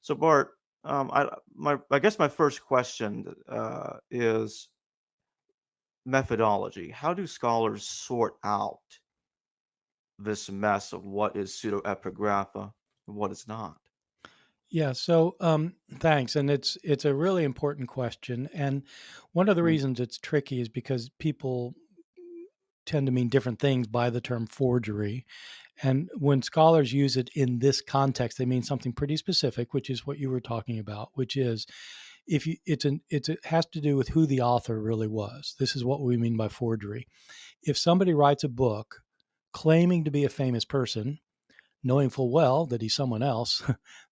So Bart, I guess my first question is methodology. How do scholars sort out this mess of what is pseudoepigrapha and what is not? Yeah, so thanks, and it's a really important question. And one of the Mm, reasons it's tricky is because people tend to mean different things by the term forgery. And when scholars use it in this context, they mean something pretty specific, which is what you were talking about, which is if you it has to do with who the author really was. This is what we mean by forgery. If somebody writes a book claiming to be a famous person, knowing full well that he's someone else,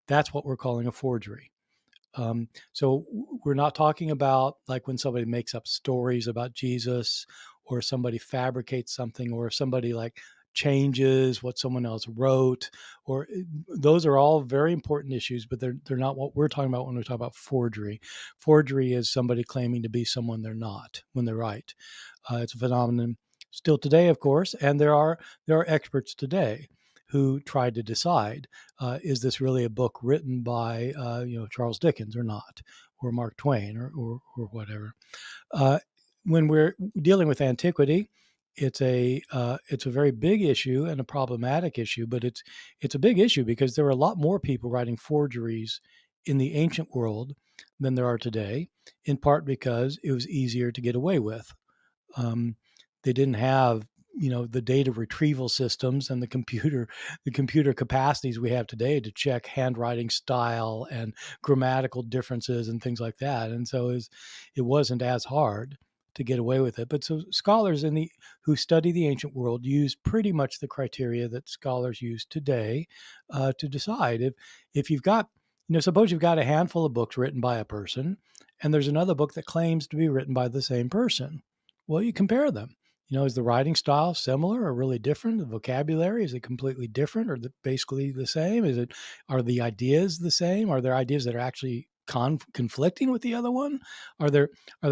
that's what we're calling a forgery. So we're not talking about like when somebody makes up stories about Jesus, or somebody fabricates something, or somebody like changes what someone else wrote, or those are all very important issues, but they're not what we're talking about when we talk about forgery. Forgery is somebody claiming to be someone they're not when they write. It's a phenomenon still today, of course, and there are experts today who tried to decide, is this really a book written by Charles Dickens or not, or Mark Twain, or whatever. Uh, when we're dealing with antiquity, it's a very big issue and a problematic issue, but it's a big issue because there were a lot more people writing forgeries in the ancient world than there are today, in part because it was easier to get away with. Um, they didn't have the data retrieval systems and the computer capacities we have today to check handwriting style and grammatical differences and things like that, and so it wasn't as hard to get away with it. But so scholars who study the ancient world use pretty much the criteria that scholars use today to decide if you've got, suppose you've got a handful of books written by a person, and there's another book that claims to be written by the same person. Well, you compare them. Is the writing style similar or really different? The vocabulary, is it completely different or basically the same? Are the ideas the same? Are there ideas that are actually conflicting with the other one? Are there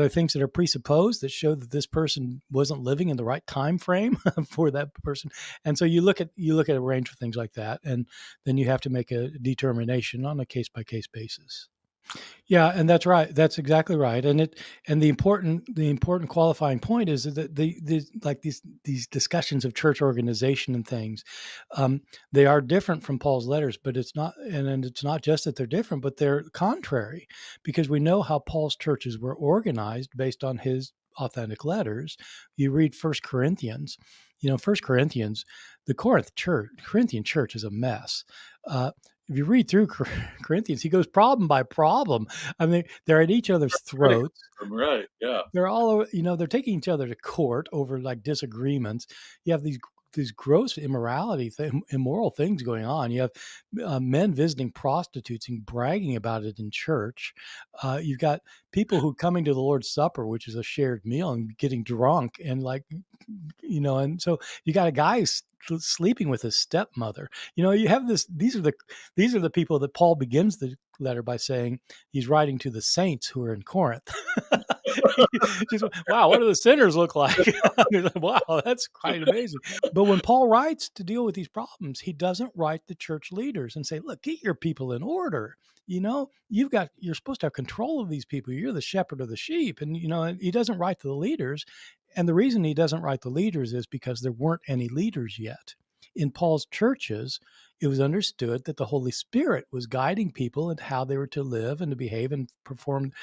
things that are presupposed that show that this person wasn't living in the right time frame for that person? And so you look at a range of things like that, and then you have to make a determination on a case by case basis. Yeah, and that's right. That's exactly right. And the important qualifying point is that these discussions of church organization and things, they are different from Paul's letters, but it's not just that they're different, but they're contrary, because we know how Paul's churches were organized based on his authentic letters. You read First Corinthians, First Corinthians, the Corinthian church is a mess. If you read through Corinthians, he goes problem by problem. I mean, they're at each other's Critical, throats. right? Yeah. They're all, they're taking each other to court over like disagreements. You have these gross immoral things going on. You have men visiting prostitutes and bragging about it in church. You've got people who coming to the Lord's Supper, which is a shared meal, and getting drunk, and and so you got a guy sleeping with his stepmother. You have this. These are the people that Paul begins the letter by saying he's writing to the saints who are in Corinth. Just, wow, what do the sinners look like? Wow, that's quite amazing. But when Paul writes to deal with these problems, he doesn't write the church leaders and say, look, get your people in order. You're supposed to have control of these people. You're the shepherd of the sheep. And he doesn't write to the leaders. And the reason he doesn't write the leaders is because there weren't any leaders yet. In Paul's churches, it was understood that the Holy Spirit was guiding people and how they were to live and to behave and perform.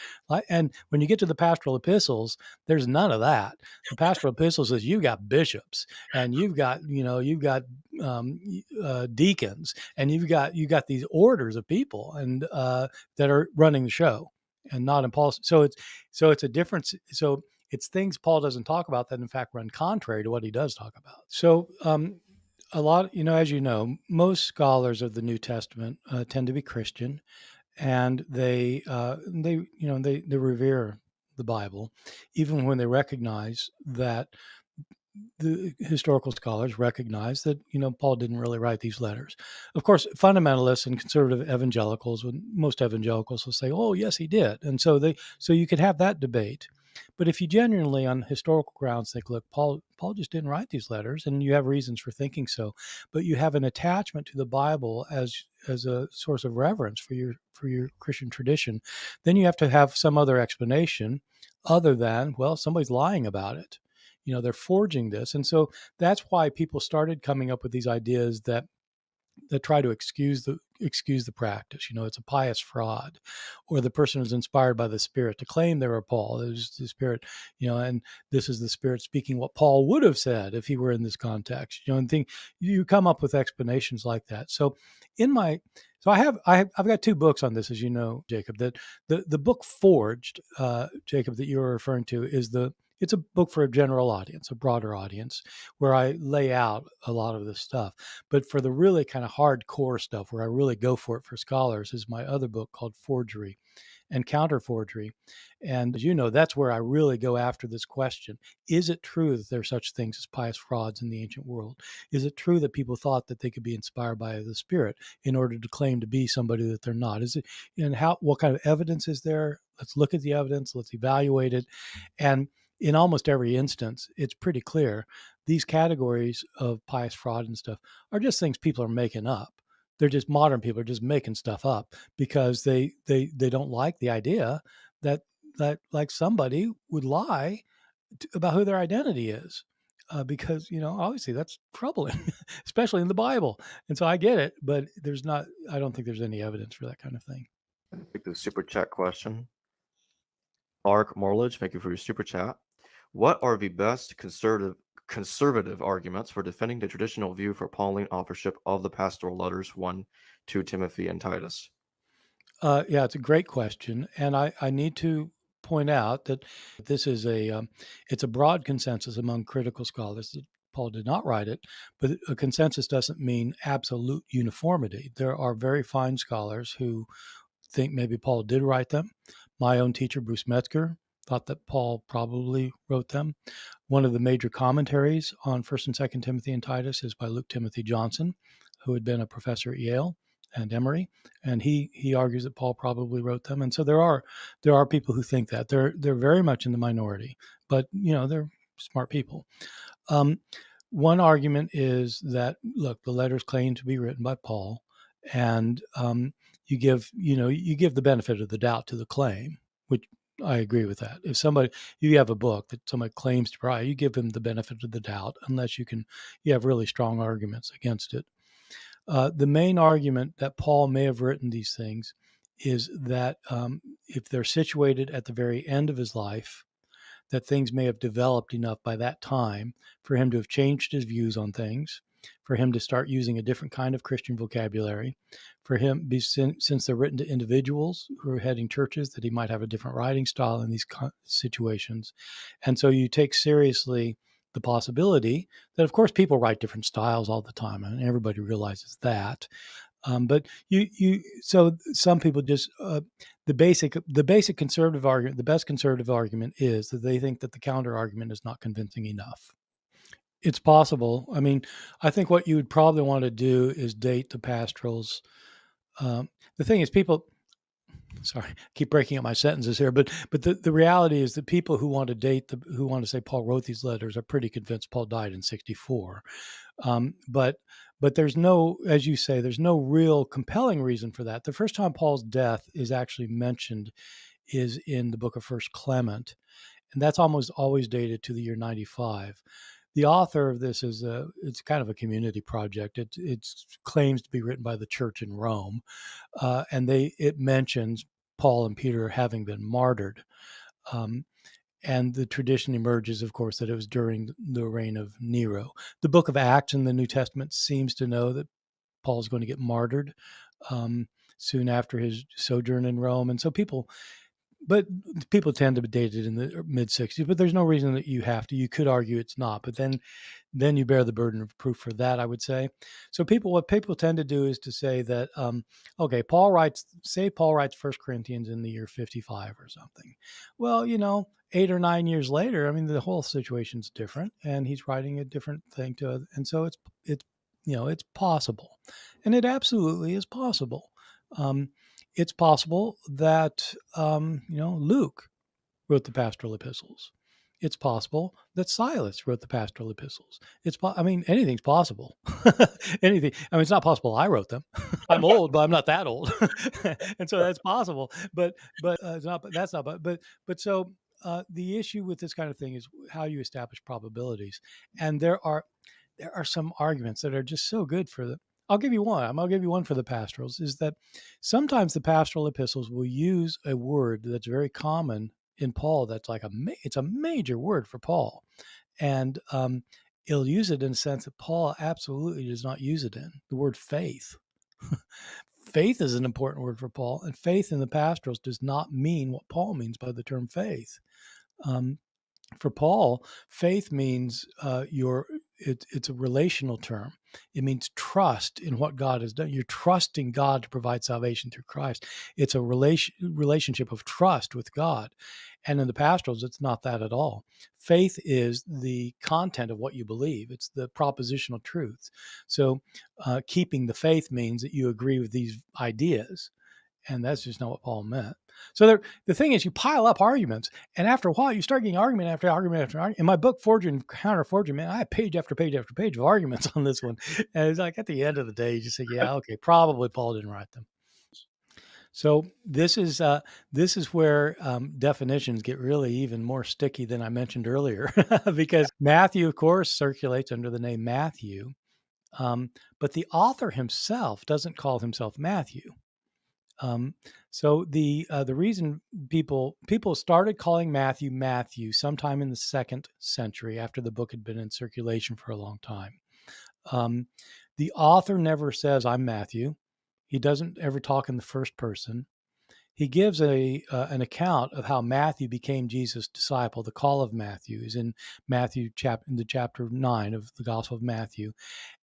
And when you get to the pastoral epistles, there's none of that. The pastoral epistles says you've got bishops, and you've got deacons, and you've got these orders of people and that are running the show, and not in Paul's. So it's a difference. So it's things Paul doesn't talk about that in fact run contrary to what he does talk about. So a lot, as most scholars of the New Testament tend to be Christian, and they revere the Bible, even when they recognize that the historical scholars recognize that Paul didn't really write these letters. Of course, fundamentalists and conservative evangelicals, most evangelicals will say, "Oh, yes, he did," and so you could have that debate. But if you genuinely, on historical grounds, think, look, Paul just didn't write these letters, and you have reasons for thinking so, but you have an attachment to the Bible as a source of reverence for your Christian tradition, then you have to have some other explanation other than, well, somebody's lying about it. They're forging this. And so that's why people started coming up with these ideas that try to excuse the practice. It's a pious fraud, or the person was inspired by the Spirit to claim they were Paul. It was the Spirit, and this is the Spirit speaking what Paul would have said if he were in this context. And you come up with explanations like that. So I've got 2 books on this, as you know, Jacob. That the book Forged, Jacob, that you were referring to it's a book for a general audience, a broader audience, where I lay out a lot of this stuff. But for the really kind of hardcore stuff, where I really go for it for scholars, is my other book called Forgery and Counter-Forgery. And as you know, that's where I really go after this question. Is it true that there are such things as pious frauds in the ancient world? Is it true that people thought that they could be inspired by the Spirit in order to claim to be somebody that they're not? What kind of evidence is there? Let's look at the evidence. Let's evaluate it. And in almost every instance, it's pretty clear these categories of pious fraud and stuff are just things people are making up. They're just modern people are just making stuff up because they don't like the idea that like somebody would lie about who their identity is. Because obviously that's troubling, especially in the Bible. And so I get it, but I don't think there's any evidence for that kind of thing. Take the super chat question. Ark Morledge, thank you for your super chat. What are the best conservative arguments for defending the traditional view for Pauline authorship of the pastoral letters 1, 2 Timothy, and Titus? Yeah, it's a great question, and I need to point out that this is it's a broad consensus among critical scholars that Paul did not write it, but a consensus doesn't mean absolute uniformity. There are very fine scholars who think maybe Paul did write them. My own teacher, Bruce Metzger, thought that Paul probably wrote them. One of the major commentaries on 1st and 2nd Timothy and Titus is by Luke Timothy Johnson, who had been a professor at Yale and Emory, and he argues that Paul probably wrote them. And so there are people who think that. They're very much in the minority, but they're smart people. One argument is that, look, the letters claim to be written by Paul, and you give the benefit of the doubt to the claim, which I agree with that. If you have a book that somebody claims to write, you give them the benefit of the doubt, unless you have really strong arguments against it. The main argument that Paul may have written these things is that if they're situated at the very end of his life, that things may have developed enough by that time for him to have changed his views on things, for him to start using a different kind of Christian vocabulary, for him, since they're written to individuals who are heading churches, that he might have a different writing style in these situations. And so you take seriously the possibility that, of course, people write different styles all the time, and everybody realizes that. But so some people just the basic conservative argument, the best conservative argument is that they think that the counter argument is not convincing enough. It's possible. I mean, I think what you would probably want to do is date the pastorals. The thing is, sorry, I keep breaking up my sentences here, but the reality is that people who want to say Paul wrote these letters are pretty convinced Paul died in 64. But there's as you say, there's no real compelling reason for that. The first time Paul's death is actually mentioned is in the book of First Clement, and that's almost always dated to the year 95. The author of this it's kind of a community project. It claims to be written by the church in Rome, and it mentions Paul and Peter having been martyred. And the tradition emerges, of course, that it was during the reign of Nero. The book of Acts in the New Testament seems to know that Paul is going to get martyred soon after his sojourn in Rome. And so people tend to date it in the mid-60s, but there's no reason that you have to. You could argue it's not, but then you bear the burden of proof for that, I would say. So what people tend to do is to say that, okay, Paul writes 1 Corinthians in the year 55 or something. Well, 8 or 9 years later, I mean, the whole situation's different, and he's writing a different thing and so it's possible, and it absolutely is possible. It's possible that Luke wrote the pastoral epistles. It's possible that Silas wrote the pastoral epistles. Anything's possible. Anything. It's not possible I wrote them. I'm old, but I'm not that old, and so that's possible. But it's not. That's not. But so the issue with this kind of thing is how you establish probabilities, and there are some arguments that are just so good for the. I'll give you one. I'll give you one for the pastorals. Is that sometimes the pastoral epistles will use a word that's very common in Paul. That's like it's a major word for Paul, and he'll use it in a sense that Paul absolutely does not use it in. The word faith. Faith is an important word for Paul, and faith in the pastorals does not mean what Paul means by the term faith. For Paul, faith means it's a relational term. It means trust in what God has done. You're trusting God to provide salvation through Christ. It's a relationship of trust with God. And in the pastorals, it's not that at all. Faith is the content of what you believe. It's the propositional truths. So keeping the faith means that you agree with these ideas. And that's just not what Paul meant. So the thing is, you pile up arguments, and after a while, you start getting argument after argument after argument. In my book, Forgery and Counter Forgery, man, I have page after page after page of arguments on this one. And it's like at the end of the day, you just say, yeah, okay, probably Paul didn't write them. So this is where definitions get really even more sticky than I mentioned earlier, because Matthew, of course, circulates under the name Matthew, but the author himself doesn't call himself Matthew. So the reason people started calling Matthew sometime in the 2nd century after the book had been in circulation for a long time. The author never says, I'm Matthew. He doesn't ever talk in the first person. He gives an account of how Matthew became Jesus' disciple. The call of Matthew is in Matthew chapter 9 of the Gospel of Matthew.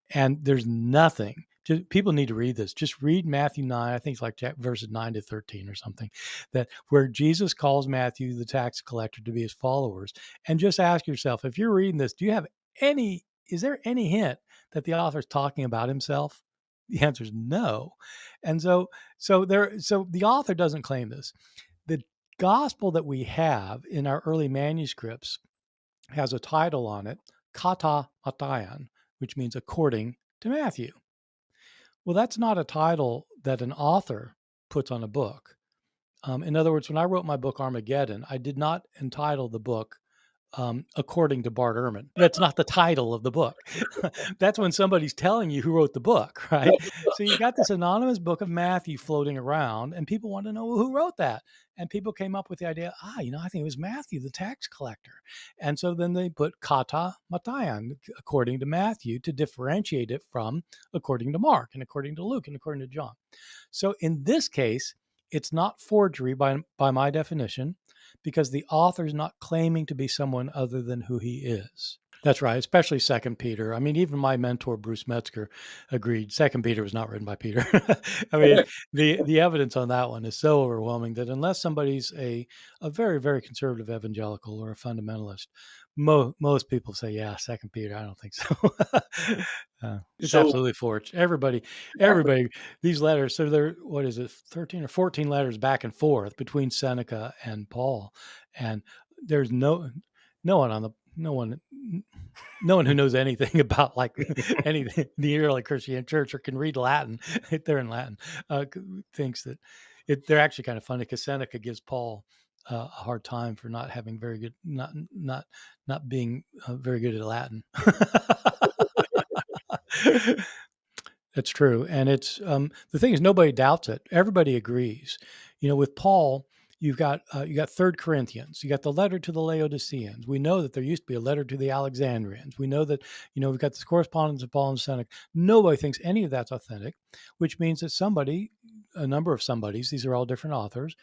And there's nothing. People need to read this. Just read Matthew 9. I think it's like verses 9 to 13 or something, that where Jesus calls Matthew, the tax collector, to be his followers. And just ask yourself, if you're reading this, is there any hint that the author's talking about himself? The answer is no. And so the author doesn't claim this. The gospel that we have in our early manuscripts has a title on it, kata matayan, which means according to Matthew. Well, that's not a title that an author puts on a book. In other words, when I wrote my book Armageddon, I did not entitle the book according to Bart Ehrman. That's not the title of the book. That's when somebody's telling you who wrote the book, right? So you got this anonymous book of Matthew floating around, and people want to know who wrote that. And people came up with the idea, I think it was Matthew, the tax collector. And so then they put kata matayan, according to Matthew, to differentiate it from according to Mark and according to Luke and according to John. So in this case, it's not forgery by my definition, because the author is not claiming to be someone other than who he is. That's right, especially 2 Peter. Even my mentor, Bruce Metzger, agreed 2 Peter was not written by Peter. The evidence on that one is so overwhelming that unless somebody's a very, very conservative evangelical or a fundamentalist, most people say, yeah, 2 Peter, I don't think so. It's absolutely forged. Everybody, these letters, so they're, 13 or 14 letters back and forth between Seneca and Paul. And there's no one who knows anything about anything the early Christian church or can read Latin. They're in Latin. Thinks that they're actually kind of funny, because Seneca gives Paul a hard time for not having very good, not being very good at Latin. That's true, and it's the thing is, nobody doubts it. Everybody agrees. With Paul, you got 3 Corinthians. You got the letter to the Laodiceans. We know that there used to be a letter to the Alexandrians. We know that we've got this correspondence of Paul and Seneca. Nobody thinks any of that's authentic, which means that a number of somebodies, these are all different authors,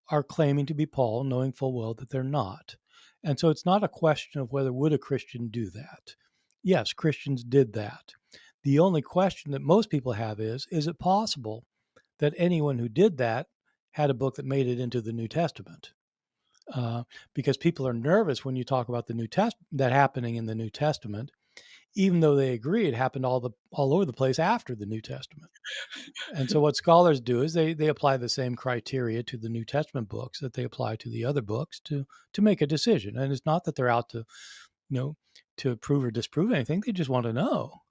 are claiming to be Paul, knowing full well that they're not. And so it's not a question of whether would a Christian do that. Yes, Christians did that. The only question that most people have is it possible that anyone who did that had a book that made it into the New Testament? Because people are nervous when you talk about the New Testament, that happening in the New Testament, even though they agree it happened all over the place after the New Testament. And so what scholars do is they apply the same criteria to the New Testament books that they apply to the other books to make a decision. And it's not that they're out to, to prove or disprove anything. They just want to know.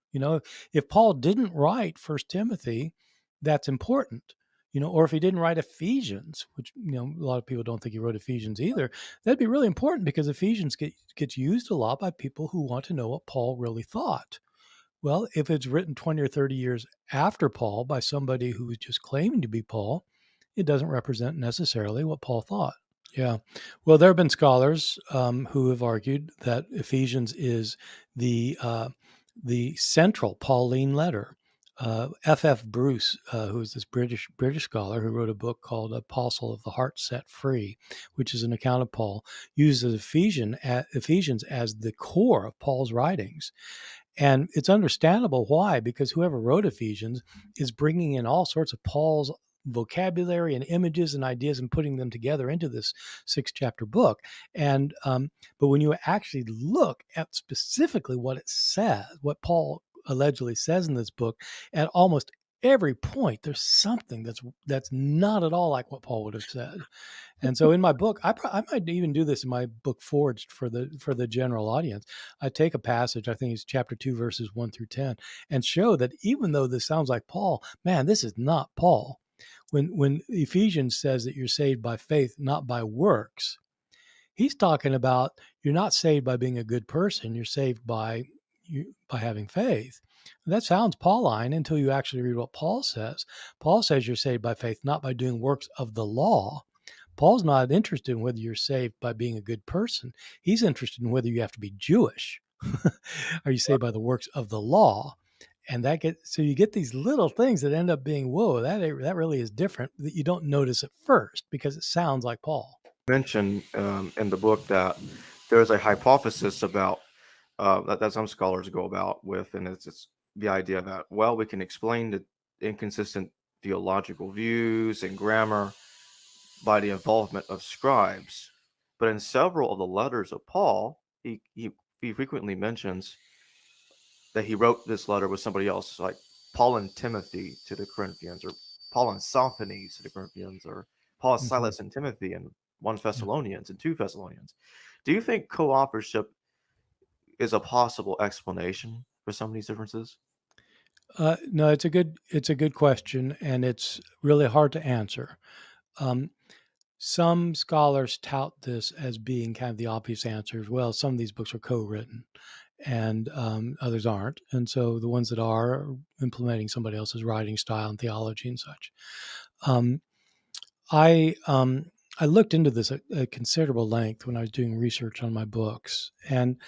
If Paul didn't write First Timothy, that's important. Or if he didn't write Ephesians, which a lot of people don't think he wrote Ephesians either, that'd be really important because Ephesians gets used a lot by people who want to know what Paul really thought. Well, if it's written 20 or 30 years after Paul by somebody who is just claiming to be Paul, it doesn't represent necessarily what Paul thought. Yeah. Well, there have been scholars who have argued that Ephesians is the central Pauline letter. F. Bruce, who is this British scholar who wrote a book called Apostle of the Heart Set Free, which is an account of Paul, uses Ephesians as the core of Paul's writings. And it's understandable why, because whoever wrote Ephesians is bringing in all sorts of Paul's vocabulary and images and ideas and putting them together into this 6-chapter book. And but when you actually look at specifically what it says, what Paul allegedly says in this book, at almost every point there's something that's not at all like what Paul would have said. And so in my book, I might even do this in my book Forged for the general audience. I take a passage, I think it's chapter 2, verses 1 through 10, and show that even though this sounds like Paul, man, this is not Paul. When Ephesians says that you're saved by faith, not by works, he's talking about you're not saved by being a good person. You're saved by having faith. That sounds Pauline until you actually read what Paul says. Paul says you're saved by faith, not by doing works of the law. Paul's not interested in whether you're saved by being a good person. He's interested in whether you have to be Jewish. Are you saved by the works of the law? And so you get these little things that end up being, whoa, that really is different, that you don't notice at first because it sounds like Paul. Mentioned in the book that there's a hypothesis about that some scholars go about with, and it's the idea that, well, we can explain the inconsistent theological views and grammar by the involvement of scribes. But in several of the letters of Paul, he frequently mentions that he wrote this letter with somebody else, like Paul and Timothy to the Corinthians, or Paul and Sosthenes to the Corinthians, or Paul, Silas, and Timothy in 1 Thessalonians and 2 Thessalonians. Do you think co-authorship is a possible explanation for some of these differences? No, it's a good question, and it's really hard to answer. Some scholars tout this as being kind of the obvious answer as well. Some of these books are co-written, and others aren't. And so the ones that are implementing somebody else's writing style and theology and such. I looked into this at considerable length when I was doing research on my books, and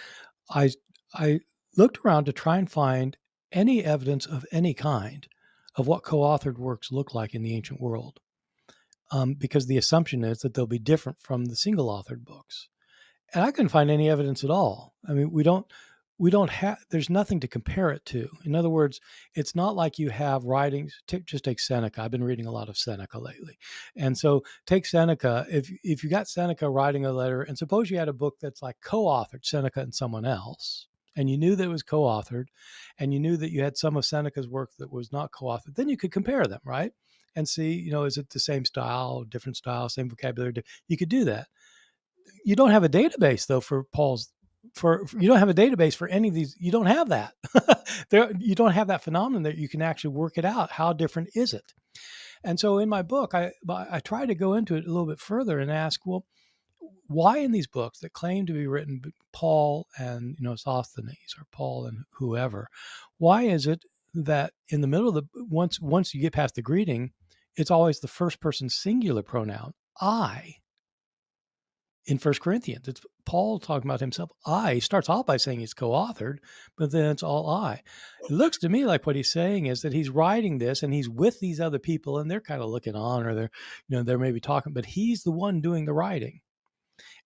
I looked around to try and find any evidence of any kind of what co-authored works look like in the ancient world. Because the assumption is that they'll be different from the single authored books. And I couldn't find any evidence at all. I mean, there's nothing to compare it to. In other words, it's not like you have writings, just take Seneca. I've been reading a lot of Seneca lately. And so take Seneca, if you got Seneca writing a letter, and suppose you had a book that's like co-authored, Seneca and someone else, and you knew that it was co-authored, and you knew that you had some of Seneca's work that was not co-authored, then you could compare them, right? And see, is it the same style, different style, same vocabulary? You could do that. You don't have a database though you don't have a database for any of these. You don't have that. You don't have that phenomenon that you can actually work it out. How different is it? And so in my book, I try to go into it a little bit further and ask, well, why in these books that claim to be written by Paul and Sosthenes or Paul and whoever, why is it that in the middle of once you get past the greeting, it's always the first person singular pronoun, I? In 1 Corinthians, it's Paul talking about himself. I. He starts off by saying he's co-authored, but then it's all I. It looks to me like what he's saying is that he's writing this and he's with these other people and they're kind of looking on, or they're maybe talking, but he's the one doing the writing.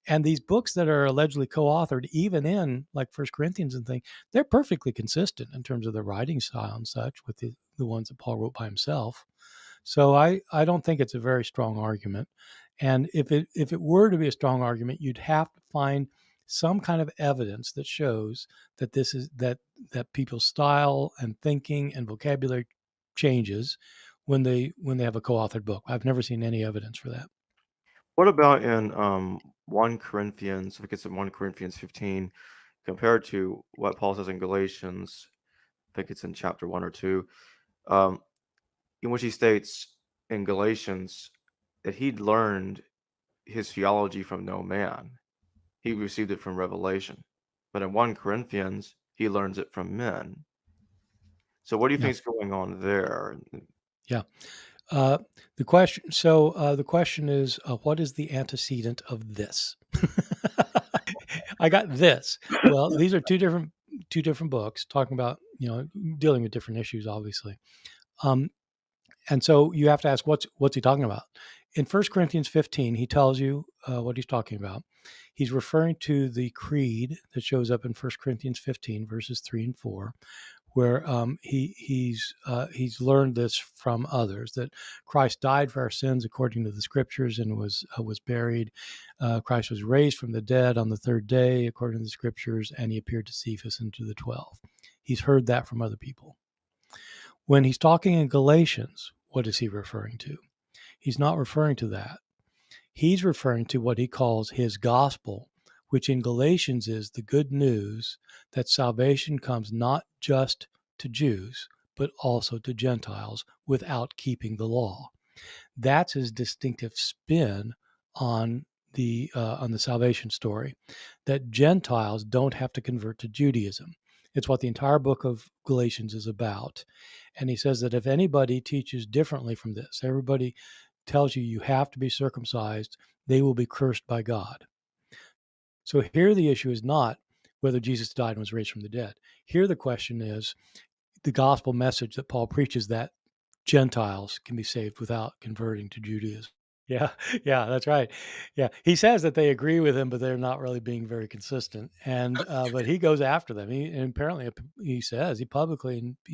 And these books that are allegedly co-authored, even in like 1 Corinthians and things, they're perfectly consistent in terms of their writing style and such with the ones that Paul wrote by himself. So I don't think it's a very strong argument. And if it were to be a strong argument, you'd have to find some kind of evidence that shows that this is that people's style and thinking and vocabulary changes when they have a co-authored book. I've never seen any evidence for that. What about in 1 Corinthians, I think it's in 1 Corinthians 15, compared to what Paul says in Galatians, I think it's in chapter 1 or 2, in which he states in Galatians that he'd learned his theology from no man. He received it from revelation. But in 1 Corinthians, he learns it from men. So what do you think is going on there? Yeah. The question is, what is the antecedent of this? I got this. Well, these are two different books talking about, dealing with different issues, obviously. And so you have to ask, what's he talking about? In 1 Corinthians 15, he tells you what he's talking about. He's referring to the creed that shows up in 1 Corinthians 15, verses 3 and 4, where he's learned this from others, that Christ died for our sins according to the Scriptures and was buried. Christ was raised from the dead on the third day according to the Scriptures, and he appeared to Cephas and to the 12. He's heard that from other people. When he's talking in Galatians, what is he referring to? He's not referring to that. He's referring to what he calls his gospel, which in Galatians is the good news that salvation comes not just to Jews, but also to Gentiles without keeping the law. That's his distinctive spin on the salvation story, that Gentiles don't have to convert to Judaism. It's what the entire book of Galatians is about. And he says that if anybody teaches differently from this, everybody tells you have to be circumcised, they will be cursed by God. So here the issue is not whether Jesus died and was raised from the dead. Here the question is the gospel message that Paul preaches, that Gentiles can be saved without converting to Judaism. Yeah, that's right. Yeah, he says that they agree with him, but they're not really being very consistent. And but he goes after them. And apparently he says he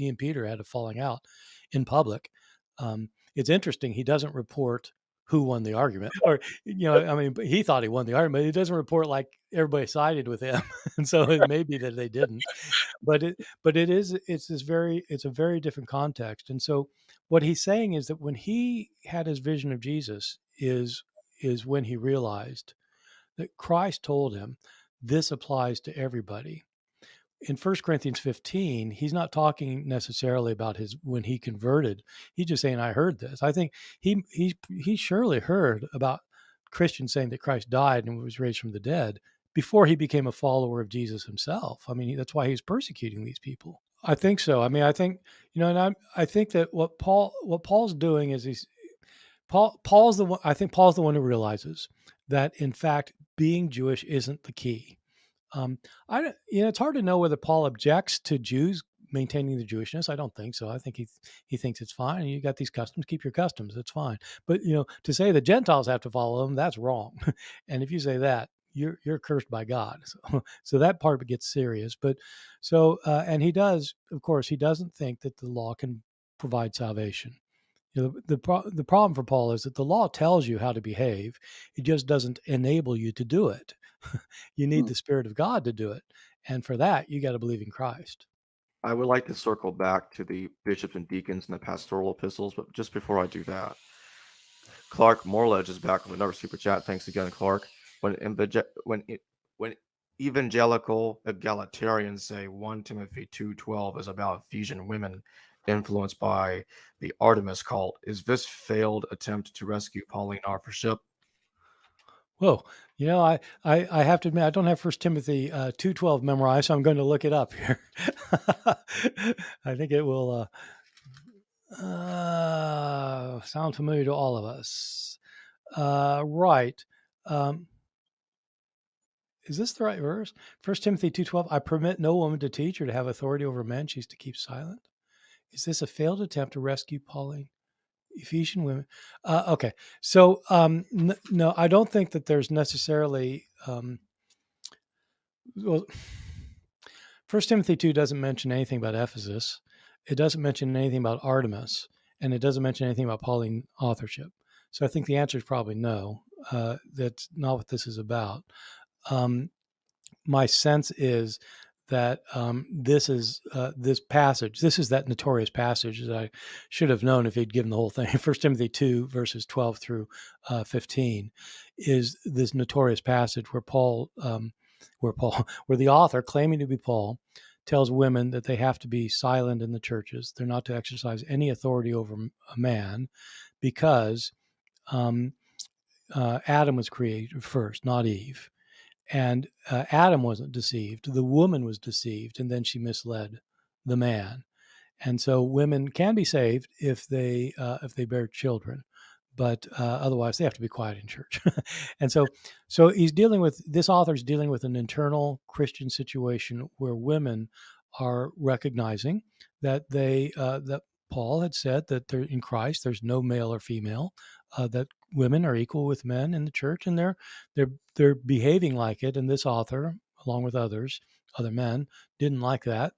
and Peter had a falling out in public. It's interesting. He doesn't report who won the argument, or he thought he won the argument. He doesn't report like everybody sided with him, and so it may be that they didn't. But it's a very different context. And so what he's saying is that when he had his vision of Jesus is when he realized that Christ told him this applies to everybody. In 1 Corinthians 15, he's not talking necessarily about when he converted. He's just saying, I heard this. I think he surely heard about Christians saying that Christ died and was raised from the dead before he became a follower of Jesus himself. I mean, that's why he's persecuting these people. I think so. I mean, I think, and I think that what Paul's doing is Paul's the one. I think Paul's the one who realizes that in fact being Jewish isn't the key. It's hard to know whether Paul objects to Jews maintaining the Jewishness. I don't think so. I think he thinks it's fine. You got these customs, keep your customs. It's fine. But to say the Gentiles have to follow them, that's wrong. And if you say that, you're cursed by God. So that part gets serious. But and he does, of course, he doesn't think that the law can provide salvation. The problem for Paul is that the law tells you how to behave. It just doesn't enable you to do it. You need the Spirit of God to do it. And for that, you got to believe in Christ. I would like to circle back to the bishops and deacons and the pastoral epistles, but just before I do that, Clark Morledge is back with another super chat. Thanks again, Clark. When evangelical egalitarians say 1 Timothy 2:12 is about Ephesian women influenced by the Artemis cult, is this failed attempt to rescue Pauline authorship? Whoa, I have to admit I don't have 1 Timothy 2:12 memorized, so I'm going to look it up here. I think it will sound familiar to all of us. Right. Is this the right verse? 1 Timothy 2:12, I permit no woman to teach or to have authority over men. She's to keep silent. Is this a failed attempt to rescue Pauline? Ephesian women. Okay. So, no, I don't think that there's necessarily, well, 1 Timothy 2 doesn't mention anything about Ephesus. It doesn't mention anything about Artemis, and it doesn't mention anything about Pauline authorship. So I think the answer is probably no. That's not what this is about. my sense is that this is this passage. This is that notorious passage that I should have known if he'd given the whole thing. 1 Timothy 2, verses 12 through 15, is this notorious passage where where the author, claiming to be Paul, tells women that they have to be silent in the churches. They're not to exercise any authority over a man because Adam was created first, not Eve. And Adam wasn't deceived. The woman was deceived, and then she misled the man. And so women can be saved if they bear children, but otherwise they have to be quiet in church. And so this author's dealing with an internal Christian situation where women are recognizing that that Paul had said that they're in Christ, there's no male or female, that women are equal with men in the church, and they're behaving like it. And this author, along with other men, didn't like that,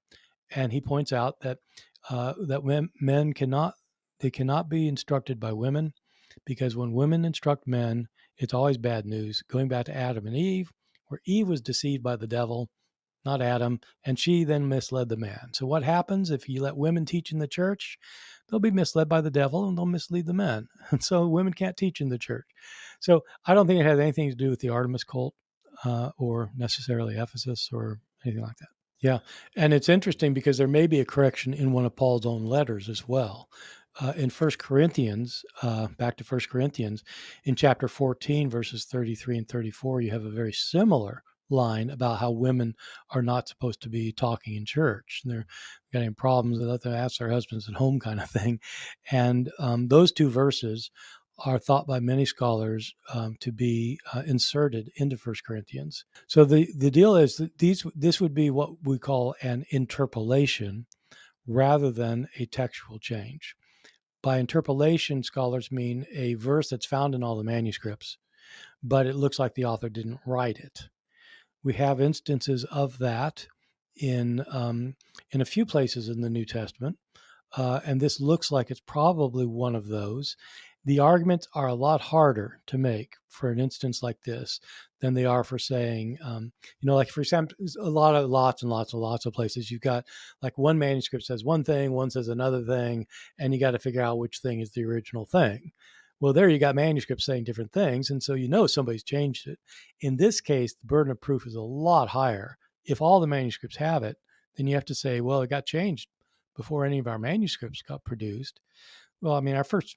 and he points out that men cannot be instructed by women, because when women instruct men, it's always bad news. Going back to Adam and Eve, where Eve was deceived by the devil, not Adam, and she then misled the man. So what happens if you let women teach in the church? They'll be misled by the devil and they'll mislead the men. And so women can't teach in the church. So I don't think it has anything to do with the Artemis cult or necessarily Ephesus or anything like that. Yeah, and it's interesting because there may be a correction in one of Paul's own letters as well. In 1 Corinthians, back to 1 Corinthians, in chapter 14, verses 33 and 34, you have a very similar line about how women are not supposed to be talking in church. They're getting problems, they let them ask their husbands at home kind of thing. And those two verses are thought by many scholars to be inserted into 1 Corinthians. So the deal is that this would be what we call an interpolation rather than a textual change. By interpolation, scholars mean a verse that's found in all the manuscripts, but it looks like the author didn't write it. We have instances of that in a few places in the New Testament, and this looks like it's probably one of those. The arguments are a lot harder to make for an instance like this than they are for saying, like for example, lots of places. You've got like one manuscript says one thing, one says another thing, and you got to figure out which thing is the original thing. Well, there you got manuscripts saying different things, and so somebody's changed it. In this case, the burden of proof is a lot higher. If all the manuscripts have it, then you have to say, well, it got changed before any of our manuscripts got produced. Well, I mean, our first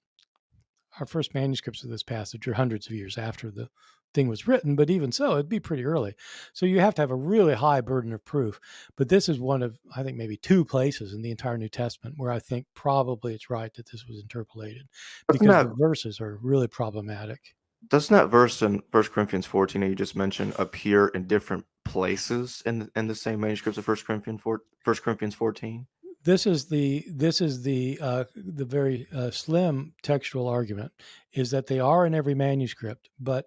manuscripts of this passage are hundreds of years after the thing was written, but even so, it'd be pretty early. So you have to have a really high burden of proof. But this is one of, I think, maybe two places in the entire New Testament where I think probably it's right that this was interpolated, because the verses are really problematic. Doesn't that verse in 1 Corinthians 14 that you just mentioned appear in different places in the same manuscripts of 1 Corinthians 14? This is the very slim textual argument, is that they are in every manuscript, but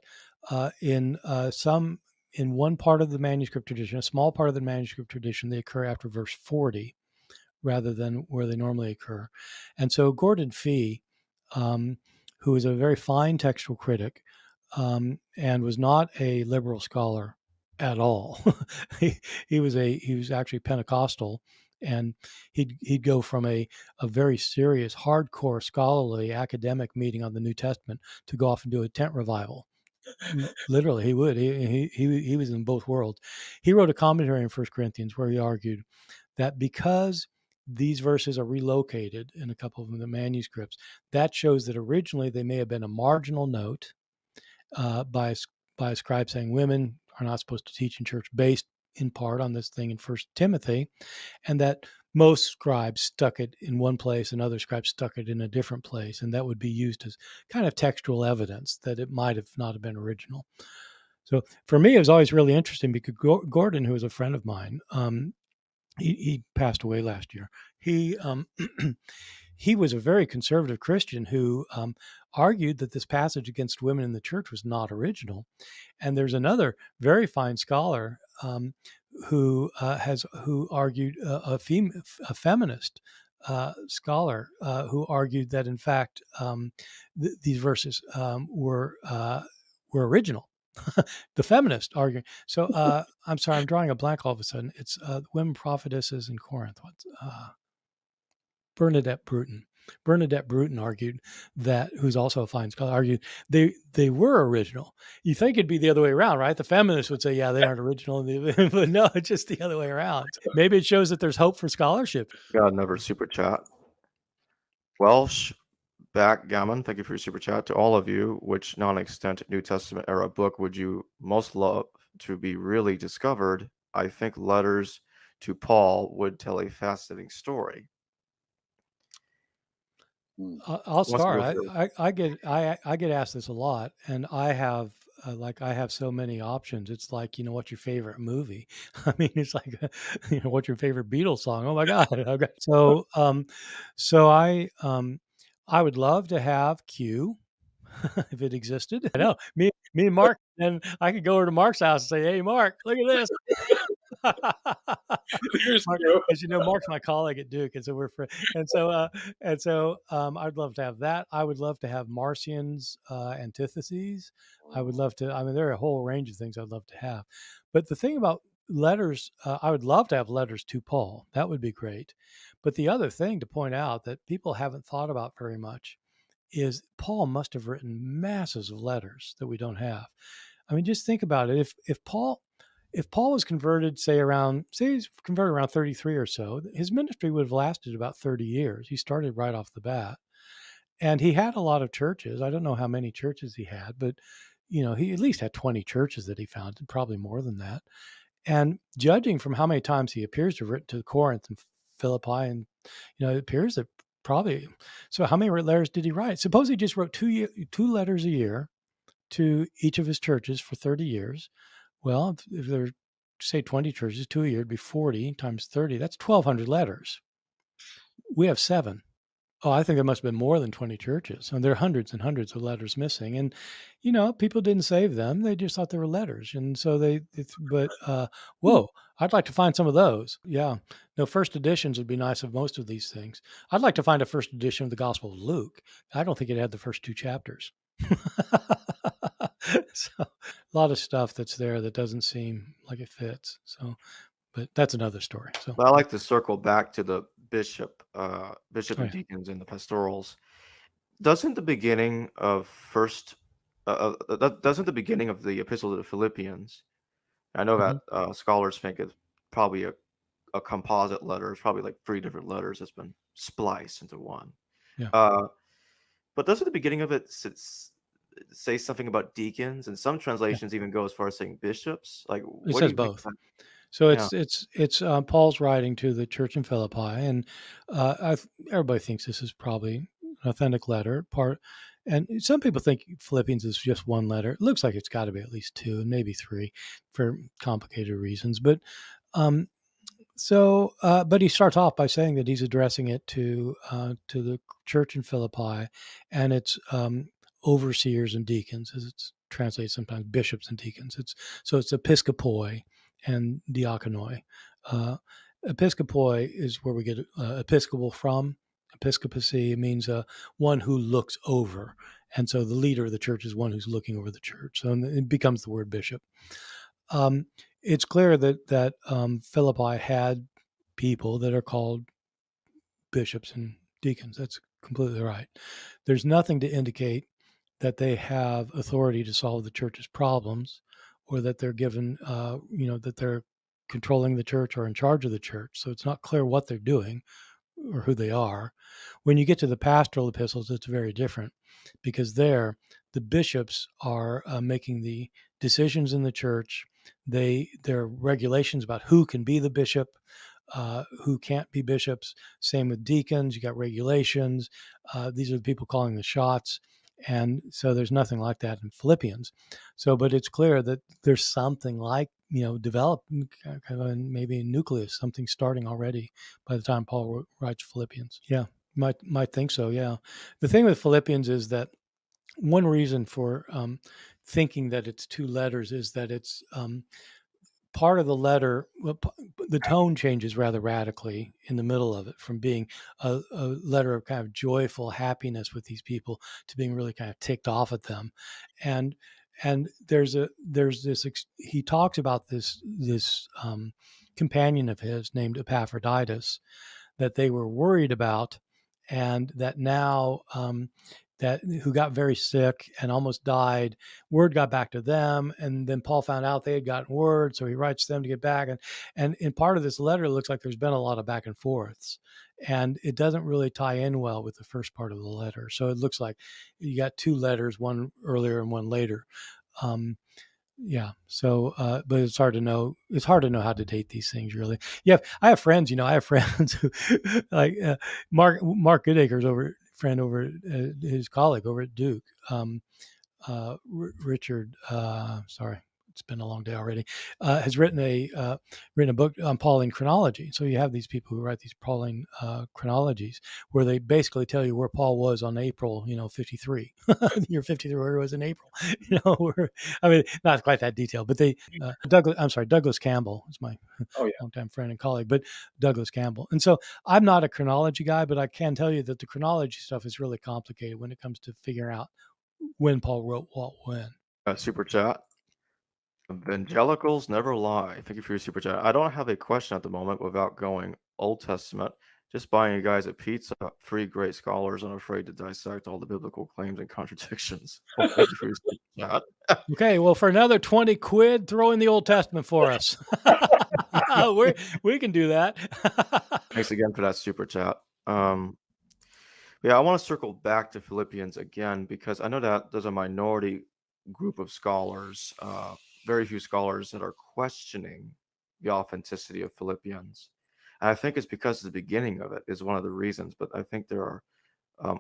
in one part of the manuscript tradition, a small part of the manuscript tradition, they occur after verse 40 rather than where they normally occur. And so Gordon Fee, who is a very fine textual critic and was not a liberal scholar at all, he was actually Pentecostal. And he'd go from a very serious, hardcore, scholarly, academic meeting on the New Testament to go off and do a tent revival. Literally, he would. He was in both worlds. He wrote a commentary in 1 Corinthians where he argued that because these verses are relocated in a couple of the manuscripts, that shows that originally they may have been a marginal note by a scribe saying women are not supposed to teach in church, based in part on this thing in 1 Timothy, and that most scribes stuck it in one place and other scribes stuck it in a different place, and that would be used as kind of textual evidence that it might have not have been original. So for me, it was always really interesting because Gordon, who was a friend of mine, he passed away last year. He he was a very conservative Christian who argued that this passage against women in the church was not original. And there's another very fine scholar who argued, a feminist scholar who argued that in fact these verses were original. The feminist arguing. So I'm sorry, I'm drawing a blank all of a sudden. It's women prophetesses in Corinth. What's Bernadette Bruton. Bernadette Bruton argued that, who's also a fine scholar, argued they were original. You think it'd be the other way around, right? The feminists would say, yeah, they aren't original, but no, it's just the other way around. Maybe it shows that there's hope for scholarship. God never super chat. Welsh Backgammon, thank you for your super chat. To all of you, which non-extant New Testament era book would you most love to be really discovered? I think letters to Paul would tell a fascinating story. I'll start. I get asked this a lot, and I have I have so many options. It's like, what's your favorite movie? I mean, it's like what's your favorite Beatles song? Oh my God! Okay. So I would love to have Q if it existed. I know me and Mark, and I could go over to Mark's house and say, "Hey, Mark, look at this." Mark, as you know, Mark's my colleague at Duke, and so we're friends. I'd love to have that. I would love to have Marcion's antitheses. I would love to. I mean, there are a whole range of things I'd love to have. But the thing about letters, I would love to have letters to Paul. That would be great. But the other thing to point out that people haven't thought about very much is Paul must have written masses of letters that we don't have. I mean, just think about it. If Paul was converted, say he's converted around 33 or so, his ministry would have lasted about 30 years. He started right off the bat. And he had a lot of churches. I don't know how many churches he had, but he at least had 20 churches that he founded, probably more than that. And judging from how many times he appears to have written to Corinth and Philippi, and it appears that probably. So how many letters did he write? Suppose he just wrote two letters a year to each of his churches for 30 years. Well, if there are, say, 20 churches, 2 a year, it'd be 40 times 30. That's 1,200 letters. We have 7. Oh, I think there must have been more than 20 churches. And there are hundreds and hundreds of letters missing. And, people didn't save them. They just thought they were letters. And so whoa, I'd like to find some of those. Yeah. No, first editions would be nice of most of these things. I'd like to find a first edition of the Gospel of Luke. I don't think it had the first 2 chapters. So a lot of stuff that's there that doesn't seem like it fits. So, but that's another story. So, But I like to circle back to the bishop Oh, and deacons and the pastorals. Doesn't the beginning of the Epistle to the Philippians? I know that scholars think it's probably a composite letter. It's probably like 3 different letters that's been spliced into one. Yeah. But doesn't the beginning of it say something about deacons, and some translations even go as far as saying bishops? Like, It what do says you think both. of that? So Yeah. it's Paul's writing to the church in Philippi, and everybody thinks this is probably an authentic letter. And some people think Philippians is just one letter. It looks like it's got to be at least 2 and maybe 3 for complicated reasons. But but he starts off by saying that he's addressing it to the church in Philippi, and it's overseers and deacons, as it's translated sometimes, bishops and deacons. It's episkopoi and diakonoi. Episkopoi is where we get episcopal from. Episcopacy means one who looks over. And so the leader of the church is one who's looking over the church. So it becomes the word bishop. It's clear that Philippi had people that are called bishops and deacons. That's completely right. There's nothing to indicate that they have authority to solve the church's problems, or that they're given, that they're controlling the church or in charge of the church. So it's not clear what they're doing or who they are. When you get to the pastoral epistles, it's very different, because there the bishops are making the decisions in the church. There are regulations about who can be the bishop, who can't be bishops. Same with deacons. You got regulations. These are the people calling the shots. And so there's nothing like that in Philippians. So, but it's clear that there's something like, developed, kind of maybe a nucleus, something starting already by the time Paul writes Philippians. Yeah, might think so. Yeah. The thing with Philippians is that one reason for thinking that it's 2 letters is that it's part of the letter, the tone changes rather radically in the middle of it, from being a letter of kind of joyful happiness with these people to being really kind of ticked off at them. And And he talks about this companion of his named Epaphroditus that they were worried about, and that now that who got very sick and almost died. Word got back to them, and then Paul found out they had gotten word, so he writes them to get back. And in part of this letter, it looks like there's been a lot of back and forths, and it doesn't really tie in well with the first part of the letter. So it looks like you got two letters, one earlier and one later. Yeah. So, but it's hard to know. It's hard to know how to date these things, really. Yeah. I have friends. I have friends who, like Mark Goodacre's friend over his colleague over at Duke. Richard. Sorry, it's been a long day already. Has written a book on Pauline chronology. So you have these people who write these Pauline chronologies where they basically tell you where Paul was on April, 53, year 53, where he was in April. I mean, not quite that detailed, but Douglas Campbell is my longtime friend and colleague, but Douglas Campbell. And so I'm not a chronology guy, but I can tell you that the chronology stuff is really complicated when it comes to figuring out when Paul wrote what when. Super chat. Evangelicals never lie. Thank you for your super chat. I don't have a question at the moment without going Old Testament. Just buying you guys a pizza. Three great scholars unafraid to dissect all the biblical claims and contradictions. Well, thank you for your super chat. Okay, well, for another 20 quid, throw in the Old Testament for us. We can do that. Thanks again for that super chat. Yeah, I want to circle back to Philippians again because I know that there's a minority group of scholars, very few scholars that are questioning the authenticity of Philippians. And I think it's because the beginning of it is one of the reasons, but I think there are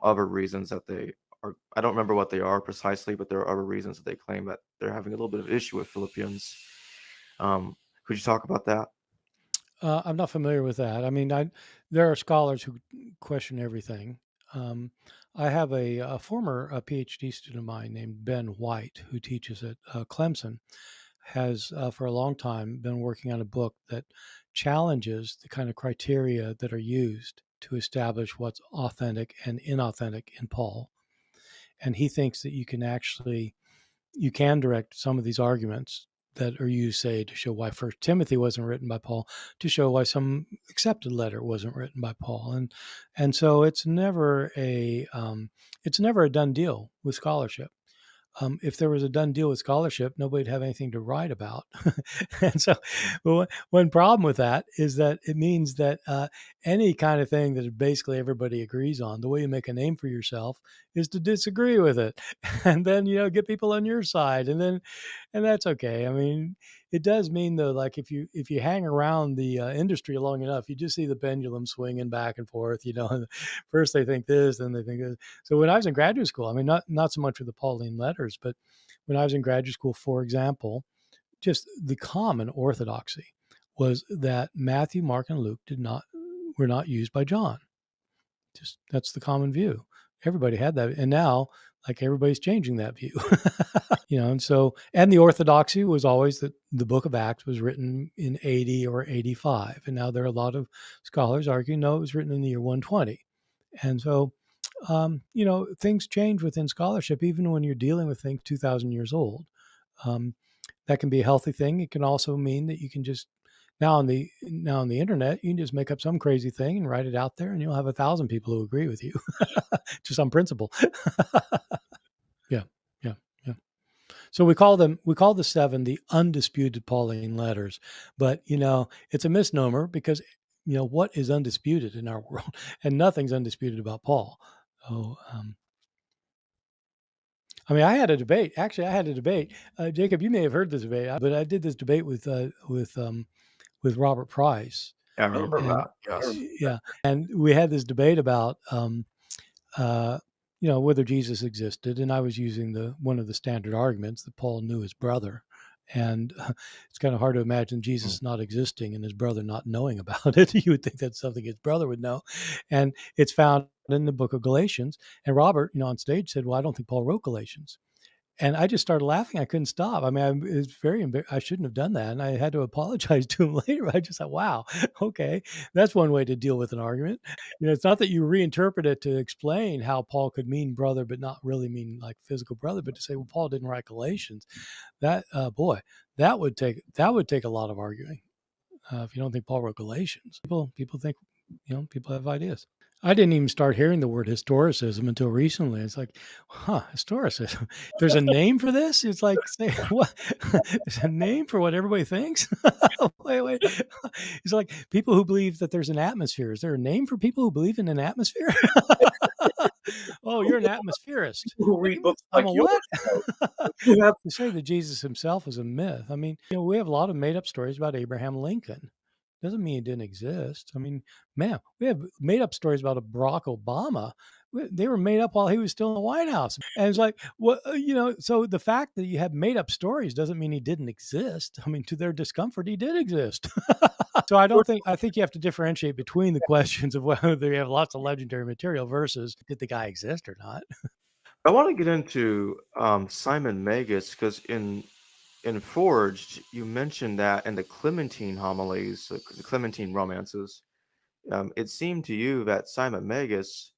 other reasons that they are. I don't remember what they are precisely, but there are other reasons that they claim that they're having a little bit of issue with Philippians. Could you talk about that? I'm not familiar with that. I mean, there are scholars who question everything. I have a former PhD student of mine named Ben White, who teaches at Clemson, has for a long time been working on a book that challenges the kind of criteria that are used to establish what's authentic and inauthentic in Paul. And he thinks that you can direct some of these arguments that are used, say, to show why First Timothy wasn't written by Paul, to show why some accepted letter wasn't written by Paul, and so it's never a done deal with scholarship. If there was a done deal with scholarship, nobody'd have anything to write about. And so one problem with that is that it means that any kind of thing that basically everybody agrees on, the way you make a name for yourself is to disagree with it. And then, get people on your side. And that's okay. I mean, it does mean though, like if you hang around the industry long enough, you just see the pendulum swinging back and forth, first they think this, then they think this. So when I was in graduate school, I mean, not so much with the Pauline letters, but when I was in graduate school, for example, just the common orthodoxy was that Matthew, Mark, and Luke were not used by John. Just that's the common view. Everybody had that. And now, like, everybody's changing that view. And the orthodoxy was always that the book of Acts was written in 80 or 85. And now there are a lot of scholars arguing, no, it was written in the year 120. And so, things change within scholarship, even when you're dealing with things 2,000 years old. That can be a healthy thing. It can also mean that you can just, now on the internet, you can just make up some crazy thing and write it out there, and you'll have 1,000 people who agree with you, just on principle. Yeah. So we call the seven the undisputed Pauline letters, but it's a misnomer because what is undisputed in our world, and nothing's undisputed about Paul. So, I mean, I had a debate. Actually, Jacob, you may have heard this debate, but I did this debate with Robert Price. Yeah, I remember that. Yes. Yeah, and we had this debate about whether Jesus existed, and I was using one of the standard arguments that Paul knew his brother, and it's kind of hard to imagine Jesus not existing and his brother not knowing about it. You would think that's something his brother would know, and it's found in the book of Galatians. And Robert, on stage said, "Well, I don't think Paul wrote Galatians," And I just started laughing. I couldn't stop. I mean, it was very I shouldn't have done that. And I had to apologize to him later. I just thought, wow, okay, that's one way to deal with an argument. It's not that you reinterpret it to explain how Paul could mean brother, but not really mean like physical brother, but to say, well, Paul didn't write Galatians. That, boy, that would take a lot of arguing. If you don't think Paul wrote Galatians, people think, people have ideas. I didn't even start hearing the word historicism until recently. It's like, historicism. There's a name for this? It's like, say, what? There's a name for what everybody thinks? Wait. It's like people who believe that there's an atmosphere. Is there a name for people who believe in an atmosphere? Oh, you're an atmospherist. Who read books I'm like a yours? what? You have To say that Jesus himself is a myth. I mean, we have a lot of made up stories about Abraham Lincoln. Doesn't mean he didn't exist. I mean, man, we have made up stories about a Barack Obama. They were made up while he was still in the White House. And it's like, so the fact that you have made up stories doesn't mean he didn't exist. I mean, to their discomfort, he did exist. So I think you have to differentiate between the questions of whether you have lots of legendary material versus did the guy exist or not. I want to get into Simon Magus because in Forged, you mentioned that in the Clementine homilies, the Clementine romances, it seemed to you that Simon Magus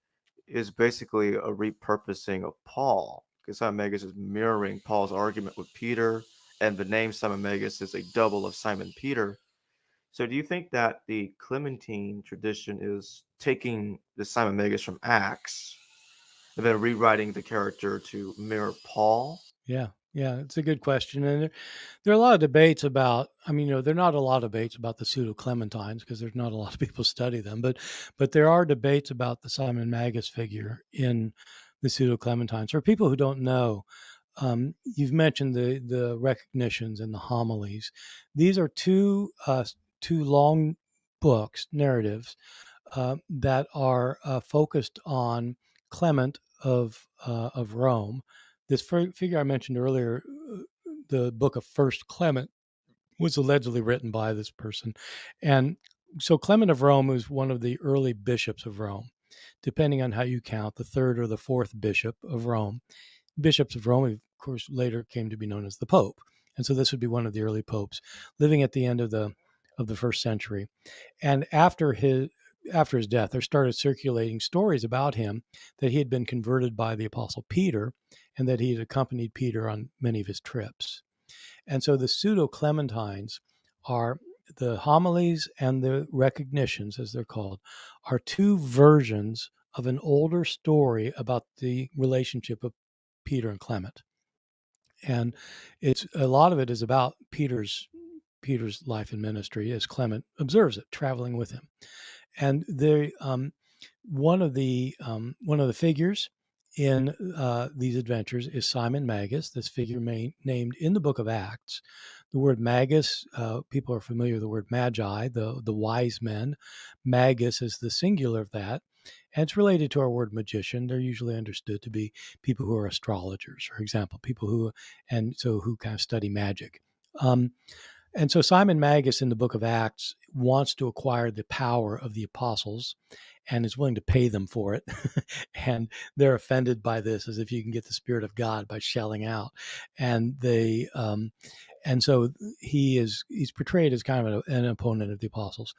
is basically a repurposing of Paul, because Simon Magus is mirroring Paul's argument with Peter, and the name Simon Magus is a double of Simon Peter. So do you think that the Clementine tradition is taking the Simon Magus from Acts and then rewriting the character to mirror Paul? Yeah, it's a good question. And there are a lot of debates about, there are not a lot of debates about the Pseudo-Clementines because there's not a lot of people study them, but there are debates about the Simon Magus figure in the Pseudo-Clementines. For people who don't know, you've mentioned the recognitions and the homilies. These are two long books, narratives, that are focused on Clement of Rome. This figure I mentioned earlier, the book of First Clement, was allegedly written by this person. And so Clement of Rome was one of the early bishops of Rome, depending on how you count, the third or the fourth bishop of Rome. Bishops of Rome, of course, later came to be known as the Pope. And so this would be one of the early popes living at the end of the first century. And after his death, there started circulating stories about him that he had been converted by the Apostle Peter and that he had accompanied Peter on many of his trips. And so the Pseudo-Clementines are the homilies and the recognitions, as they're called, are two versions of an older story about the relationship of Peter and Clement. And it's a lot of it is about Peter's life and ministry as Clement observes it, traveling with him. And one of the figures in these adventures is Simon Magus, this figure named in the book of Acts. The word Magus, people are familiar with the word magi, the wise men. Magus is the singular of that. And it's related to our word magician. They're usually understood to be people who are astrologers, for example, people who kind of study magic. And so Simon Magus in the book of Acts wants to acquire the power of the apostles and is willing to pay them for it. And they're offended by this, as if you can get the Spirit of God by shelling out. And so he's portrayed as kind of an opponent of the apostles.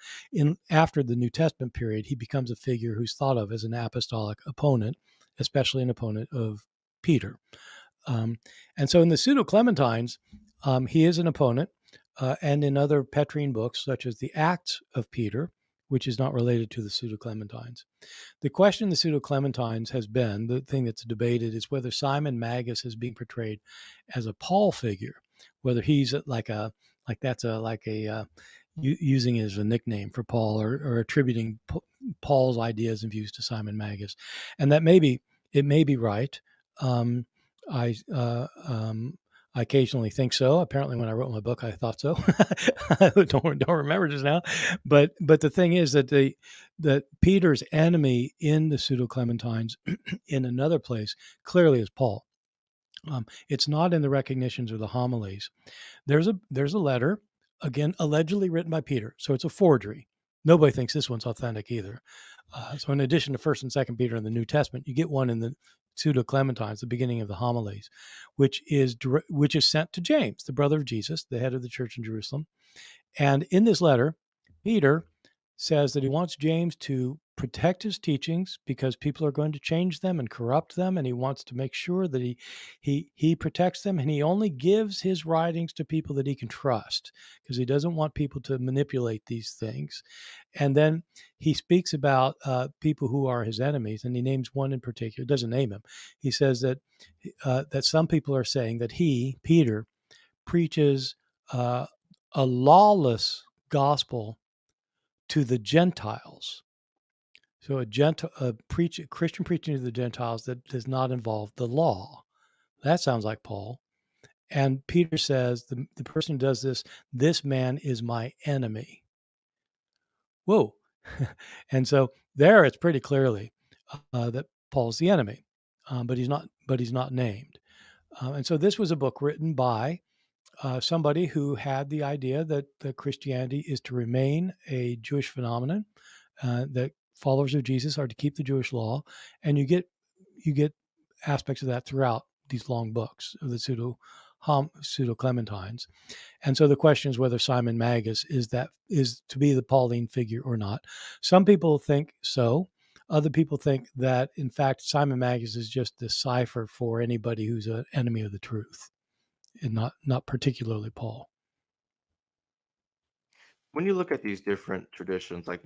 After the New Testament period, he becomes a figure who's thought of as an apostolic opponent, especially an opponent of Peter. And so in the Pseudo-Clementines, he is an opponent. And in other Petrine books, such as the Acts of Peter, which is not related to the Pseudo-Clementines. The question in the Pseudo-Clementines has been, the thing that's debated is whether Simon Magus is being portrayed as a Paul figure, whether he's using it as a nickname for Paul or attributing Paul's ideas and views to Simon Magus. And that it may be right. I occasionally think so. Apparently, when I wrote my book, I thought so. don't remember just now. But the thing is that that Peter's enemy in the Pseudo-Clementines, in another place, clearly is Paul. It's not in the recognitions or the homilies. There's a letter, again allegedly written by Peter, so it's a forgery. Nobody thinks this one's authentic either. So in addition to 1st and 2nd Peter in the New Testament, you get one in the Pseudo-Clementines, the beginning of the homilies, which is sent to James, the brother of Jesus, the head of the church in Jerusalem. And in this letter, Peter says that he wants James to protect his teachings because people are going to change them and corrupt them, and he wants to make sure that he protects them, and he only gives his writings to people that he can trust because he doesn't want people to manipulate these things. And then he speaks about people who are his enemies, and he names one in particular. Doesn't name him. He says that that some people are saying that he, Peter, preaches a lawless gospel to the Gentiles. So a Christian preaching to the Gentiles that does not involve the law. That sounds like Paul. And Peter says the person who does this man is my enemy. Whoa. And so there it's pretty clearly that Paul's the enemy, but he's not named. And so this was a book written by somebody who had the idea that Christianity is to remain a Jewish phenomenon, that followers of Jesus are to keep the Jewish law, and you get aspects of that throughout these long books of the Pseudo-Clementines. And so the question is whether Simon Magus is to be the Pauline figure or not. Some people think so. Other people think that, in fact, Simon Magus is just the cipher for anybody who's an enemy of the truth, and not particularly Paul. When you look at these different traditions, like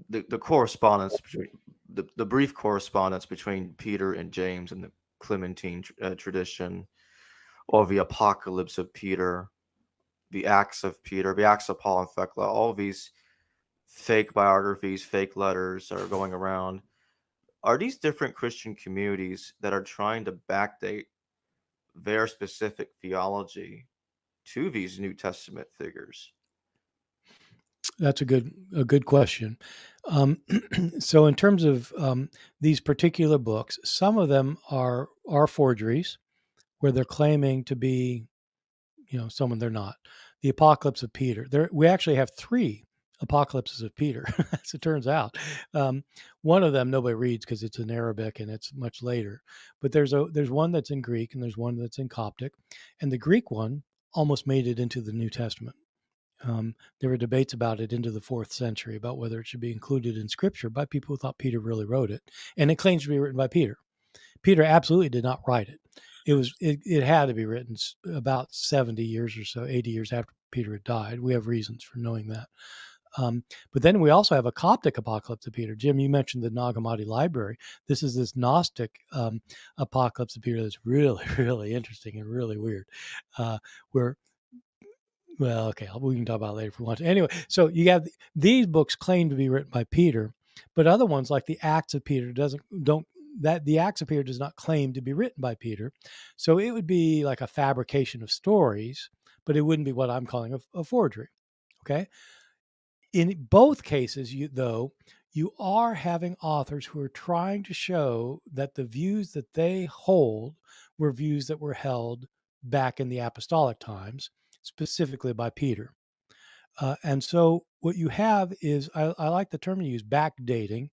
the correspondence between the brief correspondence between Peter and James and the Clementine tradition, or the Apocalypse of Peter, the Acts of Peter, the Acts of Paul and Thecla, all these fake biographies, fake letters are going around. Are these different Christian communities that are trying to backdate their specific theology to these New Testament figures? That's a good question. So in terms of these particular books, some of them are forgeries, where they're claiming to be, someone they're not. The Apocalypse of Peter. We actually have 3 Apocalypses of Peter, as it turns out. One of them nobody reads because it's in Arabic and it's much later. But there's one that's in Greek and there's one that's in Coptic, and the Greek one almost made it into the New Testament. There were debates about it into the 4th century about whether it should be included in Scripture by people who thought Peter really wrote it, and it claims to be written by Peter. Peter absolutely did not write it. It had to be written about 70 years or so, 80 years after Peter had died. We have reasons for knowing that. But then we also have a Coptic Apocalypse of Peter. Jim, you mentioned the Nag Hammadi Library. This is this Gnostic Apocalypse of Peter that's really, really interesting and really weird, where well, okay, we can talk about it later if we want to. Anyway, so you have these books claim to be written by Peter, but other ones like the Acts of Peter the Acts of Peter does not claim to be written by Peter. So it would be like a fabrication of stories, but it wouldn't be what I'm calling a forgery. Okay. In both cases, you are having authors who are trying to show that the views that they hold were views that were held back in the apostolic times, specifically by Peter. And so what you have is, I like the term you use, backdating.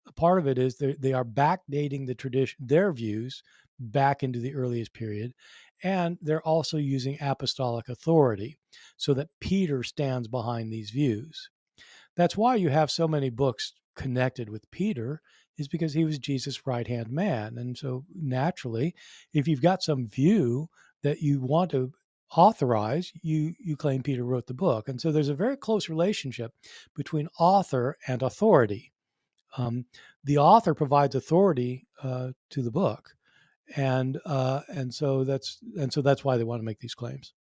A part of it is they are backdating the tradition, their views back into the earliest period. And they're also using apostolic authority so that Peter stands behind these views. That's why you have so many books connected with Peter, is because he was Jesus' right-hand man. And so naturally, if you've got some view that you want to authorize, you claim Peter wrote the book. And so there's a very close relationship between author and authority. The author provides authority to the book, and so that's why they want to make these claims.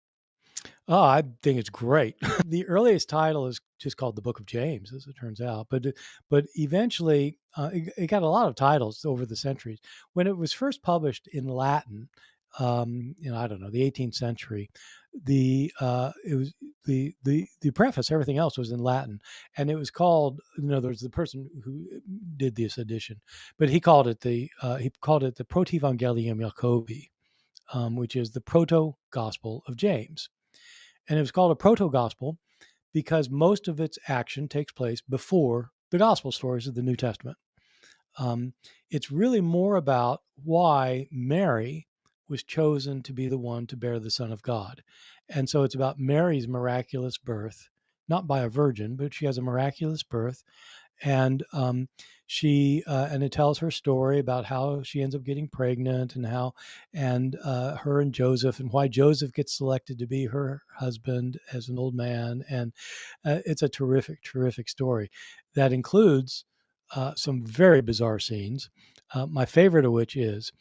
Oh, I think it's great. The earliest title is just called the Book of James, as it turns out. But eventually, it got a lot of titles over the centuries. When it was first published in Latin, I don't know, the 18th century, it was the preface, everything else was in Latin, and it was called. There's the person who did this edition, but he called it the Proto-Evangelium Jacobi, which is the Proto-Gospel of James. And it was called a proto-gospel because most of its action takes place before the gospel stories of the New Testament. It's really more about why Mary was chosen to be the one to bear the Son of God. And so it's about Mary's miraculous birth, not by a virgin, but she has a miraculous birth. And and it tells her story about how she ends up getting pregnant and how, and her and Joseph, and why Joseph gets selected to be her husband as an old man. And it's a terrific, terrific story that includes some very bizarre scenes. My favorite of which is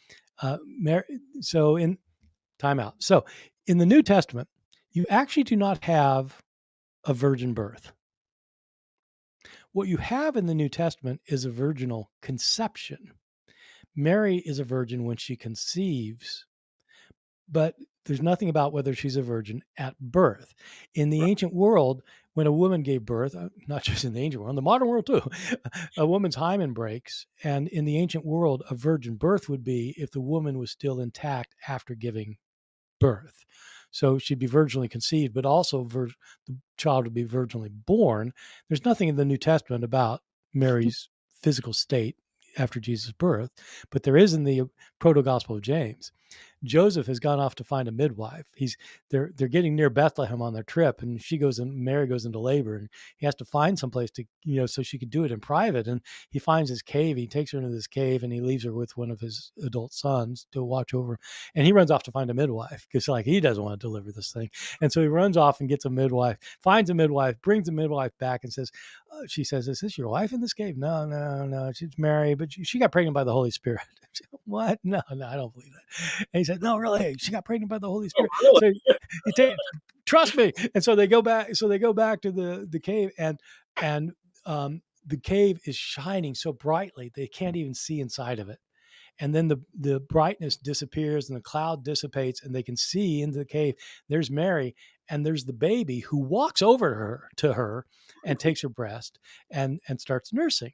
Mary. So in timeout. So in the New Testament, you actually do not have a virgin birth. What you have in the New Testament is a virginal conception. Mary is a virgin when she conceives, but there's nothing about whether she's a virgin at birth. In the ancient world, when a woman gave birth, not just in the ancient world, in the modern world too, a woman's hymen breaks. And in the ancient world, a virgin birth would be if the woman was still intact after giving birth. So she'd be virginally conceived, but also the child would be virginally born. There's nothing in the New Testament about Mary's physical state after Jesus' birth, but there is in the Proto-Gospel of James. Joseph has gone off to find a midwife. They're getting near Bethlehem on their trip, and Mary goes into labor, and he has to find someplace to, so she could do it in private. And he finds his cave. He takes her into this cave, and he leaves her with one of his adult sons to watch over. And he runs off to find a midwife because he doesn't want to deliver this thing. And so he runs off and gets a midwife, finds a midwife, brings the midwife back, and says, she says, "Is this your wife in this cave?" No, she's Mary, but she got pregnant by the Holy Spirit. What? No, I don't believe that. And he said, "No, really, she got pregnant by the Holy Spirit." Oh, really? So trust me. And so they go back. So they go back to the cave, and the cave is shining so brightly they can't even see inside of it. And then the brightness disappears and the cloud dissipates, and they can see into the cave. There's Mary, and there's the baby who walks over to her and takes her breast and starts nursing.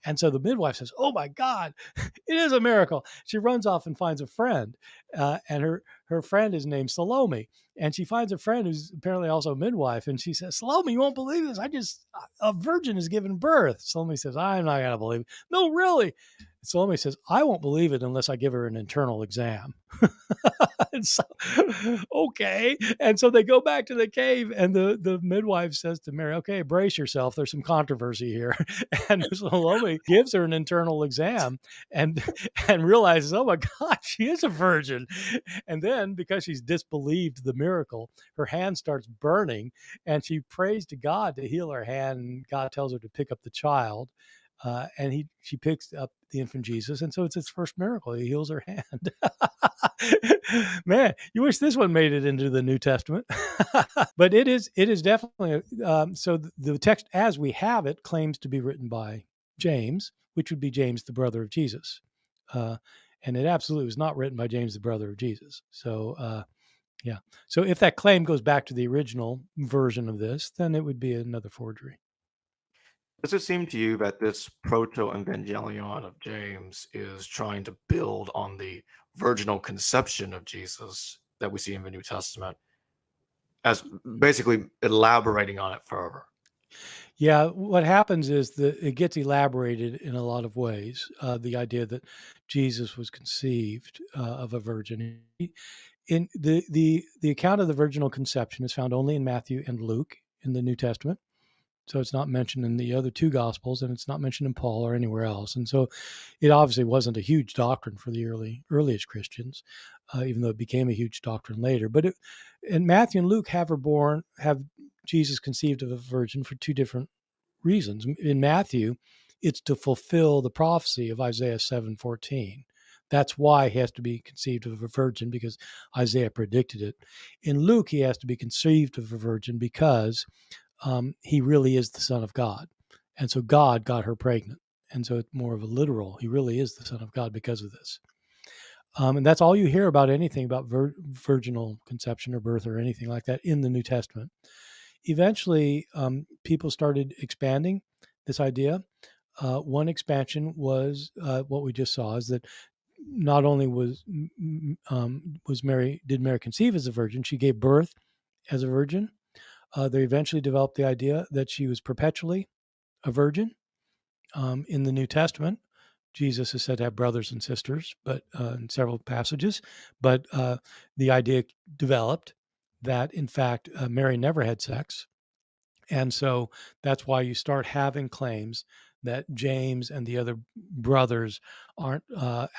And so the midwife says, "Oh my God, it is a miracle." She runs off and finds a friend, and her friend is named Salome. And she finds a friend who's apparently also a midwife, and she says, "Salome, you won't believe this. A virgin has given birth." Salome says, "I'm not gonna believe it." "No, really." Salome says, "I won't believe it unless I give her an internal exam." And so, okay. And so they go back to the cave, and the midwife says to Mary, "Okay, brace yourself. There's some controversy here." And Salome gives her an internal exam and realizes, oh my God, she is a virgin. And then, because she's disbelieved the miracle, her hand starts burning, and she prays to God to heal her hand. And God tells her to pick up the child. And she picks up the infant Jesus, and so it's his first miracle. He heals her hand. Man, you wish this one made it into the New Testament. But it is definitely so. The text as we have it claims to be written by James, which would be James, the brother of Jesus, and it absolutely was not written by James, the brother of Jesus. So yeah. So if that claim goes back to the original version of this, then it would be another forgery. Does it seem to you that this proto-evangelion of James is trying to build on the virginal conception of Jesus that we see in the New Testament, as basically elaborating on it further? Yeah, what happens is that it gets elaborated in a lot of ways. The idea that Jesus was conceived of a virgin. In the account of the virginal conception is found only in Matthew and Luke in the New Testament. So it's not mentioned in the other two Gospels, and it's not mentioned in Paul or anywhere else. And so it obviously wasn't a huge doctrine for the earliest Christians, even though it became a huge doctrine later. But and Matthew and Luke have Jesus conceived of a virgin for two different reasons. In Matthew, it's to fulfill the prophecy of Isaiah 7:14. That's why he has to be conceived of a virgin, because Isaiah predicted it. In Luke, he has to be conceived of a virgin because he really is the Son of God. And so God got her pregnant. And so it's more of a literal, he really is the Son of God because of this. And that's all you hear about anything about virginal conception or birth or anything like that in the New Testament. Eventually, people started expanding this idea. One expansion was what we just saw, is that not only did Mary conceive as a virgin, she gave birth as a virgin. They eventually developed the idea that she was perpetually a virgin. In the New Testament, Jesus is said to have brothers and sisters, but in several passages. But the idea developed that, in fact, Mary never had sex. And so that's why you start having claims that James and the other brothers aren't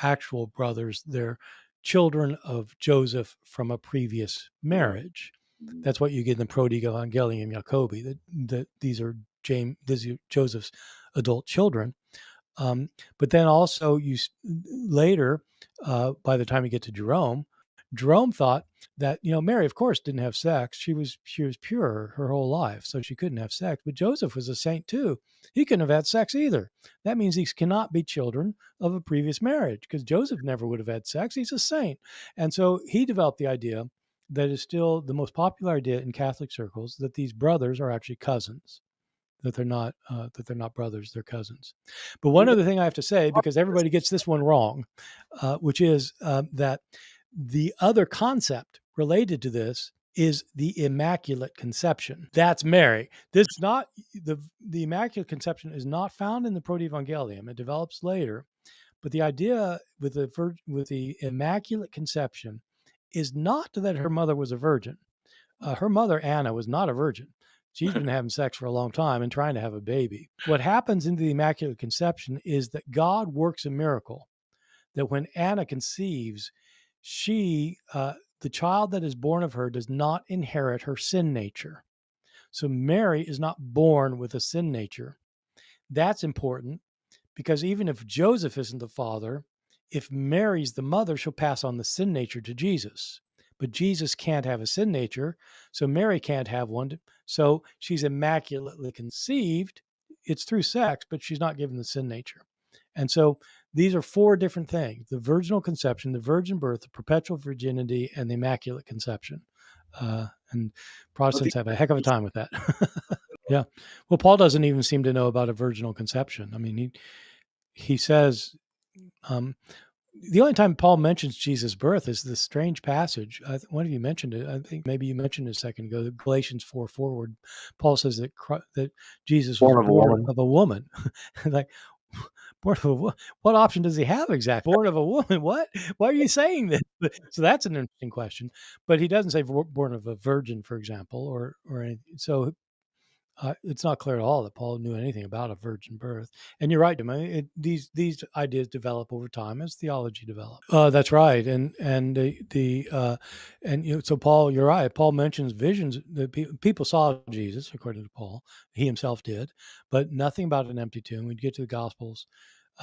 actual brothers. They're children of Joseph from a previous marriage. That's what you get in the Proto-Evangelium Jacobi, that these are Joseph's adult children. But then also later, by the time you get to Jerome thought that, Mary, of course, didn't have sex. She was pure her whole life, so she couldn't have sex. But Joseph was a saint too. He couldn't have had sex either. That means these cannot be children of a previous marriage, because Joseph never would have had sex. He's a saint. And so he developed the idea that is still the most popular idea in Catholic circles, that these brothers are actually cousins. That they're not brothers, they're cousins. But one other thing I have to say, because everybody gets this one wrong, which is that the other concept related to this is the Immaculate Conception. That's Mary. This is not the Immaculate Conception is not found in the Proto-Evangelium. It develops later, but the idea with the Immaculate Conception is not that her mother was a virgin. Her mother Anna was not a virgin. She's been having sex for a long time and trying to have a baby. What happens in the Immaculate Conception is that God works a miracle, that when Anna conceives, the child that is born of her does not inherit her sin nature. So Mary is not born with a sin nature. That's important, because even if Joseph isn't the father, if Mary's the mother, she'll pass on the sin nature to Jesus. But Jesus can't have a sin nature, so Mary can't have one. So she's immaculately conceived. It's through sex, but she's not given the sin nature. And so these are four different things: the virginal conception, the virgin birth, the perpetual virginity, and the Immaculate Conception. And Protestants have a heck of a time with that. Yeah. Well, Paul doesn't even seem to know about a virginal conception. I mean, he says, the only time Paul mentions Jesus' birth is this strange passage. One of you mentioned it. I think maybe you mentioned it a second ago. Galatians 4 forward. Paul says that Jesus was born of a woman. Like, born of a woman. What option does he have exactly? Born of a woman? What? Why are you saying this? So that's an interesting question. But he doesn't say born of a virgin, for example, or anything. So it's not clear at all that Paul knew anything about a virgin birth. And you're right, Tim. These ideas develop over time as theology develops. That's right. So Paul, you're right. Paul mentions visions that people saw Jesus, according to Paul. He himself did, but nothing about an empty tomb. We'd get to the Gospels.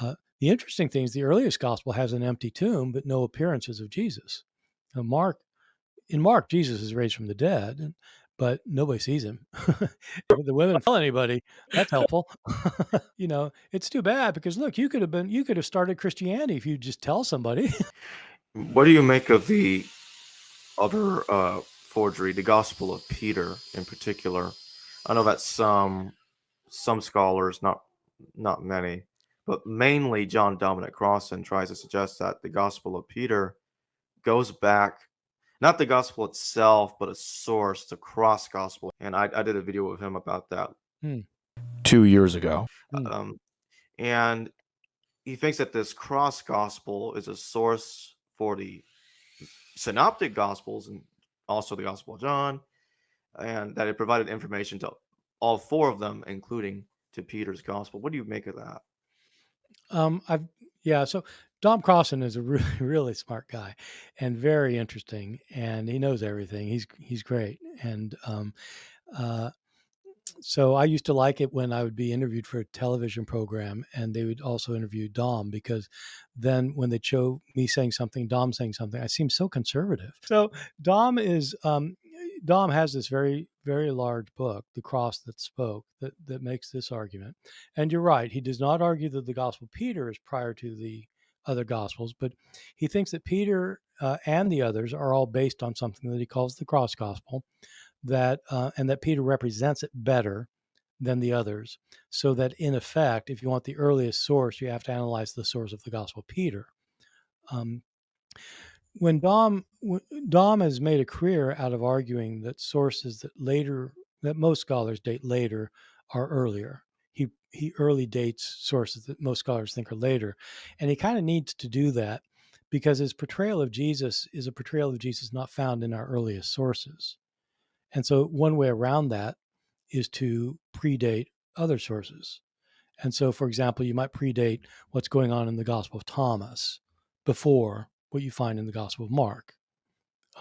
The interesting thing is the earliest Gospel has an empty tomb, but no appearances of Jesus. In Mark, Jesus is raised from the dead, but nobody sees him. The women tell anybody. That's helpful. It's too bad, because look, you could have started Christianity if you just tell somebody. What do you make of the other forgery, the Gospel of Peter in particular? I know that some scholars, not many, but mainly John Dominic Crossan, tries to suggest that the Gospel of Peter goes back, not the gospel itself, but a source, the cross gospel. And I did a video with him about that 2 years ago. And he thinks that this cross gospel is a source for the synoptic gospels and also the Gospel of John, and that it provided information to all four of them, including to Peter's gospel. What do you make of that? So Dom Crossan is a really, really smart guy and very interesting, and he knows everything. He's great. And so I used to like it when I would be interviewed for a television program, and they would also interview Dom, because then when they show me saying something, Dom saying something, I seem so conservative. So Dom has this very, very large book, The Cross That Spoke, that makes this argument. And you're right, he does not argue that the Gospel of Peter is prior to the other Gospels, but he thinks that Peter and the others are all based on something that he calls the cross gospel, and that Peter represents it better than the others, so that in effect, if you want the earliest source, you have to analyze the source of the Gospel of Peter. When Dom has made a career out of arguing that sources that later that most scholars date later are earlier. He early dates sources that most scholars think are later, and he kind of needs to do that because his portrayal of Jesus is a portrayal of Jesus not found in our earliest sources. And so one way around that is to predate other sources. And so, for example, you might predate what's going on in the Gospel of Thomas before what you find in the Gospel of Mark.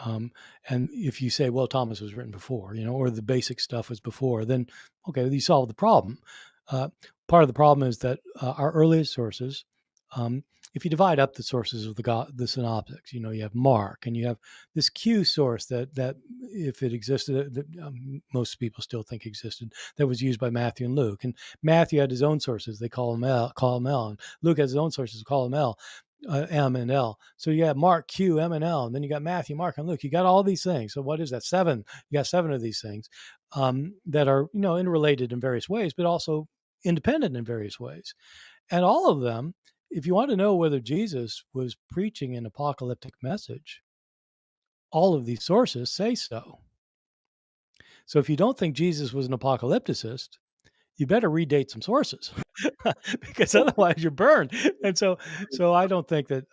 And if you say, well, Thomas was written before, or the basic stuff was before, then, okay, you solve the problem. Part of the problem is that our earliest sources, if you divide up the sources of the synoptics, you have Mark and you have this Q source that if it existed, that most people still think existed, that was used by Matthew and Luke. And Matthew had his own sources; they call him L, and Luke has his own sources, call him L. M and L. So you have Mark, Q, M, and L, and then you got Matthew, Mark, and Luke. You got all these things. So what is that? 7. You got 7 of these things that are, interrelated in various ways, but also independent in various ways. And all of them, if you want to know whether Jesus was preaching an apocalyptic message, all of these sources say so. So if you don't think Jesus was an apocalypticist, you better redate some sources because otherwise you're burned. And so I don't think that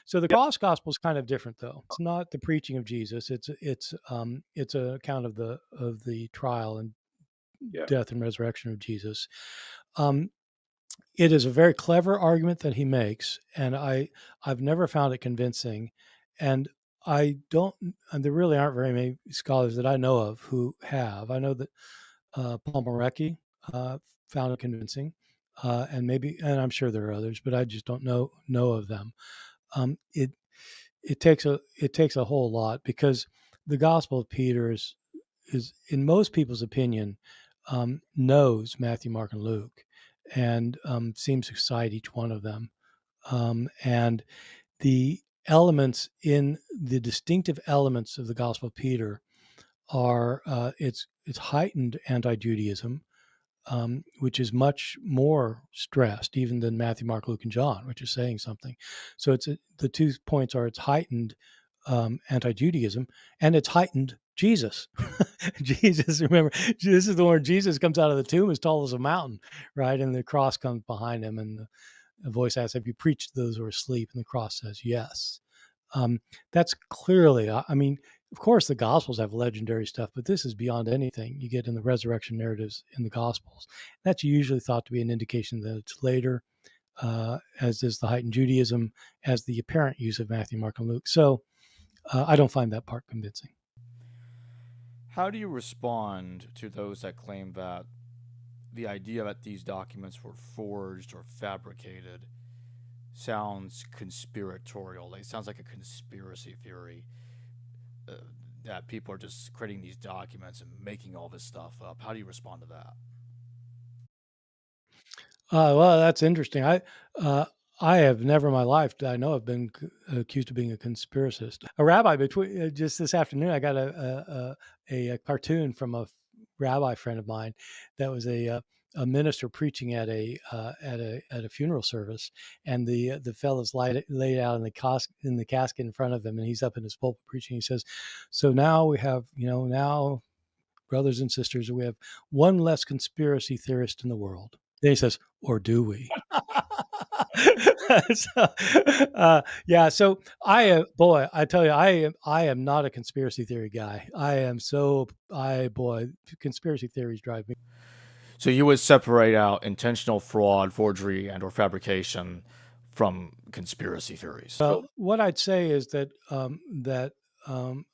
so the cross gospel is kind of different though. It's not the preaching of Jesus. It's an account of the trial and death and resurrection of Jesus. It is a very clever argument that he makes, and I've never found it convincing. And there really aren't very many scholars that I know of who have. I know that Paul Morecki found it convincing, and I'm sure there are others, but I just don't know of them. It takes a whole lot because the Gospel of Peter is in most people's opinion knows Matthew, Mark, and Luke, and seems to cite each one of them, and the elements in the distinctive elements of the Gospel of Peter are it's heightened anti-Judaism, which is much more stressed even than Matthew, Mark, Luke, and John, which is saying something. So the 2 points are it's heightened anti-Judaism and it's heightened Jesus. Jesus, remember, this is the one where Jesus comes out of the tomb as tall as a mountain, right? And the cross comes behind him, and the voice asks, "Have you preached to those who are asleep?" And the cross says, "Yes." That's clearly, of course, the Gospels have legendary stuff, but this is beyond anything you get in the resurrection narratives in the Gospels. That's usually thought to be an indication that it's later, as is the heightened Judaism, as the apparent use of Matthew, Mark, and Luke. So I don't find that part convincing. How do you respond to those that claim that the idea that these documents were forged or fabricated sounds conspiratorial? It sounds like a conspiracy theory, that people are just creating these documents and making all this stuff up. How do you respond to that? Well, that's interesting. I have never in my life that I know have been accused of being a conspiracist. A rabbi just this afternoon, I got a cartoon from a rabbi friend of mine that was a minister preaching at a funeral service, and the fellow's laid out in the casket in front of him, and he's up in his pulpit preaching. He says, "So now we have, now brothers and sisters, we have one less conspiracy theorist in the world." Then he says, "Or do we?" So, So I tell you, I am not a conspiracy theory guy. Conspiracy theories drive me. So you would separate out intentional fraud, forgery, and or fabrication from conspiracy theories. Well, what I'd say is that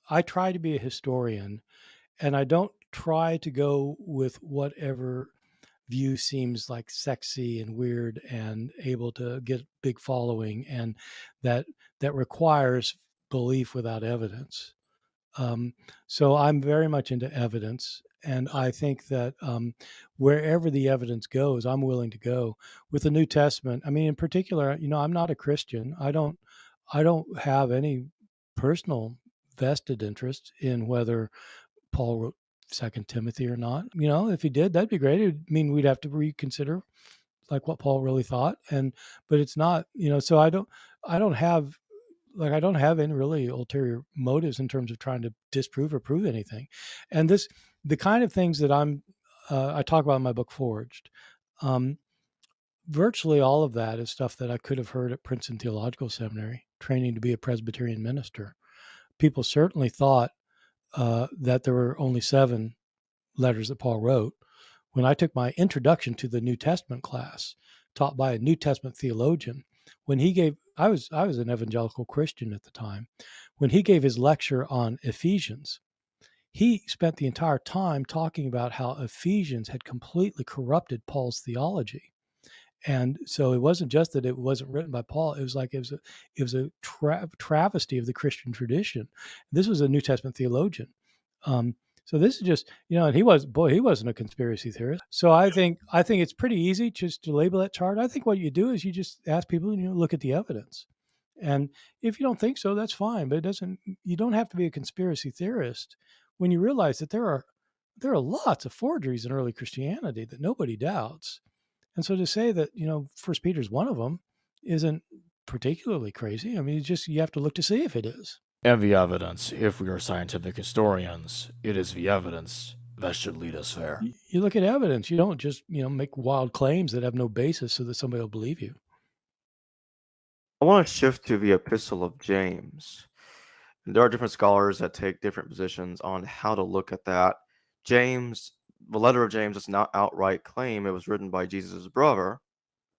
I try to be a historian, and I don't try to go with whatever view seems like sexy and weird and able to get big following, and that requires belief without evidence. So I'm very much into evidence, and I think that wherever the evidence goes, I'm willing to go. With the New Testament, in particular, I'm not a Christian. I don't have any personal vested interest in whether Paul wrote Second Timothy or not. If he did, that'd be great. It would mean we'd have to reconsider like what Paul really thought. But it's not, so I don't have like I don't have any really ulterior motives in terms of trying to disprove or prove anything. And the kind of things that I talk about in my book Forged, virtually all of that is stuff that I could have heard at Princeton Theological Seminary, training to be a Presbyterian minister. People certainly thought that there were only 7 letters that Paul wrote. When I took my introduction to the New Testament class, taught by a New Testament theologian, when he gave, I was an evangelical Christian at the time. When he gave his lecture on Ephesians, he spent the entire time talking about how Ephesians had completely corrupted Paul's theology. And so it wasn't just that it wasn't written by Paul. It was like it was a travesty of the Christian tradition. This was a New Testament theologian. So this is just, and he wasn't a conspiracy theorist. So I think it's pretty easy just to label that chart. I think what you do is you just ask people, look at the evidence. And if you don't think so, that's fine. But you don't have to be a conspiracy theorist when you realize that there are lots of forgeries in early Christianity that nobody doubts. And so to say that, First Peter is one of them isn't particularly crazy. I mean, you have to look to see if it is. And the evidence, if we are scientific historians, it is the evidence that should lead us there. You look at evidence. You don't just, make wild claims that have no basis so that somebody will believe you. I want to shift to the Epistle of James. And there are different scholars that take different positions on how to look at that. The letter of James does not outright claim it was written by Jesus' brother,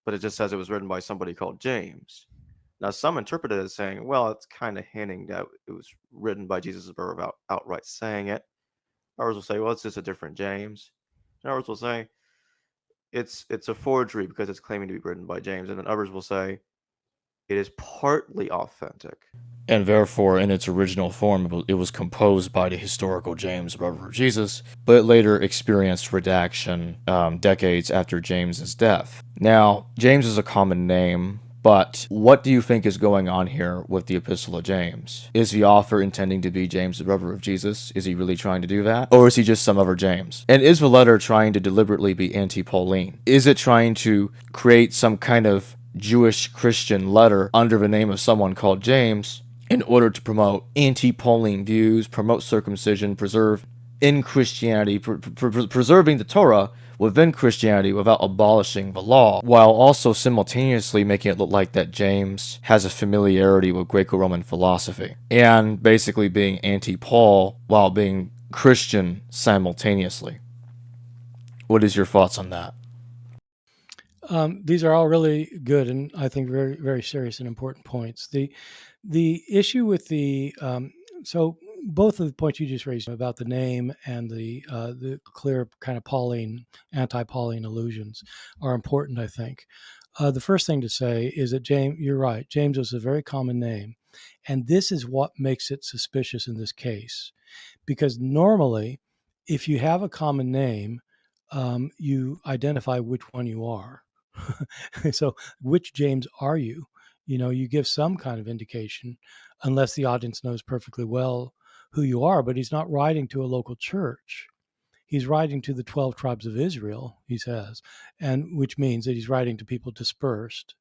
but it just says it was written by somebody called James. Now, some interpret it as saying, well, it's kind of hinting that it was written by Jesus' brother without outright saying it. Others will say, well, it's just a different James. And others will say, it's a forgery because it's claiming to be written by James. And then others will say, it is partly authentic. And therefore, in its original form, it was composed by the historical James, brother of Jesus, but later experienced redaction decades after James's death. Now, James is a common name, but what do you think is going on here with the Epistle of James? Is the author intending to be James, the brother of Jesus? Is he really trying to do that? Or is he just some other James? And is the letter trying to deliberately be anti-Pauline? Is it trying to create some kind of Jewish Christian letter under the name of someone called James in order to promote anti-Pauline views, promote circumcision, preserve in Christianity, preserving the Torah within Christianity without abolishing the law, while also simultaneously making it look like that James has a familiarity with Greco-Roman philosophy, and basically being anti-Paul while being Christian simultaneously? What is your thoughts on that? These are all really good and I think very, very serious and important points. The issue with so both of the points you just raised about the name and the clear kind of Pauline, anti-Pauline allusions are important, I think. The first thing to say is that James, you're right, James was a very common name. And this is what makes it suspicious in this case. Because normally, if you have a common name, you identify which one you are. So which James are you? You give some kind of indication, unless the audience knows perfectly well who you are, but he's not writing to a local church. He's writing to the 12 tribes of Israel, he says, and which means that he's writing to people dispersed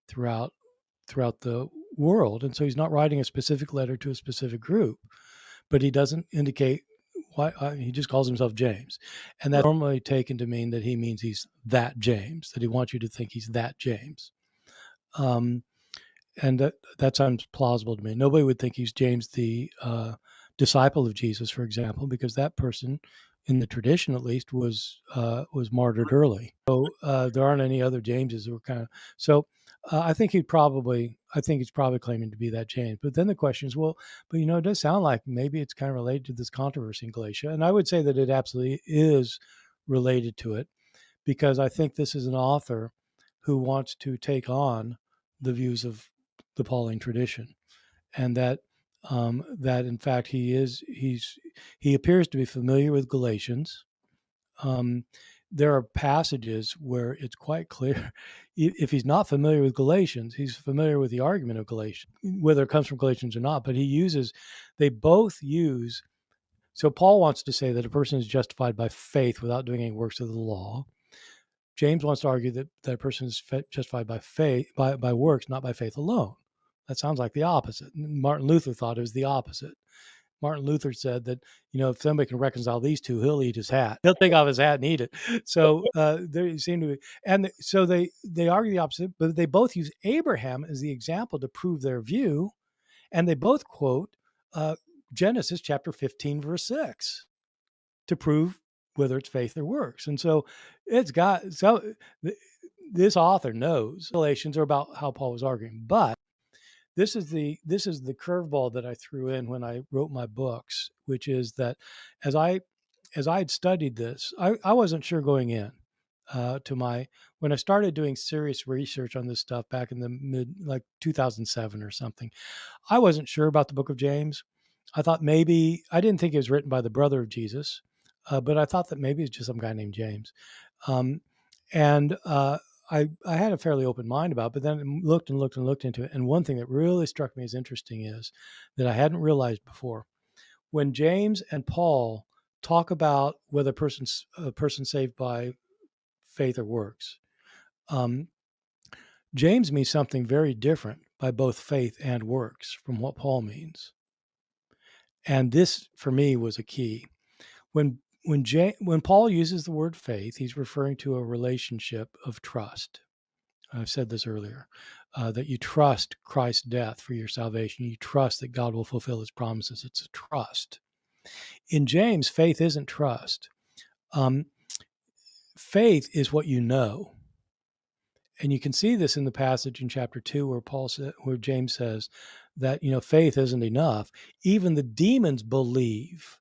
throughout the world. And so he's not writing a specific letter to a specific group, but he doesn't indicate why. He just calls himself James. And that's normally taken to mean that he means he's that James, that he wants you to think he's that James. And that sounds plausible to me. Nobody would think he's James, the disciple of Jesus, for example, because that person, in the tradition at least, was martyred early. So there aren't any other Jameses who were kind of. So I think he's probably claiming to be that James. But then the question is, well, but it does sound like maybe it's kind of related to this controversy in Galatia, and I would say that it absolutely is related to it, because I think this is an author who wants to take on the views of the Pauline tradition, and that in fact he appears to be familiar with Galatians. There are passages where it's quite clear if he's not familiar with Galatians, he's familiar with the argument of Galatians, whether it comes from Galatians or not. But they both use. So Paul wants to say that a person is justified by faith without doing any works of the law. James wants to argue that a person is justified by faith, by works, not by faith alone. That sounds like the opposite. Martin Luther thought it was the opposite. Martin Luther said that, if somebody can reconcile these two, he'll eat his hat. He'll take off his hat and eat it. So there seem to be, and so they argue the opposite, but they both use Abraham as the example to prove their view, and they both quote Genesis chapter 15, verse 6, to prove whether it's faith or works. And so this author knows Galatians are about how Paul was arguing, but this is the curveball that I threw in when I wrote my books, which is that as I had studied this, I wasn't sure going in when I started doing serious research on this stuff back in the mid 2007 or something. I wasn't sure about the book of James. I thought maybe, I didn't think it was written by the brother of Jesus, but I thought that maybe it's just some guy named James. I had a fairly open mind about it, but then looked into it. And one thing that really struck me as interesting is that I hadn't realized before. When James and Paul talk about whether a person's saved by faith or works, James means something very different by both faith and works from what Paul means. And this, for me, was a key. When Paul uses the word faith, he's referring to a relationship of trust. I've said this earlier, that you trust Christ's death for your salvation. You trust that God will fulfill his promises. It's a trust. In James, faith isn't trust. Faith is what you know. And you can see this in the passage in chapter 2 where James says that, faith isn't enough. Even the demons believe.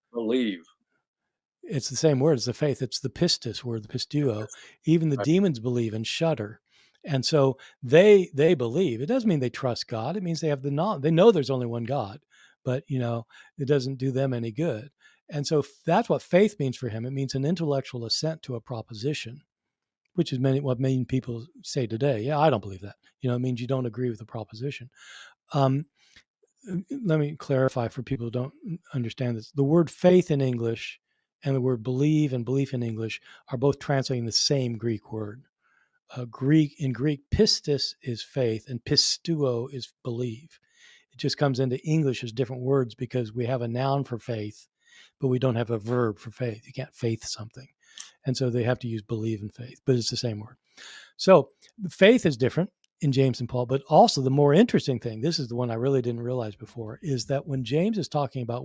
It's the same word. It's the faith. It's the pistis word, the pistuo. Even the demons believe and shudder. And so they believe. It doesn't mean they trust God. It means they have the knowledge. They know there's only one God, but it doesn't do them any good. And so that's what faith means for him. It means an intellectual assent to a proposition, which is what many people say today. Yeah, I don't believe that. It means you don't agree with the proposition. Let me clarify for people who don't understand this. The word faith in English and the word believe and belief in English are both translating the same Greek word. In Greek, pistis is faith and pistuo is believe. It just comes into English as different words because we have a noun for faith, but we don't have a verb for faith. You can't faith something. And so they have to use believe and faith, but it's the same word. So faith is different in James and Paul, but also the more interesting thing, this is the one I really didn't realize before, is that when James is talking about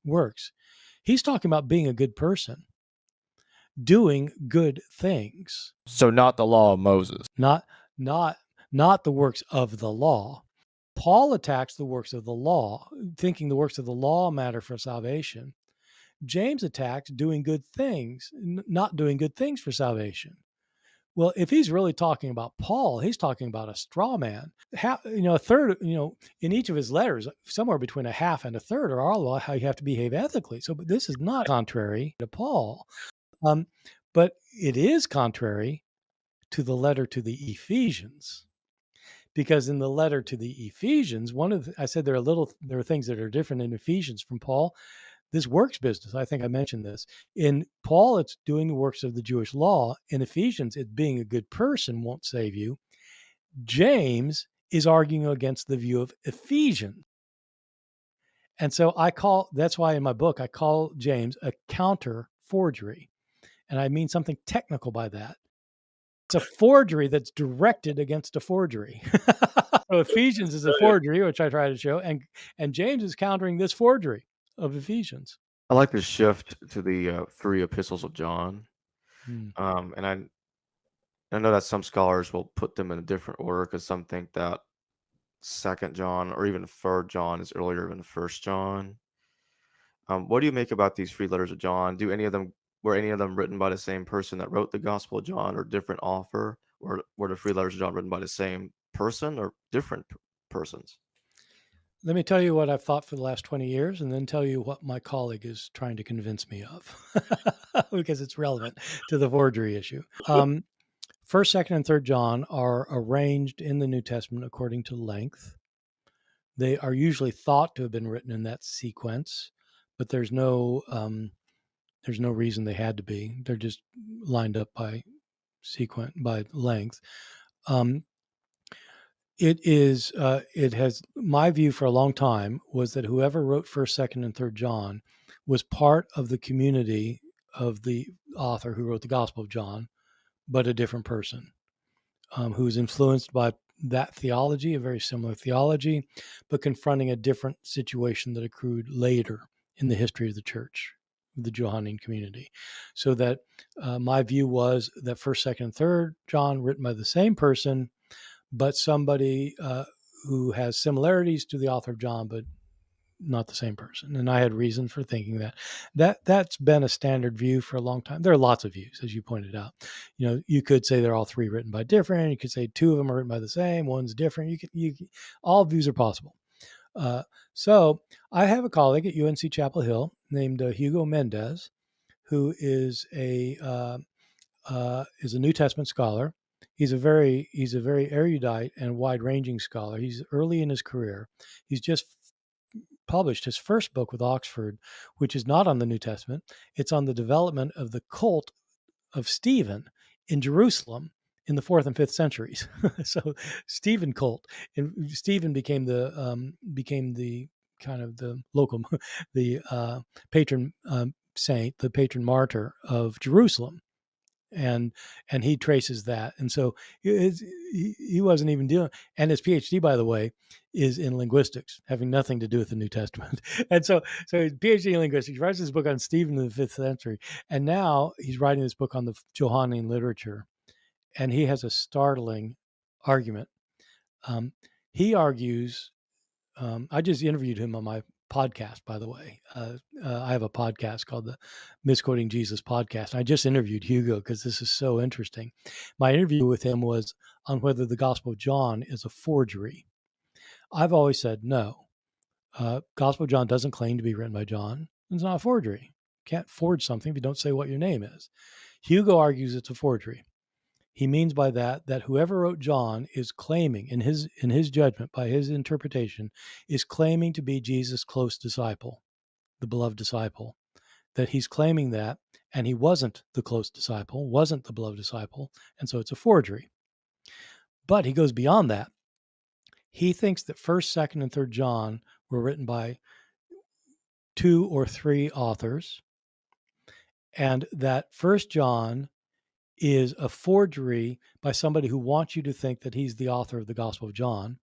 works, he's talking about being a good person, doing good things. So not the law of Moses. Not the works of the law. Paul attacks the works of the law, thinking the works of the law matter for salvation. James attacks doing good things, not doing good things for salvation. Well, if he's really talking about Paul, he's talking about a straw man. A third, in each of his letters, somewhere between a half and a third are all about how you have to behave ethically. So this is not contrary to Paul. But it is contrary to the letter to the Ephesians, because in the letter to the Ephesians, I said there are things that are different in Ephesians from Paul. This works business, I think I mentioned this. In Paul, it's doing the works of the Jewish law. In Ephesians, it's being a good person won't save you. James is arguing against the view of Ephesians. And so that's why in my book, I call James a counter forgery. And I mean something technical by that. It's a forgery that's directed against a forgery. So Ephesians is a forgery, which I try to show, and James is countering this forgery of Ephesians. I like the shift to the 3 epistles of John. And I know that some scholars will put them in a different order because some think that 2nd John or even 3rd John is earlier than 1st John. What do you make about these 3 letters of John? Were any of them written by the same person that wrote the Gospel of John, or different author? Or were the 3 letters of John written by the same person or different persons? Let me tell you what I've thought for the last 20 years and then tell you what my colleague is trying to convince me of, because it's relevant to the forgery issue. 1st, 2nd, and 3rd John are arranged in the New Testament according to length. They are usually thought to have been written in that sequence, but there's no reason they had to be. They're just lined up by length. It is. It has. My view for a long time was that whoever wrote First, Second, and Third John was part of the community of the author who wrote the Gospel of John, but a different person who was influenced by that theology, a very similar theology, but confronting a different situation that accrued later in the history of the church, the Johannine community. So that my view was that First, Second, and Third John, written by the same person, but somebody who has similarities to the author of John, but not the same person. And I had reason for thinking that's been a standard view for a long time. There are lots of views, as you pointed out. You could say they're all three written by different. You could say two of them are written by the same. One's different. All views are possible. So I have a colleague at UNC Chapel Hill named Hugo Mendez, who is a New Testament scholar. He's a very erudite and wide-ranging scholar. He's early in his career. He's just published his first book with Oxford, which is not on the New Testament. It's on the development of the cult of Stephen in Jerusalem in the 4th and 5th centuries. So Stephen cult, and Stephen became the kind of the local, the patron saint, the patron martyr of Jerusalem. And he traces that, and so he wasn't even dealing. And his PhD, by the way, is in linguistics, having nothing to do with the New Testament. And so his PhD in linguistics, he writes this book on Stephen in the 5th century, and now he's writing this book on the Johannine literature, and he has a startling argument. He argues. I just interviewed him on my podcast, by the way. I have a podcast called the Misquoting Jesus podcast. I just interviewed Hugo because this is so interesting. My interview with him was on whether the Gospel of John is a forgery. I've always said no. Gospel of John doesn't claim to be written by John. It's not a forgery. You can't forge something if you don't say what your name is. Hugo argues it's a forgery. He means by that whoever wrote John is claiming, in his judgment, by his interpretation, is claiming to be Jesus' close disciple, the beloved disciple. That he's claiming that, and he wasn't the close disciple, wasn't the beloved disciple, and so it's a forgery. But he goes beyond that. He thinks that 1st, 2nd, and 3rd John were written by 2 or 3 authors, and that 1st John is a forgery by somebody who wants you to think that he's the author of the Gospel of John,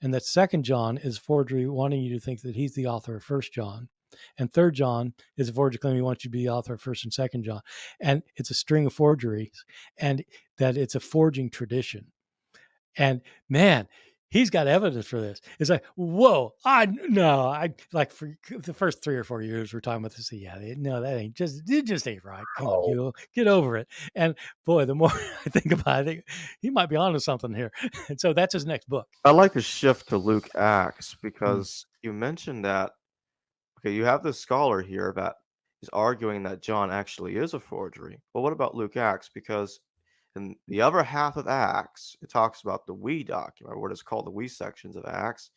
and that 2nd John is forgery wanting you to think that he's the author of 1st John, and 3rd John is a forgery claiming he wants you to be the author of 1st and 2nd John, and it's a string of forgeries, and that it's a forging tradition. And man, he's got evidence for this. It's like, whoa, I like for the first 3 or 4 years we're talking about this. Yeah, no, that ain't it just ain't right. Come on, you get over it. And boy, the more I think about it, I think he might be onto something here. And so that's his next book. I like to shift to Luke Acts because you mentioned that. Okay, you have this scholar here that is arguing that John actually is a forgery. Well, what about Luke Acts? Because in the other half of Acts, it talks about the we document, what is called the we sections of Acts.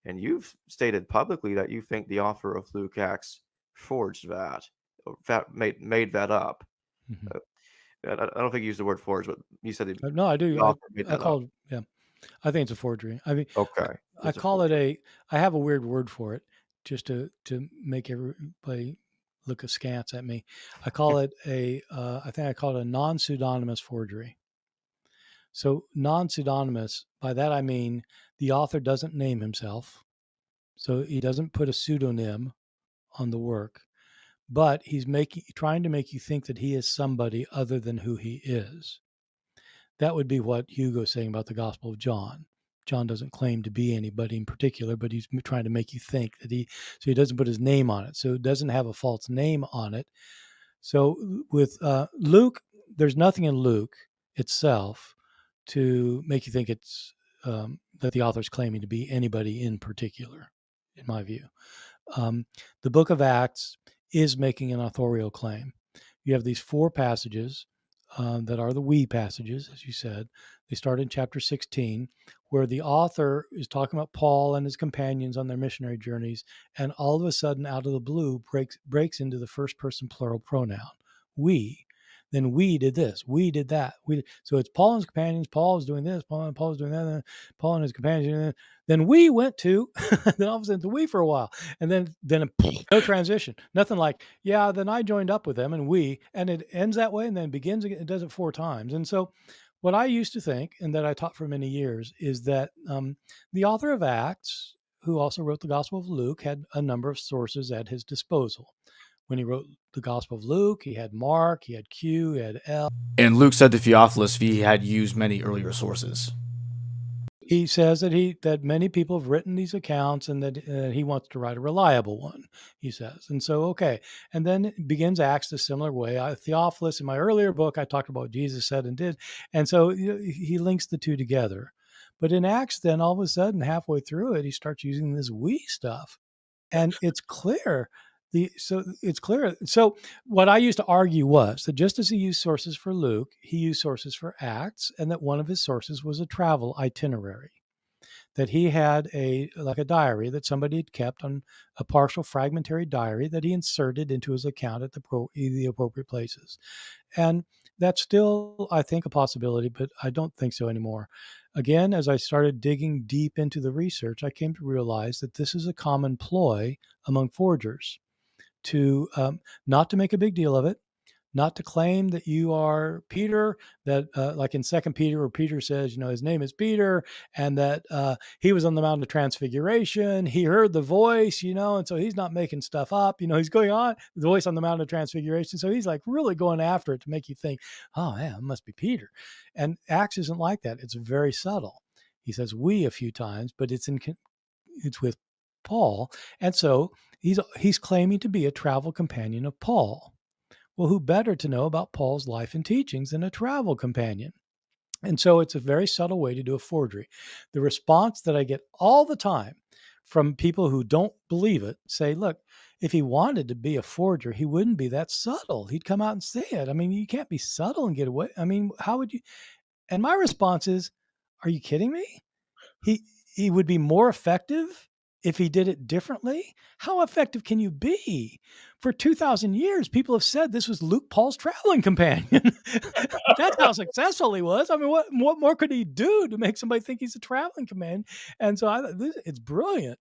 And you've stated publicly that you think the author of Luke Acts forged that, or made that up. Mm-hmm. I don't think you used the word forged, but you said No, I do. the author made that up. Yeah, I think it's a forgery. I mean, Okay, I call it I have a weird word for it, just to make everybody look askance at me. I call it I think I call it a non-pseudonymous forgery. So non-pseudonymous, by that I mean the author doesn't name himself. So he doesn't put a pseudonym on the work, but he's trying to make you think that he is somebody other than who he is. That would be what Hugo's saying about the Gospel of John. John doesn't claim to be anybody in particular, but he's trying to make you think that so he doesn't put his name on it. So it doesn't have a false name on it. So with Luke, there's nothing in Luke itself to make you think it's that the author's claiming to be anybody in particular, in my view. The book of Acts is making an authorial claim. You have these 4 passages that are the we passages, as you said. They start in chapter 16, where the author is talking about Paul and his companions on their missionary journeys, and all of a sudden, out of the blue, breaks into the first person plural pronoun, we. then we did this, we did that. So it's Paul and his companions, Paul is doing this, Paul is doing that, and Paul and his companions doing that. Then we went to, then all of a sudden to we for a while. And then no transition, nothing like, yeah, then I joined up with them and we, and it ends that way and then begins again. It does it 4 times. And so what I used to think, and that I taught for many years, is that the author of Acts, who also wrote the Gospel of Luke, had a number of sources at his disposal. When he wrote the Gospel of Luke, he had Mark, he had Q, he had L. And Luke said to Theophilus he had used many earlier sources. He says that many people have written these accounts and that he wants to write a reliable one, he says. And so, okay. And then it begins Acts a similar way. Theophilus, in my earlier book, I talked about what Jesus said and did. And so he links the two together. But in Acts, then all of a sudden, halfway through it, he starts using this we stuff. And it's clear. So what I used to argue was that just as he used sources for Luke, he used sources for Acts, and that one of his sources was a travel itinerary, that he had a diary that somebody had kept, on a partial fragmentary diary that he inserted into his account at the appropriate places. And that's still, I think, a possibility, but I don't think so anymore. Again, as I started digging deep into the research, I came to realize that this is a common ploy among forgers to not to make a big deal of it, not to claim that you are Peter, that like in 2 Peter, where Peter says, his name is Peter, and that he was on the Mount of Transfiguration, he heard the voice, and so he's not making stuff up, he's going on, the voice on the Mount of Transfiguration, so he's like really going after it to make you think, oh man, it must be Peter. And Acts isn't like that. It's very subtle. He says we a few times, but it's with Paul, and so he's claiming to be a travel companion of Paul. Well, who better to know about Paul's life and teachings than a travel companion? And so it's a very subtle way to do a forgery. The response that I get all the time from people who don't believe it say, look, if he wanted to be a forger, he wouldn't be that subtle. He'd come out and say it. I mean, you can't be subtle and get away. I mean, how would you? And my response is, are you kidding me? He would be more effective if he did it differently. How effective can you be? For 2,000 years, people have said this was Luke Paul's traveling companion. That's how successful he was. I mean, what more could he do to make somebody think he's a traveling companion? And so it's brilliant.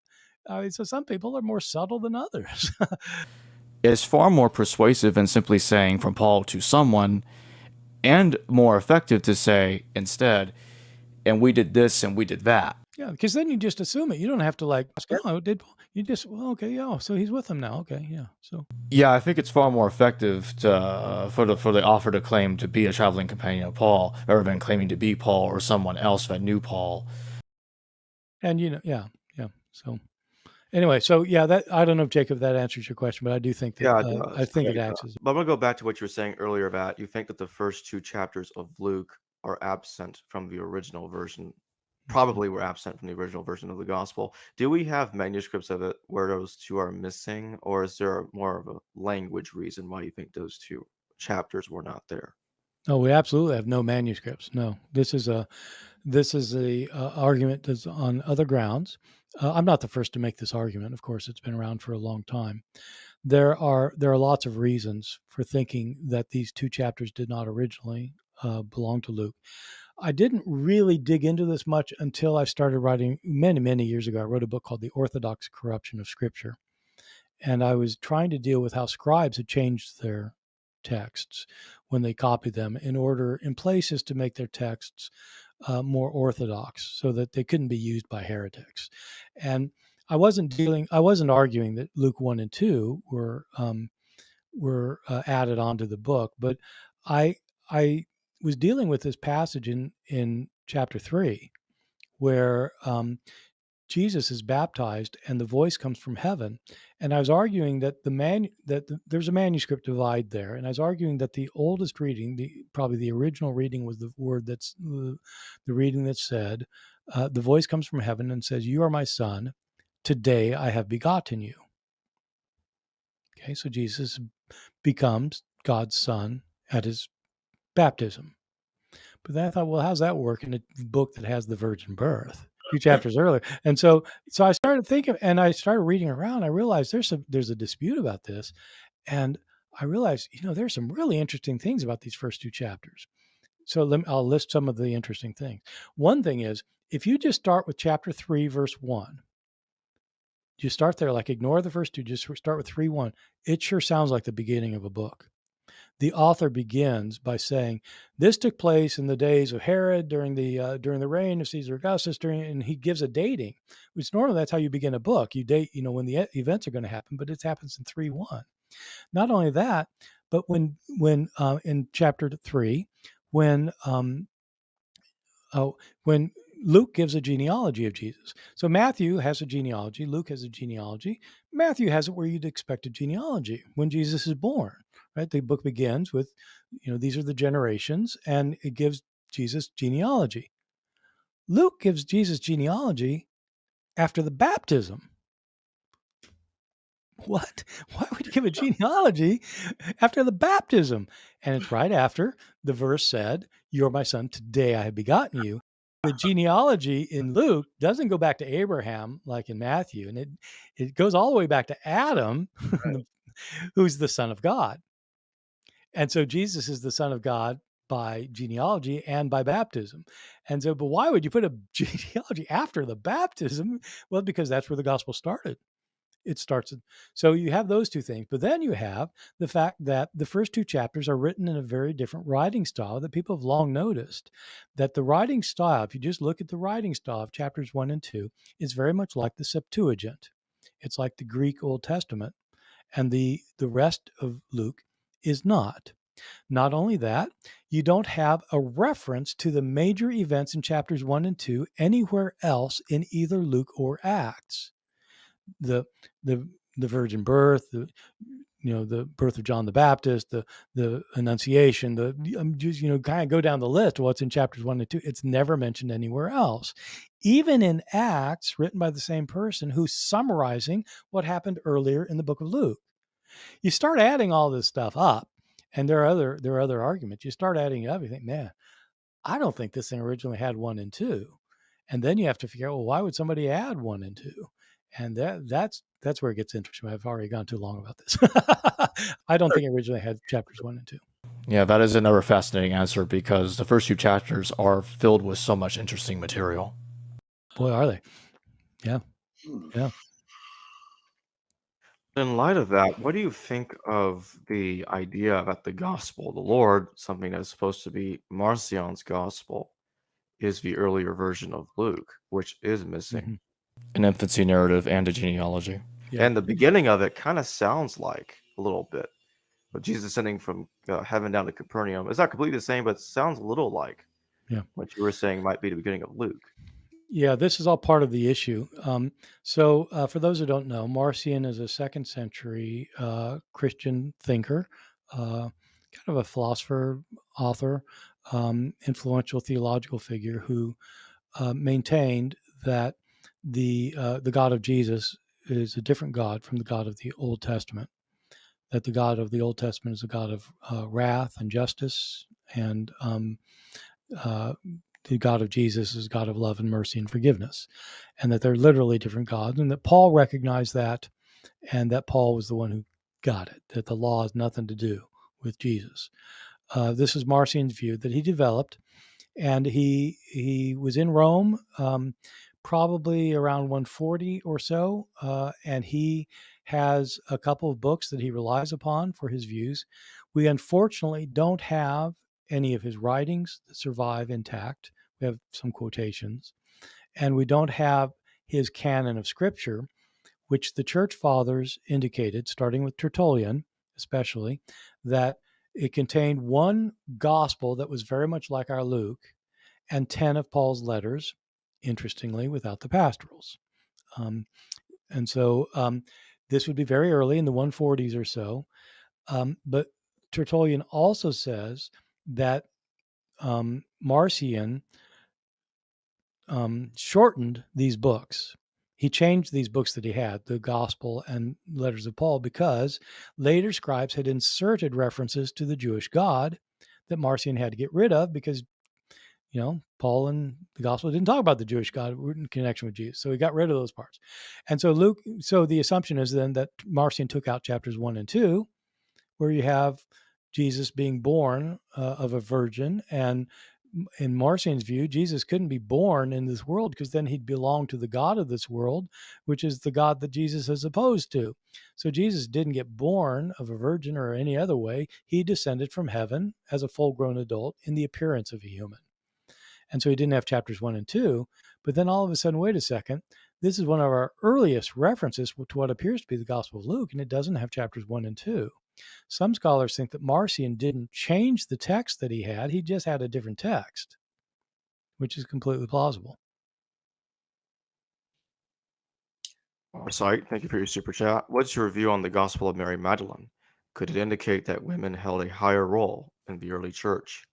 So some people are more subtle than others. It's far more persuasive than simply saying from Paul to someone, and more effective to say instead, and we did this and we did that. Yeah, because then you just assume it. You don't have to ask, oh, did Paul? You just, well, okay, yeah, so he's with them now. Okay, yeah. So yeah, I think it's far more effective for the author to claim to be a traveling companion of Paul, rather than claiming to be Paul or someone else that knew Paul. And yeah. So anyway, so yeah, that I don't know if Jacob that answers your question, but I do think that I think it acts as. But I'm gonna go back to what you were saying earlier about you think that the first 2 chapters of Luke are absent from the original version. Probably were absent from the original version of the gospel. Do we have manuscripts of it where those 2 are missing, or is there more of a language reason why you think those 2 chapters were not there? No, we absolutely have no manuscripts. No, this is a argument that's on other grounds. I'm not the first to make this argument. Of course, it's been around for a long time. There are lots of reasons for thinking that these 2 chapters did not originally belong to Luke. I didn't really dig into this much until I started writing many, many years ago. I wrote a book called The Orthodox Corruption of Scripture. And I was trying to deal with how scribes had changed their texts when they copied them in places to make their texts more orthodox so that they couldn't be used by heretics. And I wasn't arguing that Luke 1 and 2 were added onto the book, but I was dealing with this passage in chapter 3 where Jesus is baptized and the voice comes from heaven. And I was arguing that there's a manuscript divide there. And I was arguing that the oldest reading, probably the original reading, was the word that's the reading that said, the voice comes from heaven and says, "You are my son. Today I have begotten you." Okay, so Jesus becomes God's son at his baptism. But then I thought, well, how's that work in a book that has the virgin birth? 2 chapters earlier. And so I started thinking, and I started reading around. I realized there's a dispute about this. And I realized, there's some really interesting things about these first two chapters. So I'll list some of the interesting things. One thing is, if you just start with chapter 3, verse 1, you start there, like ignore the first two, just start with 3:1. It sure sounds like the beginning of a book. The author begins by saying, this took place in the days of Herod during the reign of Caesar Augustus, and he gives a dating, which normally that's how you begin a book. You date, when the events are going to happen, but it happens in 3:1. Not only that, but when in chapter 3, when Luke gives a genealogy of Jesus. So Matthew has a genealogy, Luke has a genealogy. Matthew has it where you'd expect a genealogy when Jesus is born, right? The book begins with, these are the generations, and it gives Jesus genealogy. Luke gives Jesus genealogy after the baptism. What? Why would you give a genealogy after the baptism? And it's right after the verse said, you're my son, today I have begotten you. The genealogy in Luke doesn't go back to Abraham like in Matthew, and it goes all the way back to Adam, who's the son of God. And so Jesus is the son of God by genealogy and by baptism. And so, but why would you put a genealogy after the baptism? Well, because that's where the gospel started. It starts. So you have those two things, but then you have the fact that the first two chapters are written in a very different writing style that people have long noticed. That the writing style, if you just look at the writing style of chapters 1 and 2, is very much like the Septuagint. It's like the Greek Old Testament, and the rest of Luke is not. Not only that, you don't have a reference to the major events in chapters 1 and 2 anywhere else in either Luke or Acts. The virgin birth, the birth of John the Baptist, the Annunciation, just kind of go down the list of what's in chapters 1 and 2. It's never mentioned anywhere else. Even in Acts, written by the same person who's summarizing what happened earlier in the book of Luke. You start adding all this stuff up, and there are other arguments. You start adding it up, you think, man, I don't think this thing originally had 1 and 2. And then you have to figure out, well, why would somebody add 1 and 2? And that's where it gets interesting. I've already gone too long about this. I don't think it originally had chapters 1 and 2. Yeah, that is another fascinating answer because the first two chapters are filled with so much interesting material. Boy, are they. Yeah. Yeah. In light of that, what do you think of the idea that the gospel, the Lord, something that's supposed to be Marcion's gospel, is the earlier version of Luke, which is missing? An infancy narrative and a genealogy. Yeah. And the beginning of it kind of sounds like a little bit, but Jesus ascending from heaven down to Capernaum. It's not completely the same, but it sounds a little like what you were saying might be the beginning of Luke. Yeah, this is all part of the issue. So for those who don't know, Marcion is a 2nd century Christian thinker, kind of a philosopher, author, influential theological figure who maintained that the God of Jesus is a different God from the God of the Old Testament. That the God of the Old Testament is a God of wrath and justice, and the God of Jesus is God of love and mercy and forgiveness, and that they're literally different gods, and that Paul recognized that, and that Paul was the one who got it, that the law has nothing to do with Jesus. This is Marcion's view that he developed, and he was in Rome probably around 140 or so, and he has a couple of books that he relies upon for his views. We unfortunately don't have any of his writings that survive intact. We have some quotations, and we don't have his canon of scripture, which the church fathers indicated, starting with Tertullian especially, that it contained one gospel that was very much like our Luke and 10 of Paul's letters, interestingly, without the pastorals. And so this would be very early in the 140s or so. But Tertullian also says that Marcion shortened these books. He changed these books that he had, the Gospel and Letters of Paul, because later scribes had inserted references to the Jewish God that Marcion had to get rid of because, Paul and the Gospel didn't talk about the Jewish God in connection with Jesus. So he got rid of those parts. And so so the assumption is then that Marcion took out chapters 1 and 2, where you have Jesus being born of a virgin. And in Marcion's view, Jesus couldn't be born in this world because then he'd belong to the God of this world, which is the God that Jesus is opposed to. So Jesus didn't get born of a virgin or any other way. He descended from heaven as a full-grown adult in the appearance of a human. And so he didn't have chapters 1 and 2. But then all of a sudden, wait a second, this is one of our earliest references to what appears to be the Gospel of Luke, and it doesn't have chapters 1 and 2. Some scholars think that Marcion didn't change the text that he just had a different text, which is completely plausible. Our site, thank you for your super chat. What's your view on the Gospel of Mary Magdalene? Could it indicate that women held a higher role in the early church?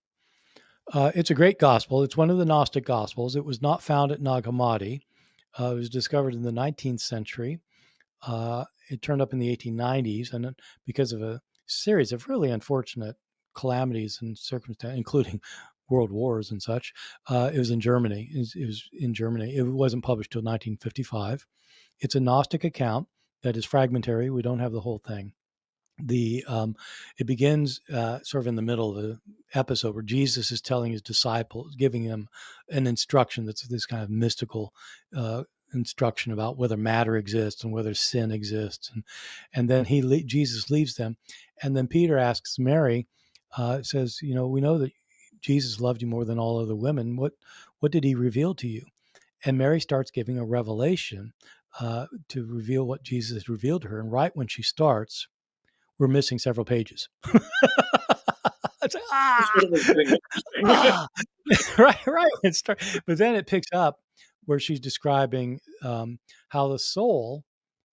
It's a great gospel. It's one of the Gnostic Gospels. It was not found at Nag Hammadi. It was discovered in the 19th century. It turned up in the 1890s, and because of a series of really unfortunate calamities and circumstances, including world wars and such, it was in Germany. It was in Germany. It wasn't published till 1955. It's a Gnostic account that is fragmentary. We don't have the whole thing. It begins sort of in the middle of the episode where Jesus is telling his disciples, giving them an instruction that's this kind of mystical instruction about whether matter exists and whether sin exists, and then Jesus leaves them, and then Peter asks Mary, says, we know that Jesus loved you more than all other women. What did he reveal to you? And Mary starts giving a revelation to reveal what Jesus has revealed to her, and right when she starts, we're missing several pages. It's like, right. But then it picks up where she's describing how the soul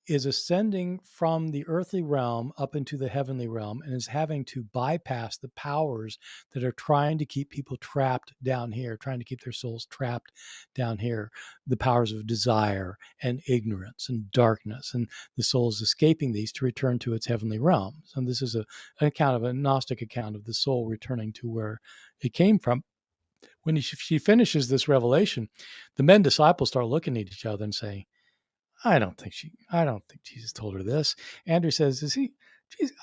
is ascending from the earthly realm up into the heavenly realm and is having to bypass the powers that are trying to keep people trapped down here, trying to keep their souls trapped down here, the powers of desire and ignorance and darkness, and the soul is escaping these to return to its heavenly realms. And this is an account of a Gnostic account of the soul returning to where it came from. When she finishes this revelation, the men disciples start looking at each other and saying, I don't think Jesus told her this. Andrew says,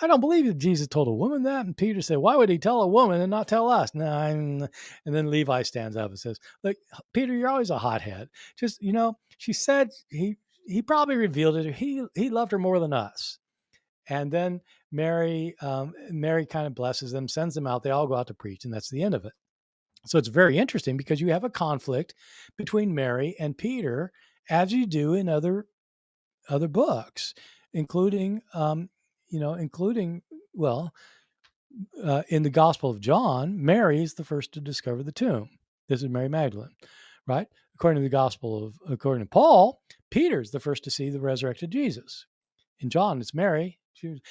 I don't believe that Jesus told a woman that. And Peter said, why would he tell a woman and not tell us? No. And then Levi stands up and says, look, Peter, you're always a hothead. Just, she said he probably revealed it. He loved her more than us. And then Mary kind of blesses them, sends them out. They all go out to preach, and that's the end of it. So it's very interesting because you have a conflict between Mary and Peter, as you do in other books, including in the Gospel of John, Mary is the first to discover the tomb. This is Mary Magdalene, right? According to Paul, Peter's the first to see the resurrected Jesus. In John, it's Mary.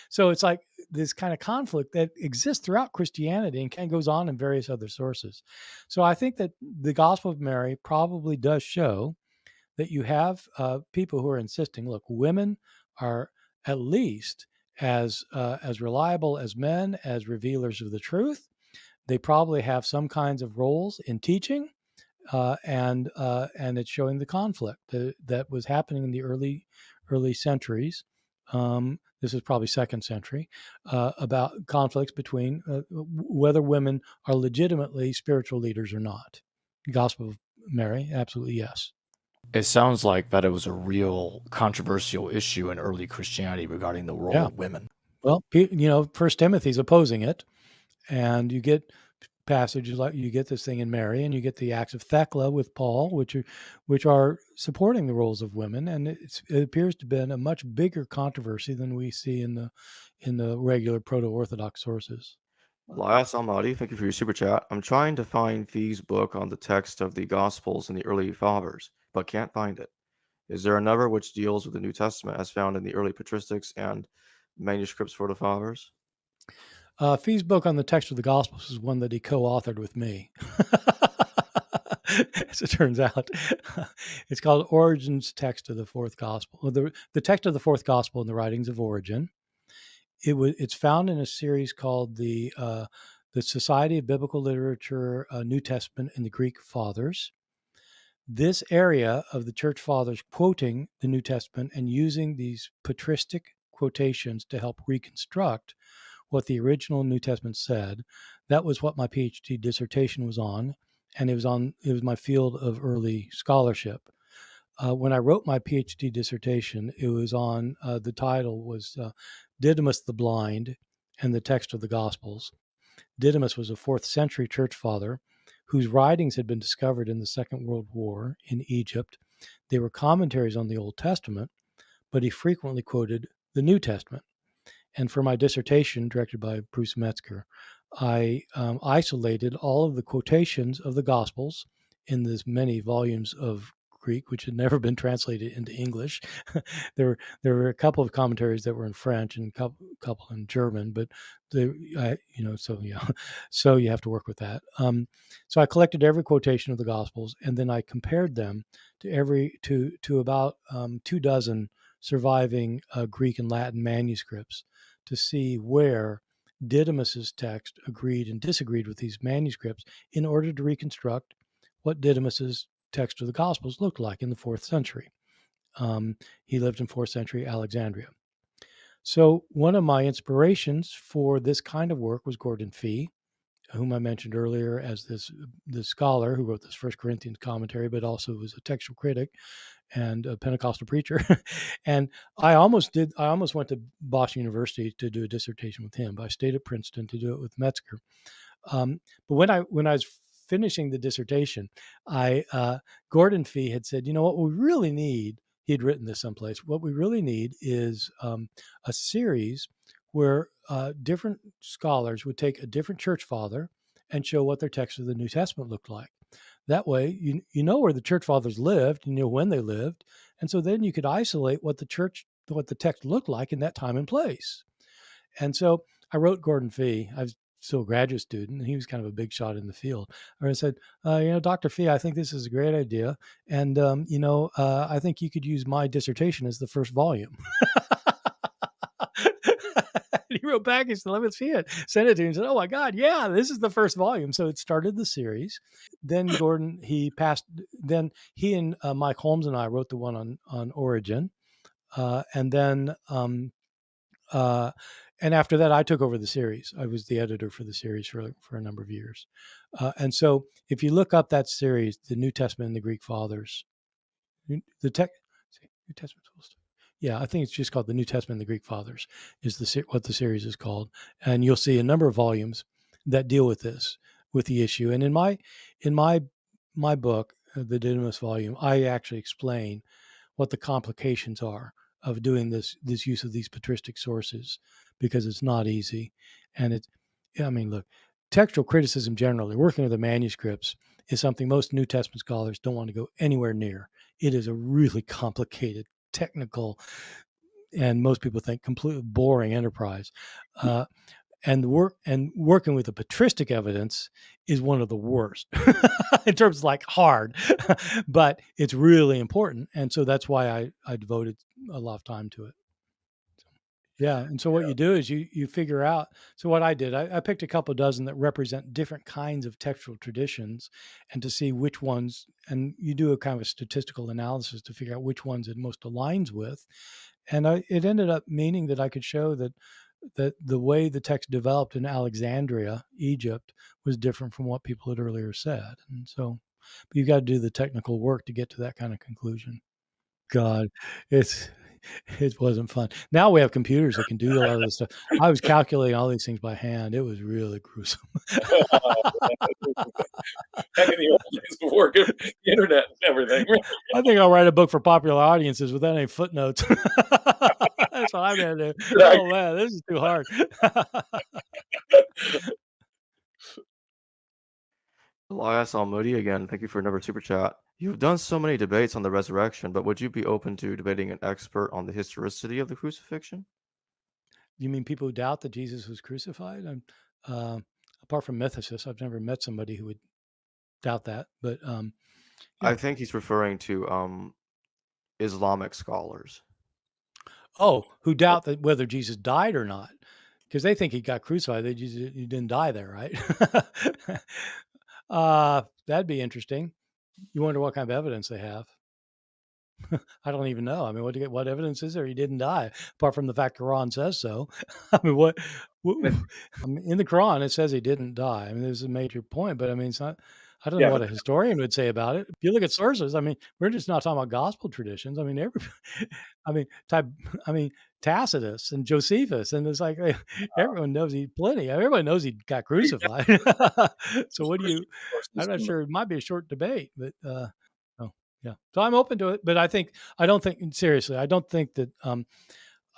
So it's like this kind of conflict that exists throughout Christianity and kind of goes on in various other sources. So I think that the Gospel of Mary probably does show that you have people who are insisting, look, women are at least as reliable as men, as revealers of the truth. They probably have some kinds of roles in teaching, and it's showing the conflict that was happening in the early centuries. This is probably second century, about conflicts between whether women are legitimately spiritual leaders or not. The Gospel of Mary, absolutely yes. It sounds like that it was a real controversial issue in early Christianity regarding the role of women. Well, First Timothy's opposing it, and you get passages like you get this thing in Mary, and you get the Acts of Thecla with Paul, which are supporting the roles of women, and it appears to have been a much bigger controversy than we see in the regular proto-Orthodox sources. Elias Almadi, thank you for your super chat. I'm trying to find Fee's book on the text of the Gospels in the early Fathers, but can't find it. Is there another which deals with the New Testament as found in the early patristics and manuscripts for the Fathers? Fee's book on the text of the Gospels is one that he co-authored with me. As it turns out, it's called Origen's Text of the Fourth Gospel. The text of the Fourth Gospel in the writings of Origen. It's found in a series called the Society of Biblical Literature, New Testament, and the Greek Fathers. This area of the Church Fathers quoting the New Testament and using these patristic quotations to help reconstruct what the original New Testament said. That was what my PhD dissertation was on, and it was my field of early scholarship. When I wrote my PhD dissertation, it was on the title was Didymus the Blind and the Text of the Gospels. Didymus was a 4th century church father whose writings had been discovered in the Second World War in Egypt. They were commentaries on the Old Testament, but he frequently quoted the New Testament. And for my dissertation, directed by Bruce Metzger, I isolated all of the quotations of the Gospels in this many volumes of Greek, which had never been translated into English. there were a couple of commentaries that were in French and a couple in German, but so you have to work with that. So I collected every quotation of the Gospels, and then I compared them to about 24 surviving Greek and Latin manuscripts to see where Didymus's text agreed and disagreed with these manuscripts in order to reconstruct what Didymus's text of the Gospels looked like in the 4th century. He lived in 4th century Alexandria. So one of my inspirations for this kind of work was Gordon Fee, whom I mentioned earlier as this scholar who wrote this First Corinthians commentary, but also was a textual critic and a Pentecostal preacher. And I almost went to Boston University to do a dissertation with him, but I stayed at Princeton to do it with Metzger. But when I was finishing the dissertation, Gordon Fee had said, what we really need, he had written this someplace, what we really need is a series where different scholars would take a different church father and show what their text of the New Testament looked like. That way, you know where the church fathers lived, you know when they lived, and so then you could isolate what the text looked like in that time and place. And so I wrote Gordon Fee. I was still a graduate student, and he was kind of a big shot in the field. I said, Dr. Fee, I think this is a great idea, and I think you could use my dissertation as the first volume. He wrote back, he said, let me see it. Sent it to him and said, oh my God, yeah, this is the first volume. So it started the series. Then Gordon, he and Mike Holmes and I wrote the one on origin. And after that, I took over the series. I was the editor for the series for a number of years. And so if you look up that series, the New Testament and the Greek Fathers, New Testament. Yeah, I think it's just called the New Testament and the Greek Fathers is what the series is called. And you'll see a number of volumes that deal with the issue. And in my book, the Didymus volume, I actually explain what the complications are of doing this use of these patristic sources, because it's not easy. And look, textual criticism generally, working with the manuscripts, is something most New Testament scholars don't want to go anywhere near. It is a really complicated, technical, and most people think completely boring enterprise. And working with the patristic evidence is one of the worst in terms of hard, but it's really important. And so that's why I devoted a lot of time to it. Yeah. And so what you do is you figure out. So what I did, I picked a couple dozen that represent different kinds of textual traditions, and to see which ones, and you do a kind of a statistical analysis to figure out which ones it most aligns with. And it ended up meaning that I could show that the way the text developed in Alexandria, Egypt, was different from what people had earlier said. And so, but you've got to do the technical work to get to that kind of conclusion. God, it wasn't fun. Now we have computers that can do a lot of this stuff. I was calculating all these things by hand. It was really gruesome. Back in the old days before the internet and everything. I think I'll write a book for popular audiences without any footnotes. That's what I'm going to do. Oh, man, this is too hard. Elias Almudi again, thank you for another super chat. You've done so many debates on the resurrection, but would you be open to debating an expert on the historicity of the crucifixion? You mean people who doubt that Jesus was crucified? Apart from mythicists, I've never met somebody who would doubt that. But yeah. I think he's referring to Islamic scholars. Oh, who doubt that whether Jesus died or not, because they think he got crucified. He didn't die there, right? That'd be interesting. You wonder what kind of evidence they have. I don't even know. I mean, what evidence is there? He didn't die, apart from the fact Quran says so. I mean, In the Quran, it says he didn't die. I mean, there's a major point, but I mean, it's not. I don't know Yeah, what but a historian would say about it. If you look at sources, I mean, we're just not talking about gospel traditions. I mean, I mean, I mean, Tacitus and Josephus, and it's like everyone knows everyone knows he got crucified. So what do Christian you? I'm sources not and sure. It might be a short debate, but oh yeah. So I'm open to it, but I don't think seriously. I don't think that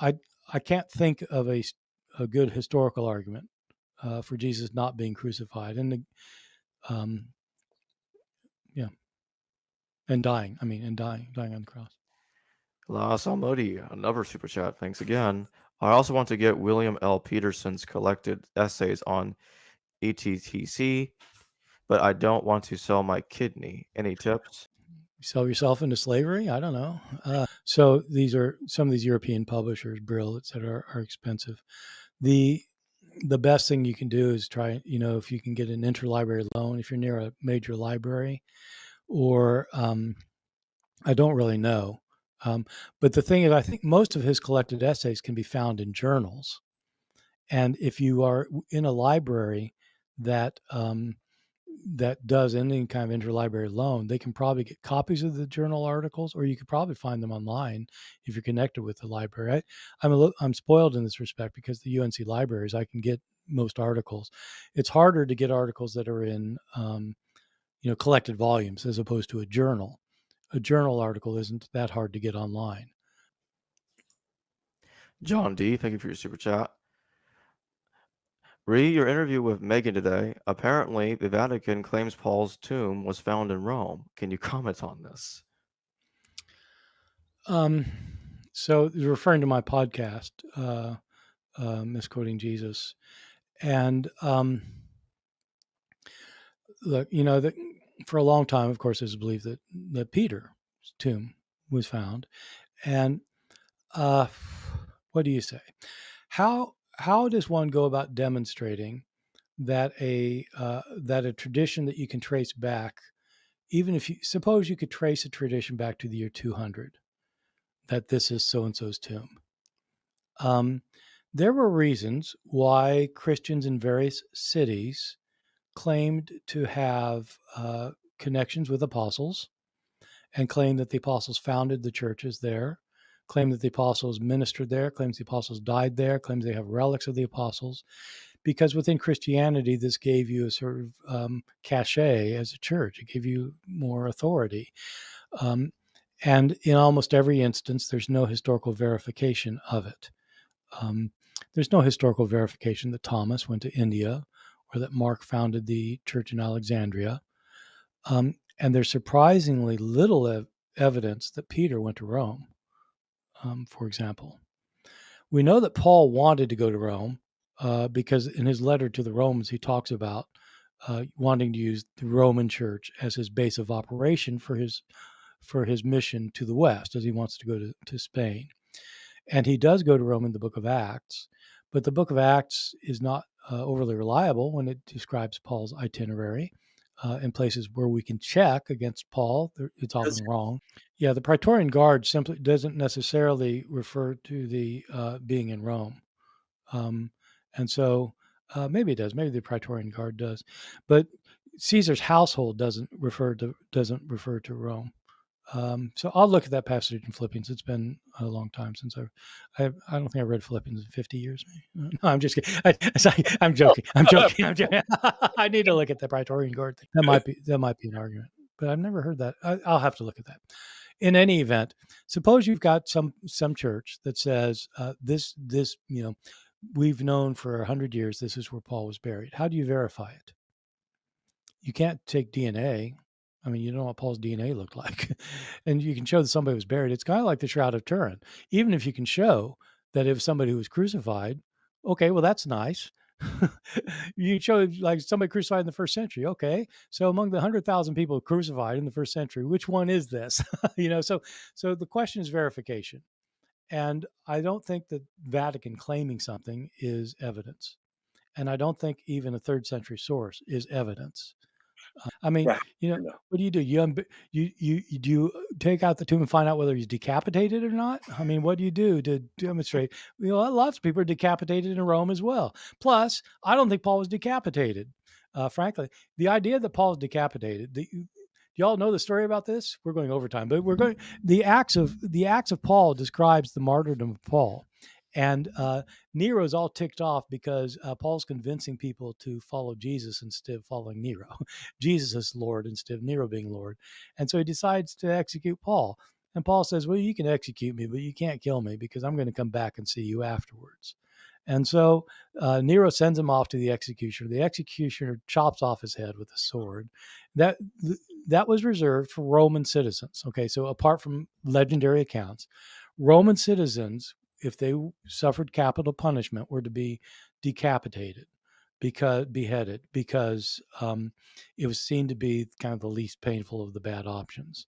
I I can't think of a good historical argument for Jesus not being crucified and um, yeah, and dying. I mean, and dying on the cross. La Salmodi, another super chat. Thanks again. I also want to get William L. Peterson's collected essays on ETTC, but I don't want to sell my kidney. Any tips? You sell yourself into slavery? I don't know. So these are some of these European publishers, Brill, et cetera, are expensive. The best thing you can do is try, if you can get an interlibrary loan, if you're near a major library, or I don't really know. But the thing is, I think most of his collected essays can be found in journals. And if you are in a library that that does any kind of interlibrary loan, they can probably get copies of the journal articles, or you could probably find them online if you're connected with the library. I'm spoiled in this respect because the UNC libraries, I can get most articles. It's harder to get articles that are in collected volumes as opposed to a journal. A journal article isn't that hard to get online. John D, thank you for your super chat. Read your interview with Megan today. Apparently, the Vatican claims Paul's tomb was found in Rome. Can you comment on this? So you're referring to my podcast, Misquoting Jesus. And look, that for a long time, of course, there's a belief that Peter's tomb was found. And what do you say? How does one go about demonstrating that a tradition that you can trace back, even if you suppose you could trace a tradition back to the year 200, that this is so and so's tomb? There were reasons why Christians in various cities claimed to have connections with apostles and claimed that the apostles founded the churches there, claimed that the apostles ministered there, claims the apostles died there, claims they have relics of the apostles, because within Christianity, this gave you a sort of cachet as a church. It gave you more authority. And in almost every instance, there's no historical verification of it. There's no historical verification that Thomas went to India or that Mark founded the church in Alexandria. And there's surprisingly little evidence that Peter went to Rome, for example. We know that Paul wanted to go to Rome because in his letter to the Romans, he talks about wanting to use the Roman church as his base of operation for his mission to the west, as he wants to go to Spain. And he does go to Rome in the book of Acts, but the book of Acts is not overly reliable when it describes Paul's itinerary. In places where we can check against Paul, it's often wrong. Yeah, the Praetorian Guard simply doesn't necessarily refer to the being in Rome. And so maybe it does. Maybe the Praetorian Guard does. But Caesar's household doesn't refer to Rome. So I'll look at that passage in Philippians. It's been a long time since I don't think I read Philippians in 50 years. No, I'm just kidding. I'm joking. I'm joking. I need to look at the Praetorian Guard thing. That might be an argument, but I've never heard that. I'll have to look at that. In any event, suppose you've got some church that says this we've known for 100 years this is where Paul was buried. How do you verify it? You can't take DNA. I mean, you don't know what Paul's DNA looked like. And you can show that somebody was buried. It's kind of like the Shroud of Turin. Even if you can show that it was somebody who was crucified, okay, well, that's nice. You show like somebody crucified in the first century. Okay, so among the 100,000 people crucified in the first century, which one is this? So the question is verification. And I don't think that Vatican claiming something is evidence. And I don't think even a third century source is evidence. I mean, Right. you know, No. what do? You do you take out the tomb and find out whether he's decapitated or not? I mean, what do you do to demonstrate? You know, lots of people are decapitated in Rome as well. Plus, I don't think Paul was decapitated. Frankly, the idea that Paul was decapitated. Do y'all know the story about this? We're going overtime, but we're going. The Acts of Paul describes the martyrdom of Paul, and Nero's all ticked off because Paul's convincing people to follow Jesus instead of following Nero. Jesus is Lord instead of Nero being Lord. And so he decides to execute Paul. And Paul says, well, you can execute me, but you can't kill me because I'm going to come back and see you afterwards. And so Nero sends him off to the executioner. The executioner chops off his head with a sword. That was reserved for Roman citizens. Okay, so apart from legendary accounts, Roman citizens, if they suffered capital punishment, were to be decapitated, beheaded, because it was seen to be kind of the least painful of the bad options.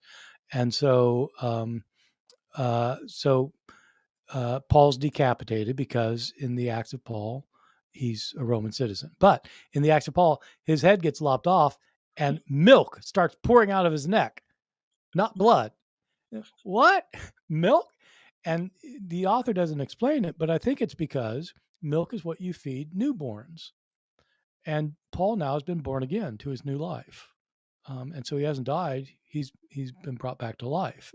And so, Paul's decapitated because in the Acts of Paul, he's a Roman citizen. But in the Acts of Paul, his head gets lopped off and milk starts pouring out of his neck, not blood. What? Milk? And the author doesn't explain it, but I think it's because milk is what you feed newborns. And Paul now has been born again to his new life. And so he hasn't died. He's been brought back to life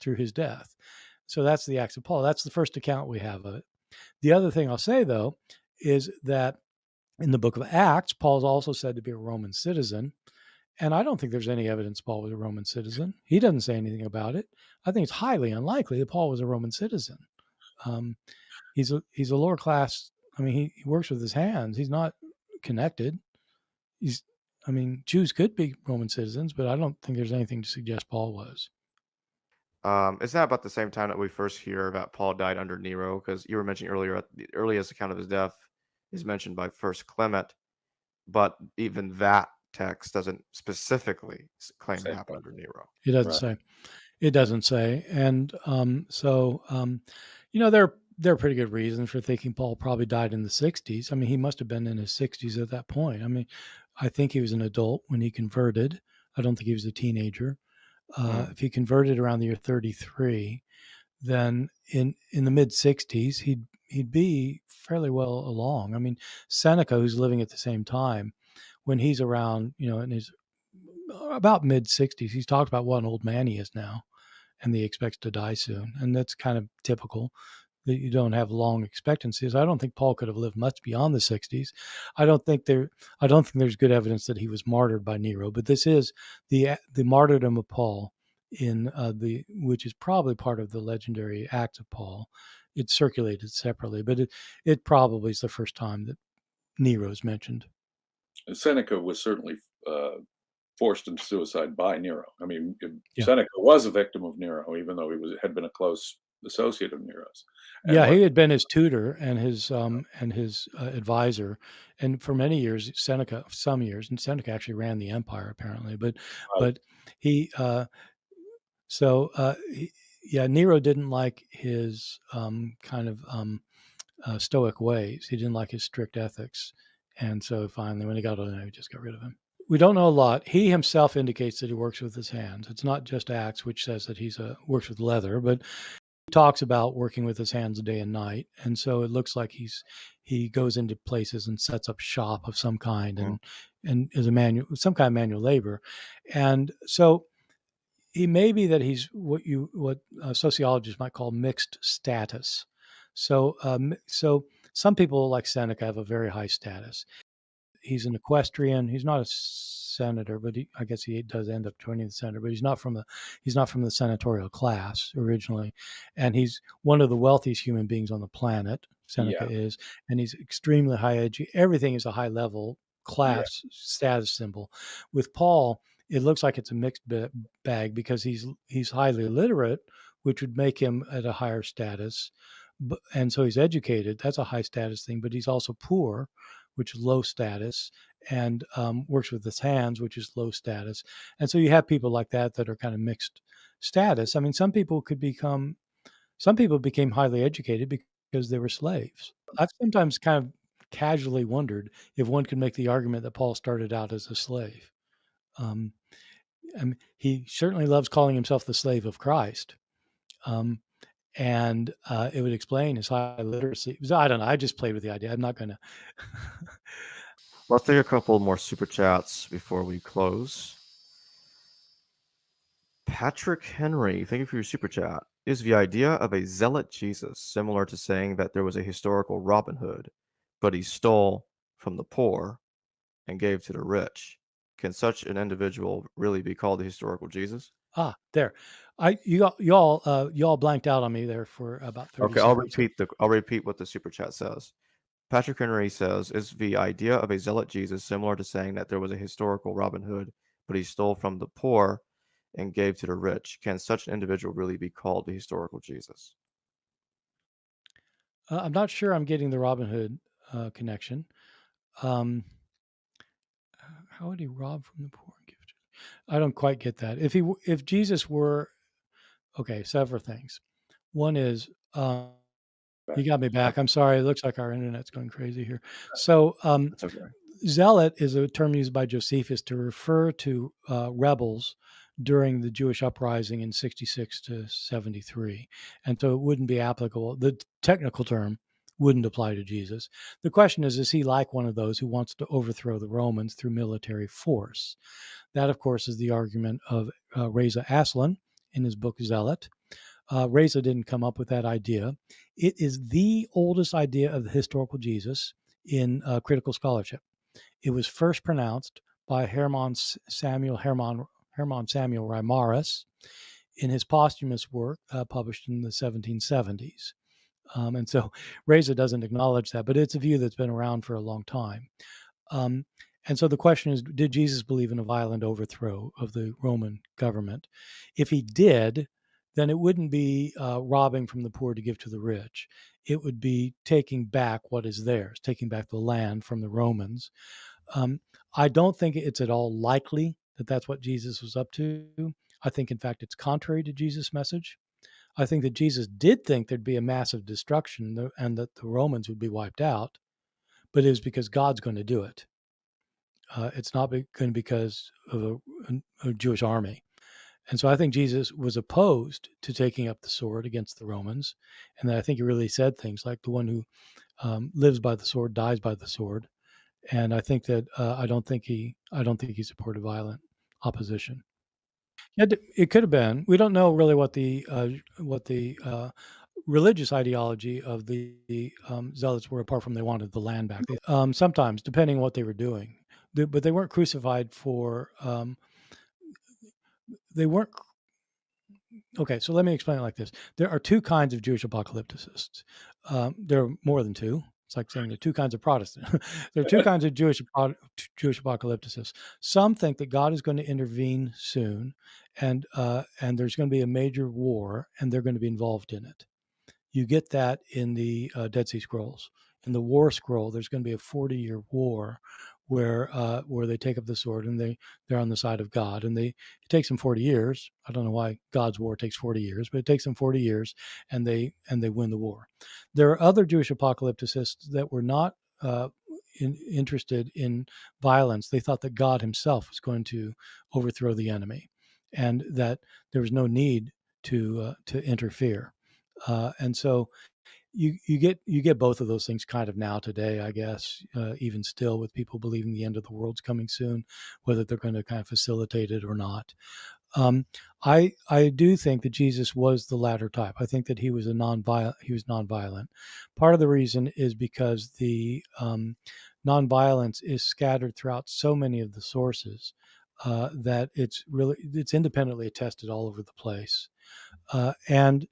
through his death. So that's the Acts of Paul. That's the first account we have of it. The other thing I'll say, though, is that in the book of Acts, Paul's also said to be a Roman citizen. And I don't think there's any evidence Paul was a Roman citizen. He doesn't say anything about it. I think it's highly unlikely that Paul was a Roman citizen. He's a lower class. I mean, he works with his hands. He's not connected. Jews could be Roman citizens, but I don't think there's anything to suggest Paul was. Isn't that about the same time that we first hear about Paul died under Nero? Because you were mentioning earlier, the earliest account of his death is mentioned by First Clement, but even that text doesn't specifically claim to happen under Nero. It doesn't say. It doesn't say. And there are pretty good reasons for thinking Paul probably died in the 60s. I mean, he must have been in his 60s at that point. I mean, I think he was an adult when he converted. I don't think he was a teenager. If he converted around the year 33, then in the mid 60s, he'd be fairly well along. I mean, Seneca, who's living at the same time, when he's around, in his about mid 60s, he's talked about what an old man he is now, and that he expects to die soon. And that's kind of typical that you don't have long expectancies. I don't think Paul could have lived much beyond the 60s. I don't think there's good evidence that he was martyred by Nero, but this is the martyrdom of Paul which is probably part of the legendary Acts of Paul. It's circulated separately, but it probably is the first time that Nero is mentioned. Seneca was certainly forced into suicide by Nero. I mean, Seneca was a victim of Nero, even though he had been a close associate of Nero's. And he had been his tutor and his advisor, and for many years, Seneca actually ran the empire apparently. But he, Nero didn't like his stoic ways. He didn't like his strict ethics, and so finally, when he got older, he just got rid of him. We don't know a lot. He himself indicates that he works with his hands. It's not just Acts, which says that he works with leather, but he talks about working with his hands day and night. And so it looks like he goes into places and sets up shop of some kind and is some kind of manual labor. And so he may be that he's what sociologists might call mixed status. So some people like Seneca have a very high status. He's an equestrian. He's not a senator, but I guess he does end up joining the Senate. But he's not from the senatorial class originally, and he's one of the wealthiest human beings on the planet. Seneca is, and he's extremely high educated. Everything is a high level class status symbol. With Paul, it looks like it's a mixed bag because he's highly literate, which would make him at a higher status, and so he's educated. That's a high status thing, but he's also poor, which is low status, and works with his hands, which is low status. And so you have people like that are kind of mixed status. I mean, some people became highly educated because they were slaves. I've sometimes kind of casually wondered if one could make the argument that Paul started out as a slave. He certainly loves calling himself the slave of Christ. And it would explain his high literacy. I don't know. I just played with the idea. I'm not going to. Let's take a couple more super chats before we close. Patrick Henry, thank you for your super chat. Is the idea of a Zealot Jesus similar to saying that there was a historical Robin Hood, but he stole from the poor and gave to the rich? Can such an individual really be called the historical Jesus? There. Y'all blanked out on me there for about 30 Okay, seconds. I'll repeat what the super chat says. Patrick Henry says, is the idea of a Zealot Jesus similar to saying that there was a historical Robin Hood, but he stole from the poor and gave to the rich? Can such an individual really be called the historical Jesus? I'm not sure I'm getting the Robin Hood connection. How would he rob from the poor and give to? I don't quite get that. If Jesus were okay, several things. One is you got me back. I'm sorry. It looks like our internet's going crazy here. So That's okay. Zealot is a term used by Josephus to refer to rebels during the Jewish uprising in 66 to 73. And so it wouldn't be applicable. The technical term wouldn't apply to Jesus. The question is he like one of those who wants to overthrow the Romans through military force? That, of course, is the argument of Reza Aslan in his book Zealot. Reza didn't come up with that idea. It is the oldest idea of the historical Jesus in critical scholarship. It was first pronounced by Hermann Samuel Reimarus in his posthumous work published in the 1770s. And so Reza doesn't acknowledge that, but it's a view that's been around for a long time. And so the question is, did Jesus believe in a violent overthrow of the Roman government? If he did, then it wouldn't be robbing from the poor to give to the rich. It would be taking back what is theirs, taking back the land from the Romans. I don't think it's at all likely that that's what Jesus was up to. I think, in fact, it's contrary to Jesus' message. I think that Jesus did think there'd be a massive destruction and that the Romans would be wiped out, but it was because God's going to do it. It's not going to be because of a Jewish army. And so I think Jesus was opposed to taking up the sword against the Romans. And I think he really said things like the one who lives by the sword dies by the sword. And I think that I don't think he supported violent opposition. It could have been. We don't know really what the religious ideology of the zealots were, apart from they wanted the land back. Sometimes, depending on what they were doing, but they weren't crucified for. They weren't. Okay, so let me explain it like this. There are two kinds of Jewish apocalypticists. There are more than two. It's like saying there are two kinds of Protestants. There are two kinds of Jewish apocalypticists. Some think that God is going to intervene soon, and there's going to be a major war, and they're going to be involved in it. You get that in the Dead Sea Scrolls. In the War Scroll, there's going to be a 40-year war where they take up the sword and they're on the side of God, and it takes them 40 years. I don't know why God's war takes 40 years, but it takes them 40 years, and they win the war. There are other Jewish apocalypticists that were not interested in violence. They thought that God himself was going to overthrow the enemy, and that there was no need to interfere. And so you get both of those things kind of now today, I guess, even still, with people believing the end of the world's coming soon, whether they're going to kind of facilitate it or not. I do think that Jesus was the latter type. I think that he was nonviolent. Part of the reason is because the nonviolence is scattered throughout so many of the sources that it's independently attested all over the place, and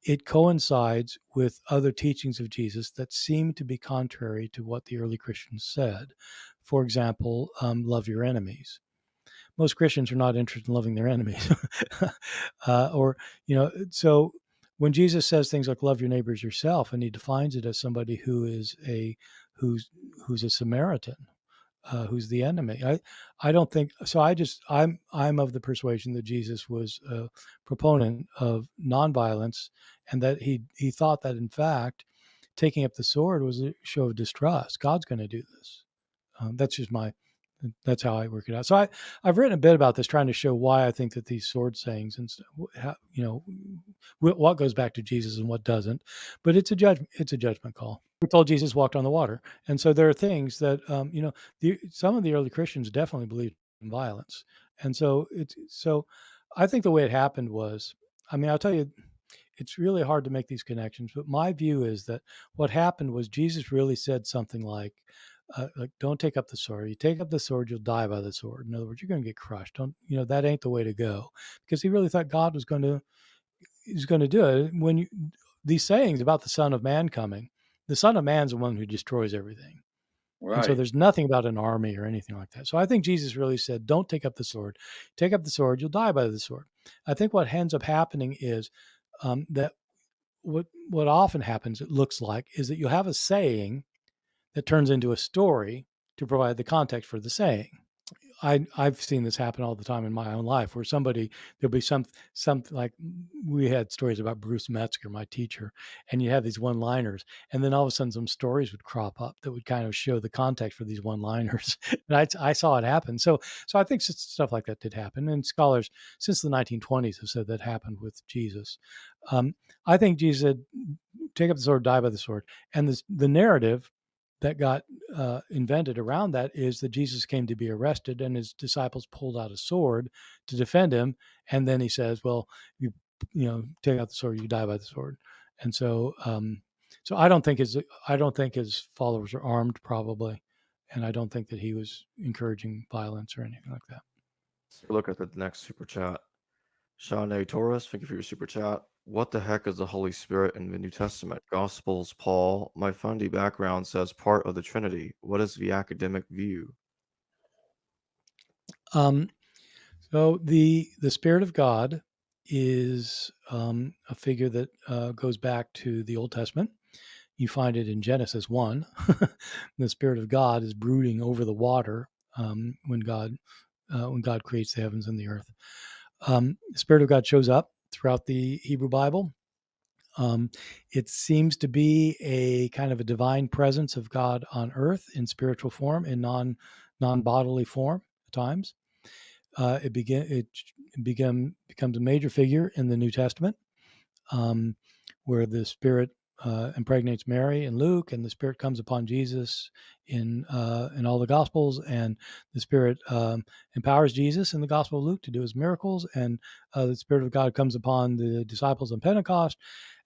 it coincides with other teachings of Jesus that seem to be contrary to what the early Christians said. For example, love your enemies. Most Christians are not interested in loving their enemies. So when Jesus says things like love your neighbors yourself, and he defines it as somebody who's a Samaritan, who's the enemy. I don't think so. I'm of the persuasion that Jesus was a proponent of nonviolence, and that he thought that, in fact, taking up the sword was a show of distrust. God's going to do this. That's just my That's how I work it out. So I've written a bit about this, trying to show why I think that these sword sayings and stuff, what goes back to Jesus and what doesn't. But it's a judgment. It's a judgment call. We told Jesus walked on the water, and so there are things that some of the early Christians definitely believed in violence, and so I think the way it happened was, I mean, I'll tell you, it's really hard to make these connections, but my view is that what happened was Jesus really said something like, don't take up the sword. You take up the sword, you'll die by the sword. In other words, you're going to get crushed. Don't, that ain't the way to go, because he really thought God was going to do it. When these sayings about the Son of Man coming, the Son of Man's the one who destroys everything. Right. And so there's nothing about an army or anything like that. So I think Jesus really said, don't take up the sword. Take up the sword, you'll die by the sword. I think what ends up happening is that what often happens, it looks like, is that you'll have a saying that turns into a story to provide the context for the saying. I've seen this happen all the time in my own life, where there'll be some like, we had stories about Bruce Metzger, my teacher, and you have these one-liners, and then all of a sudden some stories would crop up that would kind of show the context for these one-liners. And I saw it happen. So I think stuff like that did happen, and scholars since the 1920s have said that happened with Jesus. I think Jesus said, "Take up the sword, die by the sword," and the narrative that got invented around that is that Jesus came to be arrested, and his disciples pulled out a sword to defend him, and then he says, "Well, you take out the sword, you die by the sword." And so, I don't think his followers are armed, probably, and I don't think that he was encouraging violence or anything like that. Let's take a look at the next super chat. Sean A. Torres, thank you for your super chat. What the heck is the Holy Spirit in the New Testament? Gospels, Paul. My fundy background says part of the Trinity. What is the academic view? So the Spirit of God is a figure that goes back to the Old Testament. You find it in Genesis 1. The Spirit of God is brooding over the water when God creates the heavens and the earth. The Spirit of God shows up throughout the Hebrew Bible. It seems to be a kind of a divine presence of God on earth in spiritual form, in non-bodily form at times. It becomes a major figure in the New Testament, where the Spirit impregnates Mary in Luke, and the Spirit comes upon Jesus in all the Gospels, and the Spirit empowers Jesus in the Gospel of Luke to do his miracles, and the Spirit of God comes upon the disciples on Pentecost.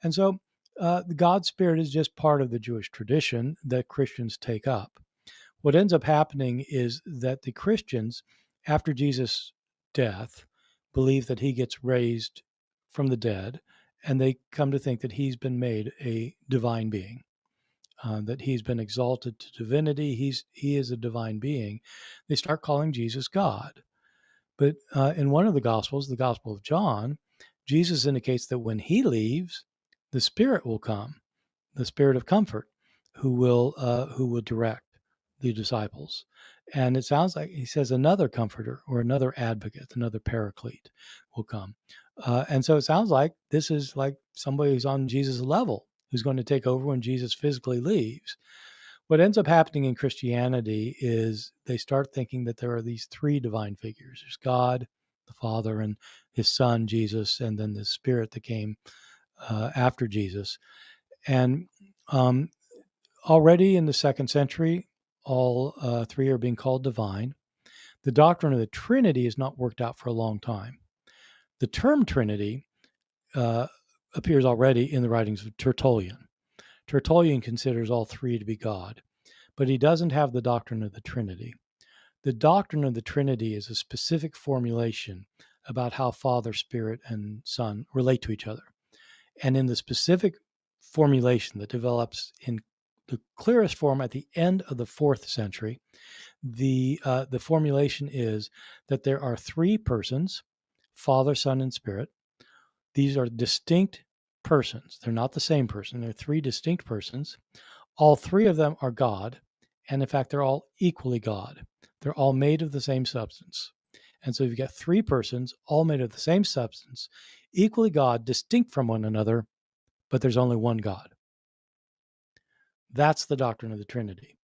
And so the God's Spirit is just part of the Jewish tradition that Christians take up. What ends up happening is that the Christians, after Jesus' death, believe that he gets raised from the dead, and they come to think that he's been made a divine being, that he's been exalted to divinity. He is a divine being. They start calling Jesus God. But in one of the Gospels, the Gospel of John, Jesus indicates that when he leaves, the Spirit will come, the Spirit of comfort, who will direct the disciples. And it sounds like he says another comforter or another advocate, another paraclete will come. And so it sounds like this is like somebody who's on Jesus' level, who's going to take over when Jesus physically leaves. What ends up happening in Christianity is they start thinking that there are these three divine figures. There's God, the Father, and his Son, Jesus, and then the Spirit that came after Jesus. And already in the 2nd century, all three are being called divine. The doctrine of the Trinity is not worked out for a long time. The term Trinity appears already in the writings of Tertullian. Tertullian considers all three to be God, but he doesn't have the doctrine of the Trinity. The doctrine of the Trinity is a specific formulation about how Father, Spirit, and Son relate to each other. And in the specific formulation that develops in the clearest form at the end of the 4th century, the formulation is that there are three persons, Father, Son, and Spirit. These are distinct persons. They're not the same person. They're three distinct persons. All three of them are God, and in fact, they're all equally God. They're all made of the same substance. And so you've got three persons, all made of the same substance, equally God, distinct from one another, but there's only one God. That's the doctrine of the Trinity.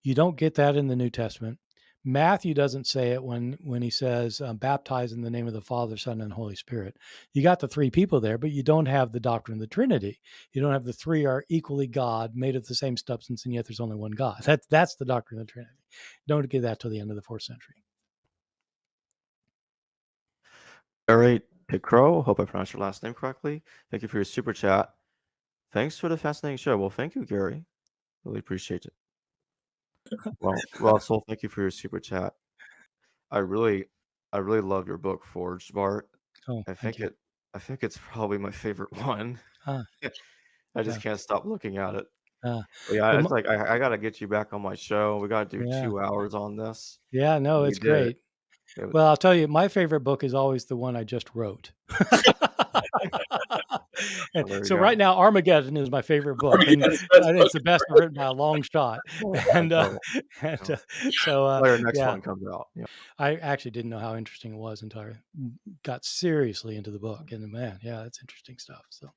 You don't get that in the New Testament. Matthew doesn't say it when he says baptize in the name of the Father, Son, and Holy Spirit. You got the three people there, but you don't have the doctrine of the Trinity. You don't have the three are equally God, made of the same substance, and yet there's only one God. That's the doctrine of the Trinity. Don't get that till the end of the 4th century. Gary Crow, hope I pronounced your last name correctly. Thank you for your super chat. Thanks for the fascinating show. Well, thank you, Gary. Really appreciate it. Well, Russell, thank you for your super chat. I really love your book, Forged, Bart. Oh, I think it's probably my favorite one. I just can't stop looking at it. Yeah, it's like I gotta get you back on my show. We gotta do 2 hours on this. Yeah, no, it's great. Well, I'll tell you, my favorite book is always the one I just wrote. So right now, Armageddon is my favorite book, and it's the best written by a long shot. And so your next one comes out. Yeah. I actually didn't know how interesting it was until I got seriously into the book, and man, yeah, it's interesting stuff. So,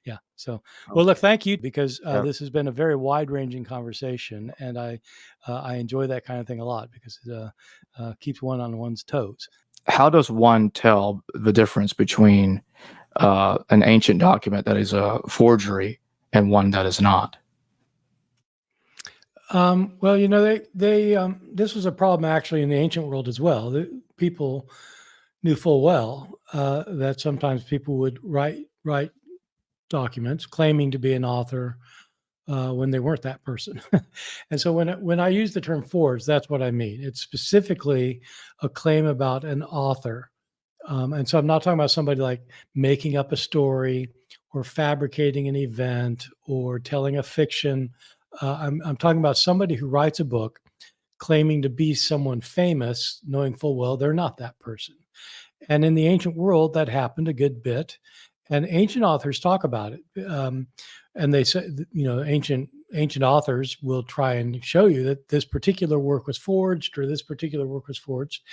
yeah. So, well, look, thank you, because this has been a very wide-ranging conversation, and I enjoy that kind of thing a lot, because it keeps one on one's toes. How does one tell the difference between an ancient document that is a forgery and one that is not? Well, you know, this was a problem actually in the ancient world as well. The people knew full well that sometimes people would write documents claiming to be an author when they weren't that person. And so when I use the term forged, that's what I mean. It's specifically a claim about an author. And so I'm not talking about somebody like making up a story or fabricating an event or telling a fiction. I'm talking about somebody who writes a book claiming to be someone famous, knowing full well they're not that person. And in the ancient world, that happened a good bit. And ancient authors talk about it. And they say, you know, ancient authors will try and show you that this particular work was forged or this particular work was forged.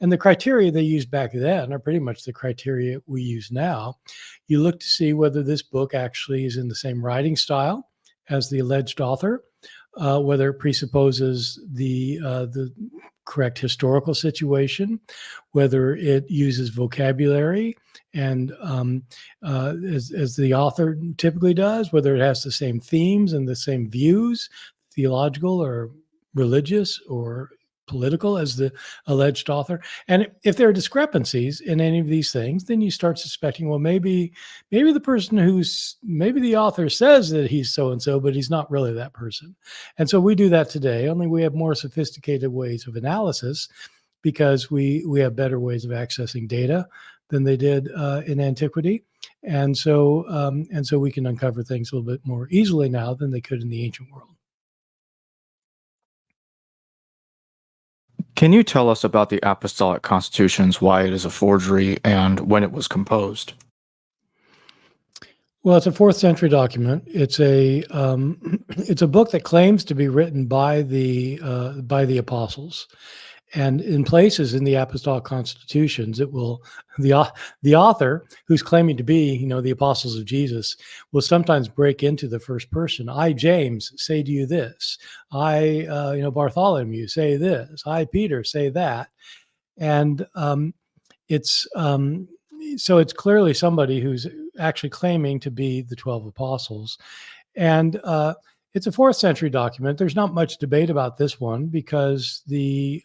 And the criteria they used back then are pretty much the criteria we use now. You look to see whether this book actually is in the same writing style as the alleged author, whether it presupposes the correct historical situation, whether it uses vocabulary and as the author typically does, whether it has the same themes and the same views, theological or religious or political, as the alleged author. And if there are discrepancies in any of these things, then you start suspecting, well, maybe the person maybe the author says that he's so-and-so, but he's not really that person. And so we do that today, only we have more sophisticated ways of analysis because we have better ways of accessing data than they did in antiquity. And so we can uncover things a little bit more easily now than they could in the ancient world. Can you tell us about the Apostolic Constitutions, why it is a forgery, and when it was composed? Well, it's a 4th century document. It's a book that claims to be written by the apostles, and in places in the Apostolic Constitutions, it will the author who's claiming to be, you know, the apostles of Jesus will sometimes break into the first person. I, James, say to you this. I, Bartholomew, say this. I, Peter, say that. And so it's clearly somebody who's actually claiming to be the 12 apostles. And it's a 4th century document. There's not much debate about this one because the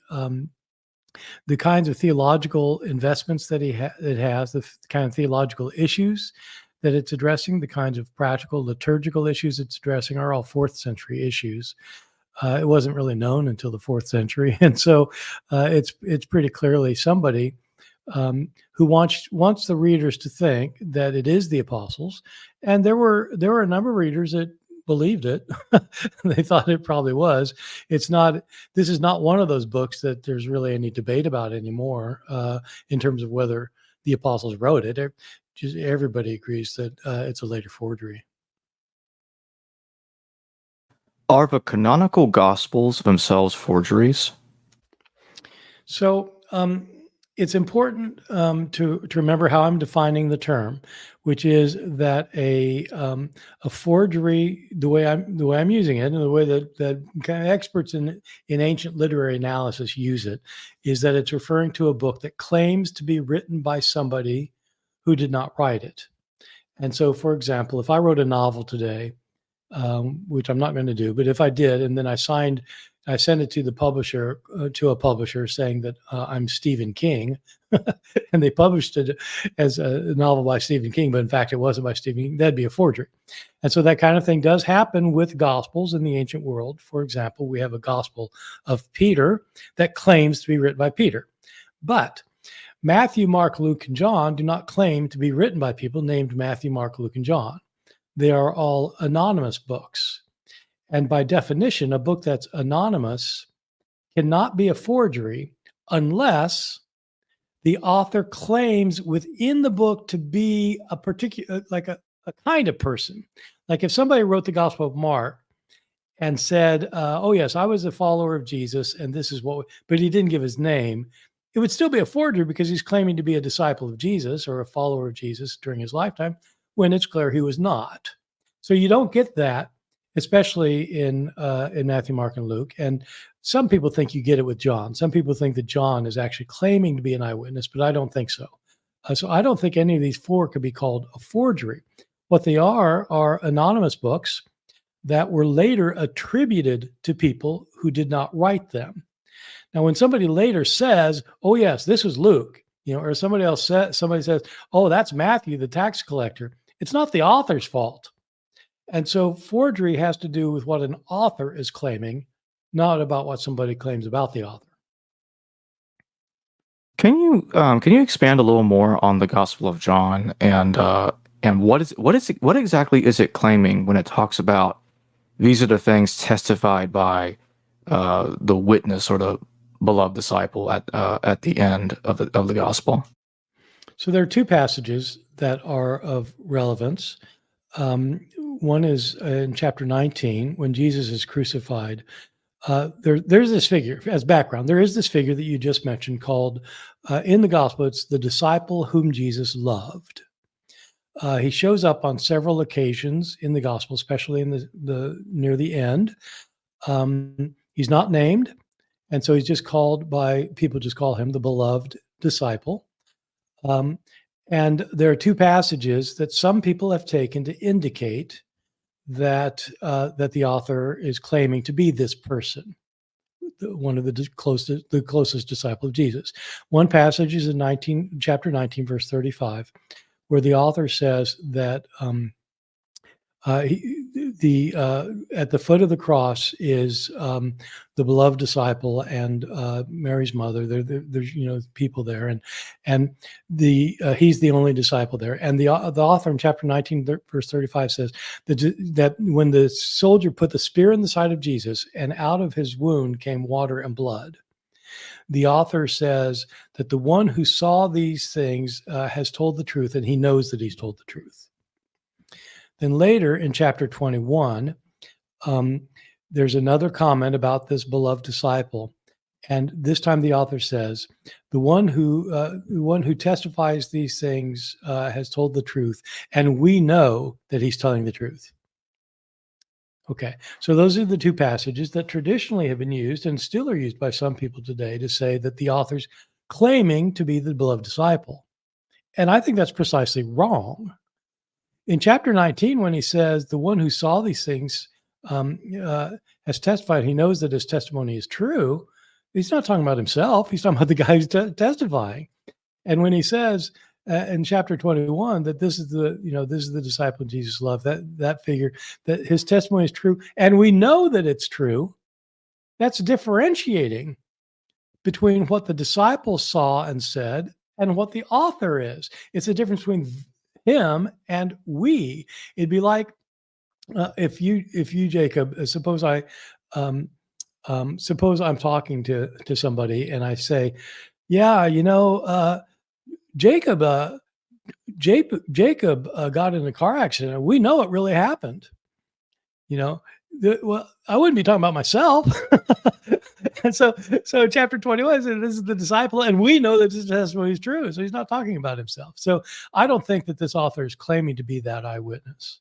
kinds of theological investments that it has, the kind of theological issues that it's addressing, the kinds of practical liturgical issues it's addressing are all 4th century issues. It wasn't really known until the 4th century. And so it's pretty clearly somebody who wants the readers to think that it is the apostles. And there were a number of readers that believed it. They thought it probably was. This is not one of those books that there's really any debate about anymore in terms of whether the apostles wrote it. Just everybody agrees that it's a later forgery. Are the canonical Gospels themselves forgeries? So it's important to remember how I'm defining the term, which is that a forgery, the way I'm using it, and the way that kind of experts in ancient literary analysis use it, is that it's referring to a book that claims to be written by somebody who did not write it. And so, for example, if I wrote a novel today, which I'm not going to do, but if I did, and then I sent it to the publisher, to a publisher saying that I'm Stephen King, and they published it as a novel by Stephen King, but in fact it wasn't by Stephen King, that'd be a forgery. And so that kind of thing does happen with gospels in the ancient world. For example, we have a gospel of Peter that claims to be written by Peter. But Matthew, Mark, Luke, and John do not claim to be written by people named Matthew, Mark, Luke, and John. They are all anonymous books. And by definition, a book that's anonymous cannot be a forgery unless the author claims within the book to be a particular, like a kind of person. Like if somebody wrote the Gospel of Mark and said, oh yes, I was a follower of Jesus and this is what, but he didn't give his name, it would still be a forgery because he's claiming to be a disciple of Jesus or a follower of Jesus during his lifetime when it's clear he was not. So you don't get that, especially in Matthew, Mark, and Luke. And some people think you get it with John. Some people think that John is actually claiming to be an eyewitness, but I don't think so. So I don't think any of these four could be called a forgery. What they are anonymous books that were later attributed to people who did not write them. Now, when somebody later says, "Oh yes, this was Luke," or somebody says, "Oh, that's Matthew, the tax collector," it's not the author's fault. And so forgery has to do with what an author is claiming, not about what somebody claims about the author. Can you expand a little more on the Gospel of John and what exactly is it claiming when it talks about these are the things testified by the witness or the beloved disciple at the end of the gospel? So there are two passages that are of relevance. One is in chapter 19 when Jesus is crucified. There's this figure as background. There is this figure that you just mentioned called in the gospel, it's the disciple whom Jesus loved. He shows up on several occasions in the gospel, especially in the near the end. He's not named, and so he's just called by people. Just call him the beloved disciple. And there are two passages that some people have taken to indicate that the author is claiming to be this person, one of the closest disciple of Jesus. One passage is in chapter 19, verse 35, where the author says that at the foot of the cross is the beloved disciple and Mary's mother. There's people there, and he's the only disciple there. And the author in chapter 19, verse 35 says that when the soldier put the spear in the side of Jesus, and out of his wound came water and blood. The author says that the one who saw these things has told the truth, and he knows that he's told the truth. Then later in chapter 21, there's another comment about this beloved disciple. And this time the author says, the one who testifies these things has told the truth, and we know that he's telling the truth. Okay, so those are the two passages that traditionally have been used and still are used by some people today to say that the author's claiming to be the beloved disciple. And I think that's precisely wrong. In chapter 19, when he says the one who saw these things has testified, he knows that his testimony is true, he's not talking about himself. He's talking about the guy who's testifying. And when he says in chapter 21 that this is the disciple Jesus loved, that figure, that his testimony is true, and we know that it's true, that's differentiating between what the disciples saw and said and what the author is. It's a difference between him and we. It'd be like if you Jacob, suppose I'm talking to somebody and I say, yeah, Jacob got in a car accident. We know it really happened. Well, I wouldn't be talking about myself. And so chapter 21 says this is the disciple, and we know that this testimony is true. So he's not talking about himself. So I don't think that this author is claiming to be that eyewitness.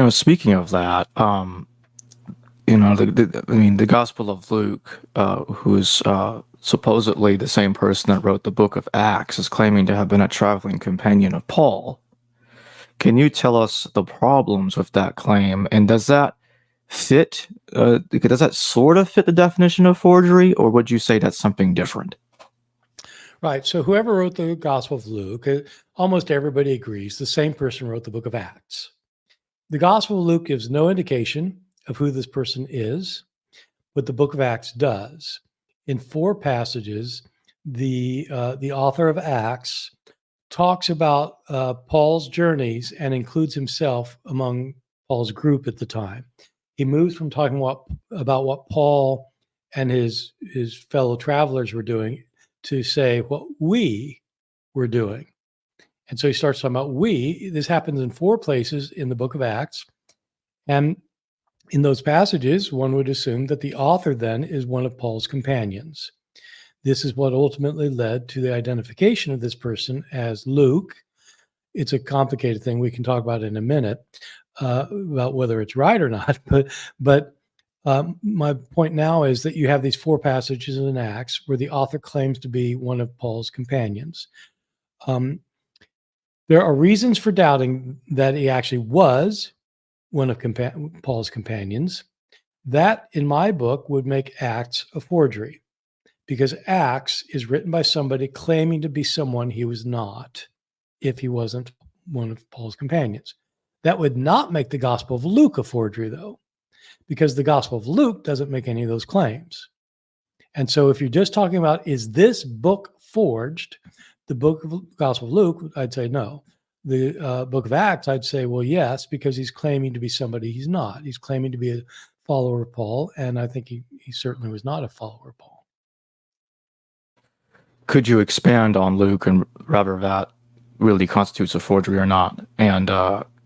Speaking of that, the Gospel of Luke, who's supposedly the same person that wrote the book of Acts, is claiming to have been a traveling companion of Paul. Can you tell us the problems with that claim, and does that fit? Does that sort of fit the definition of forgery, or would you say that's something different? Right. So whoever wrote the Gospel of Luke, almost everybody agrees the same person wrote the book of Acts. The Gospel of Luke gives no indication of who this person is, but the book of Acts does. In 4 passages, the author of Acts talks about Paul's journeys and includes himself among Paul's group at the time. He moves from talking about what Paul and his fellow travelers were doing to say what we were doing. And so he starts talking about we. This happens in 4 places in the book of Acts. And in those passages, one would assume that the author then is one of Paul's companions. This is what ultimately led to the identification of this person as Luke. It's a complicated thing we can talk about in a minute about whether it's right or not. But my point now is that you have these 4 passages in Acts where the author claims to be one of Paul's companions. There are reasons for doubting that he actually was one of Paul's companions. That, in my book, would make Acts a forgery, because Acts is written by somebody claiming to be someone he was not, if he wasn't one of Paul's companions. That would not make the Gospel of Luke a forgery, though, because the Gospel of Luke doesn't make any of those claims. And so if you're just talking about, is this book forged, the book of Gospel of Luke, I'd say no. The book of Acts, I'd say, well, yes, because he's claiming to be somebody he's not. He's claiming to be a follower of Paul, and I think he certainly was not a follower of Paul. Could you expand on Luke and whether that really constitutes a forgery or not? And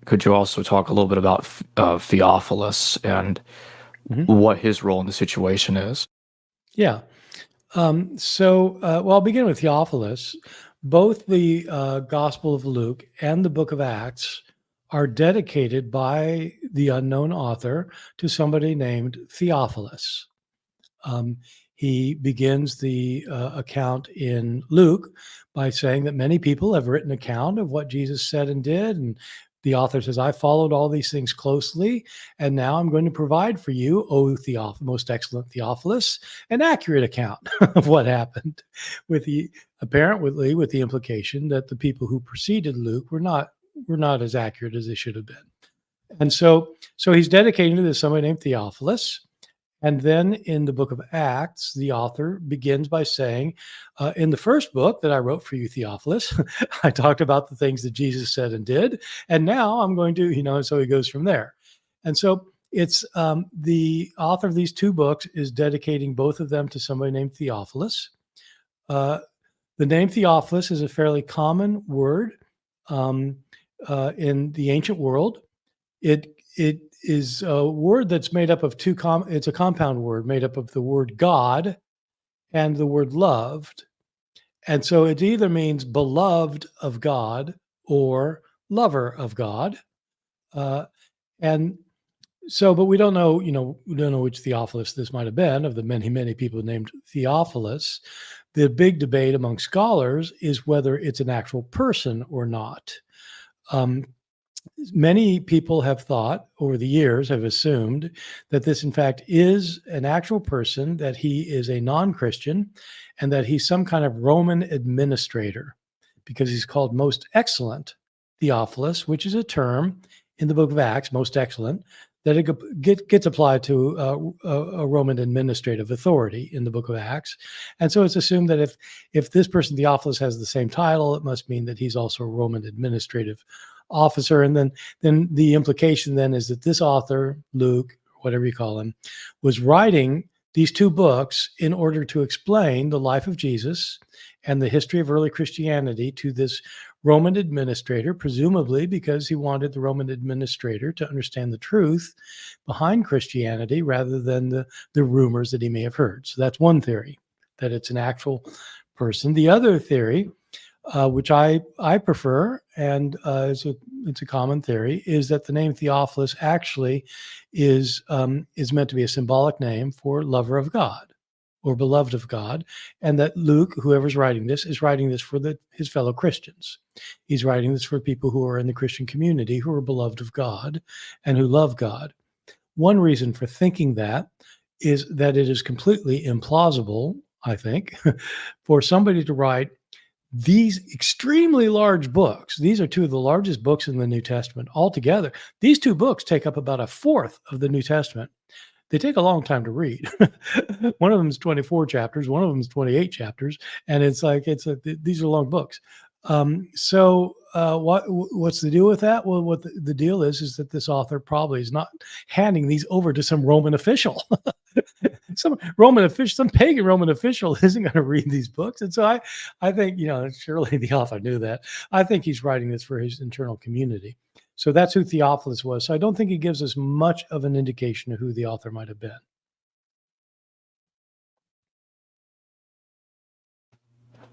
could you also talk a little bit about Theophilus and what his role in the situation is? Yeah. Well, I'll begin with Theophilus. Both the Gospel of Luke and the book of Acts are dedicated by the unknown author to somebody named Theophilus. He begins the account in Luke by saying that many people have written account of what Jesus said and did. And the author says, I followed all these things closely, and now I'm going to provide for you, O most excellent Theophilus, an accurate account of what happened, apparently with the implication that the people who preceded Luke were not as accurate as they should have been. And so he's dedicating to this somebody named Theophilus. And then in the book of Acts, the author begins by saying, in the first book that I wrote for you, Theophilus, I talked about the things that Jesus said and did. And now I'm going to, and so he goes from there. And so it's the author of these 2 books is dedicating both of them to somebody named Theophilus. The name Theophilus is a fairly common word in the ancient world. It is a word that's made up of it's a compound word made up of the word God and the word loved. And so it either means beloved of God or lover of God. And so, but we don't know, we don't know which Theophilus this might have been of the many, many people named Theophilus. The big debate among scholars is whether it's an actual person or not. Many people have thought over the years, have assumed that this in fact is an actual person, that he is a non-Christian, and that he's some kind of Roman administrator, because he's called most excellent Theophilus, which is a term in the book of Acts, most excellent, that it gets applied to a Roman administrative authority in the book of Acts. And so it's assumed that if this person Theophilus has the same title, it must mean that he's also a Roman administrative officer. And then the implication then is that this author, Luke, whatever you call him, was writing these two books in order to explain the life of Jesus and the history of early Christianity to this Roman administrator, presumably because he wanted the Roman administrator to understand the truth behind Christianity rather than the rumors that he may have heard. So that's one theory, that it's an actual person. The other theory, which I prefer, and it's a common theory, is that the name Theophilus actually is meant to be a symbolic name for lover of God or beloved of God, and that Luke, whoever's writing this, is writing this for his fellow Christians. He's writing this for people who are in the Christian community who are beloved of God and who love God. One reason for thinking that is that it is completely implausible, I think, for somebody to write these extremely large books. These are two of the largest books in the New Testament altogether. These two books take up about a fourth of the New Testament. They take a long time to read. One of them is 24 chapters. One of them is 28 chapters. And it's like, these are long books. What's the deal with that? Well, what the deal is that this author probably is not handing these over to some Roman official. Some pagan Roman official isn't going to read these books. And so I think, surely the author knew that. I think he's writing this for his internal community. So that's who Theophilus was. So I don't think he gives us much of an indication of who the author might have been.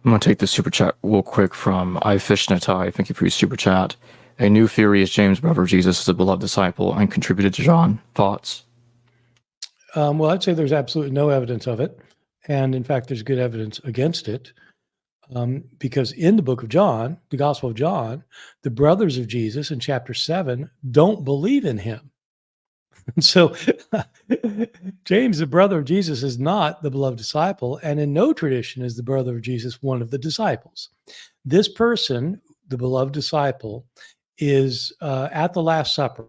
I'm going to take the super chat real quick from iFishnatai. Thank you for your super chat. A new theory is James, brother of Jesus, is a beloved disciple and contributed to John. Thoughts? Well, I'd say there's absolutely no evidence of it. And in fact, there's good evidence against it. Because in the book of John, the Gospel of John, the brothers of Jesus in chapter 7 don't believe in him. And so James, the brother of Jesus, is not the beloved disciple, and in no tradition is the brother of Jesus one of the disciples. This person, the beloved disciple, is at the Last Supper.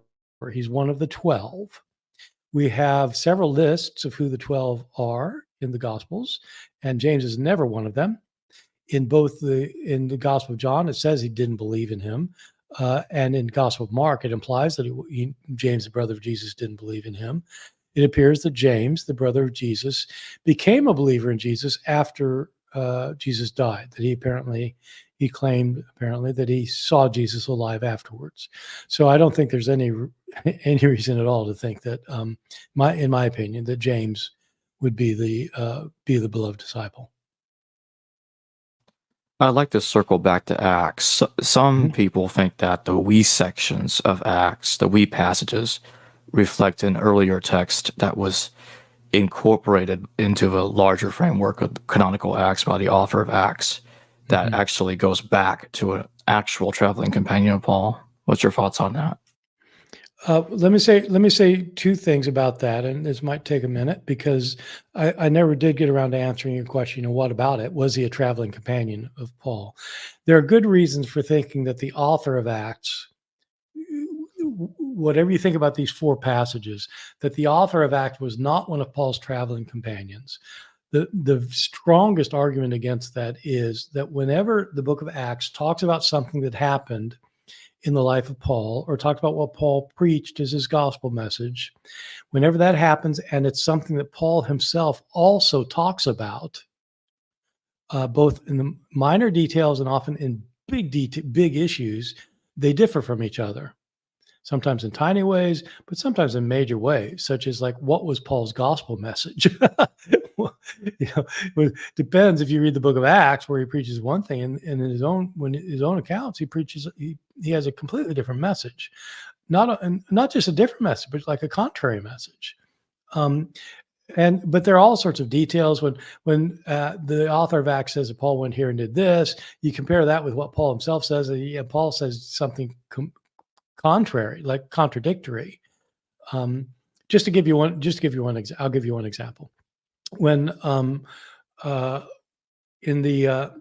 He's one of the 12. We have several lists of who the 12 are in the Gospels, and James is never one of them. In the Gospel of John, it says he didn't believe in him. And in Gospel of Mark, it implies that James, the brother of Jesus, didn't believe in him. It appears that James, the brother of Jesus, became a believer in Jesus after Jesus died, that he claimed that he saw Jesus alive afterwards. So I don't think there's any reason at all to think that, in my opinion, that James would be the beloved disciple. I'd like to circle back to Acts. Some people think that the we sections of Acts, the we passages, reflect an earlier text that was incorporated into the larger framework of canonical Acts by the author of Acts that actually goes back to an actual traveling companion of Paul. What's your thoughts on that? Let me say two things about that, and this might take a minute because I never did get around to answering your question. What about it? Was he a traveling companion of Paul? There are good reasons for thinking that the author of Acts, whatever you think about these four passages, that the author of Acts was not one of Paul's traveling companions. The strongest argument against that is that whenever the book of Acts talks about something that happened in the life of Paul, or talk about what Paul preached as his gospel message, whenever that happens, and it's something that Paul himself also talks about, both in the minor details and often in big issues, they differ from each other. Sometimes in tiny ways, but sometimes in major ways, such as like, what was Paul's gospel message? It depends. If you read the book of Acts, where he preaches one thing, and in his own accounts, he has a completely different message, not just a different message, but like a contrary message. But there are all sorts of details. When the author of Acts says that Paul went here and did this, you compare that with what Paul himself says. Paul says something contrary, like contradictory. I'll give you one example. When in the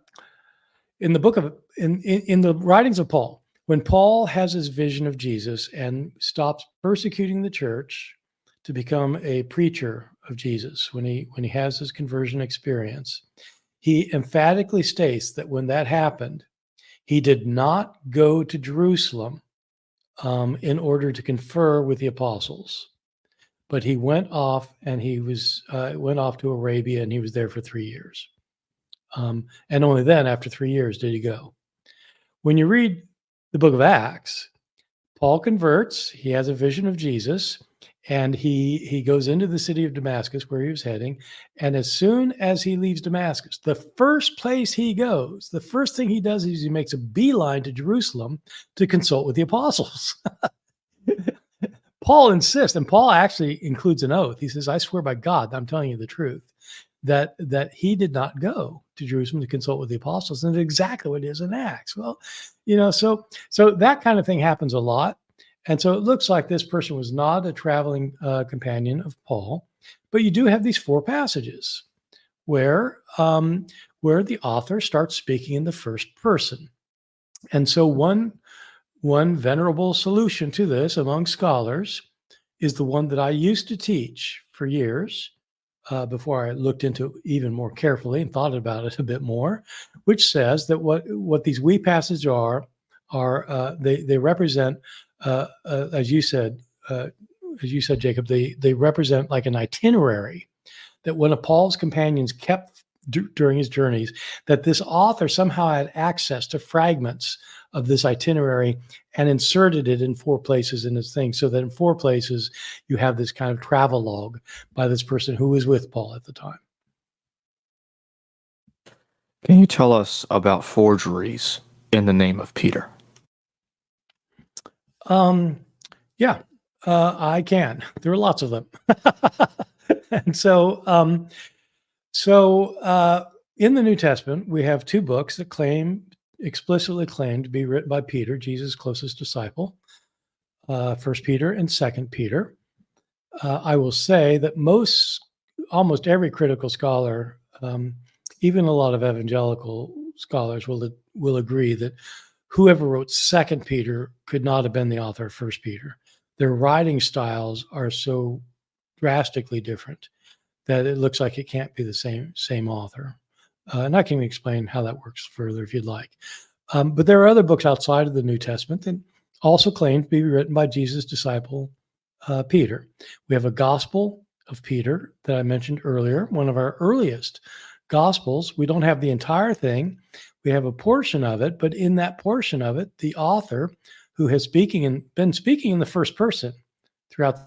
writings of Paul, when Paul has his vision of Jesus and stops persecuting the church to become a preacher of Jesus, when he has his conversion experience, he emphatically states that when that happened, he did not go to Jerusalem in order to confer with the apostles. but he went off and he went off to Arabia, and he was there for 3 years. And only then, after 3 years, did he go. When you read the book of Acts, Paul converts. He has a vision of Jesus, and he goes into the city of Damascus where he was heading. And as soon as he leaves Damascus, the first place he goes, the first thing he does is he makes a beeline to Jerusalem to consult with the apostles. Paul insists, and Paul actually includes an oath. He says, I swear by God, I'm telling you the truth, that he did not go to Jerusalem to consult with the apostles. And that's exactly what it is in Acts. Well, so that kind of thing happens a lot. And so it looks like this person was not a traveling companion of Paul, but you do have these 4 passages where the author starts speaking in the first person. And so one venerable solution to this among scholars is the one that I used to teach for years before I looked into it even more carefully and thought about it a bit more, which says that what these we passages are they represent, as you said, Jacob, they represent like an itinerary that one of Paul's companions kept during his journeys, that this author somehow had access to fragments of this itinerary and inserted it in 4 places in his thing, so that in 4 places you have this kind of travelogue by this person who was with Paul at the time. Can you tell us about forgeries in the name of Peter? Yeah, I can. There are lots of them. And so in the New Testament, we have 2 books that explicitly claim to be written by Peter, Jesus' closest disciple, 1 Peter and 2 Peter. I will say that almost every critical scholar, even a lot of evangelical scholars will agree that whoever wrote 2 Peter could not have been the author of 1 Peter. Their writing styles are so drastically different that it looks like it can't be the same author. And I can explain how that works further if you'd like. But there are other books outside of the New Testament that also claim to be written by Jesus' disciple, Peter. We have a Gospel of Peter that I mentioned earlier, one of our earliest Gospels. We don't have the entire thing. We have a portion of it, but in that portion of it, the author, who has been speaking in the first person throughout,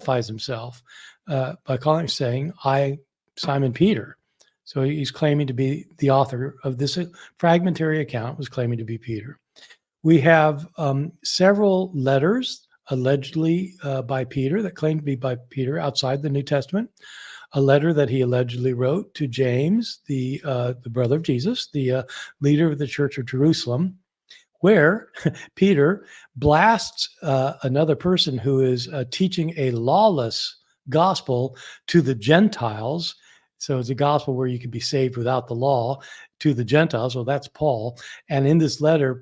identifies himself by saying, I, Simon Peter. So he's claiming to be the author of this fragmentary account, was claiming to be Peter. We have several letters allegedly by Peter that claim to be by Peter outside the New Testament. A letter that he allegedly wrote to James, the brother of Jesus, the leader of the Church of Jerusalem, where Peter blasts another person who is teaching a lawless gospel to the Gentiles. So it's a gospel where you can be saved without the law to the Gentiles. Well, that's Paul. And in this letter,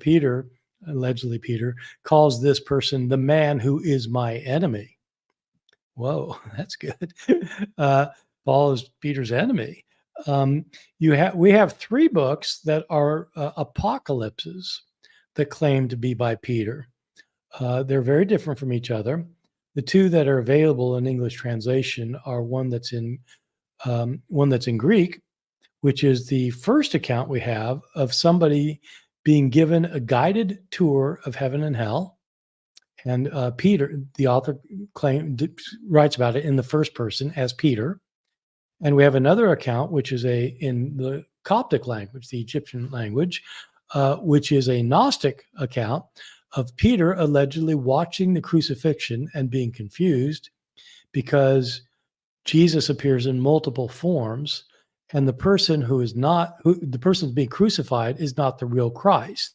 allegedly Peter, calls this person the man who is my enemy. Whoa, that's good. Paul is Peter's enemy. We have 3 books that are apocalypses that claim to be by Peter. They're very different from each other. The 2 that are available in English translation are one that's in Greek, which is the first account we have of somebody being given a guided tour of heaven and hell. And Peter, the author, writes about it in the first person as Peter. And we have another account, which is in the Coptic language, the Egyptian language, which is a Gnostic account of Peter allegedly watching the crucifixion and being confused because Jesus appears in multiple forms, and the person the person being crucified is not the real Christ.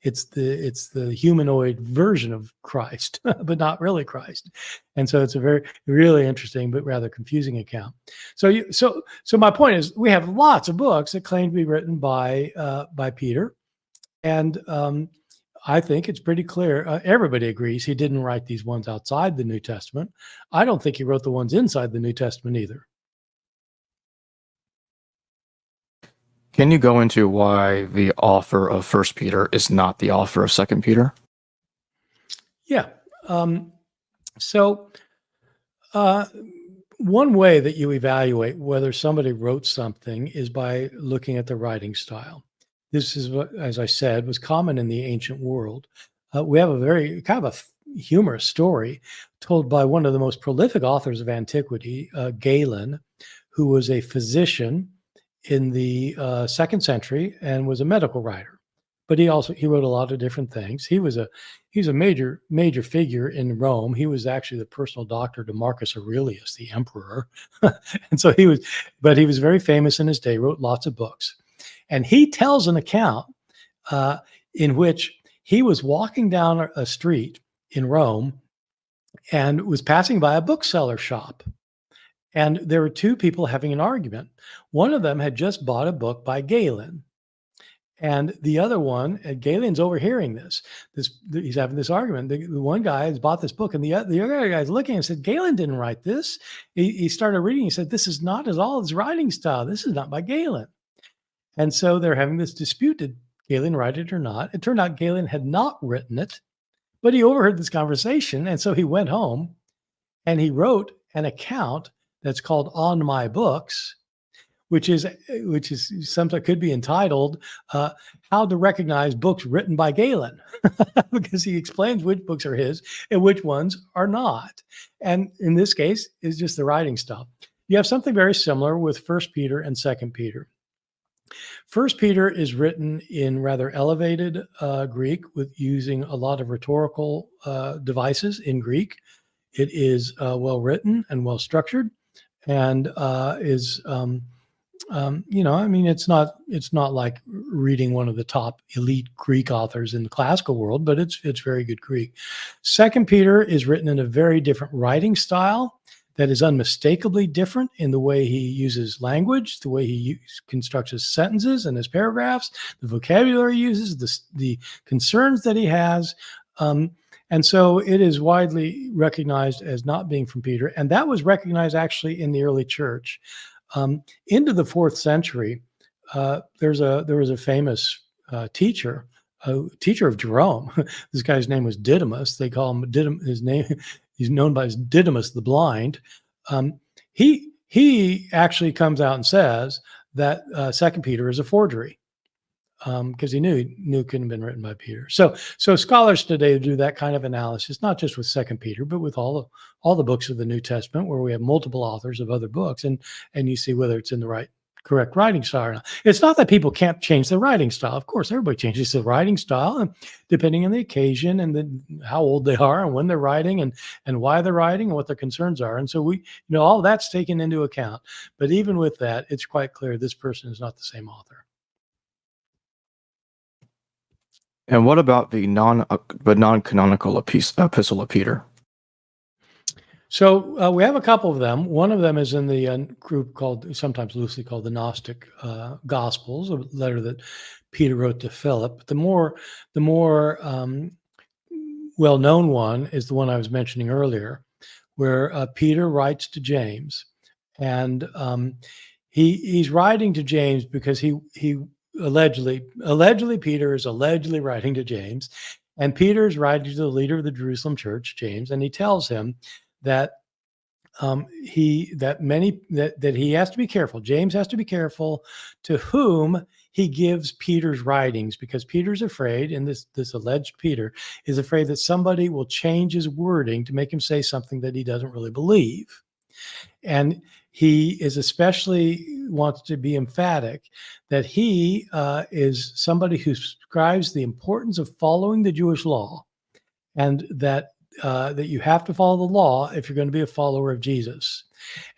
It's the humanoid version of Christ, but not really Christ. And so it's a very, really interesting but rather confusing account. So my point is, we have lots of books that claim to be written by Peter, and I think it's pretty clear. Everybody agrees he didn't write these ones outside the New Testament. I don't think he wrote the ones inside the New Testament either. Can you go into why the author of 1 Peter is not the author of 2 Peter? Yeah. So One way that you evaluate whether somebody wrote something is by looking at the writing style. This is what, as I said, was common in the ancient world. We have a very kind of a humorous story told by one of the most prolific authors of antiquity, Galen, who was a physician in the 2nd century and was a medical writer. But he wrote a lot of different things. He was a major figure in Rome. He was actually the personal doctor to Marcus Aurelius, the emperor. And so he was very famous in his day, wrote lots of books. And he tells an account in which he was walking down a street in Rome and was passing by a bookseller shop. And there were two people having an argument. One of them had just bought a book by Galen. And the other one, Galen's overhearing this. He's having this argument. The one guy has bought this book, and the other guy's looking and said, Galen didn't write this. He started reading. He said, this is not at all his writing style. This is not by Galen. And so they're having this dispute. Did Galen write it or not? It turned out Galen had not written it, but he overheard this conversation. And so he went home and he wrote an account that's called On My Books, which is sometimes could be entitled How to Recognize Books Written by Galen, because he explains which books are his and which ones are not. And in this case, it's just the writing style. You have something very similar with 1 Peter and 2 Peter. 1 Peter is written in rather elevated Greek with using a lot of rhetorical devices in Greek. It is well written and well structured, and is it's not like reading one of the top elite Greek authors in the classical world, but it's very good Greek. 2 Peter is written in a very different writing style that is unmistakably different in the way he uses language, the way he constructs his sentences and his paragraphs, the vocabulary he uses, the concerns that he has. And so it is widely recognized as not being from Peter. And that was recognized actually in the early church. Into the 4th century, there was a famous teacher of Jerome. This guy's name was Didymus. They call him he's known by as Didymus the Blind. He actually comes out and says that 2 Peter is a forgery, because he knew it couldn't have been written by Peter. So scholars today do that kind of analysis, not just with 2 Peter, but with all the books of the New Testament, where we have multiple authors of other books, and you see whether it's in the correct writing style or not. It's not that people can't change their writing style. Of course, everybody changes their writing style, and depending on the occasion and how old they are and when they're writing and why they're writing and what their concerns are. And so all that's taken into account. But even with that, it's quite clear this person is not the same author. And what about the non-canonical Epistle of Peter? So we have a couple of them. One of them is in the group sometimes loosely called the Gnostic Gospels, a letter that Peter wrote to Philip. The more well-known one is the one I was mentioning earlier, where Peter writes to James, and he's writing to James because he allegedly Peter is allegedly writing to James, and Peter is writing to the leader of the Jerusalem church, James, and he tells him that he has to be careful. James has to be careful to whom he gives Peter's writings, because Peter's afraid, and this alleged Peter is afraid that somebody will change his wording to make him say something that he doesn't really believe. And he is especially wants to be emphatic that he is somebody who describes the importance of following the Jewish law, and that you have to follow the law if you're going to be a follower of Jesus.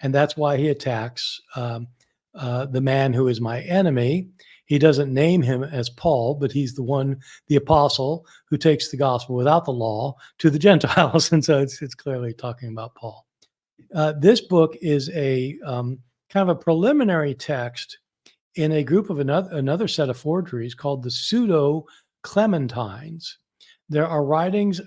And that's why he attacks the man who is my enemy. He doesn't name him as Paul, but he's the apostle who takes the gospel without the law to the Gentiles. And so it's clearly talking about Paul. This book is a kind of a preliminary text in a group of another set of forgeries called the Pseudo-Clementines. There are writings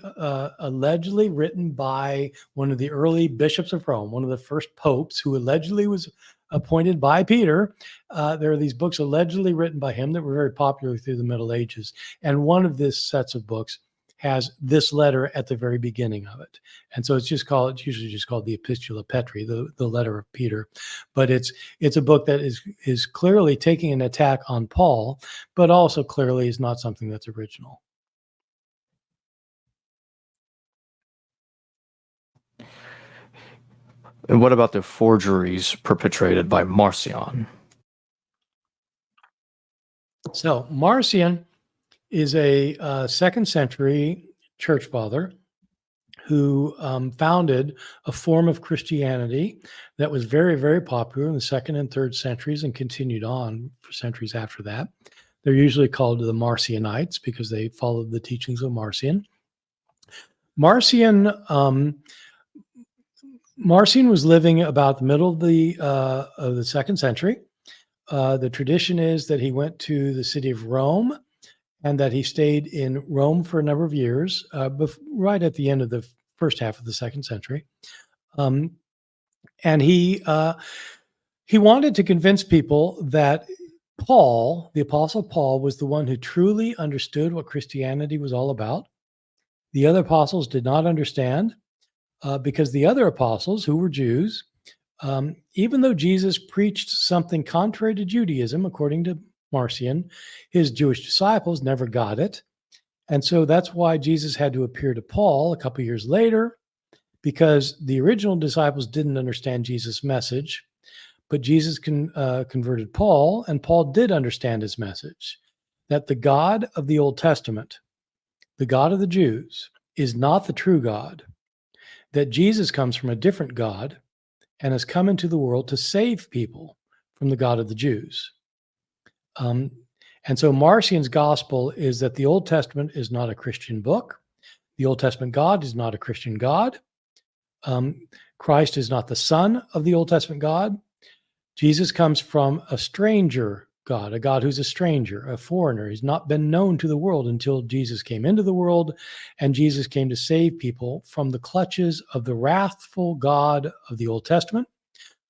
allegedly written by one of the early bishops of Rome, one of the first popes, who allegedly was appointed by Peter. There are these books allegedly written by him that were very popular through the Middle Ages. And one of these sets of books has this letter at the very beginning of it. And so it's usually just called the Epistula Petri, the letter of Peter. But it's a book that is clearly taking an attack on Paul, but also clearly is not something that's original. And what about the forgeries perpetrated by Marcion? So Marcion is a 2nd century church father who founded a form of Christianity that was very, very popular in the 2nd and 3rd centuries and continued on for centuries after that. They're usually called the Marcionites because they followed the teachings of Marcion. Marcion was living about the middle of the 2nd century. The tradition is that he went to the city of Rome and that he stayed in Rome for a number of years, right at the end of the first half of the 2nd century. And he wanted to convince people that Paul, the Apostle Paul, was the one who truly understood what Christianity was all about. The other apostles did not understand because the other apostles, who were Jews, even though Jesus preached something contrary to Judaism, according to Marcion, his Jewish disciples never got it. And so that's why Jesus had to appear to Paul a couple years later, because the original disciples didn't understand Jesus' message, but Jesus converted Paul, and Paul did understand his message, that the God of the Old Testament, the God of the Jews, is not the true God, that Jesus comes from a different God and has come into the world to save people from the God of the Jews. And so Marcion's gospel is that the Old Testament is not a Christian book. The Old Testament God is not a Christian God. Christ is not the son of the Old Testament God. Jesus comes from a stranger God, a God who's a stranger, a foreigner. He's not been known to the world until Jesus came into the world, and Jesus came to save people from the clutches of the wrathful God of the Old Testament,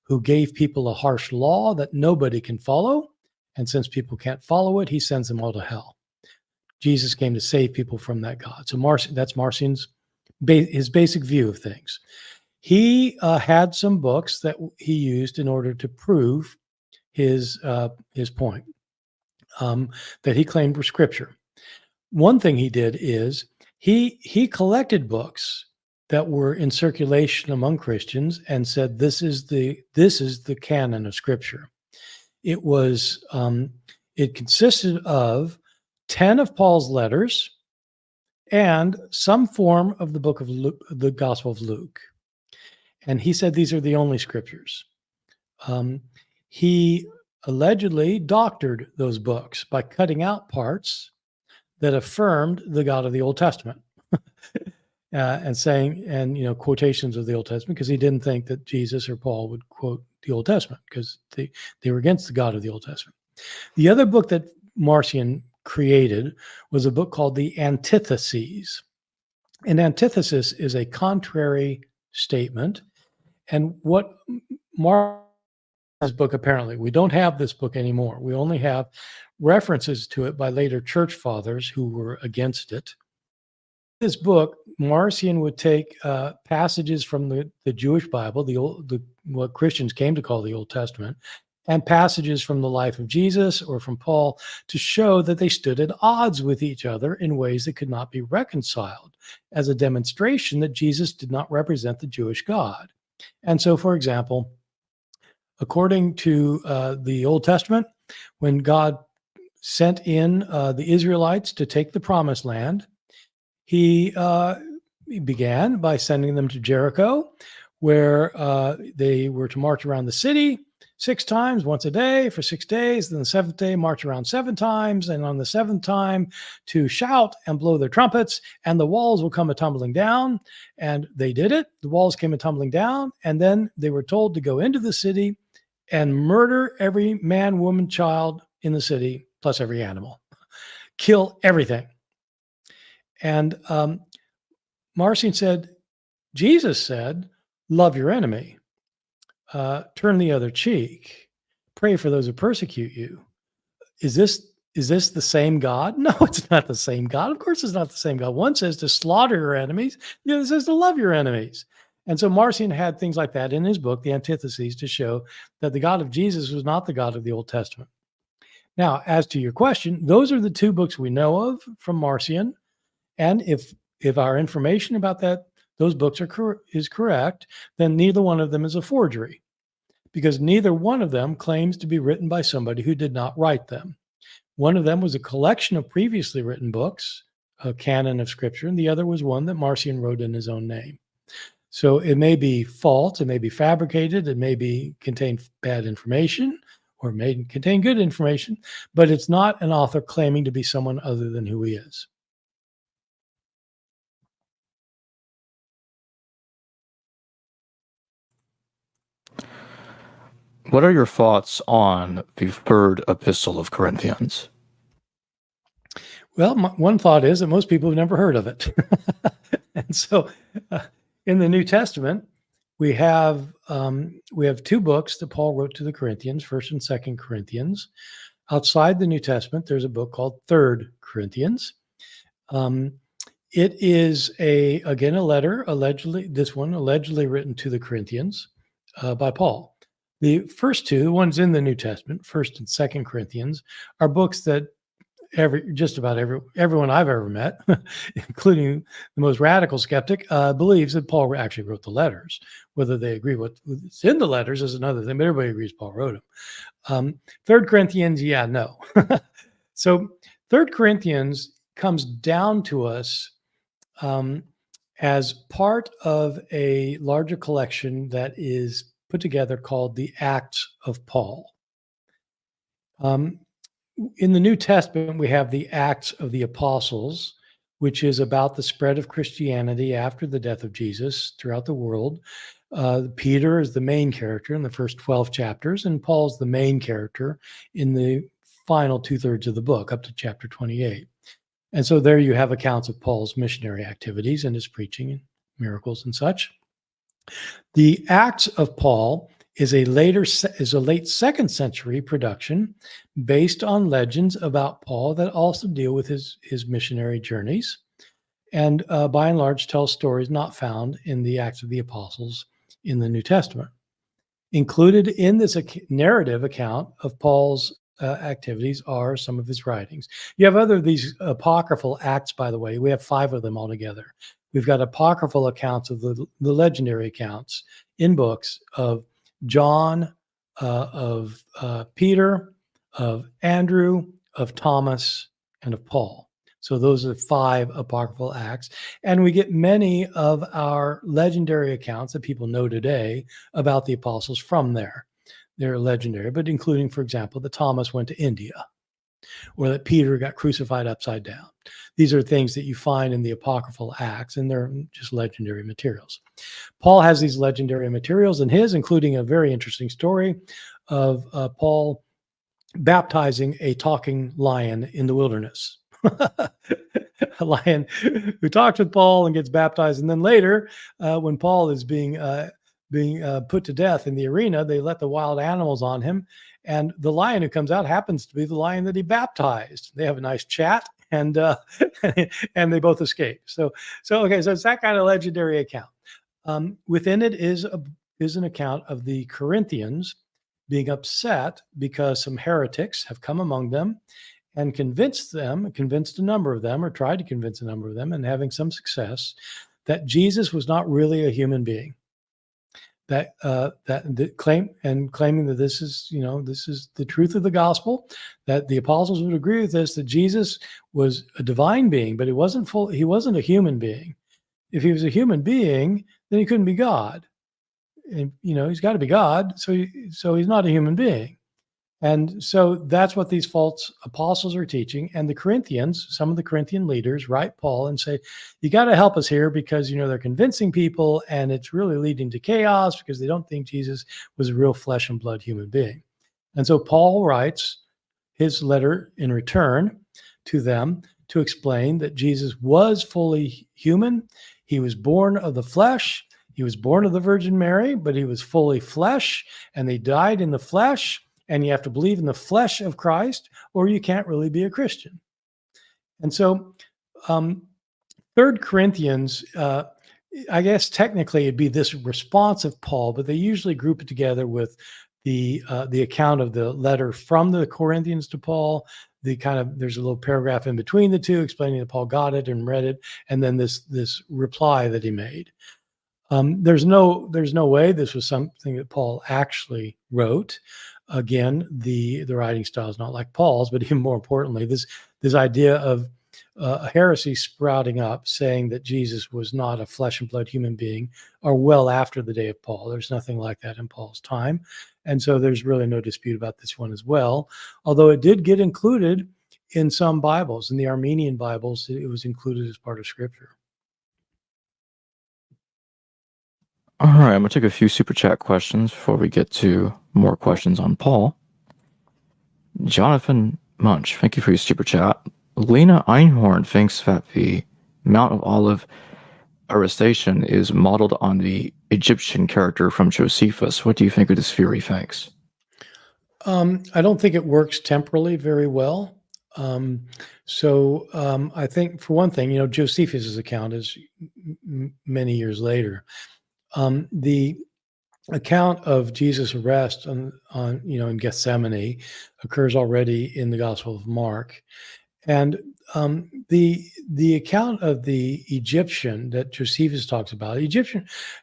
who gave people a harsh law that nobody can follow. And since people can't follow it, he sends them all to hell. Jesus came to save people from that God. So that's Marcion's his basic view of things. He had some books that he used in order to prove his point that he claimed were scripture. One thing he did is he collected books that were in circulation among Christians and said this is the canon of scripture. It was it consisted of 10 of Paul's letters and some form of the book of Luke, the Gospel of Luke. And he said these are the only scriptures. He allegedly doctored those books by cutting out parts that affirmed the God of the Old Testament and saying, and quotations of the Old Testament, because he didn't think that Jesus or Paul would quote the Old Testament because they were against the God of the Old Testament. The other book that Marcion created was a book called the Antitheses. An antithesis is a contrary statement. And what Marcion's book, apparently, we don't have this book anymore. We only have references to it by later church fathers who were against it. This book, Marcion would take passages from the Jewish Bible, what Christians came to call the Old Testament, and passages from the life of Jesus or from Paul to show that they stood at odds with each other in ways that could not be reconciled, as a demonstration that Jesus did not represent the Jewish God. And so, for example, according to the Old Testament, when God sent in the Israelites to take the promised land, he began by sending them to Jericho, where they were to march around the city 6 times, once a day for 6 days. Then the 7th day, march around 7 times. And on the 7th time, to shout and blow their trumpets, and the walls will come a-tumbling down. And they did it. The walls came a-tumbling down. And then they were told to go into the city and murder every man, woman, child in the city, plus every animal. Kill everything. And Marcion said, Jesus said, love your enemy. Turn the other cheek, pray for those who persecute you. Is this is this the same God? No, it's not the same God. Of course, it's not the same God. One says to slaughter your enemies. The other says to love your enemies. And so Marcion had things like that in his book, The Antitheses, to show that the God of Jesus was not the God of the Old Testament. Now, as to your question, those are the two books we know of from Marcion. And if our information about those books is correct, then neither one of them is a forgery, because neither one of them claims to be written by somebody who did not write them. One of them was a collection of previously written books, a canon of Scripture, and the other was one that Marcion wrote in his own name. So it may be false, it may be fabricated, it may contain bad information, or may contain good information, but it's not an author claiming to be someone other than who he is. What are your thoughts on the third epistle of Corinthians? Well, one thought is that most people have never heard of it. And so in the New Testament, we have two books that Paul wrote to the Corinthians, 1st and 2nd Corinthians. Outside the New Testament, there's a book called 3rd Corinthians. It is again a letter, allegedly written to the Corinthians by Paul. The first two, the ones in the New Testament, 1st and 2nd Corinthians, are books that just about everyone I've ever met, including the most radical skeptic, believes that Paul actually wrote the letters. Whether they agree what's in the letters is another thing, but everybody agrees Paul wrote them. 3rd Corinthians, no. So 3rd Corinthians comes down to us as part of a larger collection that is put together called the Acts of Paul. In the New Testament, we have the Acts of the Apostles, which is about the spread of Christianity after the death of Jesus throughout the world. Peter is the main character in the first 12 chapters, and Paul's the main character in the final 2/3 of the book, up to chapter 28. And so there you have accounts of Paul's missionary activities and his preaching and miracles and such. The Acts of Paul is a late 2nd century production based on legends about Paul that also deal with his missionary journeys, and by and large tell stories not found in the Acts of the Apostles in the New Testament. Included in this narrative account of Paul's activities are some of his writings. You have other of these apocryphal acts, by the way. We have 5 of them altogether. We've got apocryphal accounts of the legendary accounts in books of John, of Peter, of Andrew, of Thomas, and of Paul. So those are 5 apocryphal acts. And we get many of our legendary accounts that people know today about the apostles from there. They're legendary, but including, for example, that Thomas went to India, or that Peter got crucified upside down. These are things that you find in the apocryphal acts, and they're just legendary materials. Paul has these legendary materials in his, including a very interesting story of Paul baptizing a talking lion in the wilderness. A lion who talks with Paul and gets baptized. And then later, when Paul is being put to death in the arena, they let the wild animals on him. And the lion who comes out happens to be the lion that he baptized. They have a nice chat, and and they both escape. So it's that kind of legendary account. Within it is an account of the Corinthians being upset because some heretics have come among them and convinced a number of them, or tried to convince a number of them, and having some success, that Jesus was not really a human being. Claiming that this is the truth of the gospel, that the apostles would agree with this, that Jesus was a divine being, but he wasn't a human being. If he was a human being, then he couldn't be God. And, he's got to be God, so he's not a human being. And so that's what these false apostles are teaching. And the Corinthians, some of the Corinthian leaders, write Paul and say, you got to help us here, because, they're convincing people, and it's really leading to chaos because they don't think Jesus was a real flesh and blood human being. And so Paul writes his letter in return to them to explain that Jesus was fully human. He was born of the flesh. He was born of the Virgin Mary, but he was fully flesh, and they died in the flesh. and you have to believe in the flesh of Christ, or you can't really be a Christian. And so 3 Corinthians, I guess technically it'd be this response of Paul, but they usually group it together with the account of the letter from the Corinthians to Paul. There's a little paragraph in between the two explaining that Paul got it and read it, and then this reply that he made. There's no way this was something that Paul actually wrote. Again, the writing style is not like Paul's, but even more importantly, this idea of a heresy sprouting up saying that Jesus was not a flesh and blood human being are well after the day of Paul. There's nothing like that in Paul's time. And so there's really no dispute about this one as well, although it did get included in some Bibles. In the Armenian Bibles, it was included as part of Scripture. All right, I'm going to take a few super chat questions before we get to more questions on Paul. Jonathan Munch, thank you for your super chat. Lena Einhorn thinks that the Mount of Olive arrestation is modeled on the Egyptian character from Josephus. What do you think of this theory? Thanks. I don't think it works temporally very well. I think, for one thing, Josephus's account is many years later. The account of Jesus' arrest in Gethsemane occurs already in the Gospel of Mark, and the account of the Egyptian that Josephus talks about,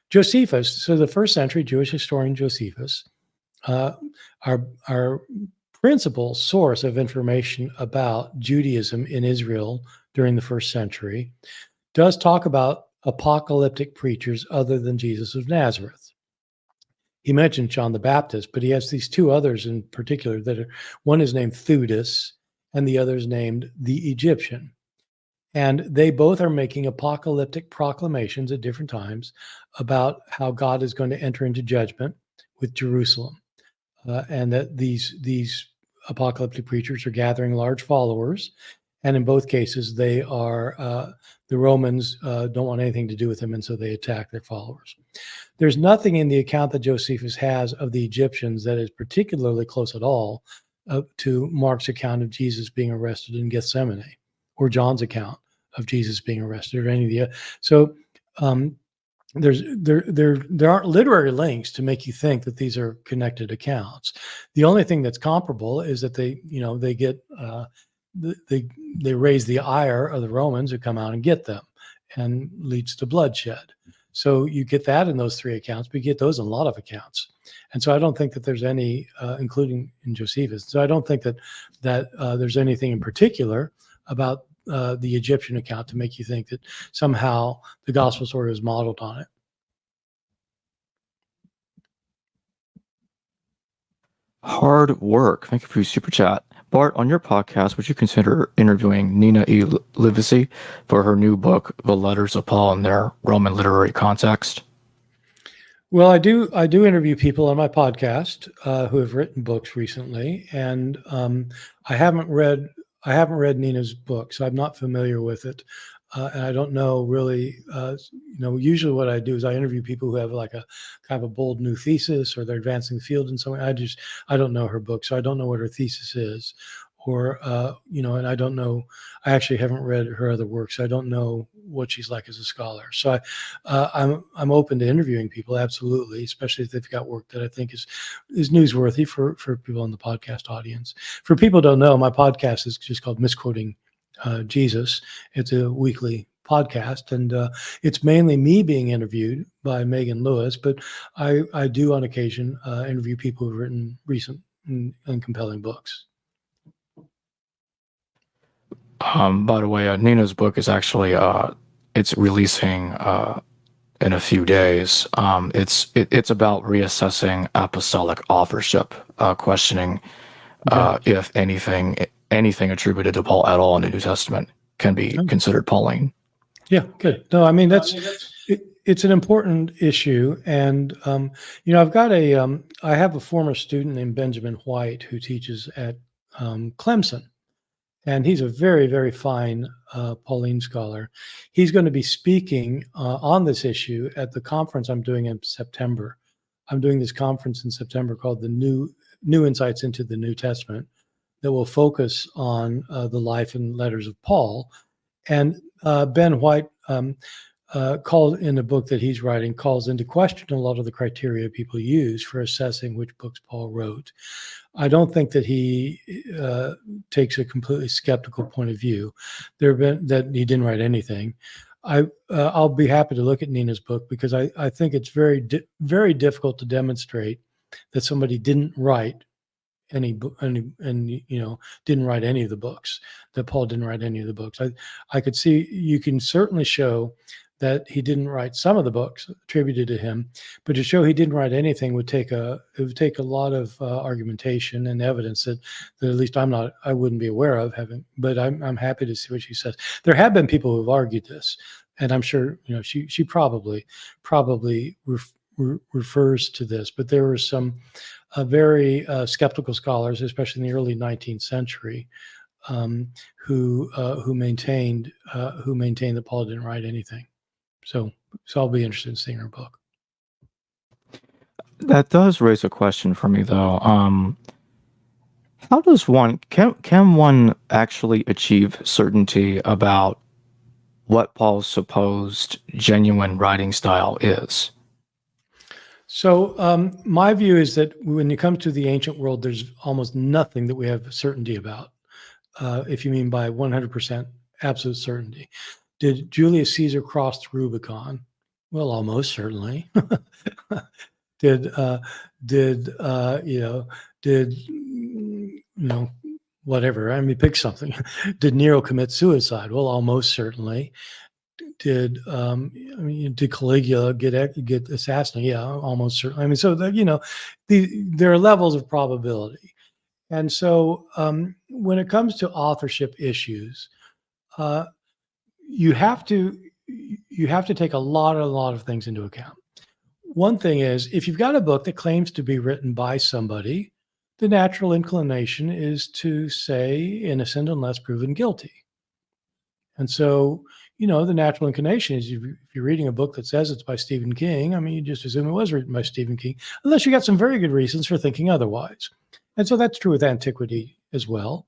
Josephus, so the first century Jewish historian Josephus, our principal source of information about Judaism in Israel during the first century, does talk about apocalyptic preachers other than Jesus of Nazareth. He mentioned John the Baptist, but he has these 2 others in particular one is named Theudas and the other is named the Egyptian. And they both are making apocalyptic proclamations at different times about how God is going to enter into judgment with Jerusalem. And that these apocalyptic preachers are gathering large followers. And in both cases, they are the Romans don't want anything to do with them, and so they attack their followers. There's nothing in the account that Josephus has of the Egyptians that is particularly close at all to Mark's account of Jesus being arrested in Gethsemane, or John's account of Jesus being arrested, or any of the other. So there aren't literary links to make you think that these are connected accounts. The only thing that's comparable is that they raise the ire of the Romans who come out and get them, and leads to bloodshed. So you get that in those 3 accounts, but you get those in a lot of accounts. And so I don't think that there's any, including in Josephus. So I don't think that there's anything in particular about the Egyptian account to make you think that somehow the gospel story was modeled on it. Hard work. Thank you for your super chat. Bart, on your podcast, would you consider interviewing Nina E. Livesey for her new book, The Letters of Paul in Their Roman Literary Context? Well, I do interview people on my podcast who have written books recently, and I haven't read Nina's book, so I'm not familiar with it. And I don't know really, usually what I do is I interview people who have like a kind of a bold new thesis, or they're advancing the field in some way. I don't know her book, so I don't know what her thesis is, or, and I don't know, I actually haven't read her other works. So I don't know what she's like as a scholar. So I'm open to interviewing people, absolutely, especially if they've got work that I think is newsworthy for people in the podcast audience. For people who don't know, my podcast is just called Misquoting Jesus. It's a weekly podcast, and it's mainly me being interviewed by Megan Lewis, but I do on occasion interview people who've written recent and compelling books. By the way, Nina's book is actually it's releasing in a few days. It's about reassessing apostolic authorship, questioning if anything attributed to Paul at all in the New Testament can be considered Pauline. Yeah, good. No, I mean it's an important issue, and I've got I have a former student named Benjamin White who teaches at Clemson, and he's a very, very fine Pauline scholar. He's going to be speaking on this issue at the conference I'm doing in September. I'm doing this conference in September called the New new insights into the New Testament that will focus on the life and letters of Paul. And Ben White called in a book that he's writing, calls into question a lot of the criteria people use for assessing which books Paul wrote. I don't think that he takes a completely skeptical point of view. There have been that he didn't write anything. I'll be happy to look at Nina's book because I think it's very difficult to demonstrate that somebody didn't write didn't write any of the books, that Paul didn't write any of the books. I could see, you can certainly show that he didn't write some of the books attributed to him, but to show he didn't write anything would take a lot of argumentation and evidence that at least I wouldn't be aware of having, but I'm happy to see what she says. There have been people who've argued this, and I'm sure, she probably refers to this, but there were some very skeptical scholars, especially in the early 19th century, who maintained that Paul didn't write anything. So I'll be interested in seeing her book. That does raise a question for me, though. How does can one actually achieve certainty about what Paul's supposed genuine writing style is? So my view is that when it comes to the ancient world, there's almost nothing that we have certainty about, if you mean by 100% absolute certainty. Did Julius Caesar cross the Rubicon? Well, almost certainly. Did whatever? I mean, pick something. Did Nero commit suicide? Well, almost certainly. Did Caligula get assassinated? Yeah, almost certainly. I mean, so there are levels of probability, and so when it comes to authorship issues, you have to take a lot of things into account. One thing is, if you've got a book that claims to be written by somebody, the natural inclination is to say innocent unless proven guilty. And so, the natural inclination is if you're reading a book that says it's by Stephen King, I mean, you just assume it was written by Stephen King, unless you got some very good reasons for thinking otherwise. And so that's true with antiquity as well.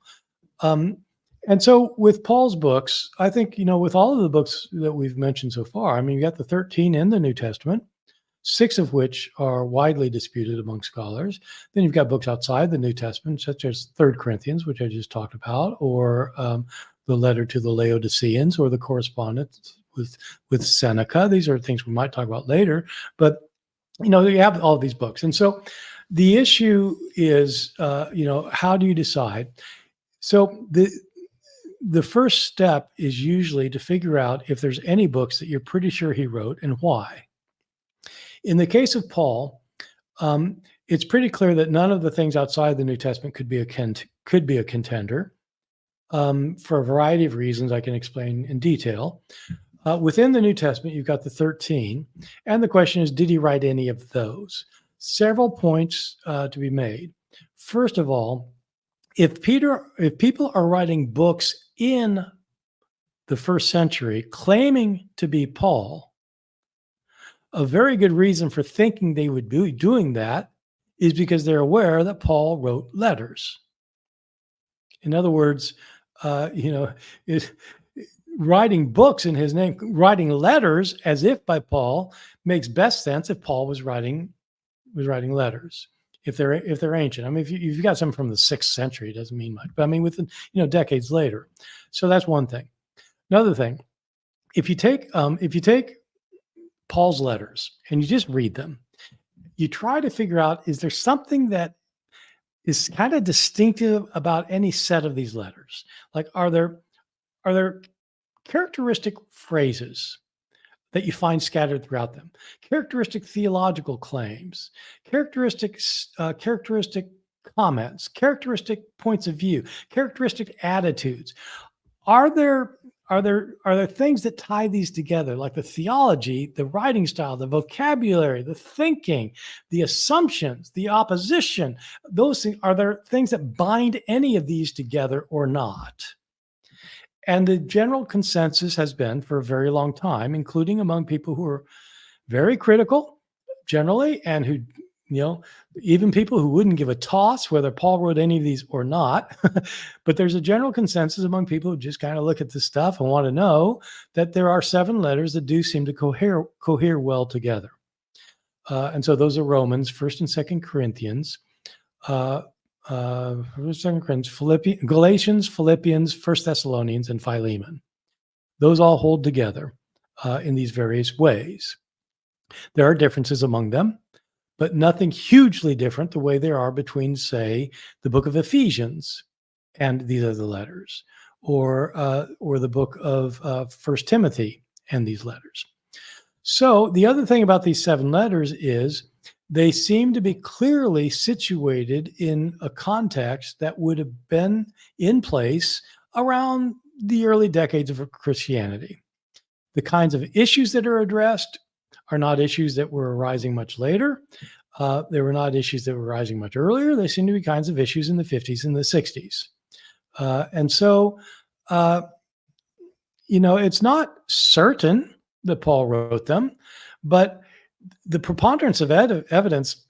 And so with Paul's books, I think, with all of the books that we've mentioned so far, I mean, you got the 13 in the New Testament, 6 of which are widely disputed among scholars. Then you've got books outside the New Testament, such as 3 Corinthians, which I just talked about, or the letter to the Laodiceans, or the correspondence with Seneca. These are things we might talk about later, but you have all of these books. And so the issue is, how do you decide? So the first step is usually to figure out if there's any books that you're pretty sure he wrote and why. In the case of Paul, it's pretty clear that none of the things outside the New Testament could be a contender. For a variety of reasons I can explain in detail. Within the New Testament, you've got the 13, and the question is, did he write any of those? Several points to be made. First of all, if people are writing books in the first century claiming to be Paul, a very good reason for thinking they would be doing that is because they're aware that Paul wrote letters. In other words, writing books in his name, writing letters as if by Paul makes best sense if Paul was writing letters. If they're ancient, I mean, if you've got some from the 6th century, it doesn't mean much. But I mean, within decades later. So that's one thing. Another thing, if you take Paul's letters and you just read them, you try to figure out, is there something that is kind of distinctive about any set of these letters? Like, are there characteristic phrases that you find scattered throughout them? Characteristic theological claims, characteristic comments, characteristic points of view, characteristic attitudes. Are there things that tie these together, like the theology, the writing style, the vocabulary, the thinking, the assumptions, the opposition? Those things, are there things that bind any of these together or not? And the general consensus has been for a very long time, including among people who are very critical generally and who even people who wouldn't give a toss whether Paul wrote any of these or not, but there's a general consensus among people who just kind of look at this stuff and want to know that there are 7 letters that do seem to cohere well together. And so those are Romans, 1st and 2nd Corinthians, 1st, 2nd Corinthians, Galatians, Philippians, 1st Thessalonians, and Philemon. Those all hold together in these various ways. There are differences among them, but nothing hugely different the way there are between, say, the book of Ephesians and these other letters, or the book of 1 Timothy and these letters. So the other thing about these 7 letters is they seem to be clearly situated in a context that would have been in place around the early decades of Christianity. The kinds of issues that are addressed are not issues that were arising much later. They were not issues that were arising much earlier. They seem to be kinds of issues in the 50s and the 60s. And so, it's not certain that Paul wrote them, but the preponderance of evidence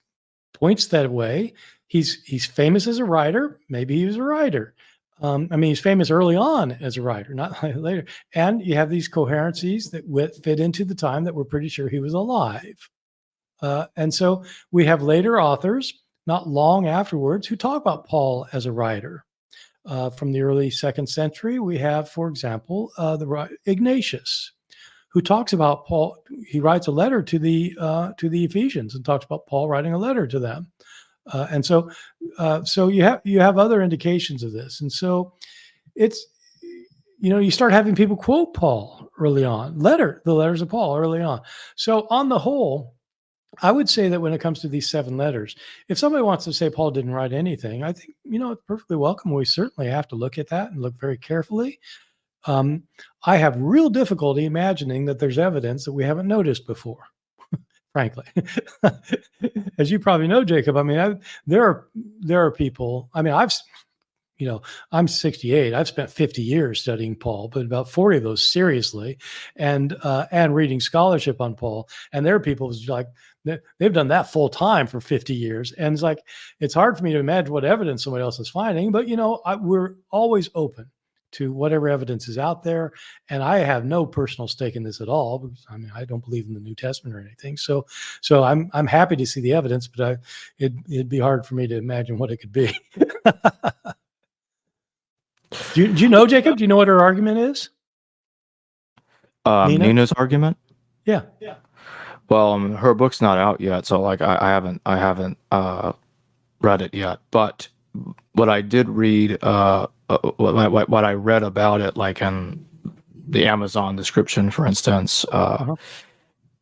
points that way. He's famous as a writer. Maybe he was a writer. He's famous early on as a writer, not later. And you have these coherencies that fit into the time that we're pretty sure he was alive. And so we have later authors, not long afterwards, who talk about Paul as a writer. From the early 2nd century, we have, for example, Ignatius, who talks about Paul. He writes a letter to the Ephesians and talks about Paul writing a letter to them. And so you have other indications of this. And so it's, you start having people quote Paul early on, the letters of Paul early on. So on the whole, I would say that when it comes to these 7 letters, if somebody wants to say Paul didn't write anything, I think, it's perfectly welcome. We certainly have to look at that and look very carefully. I have real difficulty imagining that there's evidence that we haven't noticed before, frankly. As you probably know, Jacob, there are people, I'm 68. I've spent 50 years studying Paul, but about 40 of those seriously, and reading scholarship on Paul. And there are people who's like, they've done that full time for 50 years. And it's hard for me to imagine what evidence somebody else is finding, but we're always open to whatever evidence is out there. And I have no personal stake in this at all, because I don't believe in the New Testament or anything. So I'm happy to see the evidence, but it'd be hard for me to imagine what it could be. Do you know, Jacob? Do you know what her argument is? Nina's argument? Yeah. Well, her book's not out yet, so I haven't read it yet. But what I did read, what I read about it, like in the Amazon description, for instance,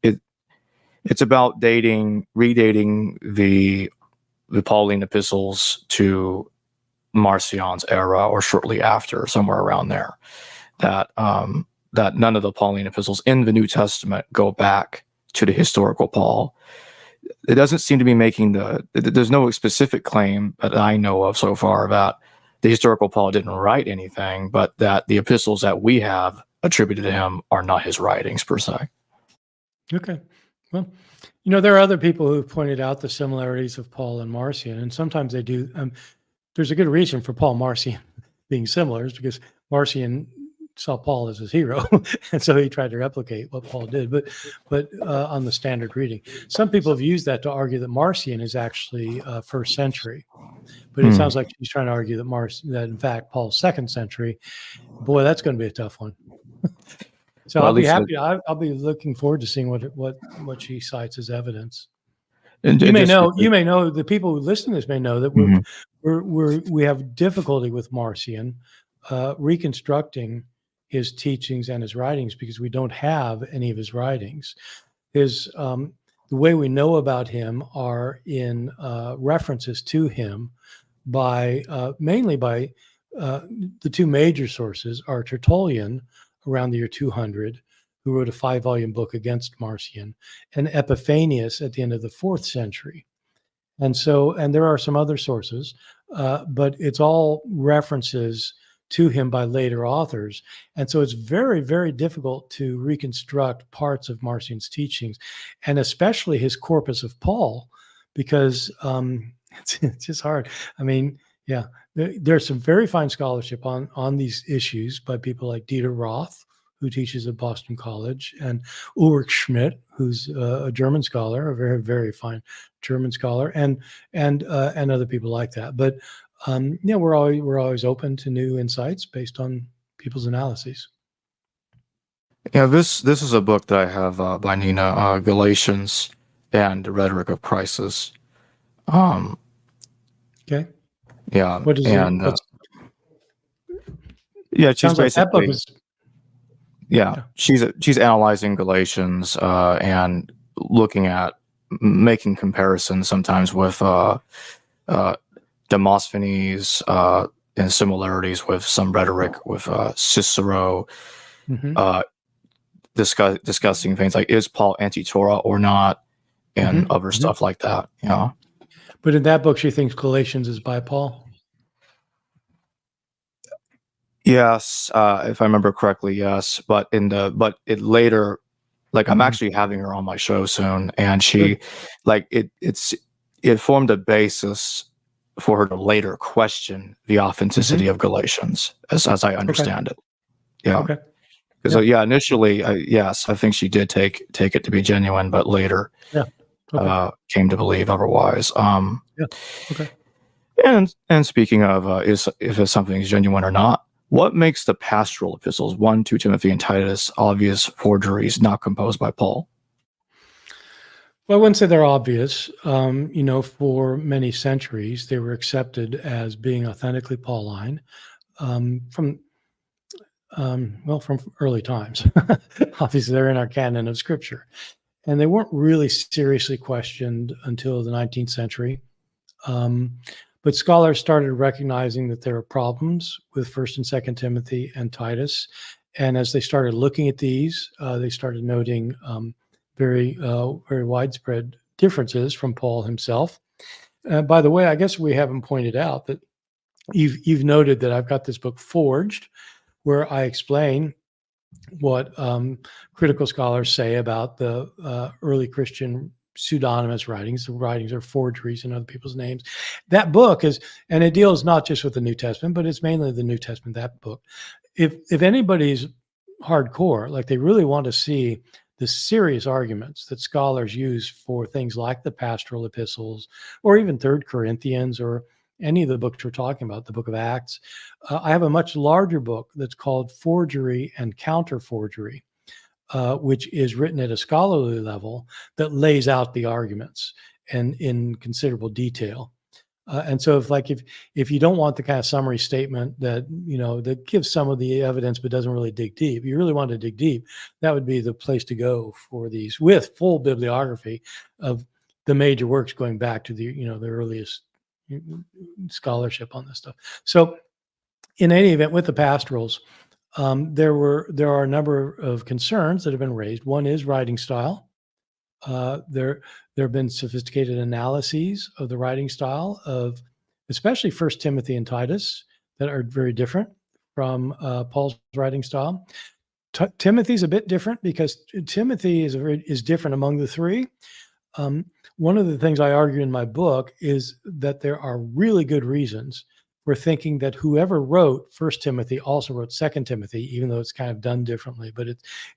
it's about redating the Pauline epistles to Marcion's era or shortly after, somewhere around there. That none of the Pauline epistles in the New Testament go back to the historical Paul. It doesn't seem to be there's no specific claim that I know of so far that the historical Paul didn't write anything, but that the epistles that we have attributed to him are not his writings per se. Okay. Well, there are other people who've pointed out the similarities of Paul and Marcion, and sometimes they do. There's a good reason for Paul and Marcion being similar, is because Marcion saw Paul as his hero, and so he tried to replicate what Paul did, but on the standard reading. Some people have used that to argue that Marcion is actually 1st century, but it sounds like he's trying to argue that in fact Paul's 2nd century. Boy, that's going to be a tough one. So I'll be happy. I'll be looking forward to seeing what she cites as evidence. And you may know the people who listen to this may know that we have difficulty with Marcion reconstructing his teachings and his writings, because we don't have any of his writings. The way we know about him are in references to him mainly by the 2 major sources are Tertullian around the year 200, who wrote a 5-volume book against Marcion, and Epiphanius at the end of the 4th century. And there are some other sources, but it's all references to him by later authors. And so it's very, very difficult to reconstruct parts of Marcion's teachings, and especially his corpus of Paul, because it's just hard. I mean, yeah, there's some very fine scholarship on these issues by people like Dieter Roth, who teaches at Boston College, and Ulrich Schmidt, who's a German scholar, a very, very fine German scholar, and other people like that. But yeah, we're always open to new insights based on people's analyses. Yeah, this is a book that I have by Nina, Galatians and the Rhetoric of Crisis. Okay. Yeah, What is and it? yeah, she's Sounds like that book basically is. yeah, she's analyzing Galatians and looking at making comparisons sometimes with Demosthenes and similarities with some rhetoric with Cicero, discussing things like, is Paul anti-Torah or not, and other stuff like that. Yeah. But in that book, she thinks Galatians is by Paul. Yes, if I remember correctly, yes. But it later, like I'm actually having her on my show soon, and she, like it formed a basis for her to later question the authenticity of Galatians, as I understand it. Yeah. Okay. Because initially, yes, I think she did take it to be genuine, but later, came to believe otherwise. Okay. And speaking of, if something is genuine or not, what makes the pastoral epistles 1, 2 Timothy, and Titus obvious forgeries not composed by Paul? Well, I wouldn't say they're obvious. For many centuries, they were accepted as being authentically Pauline from early times. Obviously, they're in our canon of Scripture. And they weren't really seriously questioned until the 19th century. But scholars started recognizing that there were problems with 1st and 2nd Timothy and Titus. And as they started looking at these, they started noting very widespread differences from Paul himself. By the way, I guess we haven't pointed out that you've noted that I've got this book Forged, where I explain what critical scholars say about the early Christian pseudonymous writings. The writings are forgeries in other people's names. That book and it deals not just with the New Testament, but it's mainly the New Testament, that book. If anybody's hardcore, like they really want to see the serious arguments that scholars use for things like the pastoral epistles, or even 3rd Corinthians, or any of the books we're talking about, the book of Acts, I have a much larger book that's called Forgery and Counter-Forgery, which is written at a scholarly level that lays out the arguments and in considerable detail. And so if you don't want the kind of summary statement that, that gives some of the evidence but doesn't really dig deep, you really want to dig deep, that would be the place to go for these, with full bibliography of the major works going back to the earliest scholarship on this stuff. So in any event, with the pastorals, there are a number of concerns that have been raised. One is writing style. There have been sophisticated analyses of the writing style of especially 1 Timothy and Titus that are very different from Paul's writing style. Timothy's a bit different because Timothy is different among the three. One of the things I argue in my book is that there are really good reasons for thinking that whoever wrote 1 Timothy also wrote 2 Timothy, even though it's kind of done differently, but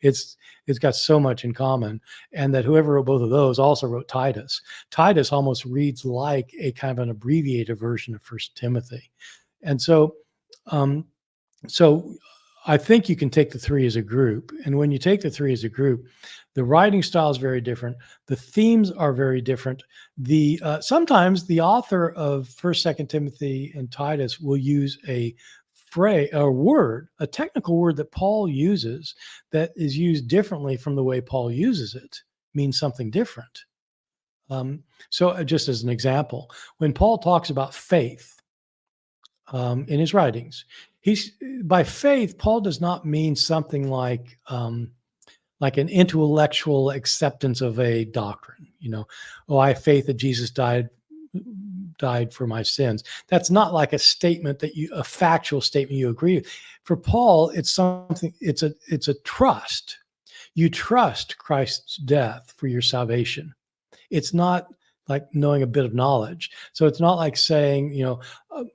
it's got so much in common, and that whoever wrote both of those also wrote Titus. Titus almost reads like a kind of an abbreviated version of 1 Timothy. And so I think you can take the three as a group. And when you take the three as a group, the writing style is very different. The themes are very different. Sometimes the author of 1st, 2nd Timothy, and Titus will use a technical word that Paul uses that is used differently from the way Paul uses it, means something different. So just as an example, when Paul talks about faith in his writings, by faith, Paul does not mean something like an intellectual acceptance of a doctrine. I have faith that Jesus died for my sins. That's not like a statement a factual statement you agree with. For Paul, it's something. It's a trust. You trust Christ's death for your salvation. It's not like knowing a bit of knowledge. So it's not like saying,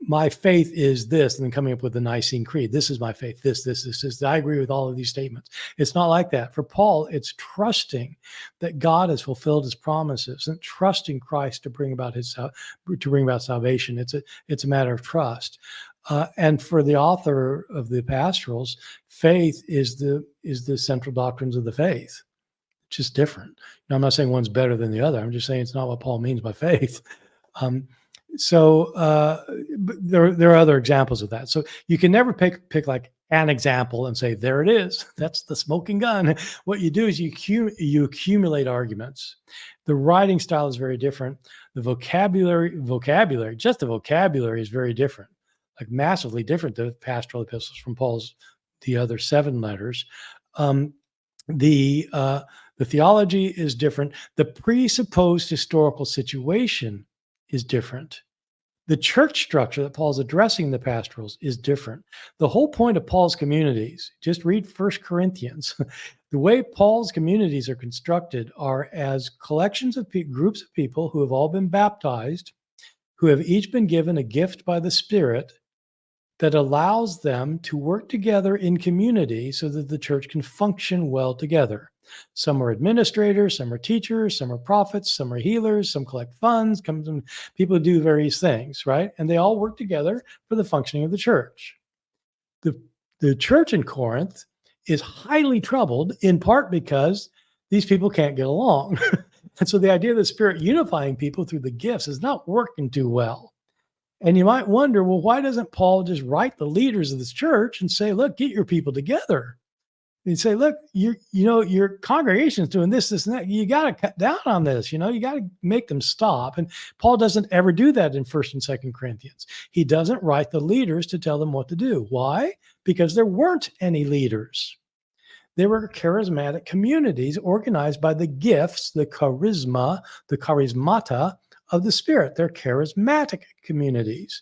my faith is this, and then coming up with the Nicene Creed. This is my faith. This. I agree with all of these statements. It's not like that. For Paul, it's trusting that God has fulfilled his promises and trusting Christ to bring about salvation. It's a matter of trust. And for the author of the Pastorals, faith is the central doctrines of the faith. It's just different. Now, I'm not saying one's better than the other. I'm just saying it's not what Paul means by faith. But there are other examples of that. So you can never pick like an example and say, there it is. That's the smoking gun. What you do is you accumulate arguments. The writing style is very different. The vocabulary, just the vocabulary is very different, like massively different to pastoral epistles from Paul's, the other 7 letters. The theology is different. The presupposed historical situation is different. The church structure that Paul's addressing in the pastorals is different. The whole point of Paul's communities, just read 1 Corinthians. The way Paul's communities are constructed are as collections of groups of people who have all been baptized, who have each been given a gift by the Spirit that allows them to work together in community so that the church can function well together. Some are administrators, some are teachers, some are prophets, some are healers, some collect funds, people who do various things, right? And they all work together for the functioning of the church. The church in Corinth is highly troubled, in part because these people can't get along. And so the idea of the Spirit unifying people through the gifts is not working too well. And you might wonder, well, why doesn't Paul just write the leaders of this church and say, look, get your people together? And say, look, your congregation's doing this, and that. You got to cut down on this. You got to make them stop. And Paul doesn't ever do that in 1 and 2 Corinthians. He doesn't write the leaders to tell them what to do. Why? Because there weren't any leaders. There were charismatic communities organized by the gifts, the charismata of the Spirit. They're charismatic communities.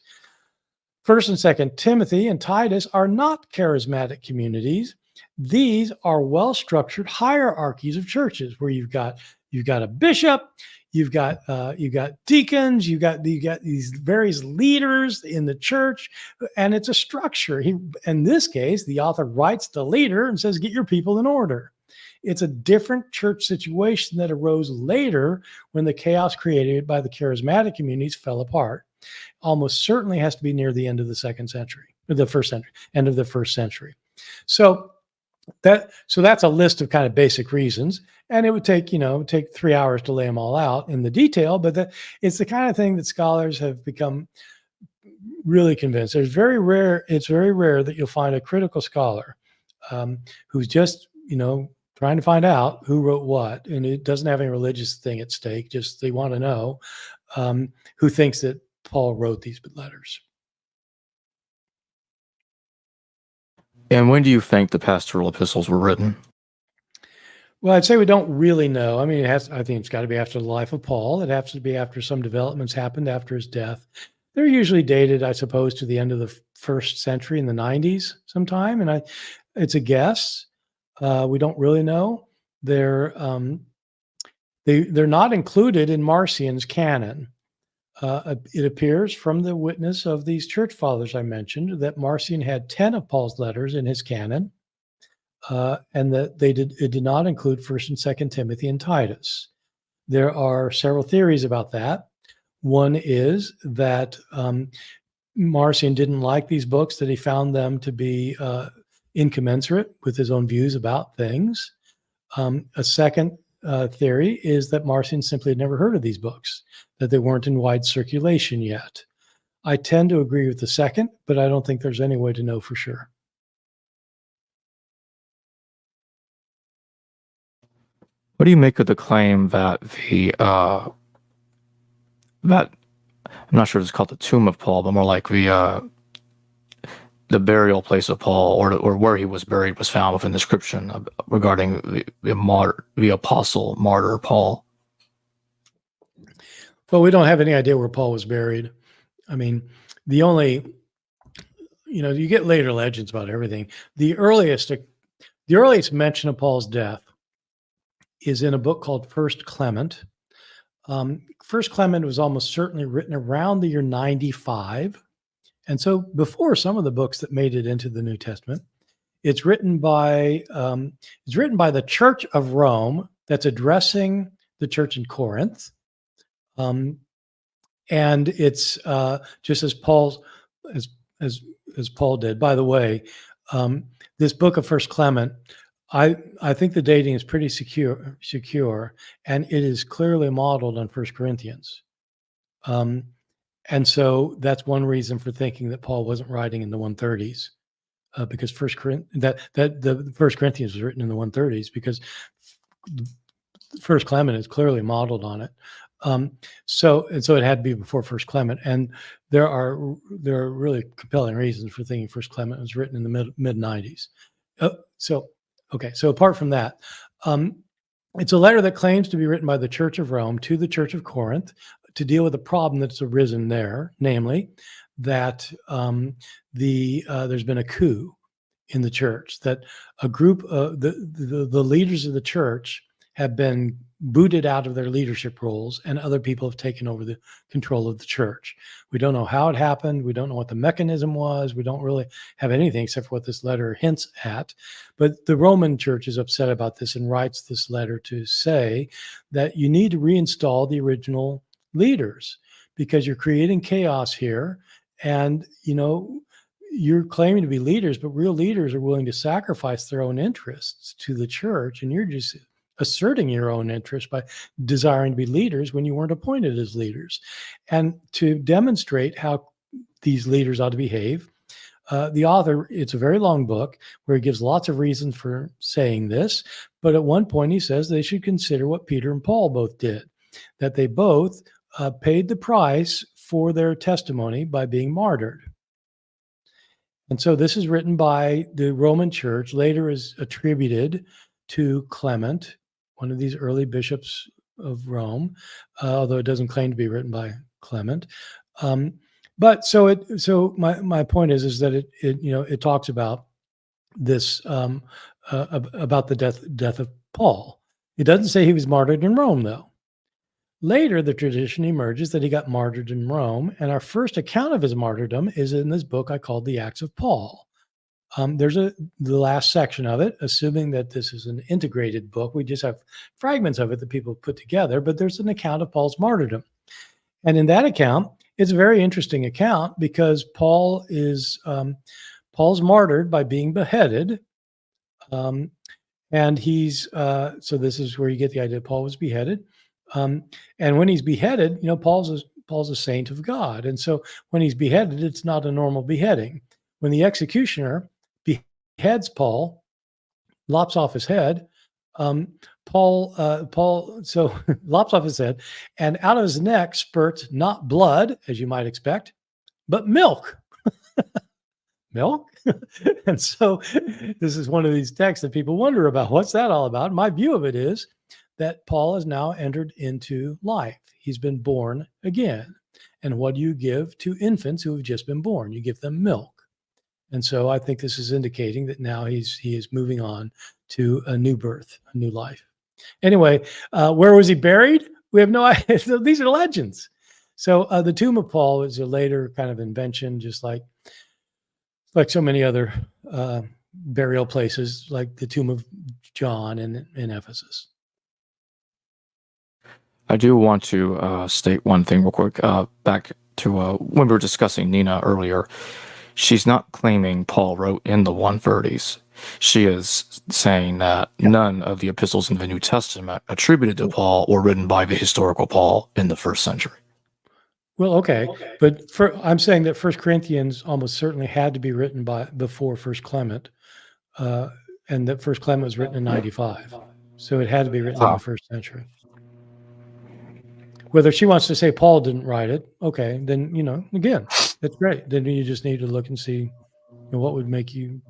1 and 2 Timothy and Titus are not charismatic communities. These are well-structured hierarchies of churches where you've got a bishop, you've got deacons, you've got these various leaders in the church, and it's a structure. In this case, the author writes the leader and says, "Get your people in order." It's a different church situation that arose later when the chaos created by the charismatic communities fell apart. Almost certainly has to be near the end of the end of the first century. So that's a list of kind of basic reasons, and it would take 3 hours to lay them all out in the detail. But it's the kind of thing that scholars have become really convinced. It's very rare that you'll find a critical scholar who's just trying to find out who wrote what, and it doesn't have any religious thing at stake. Just they want to know who thinks that Paul wrote these letters. And when do you think the pastoral epistles were written? Well, I'd say we don't really know. I mean, I think it's got to be after the life of Paul. It has to be after some developments happened after his death. They're usually dated, I suppose, to the end of the first century in the 90s sometime. And it's a guess. We don't really know. They're not included in Marcion's canon. It appears from the witness of these church fathers I mentioned that Marcion had 10 of Paul's letters in his canon, and that it did not include 1 and 2 Timothy and Titus. There are several theories about that. One is that Marcion didn't like these books, that he found them to be incommensurate with his own views about things. A second theory is that Marcion simply had never heard of these books, that they weren't in wide circulation yet. I tend to agree with the second, but I don't think there's any way to know for sure. What do you make of the claim that that I'm not sure if it's called the tomb of Paul, but more like the burial place of Paul, or where he was buried, was found with an inscription regarding the apostle martyr Paul? Well, we don't have any idea where Paul was buried. I mean, the only, you get later legends about everything. The earliest mention of Paul's death is in a book called First Clement. First Clement was almost certainly written around the year 95. And so before some of the books that made it into the New Testament. It's written by the Church of Rome that's addressing the church in Corinth. And it's just as Paul did. By the way, this book of First Clement, I think the dating is pretty secure, and it is clearly modeled on First Corinthians. And so that's one reason for thinking that Paul wasn't writing in the 130s, because the First Corinthians was written in the 130s, because First Clement is clearly modeled on it. So it had to be before First Clement, and there are really compelling reasons for thinking First Clement was written in the mid 90s. So apart from that, it's a letter that claims to be written by the Church of Rome to the Church of Corinth to deal with a problem that's arisen there, namely that there's been a coup in the church, that a group of the leaders of the church have been booted out of their leadership roles, and other people have taken over the control of the church. We don't know how it happened. We don't know what the mechanism was. We don't really have anything except for what this letter hints at. But the Roman church is upset about this and writes this letter to say that you need to reinstall the original leaders, because you're creating chaos here, and you're claiming to be leaders, but real leaders are willing to sacrifice their own interests to the church, and you're just asserting your own interest by desiring to be leaders when you weren't appointed as leaders. And to demonstrate how these leaders ought to behave, the author, it's a very long book where he gives lots of reasons for saying this, but at one point he says they should consider what Peter and Paul both did, that they both paid the price for their testimony by being martyred. And so this is written by the Roman Church, later is attributed to Clement, one of these early bishops of Rome, although it doesn't claim to be written by Clement. But my point is that it talks about this, about the death of Paul. It doesn't say he was martyred in Rome, though. Later, the tradition emerges that he got martyred in Rome, and our first account of his martyrdom is in this book I called The Acts of Paul. There's the last section of it, assuming that this is an integrated book. We just have fragments of it that people put together, but there's an account of Paul's martyrdom. And in that account, it's a very interesting account, because Paul's martyred by being beheaded. And he's, so this is where you get the idea that Paul was beheaded. And when he's beheaded, Paul's a saint of God. And so when he's beheaded, it's not a normal beheading. When the executioner beheads Paul, lops off his head, Paul lops off his head, and out of his neck spurts not blood, as you might expect, but milk. Milk? And so this is one of these texts that people wonder about. What's that all about? My view of it is that Paul has now entered into life. He's been born again. And what do you give to infants who have just been born? You give them milk. And so I think this is indicating that now he is moving on to a new birth, a new life. Anyway, where was he buried? We have no idea. So these are legends. So the tomb of Paul is a later kind of invention, just like so many other burial places, like the tomb of John in Ephesus. I do want to state one thing real quick. Back to when we were discussing Nina earlier, she's not claiming Paul wrote in the 130s. She is saying that none of the epistles in the New Testament attributed to Paul were written by the historical Paul in the first century. Well, okay. But I'm saying that 1 Corinthians almost certainly had to be written before 1 Clement, and that 1 Clement was written in 95. So it had to be written in the first century. Whether she wants to say Paul didn't write it, okay, then, again, that's great. Then you just need to look and see what would make you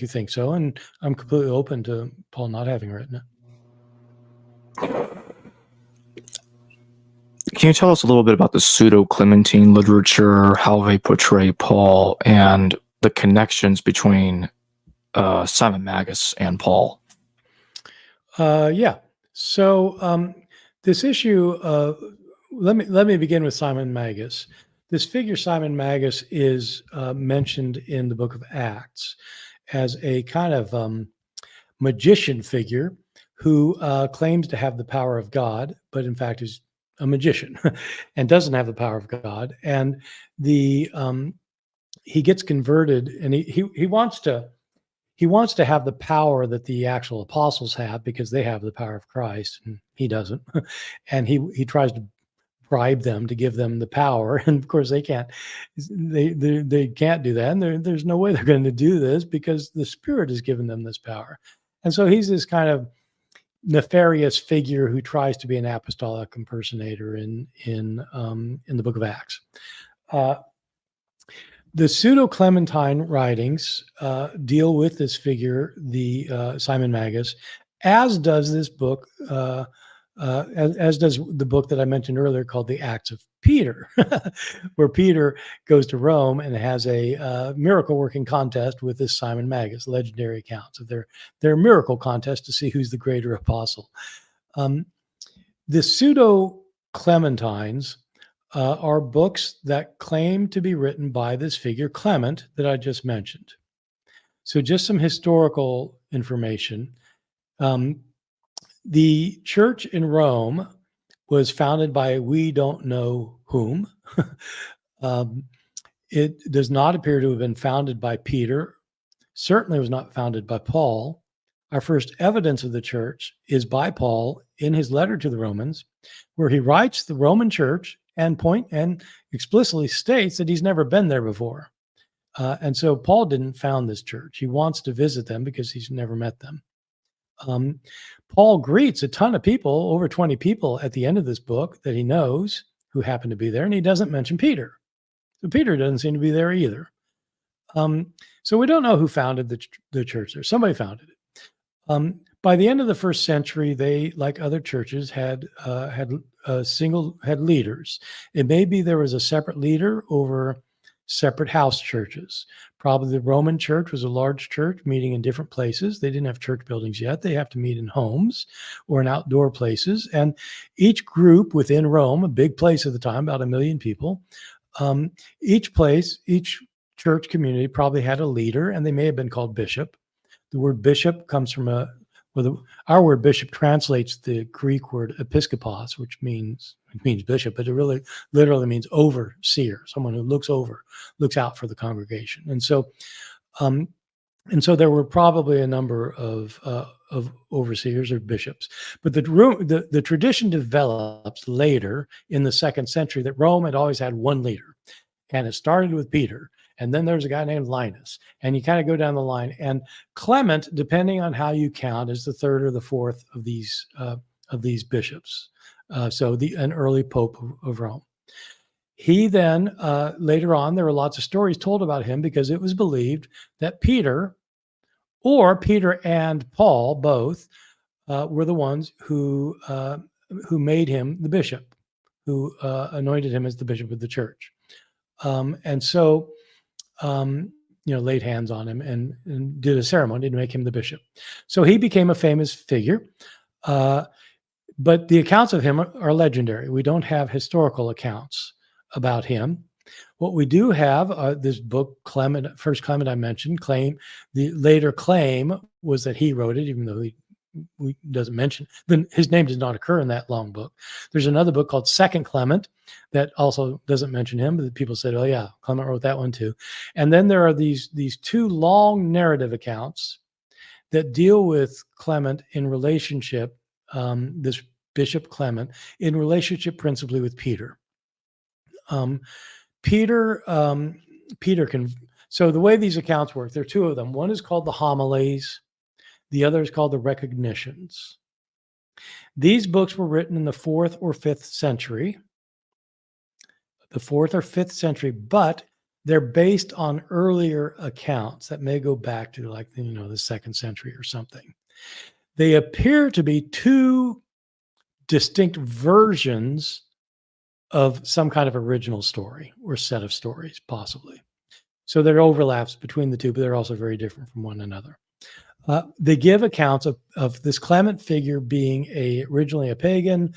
think so. And I'm completely open to Paul not having written it. Can you tell us a little bit about the Pseudo-Clementine literature, how they portray Paul, and the connections between Simon Magus and Paul? Yeah. So this issue, let me begin with Simon Magus. This figure, Simon Magus, is mentioned in the book of Acts as a kind of magician figure who claims to have the power of God, but in fact is a magician and doesn't have the power of God. And he gets converted, and he wants to have the power that the actual apostles have, because they have the power of Christ and he doesn't. And he tries to bribe them to give them the power, and of course they can't do that, and there's no way they're going to do this because the Spirit has given them this power. And so he's this kind of nefarious figure who tries to be an apostolic impersonator in the book of Acts. The Pseudo-Clementine writings deal with this figure, the Simon Magus, as does this book, as does the book that I mentioned earlier called The Acts of Peter, where Peter goes to Rome and has a miracle working contest with this Simon Magus, legendary accounts of their miracle contest to see who's the greater apostle. The Pseudo-Clementines are books that claim to be written by this figure, Clement, that I just mentioned. So just some historical information. The church in Rome was founded by we don't know whom. It does not appear to have been founded by Peter. Certainly was not founded by Paul. Our first evidence of the church is by Paul in his letter to the Romans, where he writes the Roman church and explicitly states that he's never been there before. And so Paul didn't found this church. He wants to visit them because he's never met them. Paul greets a ton of people, over 20 people at the end of this book that he knows who happen to be there, and he doesn't mention Peter. So Peter doesn't seem to be there either. So we don't know who founded the church there. Somebody founded it. By the end of the first century, they, like other churches, had leaders. It may be there was a separate leader over separate house churches. Probably the Roman church was a large church meeting in different places. They didn't have church buildings yet. They have to meet in homes or in outdoor places. And each group within Rome, a big place at the time, about 1 million people, each church community probably had a leader, and they may have been called bishop. The word bishop comes from our word bishop translates the Greek word episkopos, which means bishop, but it really literally means overseer, someone who looks out for the congregation. And so there were probably a number of overseers or bishops. But the tradition develops later in the 2nd century that Rome had always had one leader, and it started with Peter. And then there's a guy named Linus, and you kind of go down the line. And Clement, depending on how you count, is the 3rd or the 4th of these bishops. So an early pope of Rome. He then, later on, there were lots of stories told about him because it was believed that Peter, or Peter and Paul, both, were the ones who made him the bishop, who anointed him as the bishop of the church. And so, laid hands on him and did a ceremony to make him the bishop. So he became a famous figure. But the accounts of him are legendary. We don't have historical accounts about him. What we do have, this book, First Clement I mentioned, the later claim was that he wrote it, even though he doesn't mention, his name does not occur in that long book. There's another book called Second Clement that also doesn't mention him, but people said, oh yeah, Clement wrote that one too. And then there are these two long narrative accounts that deal with Clement in relationship, this Bishop Clement, in relationship principally with Peter. Peter can, so the way these accounts work, there are two of them. One is called the homilies. The other is called the recognitions. These books were written in the 4th or 5th century. The 4th or 5th century, but they're based on earlier accounts that may go back to the 2nd century or something. They appear to be two distinct versions of some kind of original story or set of stories, possibly. So there are overlaps between the two, but they're also very different from one another. They give accounts of this Clement figure being originally a pagan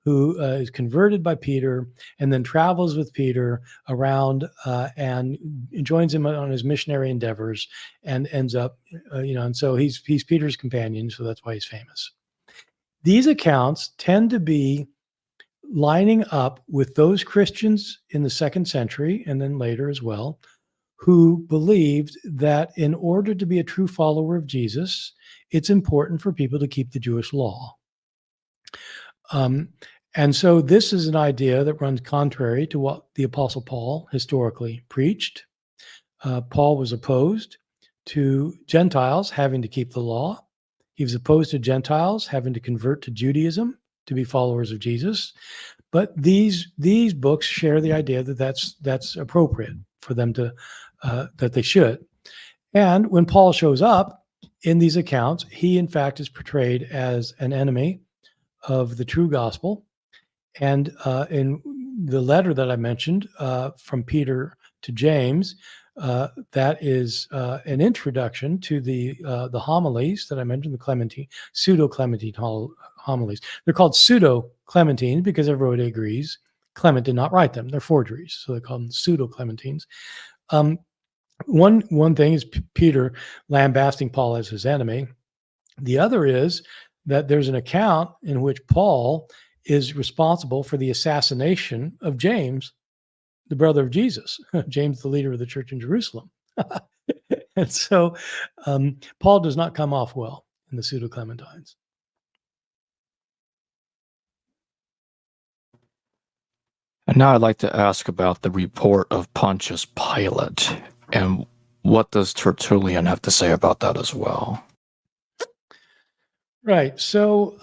who is converted by Peter and then travels with Peter around and joins him on his missionary endeavors and ends up, and so he's Peter's companion, so that's why he's famous. These accounts tend to be lining up with those Christians in the 2nd century and then later as well, who believed that in order to be a true follower of Jesus, it's important for people to keep the Jewish law. And so this is an idea that runs contrary to what the Apostle Paul historically preached. Paul was opposed to Gentiles having to keep the law. He was opposed to Gentiles having to convert to Judaism to be followers of Jesus. But these books share the idea that that's appropriate for them to that they should. And when Paul shows up in these accounts, he in fact is portrayed as an enemy of the true gospel. And in the letter that I mentioned from Peter to James, that is an introduction to the homilies that I mentioned, the Pseudo-Clementine homilies. They're called Pseudo-Clementines because everybody agrees Clement did not write them. They're forgeries, so they call them Pseudo-Clementines. One thing is Peter lambasting Paul as his enemy. The other is that there's an account in which Paul is responsible for the assassination of James, the brother of Jesus, James, the leader of the church in Jerusalem. And so Paul does not come off well in the Pseudo-Clementines. And now I'd like to ask about the report of Pontius Pilate, and what does Tertullian have to say about that as well? Right. So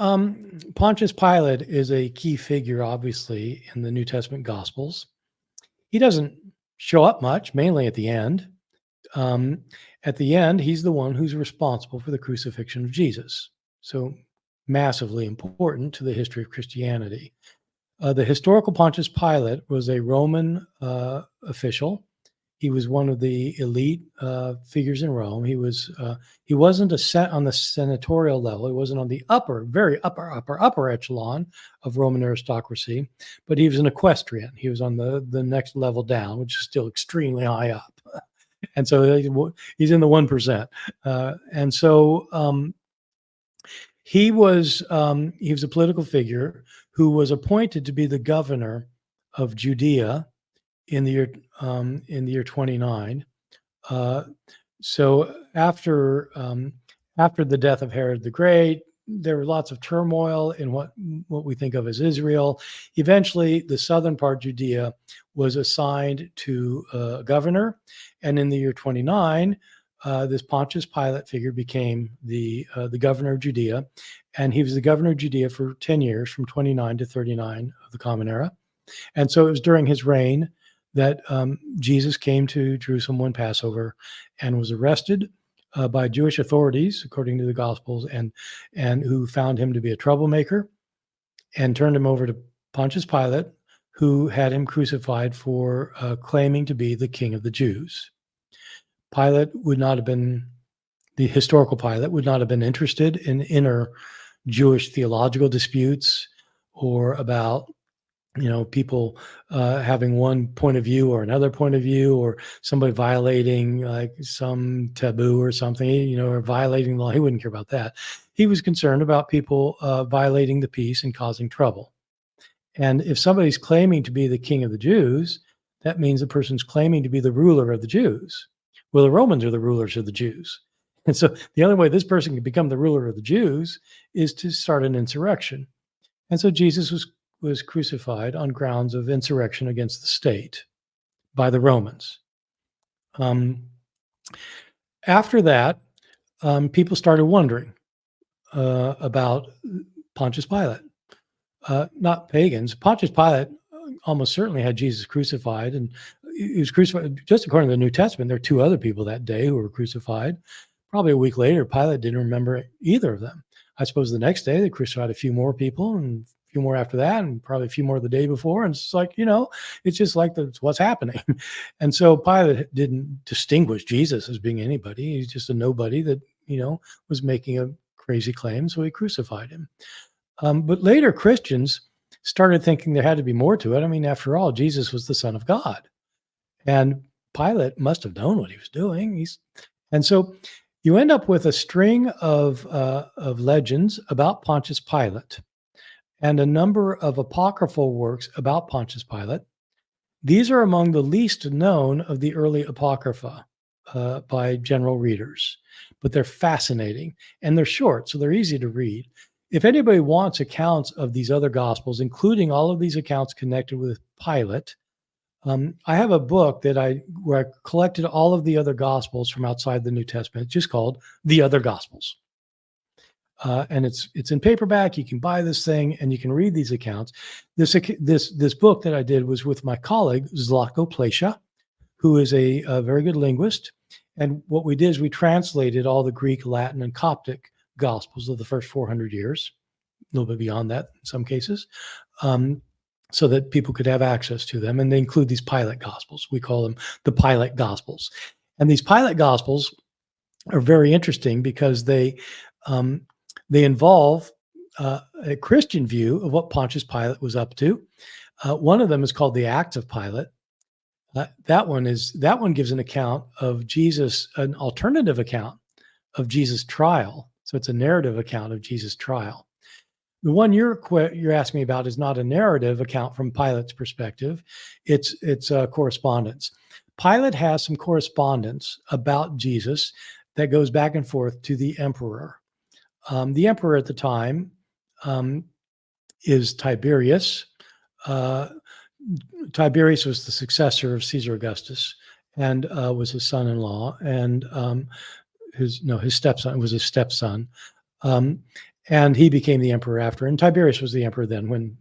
Pontius Pilate is a key figure, obviously, in the New Testament Gospels. He doesn't show up much, mainly at the end. At the end, he's the one who's responsible for the crucifixion of Jesus. So massively important to the history of Christianity. The historical Pontius Pilate was a Roman official. He was one of the elite figures in Rome. He wasn't on the senatorial level. He wasn't on the very upper echelon of Roman aristocracy, but he was an equestrian. He was on the next level down, which is still extremely high up. And so he's in the 1%. And so he was a political figure who was appointed to be the governor of Judea in the year 29. So after the death of Herod the Great, there was lots of turmoil in what we think of as Israel. Eventually, the southern part, Judea, was assigned to a governor, and in the year 29, this Pontius Pilate figure became the governor of Judea, and he was the governor of Judea for 10 years, from 29 to 39 of the Common Era. And so it was during his reign that Jesus came to Jerusalem one Passover and was arrested by Jewish authorities, according to the Gospels, and who found him to be a troublemaker and turned him over to Pontius Pilate, who had him crucified for claiming to be the king of the Jews. The historical Pilate would not have been interested in inner Jewish theological disputes or about people having one point of view or another point of view, or somebody violating like some taboo or something, or violating the law. He wouldn't care about that. He was concerned about people violating the peace and causing trouble. And if somebody's claiming to be the king of the Jews, that means the person's claiming to be the ruler of the Jews. Well, the Romans are the rulers of the Jews. And so the only way this person can become the ruler of the Jews is to start an insurrection. And so Jesus was crucified on grounds of insurrection against the state by the Romans. After that, people started wondering about Pontius Pilate. Not pagans. Pontius Pilate almost certainly had Jesus crucified, and he was crucified. Just according to the New Testament, there are two other people that day who were crucified. Probably a week later, Pilate didn't remember either of them. I suppose the next day they crucified a few more people, and few more after that, and probably a few more the day before. And it's like, it's just like that's what's happening. And so Pilate didn't distinguish Jesus as being anybody. He's just a nobody that, was making a crazy claim. So he crucified him. But later Christians started thinking there had to be more to it. I mean, after all, Jesus was the Son of God, and Pilate must have known what he was doing. And so you end up with a string of legends about Pontius Pilate and a number of apocryphal works about Pontius Pilate. These are among the least known of the early apocrypha by general readers, but they're fascinating and they're short, so they're easy to read. If anybody wants accounts of these other gospels, including all of these accounts connected with Pilate, I have a book where I collected all of the other gospels from outside the New Testament. It's just called The Other Gospels. And it's in paperback. You can buy this thing and you can read these accounts. This book that I did was with my colleague Zlatko Plesha, who is a very good linguist. And what we did is we translated all the Greek, Latin, and Coptic gospels of the first 400 years, a little bit beyond that in some cases, so that people could have access to them. And they include these Pilate gospels. We call them the Pilate gospels. And these Pilate gospels are very interesting because they involve a Christian view of what Pontius Pilate was up to. One of them is called the Acts of Pilate. That one gives an account of Jesus, an alternative account of Jesus' trial. So it's a narrative account of Jesus' trial. The one you're asking me about is not a narrative account from Pilate's perspective. It's correspondence. Pilate has some correspondence about Jesus that goes back and forth to the emperor. The emperor at the time is Tiberius. Tiberius was the successor of Caesar Augustus and was his son-in-law, and his stepson was his stepson. And he became the emperor after. And Tiberius was the emperor then when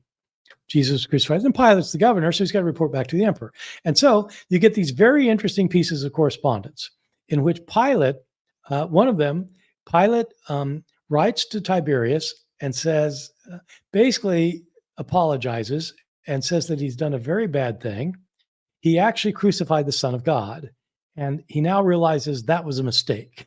Jesus was crucified. And Pilate's the governor, so he's got to report back to the emperor. And so you get these very interesting pieces of correspondence in which Pilate, one of them, Pilate writes to Tiberius and says, basically apologizes and says that he's done a very bad thing. He actually crucified the Son of God. And he now realizes that was a mistake.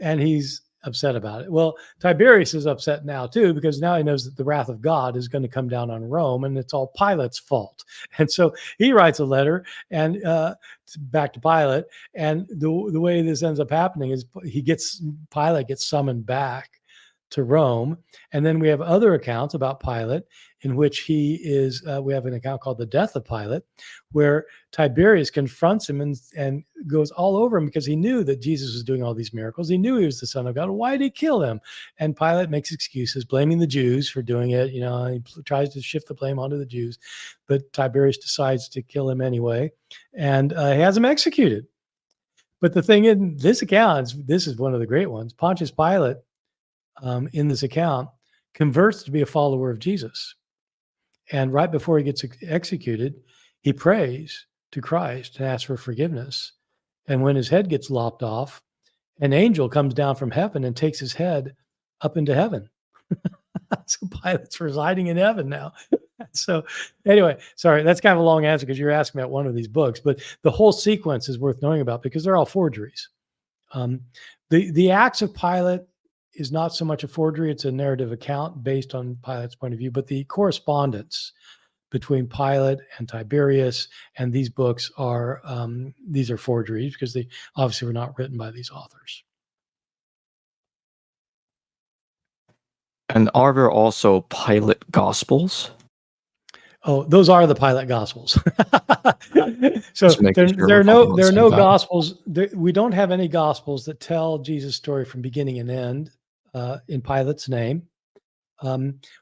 And he's upset about it. Well, Tiberius is upset now too, because now he knows that the wrath of God is going to come down on Rome, and it's all Pilate's fault. And so he writes a letter and back to Pilate. And the way this ends up happening is Pilate gets summoned back to Rome. And then we have other accounts about Pilate in which we have an account called The Death of Pilate, where Tiberius confronts him and goes all over him because he knew that Jesus was doing all these miracles. He knew he was the Son of God. Why did he kill him? And Pilate makes excuses, blaming the Jews for doing it. He tries to shift the blame onto the Jews, but Tiberius decides to kill him anyway, and he has him executed. But the thing in this account, this is one of the great ones, Pontius Pilate, in this account, converts to be a follower of Jesus. And right before he gets executed, he prays to Christ and asks for forgiveness. And when his head gets lopped off, an angel comes down from heaven and takes his head up into heaven. So Pilate's residing in heaven now. So anyway, sorry, that's kind of a long answer because you're asking about one of these books, but the whole sequence is worth knowing about because they're all forgeries. The Acts of Pilate is not so much a forgery, it's a narrative account based on Pilate's point of view, but the correspondence between Pilate and Tiberius and these books are forgeries because they obviously were not written by these authors. And are there also Pilate Gospels? Oh, those are the Pilate Gospels. So there are no Gospels. We don't have any Gospels that tell Jesus' story from beginning and end in Pilate's name.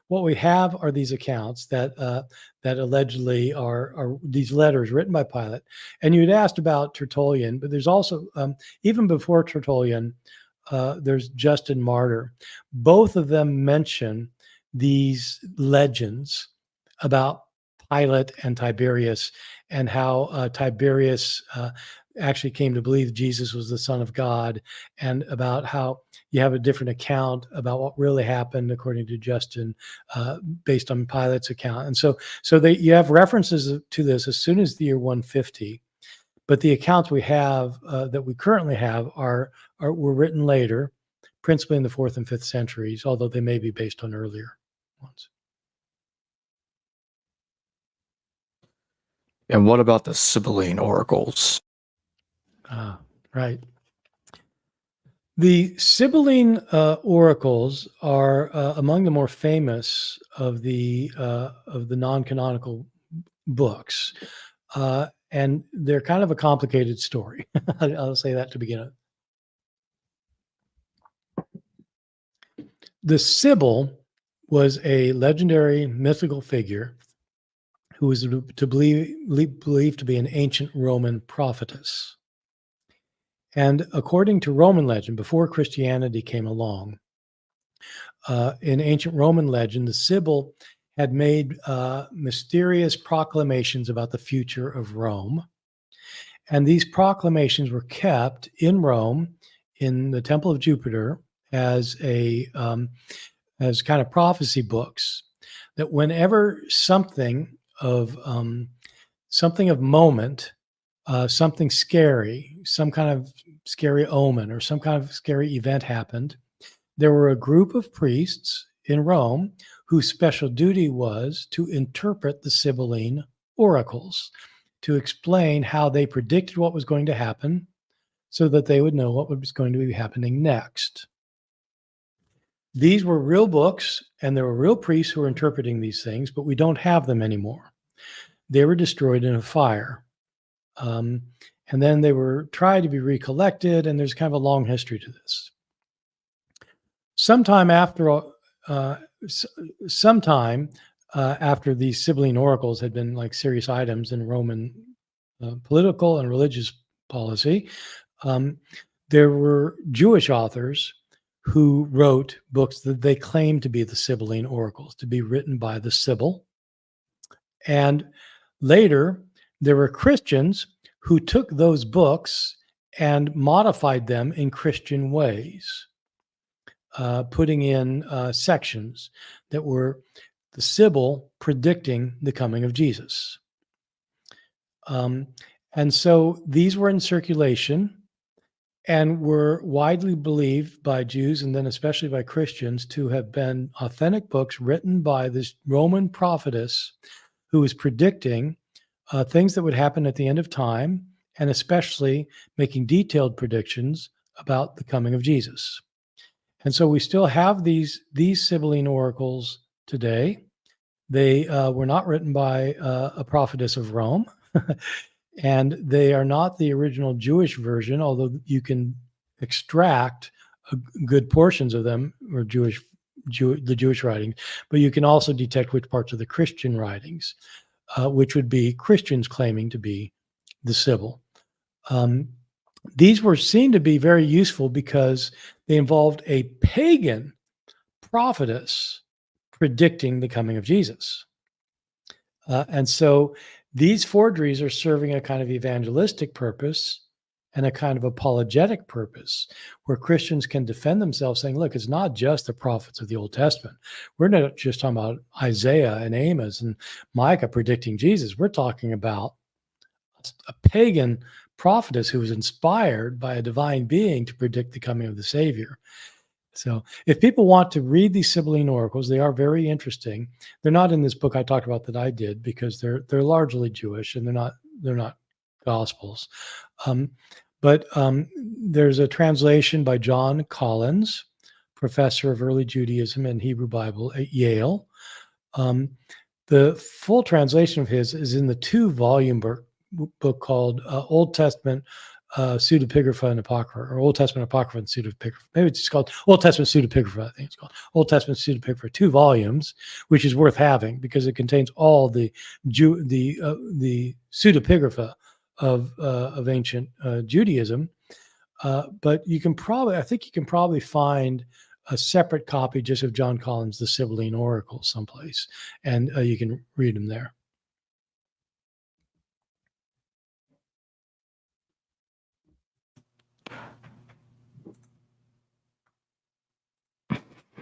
What we have are these accounts that allegedly are these letters written by Pilate. And you had asked about Tertullian, but there's also, even before Tertullian, there's Justin Martyr. Both of them mention these legends about Pilate and Tiberius and how Tiberius actually came to believe Jesus was the Son of God, and about how you have a different account about what really happened according to Justin based on Pilate's account. And so you have references to this as soon as the year 150, but the accounts we have that we currently have were written later. principally in the 4th and 5th centuries, although they may be based on earlier ones. And what about the Sibylline Oracles? Right. The Sibylline Oracles are among the more famous of the non-canonical books, and they're kind of a complicated story. I'll say that to begin with. The Sibyl was a legendary mythical figure who was believed to be an ancient Roman prophetess. And according to Roman legend, before Christianity came along, in ancient Roman legend, the Sibyl had made mysterious proclamations about the future of Rome. And these proclamations were kept in Rome in the Temple of Jupiter as kind of prophecy books, that whenever something of moment, something scary, some kind of scary omen or some kind of scary event happened, there were a group of priests in Rome whose special duty was to interpret the Sibylline Oracles, to explain how they predicted what was going to happen so that they would know what was going to be happening next. These were real books, and there were real priests who were interpreting these things, but we don't have them anymore. They were destroyed in a fire. And then they were tried to be recollected, and there's kind of a long history to this. Sometime after these Sibylline Oracles had been like serious items in Roman political and religious policy, there were Jewish authors who wrote books that they claimed to be the Sibylline Oracles, to be written by the Sibyl. And later, there were Christians who took those books and modified them in Christian ways, putting in sections that were the Sibyl predicting the coming of Jesus. And so these were in circulation and were widely believed by Jews, and then especially by Christians, to have been authentic books written by this Roman prophetess who was predicting things that would happen at the end of time, and especially making detailed predictions about the coming of Jesus. And so we still have these Sibylline Oracles today. They were not written by a prophetess of Rome, and they are not the original Jewish version, although you can extract good portions of them, or the Jewish writings, but you can also detect which parts of the Christian writings, which would be Christians claiming to be the Sibyl. These were seen to be very useful because they involved a pagan prophetess predicting the coming of Jesus. And so these forgeries are serving a kind of evangelistic purpose and a kind of apologetic purpose, where Christians can defend themselves saying, look, it's not just the prophets of the Old Testament. We're not just talking about Isaiah and Amos and Micah predicting Jesus. We're talking about a pagan prophetess who was inspired by a divine being to predict the coming of the Savior. So if people want to read these Sibylline Oracles, they are very interesting. They're not in this book I talked about that I did, because they're largely Jewish and they're not Gospels. But there's a translation by John Collins, professor of early Judaism and Hebrew Bible at Yale. The full translation of his is in the 2-volume book called Old Testament Pseudepigrapha and Apocrypha, or Old Testament Apocrypha and Pseudepigrapha. Maybe it's called Old Testament Pseudepigrapha. I think it's called Old Testament Pseudepigrapha, 2 volumes, which is worth having because it contains all the pseudepigrapha of ancient Judaism. But you can probably find a separate copy just of John Collins' The Sibylline Oracles someplace, and you can read them there.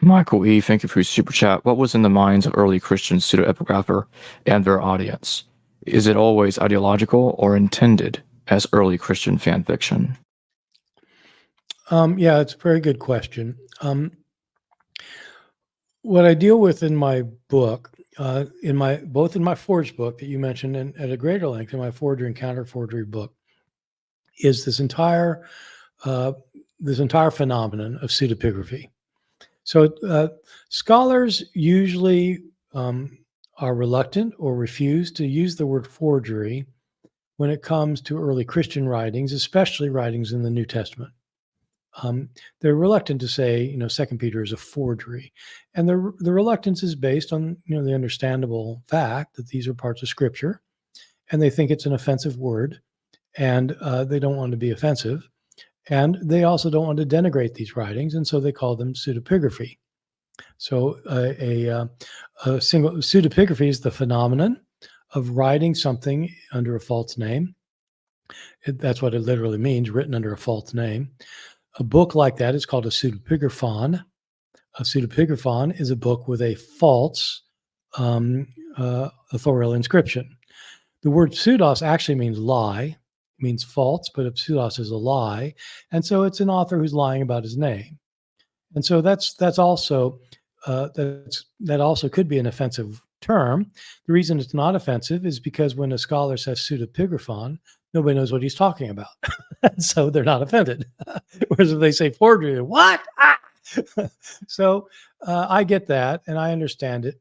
Michael E., thank you for your super chat. What was in the minds of early Christian pseudo-epigrapher and their audience? Is it always ideological or intended as early Christian fan fiction? Yeah, it's a very good question. What I deal with in my book, both in my forged book that you mentioned and at a greater length in my forgery and counter-forgery book, is this entire phenomenon of pseudepigraphy. So scholars usually are reluctant or refuse to use the word forgery when it comes to early Christian writings, especially writings in the New Testament. They're reluctant to say, 2 Peter is a forgery. And the reluctance is based on, the understandable fact that these are parts of Scripture, and they think it's an offensive word, and they don't want to be offensive. And they also don't want to denigrate these writings, and so they call them pseudepigraphy. So a single pseudepigraphy is the phenomenon of writing something under a false name. That's what it literally means, written under a false name. A book like that is called a pseudepigraphon. A pseudepigraphon is a book with a false authorial inscription. The word pseudos actually means lie, means false, but a pseudos is a lie. And so it's an author who's lying about his name. And so that also could be an offensive term. The reason it's not offensive is because when a scholar says pseudepigraphon, nobody knows what he's talking about. So they're not offended. Whereas if they say forgery, what? Ah! So I get that and I understand it.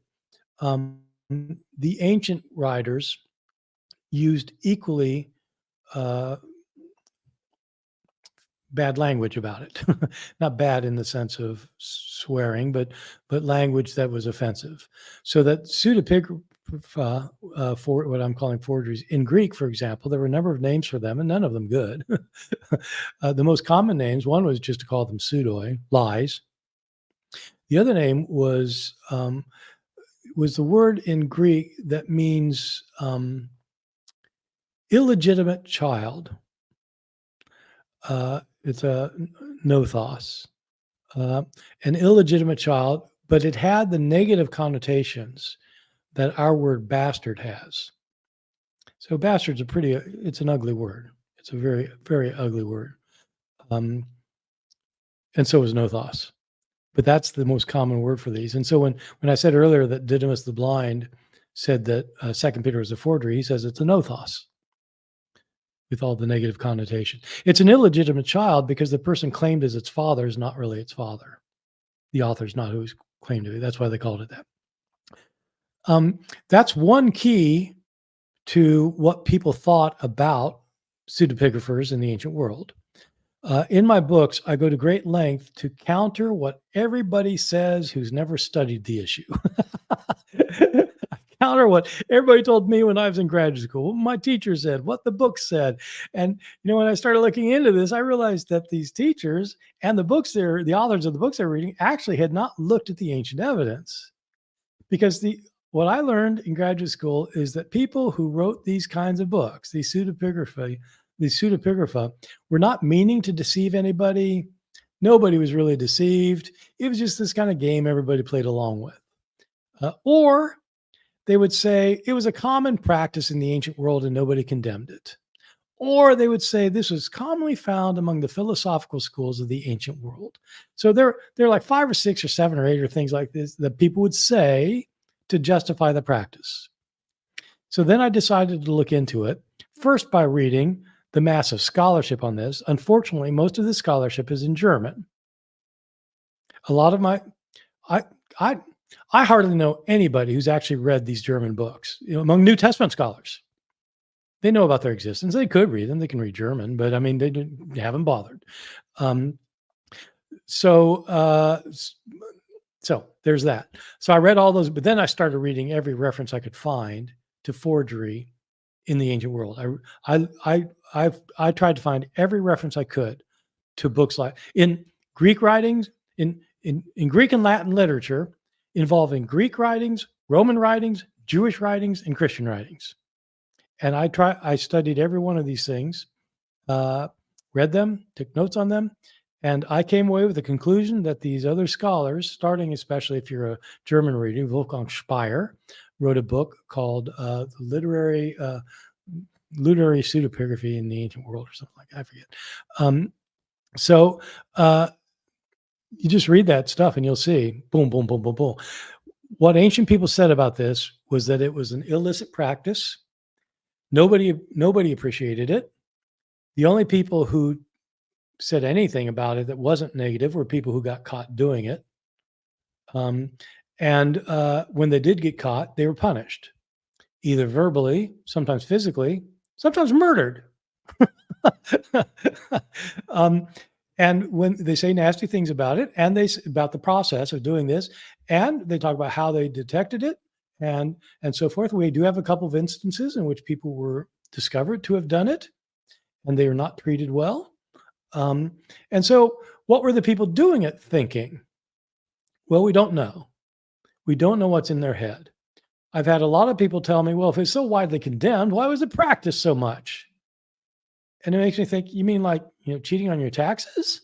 The ancient writers used equally bad language about it. Not bad in the sense of swearing, but language that was offensive. So that pseudepigrapha, for what I'm calling forgeries, in Greek, for example, there were a number of names for them and none of them good. The most common names, one was just to call them pseudoi, lies. The other name was the word in Greek that means illegitimate child. It's a nothos, an illegitimate child, but it had the negative connotations that our word bastard has. So bastard's it's an ugly word. It's a very, very ugly word. And so is nothos. But that's the most common word for these. And so when I said earlier that Didymus the blind said that 2 Peter is a forgery, he says it's a nothos with all the negative connotation. It's an illegitimate child because the person claimed as its father is not really its father. The author's not who he's claimed to be. That's why they called it that. That's one key to what people thought about pseudepigraphers in the ancient world. In my books, I go to great length to counter what everybody says who's never studied the issue. I counter what everybody told me when I was in graduate school, what my teacher said, what the book said. And, when I started looking into this, I realized that these teachers and the authors of the books they're reading actually had not looked at the ancient evidence. Because what I learned in graduate school is that people who wrote these kinds of books, these pseudepigrapha, were not meaning to deceive anybody. Nobody was really deceived. It was just this kind of game everybody played along with. Or they would say it was a common practice in the ancient world and nobody condemned it. Or they would say this was commonly found among the philosophical schools of the ancient world. So there are like 5 or 6 or 7 or 8 or things like this that people would say to justify the practice. So then I decided to look into it, first by reading the massive scholarship on this. Unfortunately, most of the scholarship is in German. A lot of I hardly know anybody who's actually read these German books, among New Testament scholars. They know about their existence. They could read them. They can read German, but they haven't bothered. So there's that. So I read all those, but then I started reading every reference I could find to forgery in the ancient world. I tried to find every reference I could to books like in Greek writings, in Greek and Latin literature, involving Greek writings, Roman writings, Jewish writings, and Christian writings. And I studied every one of these things, read them, took notes on them, and I came away with the conclusion that these other scholars, starting especially if you're a German reader, Wolfgang Speyer, wrote a book called Literary Pseudepigraphy in the Ancient World or something like that. I forget. So you just read that stuff and you'll see, boom, boom, boom, boom, boom. What ancient people said about this was that it was an illicit practice. Nobody appreciated it. The only people who said anything about it that wasn't negative were people who got caught doing it. And when they did get caught, they were punished, either verbally, sometimes physically, sometimes murdered. And when they say nasty things about it, and about the process of doing this, and they talk about how they detected it, and so forth. We do have a couple of instances in which people were discovered to have done it, and they were not treated well. And so, what were the people doing it thinking? Well, we don't know. We don't know what's in their head. I've had a lot of people tell me, well, if it's so widely condemned, why was it practiced so much? And it makes me think, you mean like, cheating on your taxes?